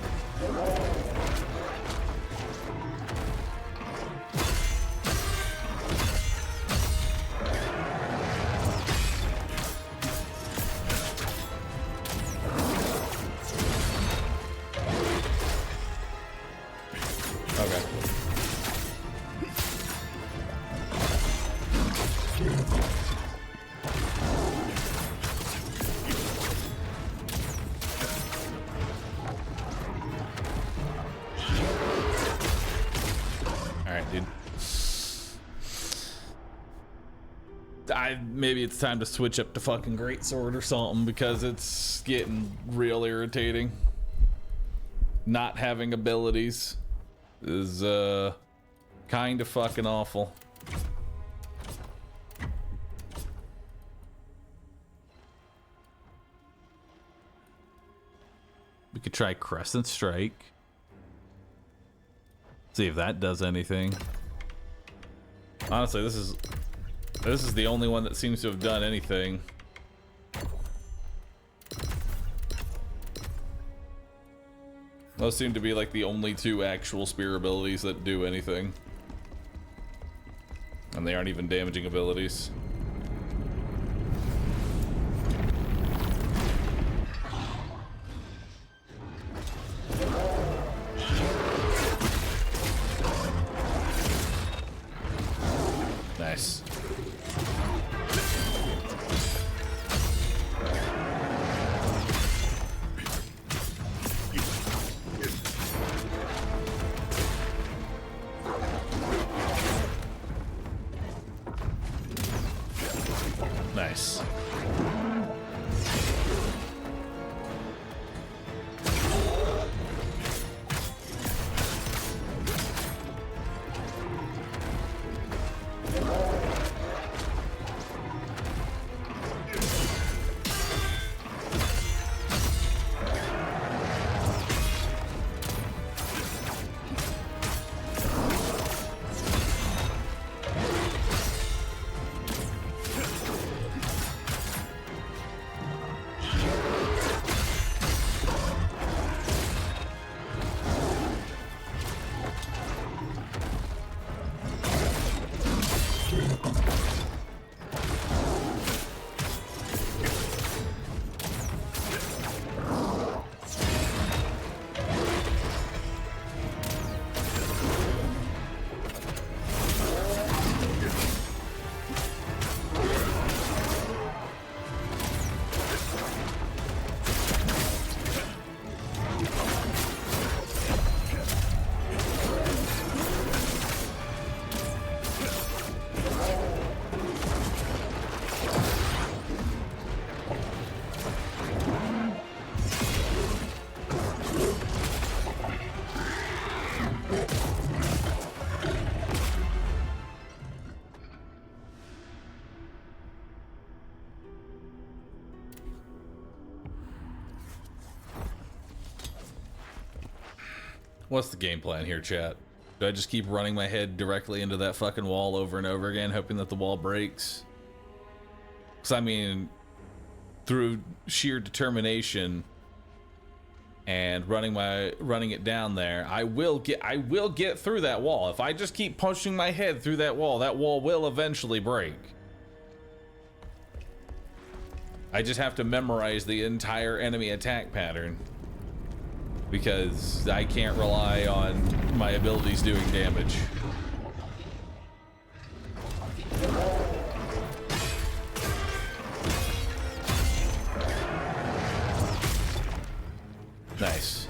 Okay. Alright, dude. Maybe it's time to switch up to fucking greatsword or something because it's getting real irritating. Not having abilities is kind of fucking awful. We could try Crescent Strike. See if that does anything. Honestly, this is the only one that seems to have done anything. Those seem to be like the only two actual spear abilities that do anything. And they aren't even damaging abilities. Nice. Nice. What's the game plan here, chat? Do I just keep running my head directly into that fucking wall over and over again, hoping that the wall breaks? Because I mean, through sheer determination and running it down there, I will get through that wall. If I just keep punching my head through that wall will eventually break. I just have to memorize the entire enemy attack pattern, because I can't rely on my abilities doing damage. Nice.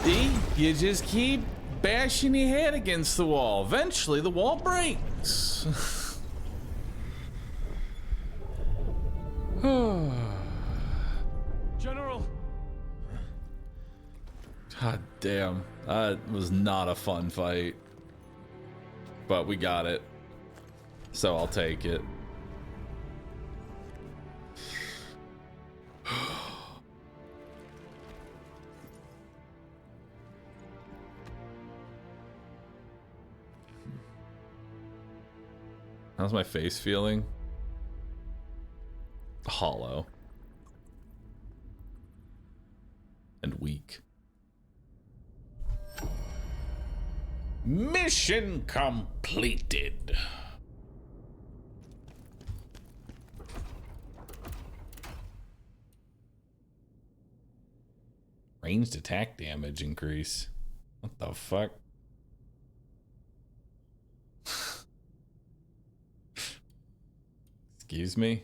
See? You just keep bashing your head against the wall. Eventually, the wall breaks. General! God damn. That was not a fun fight. But we got it. So I'll take it. How's my face feeling? Hollow. And weak. Mission completed. Ranged attack damage increase. What the fuck? Excuse me?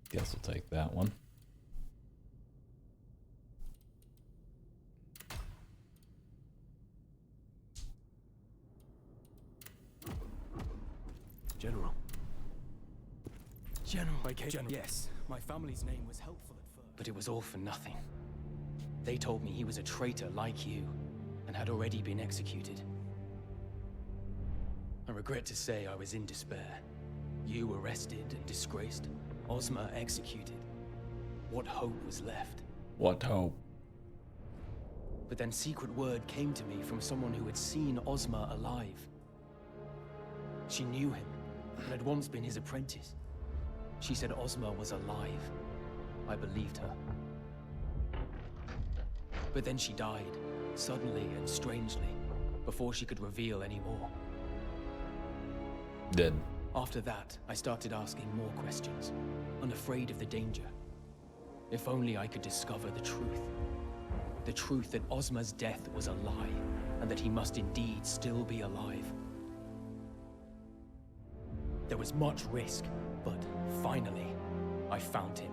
Guess we'll take that one. General. General. Yes, my family's name was helpful at first. But it was all for nothing. They told me he was a traitor like you, and had already been executed. I regret to say I was in despair. You arrested and disgraced. Ozma executed. What hope was left? What hope? But then secret word came to me from someone who had seen Ozma alive. She knew him, and had once been his apprentice. She said Ozma was alive. I believed her. But then she died, suddenly and strangely, before she could reveal any more. Dead. After that, I started asking more questions, unafraid of the danger. If only I could discover the truth. The truth that Ozma's death was a lie, and that he must indeed still be alive. There was much risk, but finally, I found him.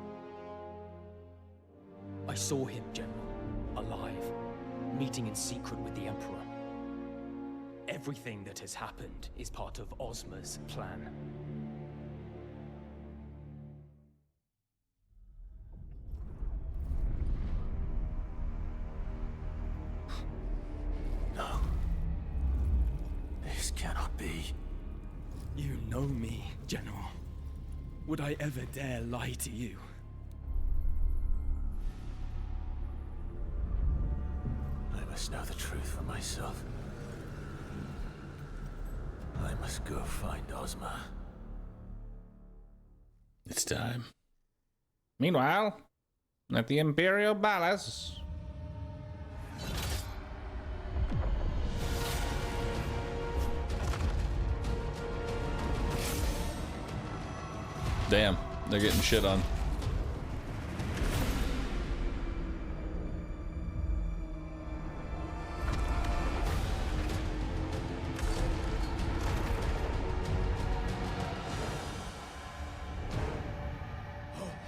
I saw him, General, alive, meeting in secret with the Emperor. Everything that has happened is part of Ozma's plan. No. This cannot be. You know me, General. Would I ever dare lie to you? I must know the truth for myself. I must go find Ozma. It's time. Meanwhile, at the Imperial Palace. Damn, they're getting shit on.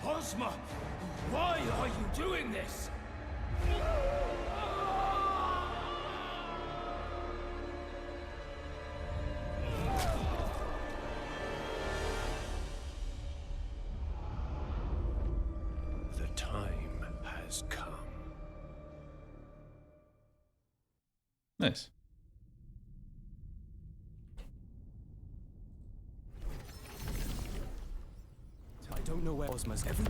Ozma! Why are you doing this? The time has come. Nice. I don't know where Ozma's I haven't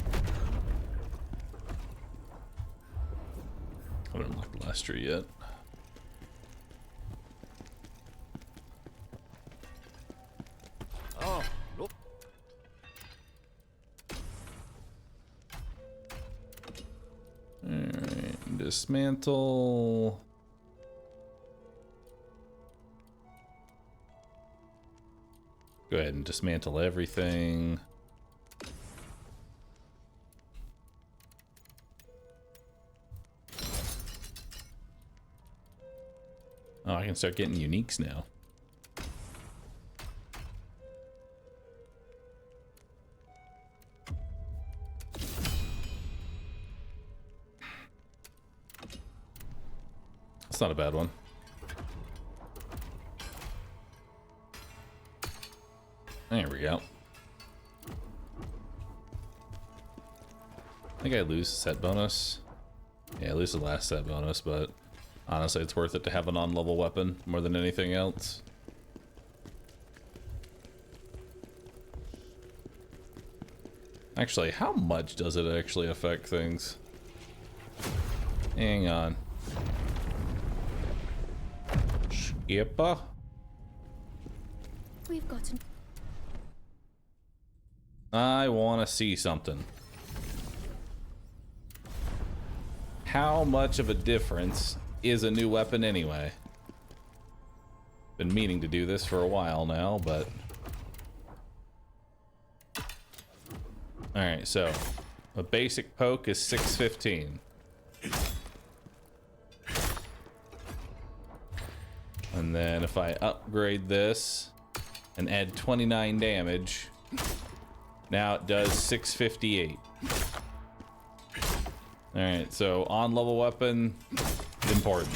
unlocked Lester yet. dismantle. Go ahead and dismantle everything. Oh, I can start getting uniques now. That's not a bad one. There we go. I think I lose the set bonus. Yeah, I lose the last set bonus, but honestly, it's worth it to have a non-level weapon more than anything else. Actually, how much does it actually affect things? Hang on. Skipper? We've got to... I want to see something. How much of a difference is a new weapon anyway? Been meaning to do this for a while now, but... Alright, so a basic poke is 615. And then if I upgrade this and add 29 damage, now it does 658. Alright, so on level weapon, important.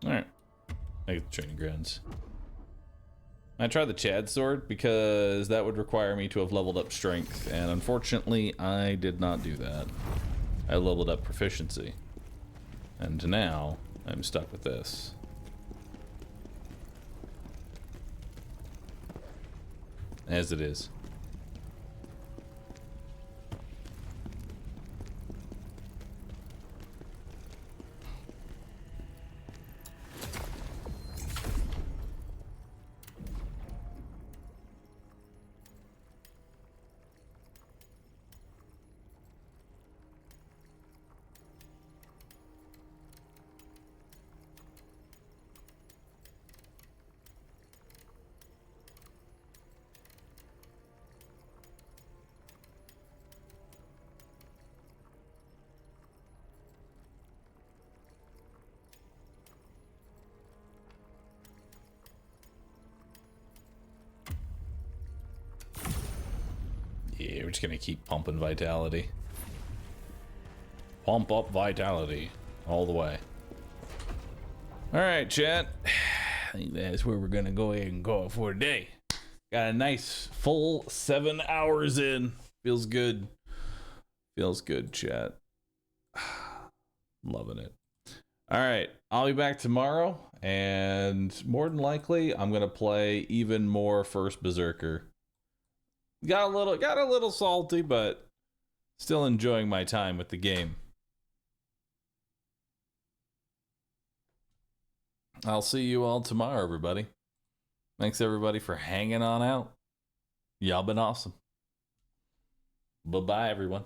Alright. I get the training grounds. I tried the Chad sword because that would require me to have leveled up strength, and unfortunately I did not do that. I leveled up proficiency. And now I'm stuck with this. As it is. Yeah, we're just gonna keep pumping vitality. Pump up vitality all the way. Alright, chat. I think that's where we're gonna go ahead and call it for today. Got a nice full 7 hours in. Feels good. Feels good, chat. Loving it. Alright, I'll be back tomorrow, and more than likely, I'm gonna play even more First Berserker. Got a little salty, but still enjoying my time with the game. I'll see you all tomorrow, everybody. Thanks everybody for hanging on out. Y'all been awesome. Bye-bye, everyone.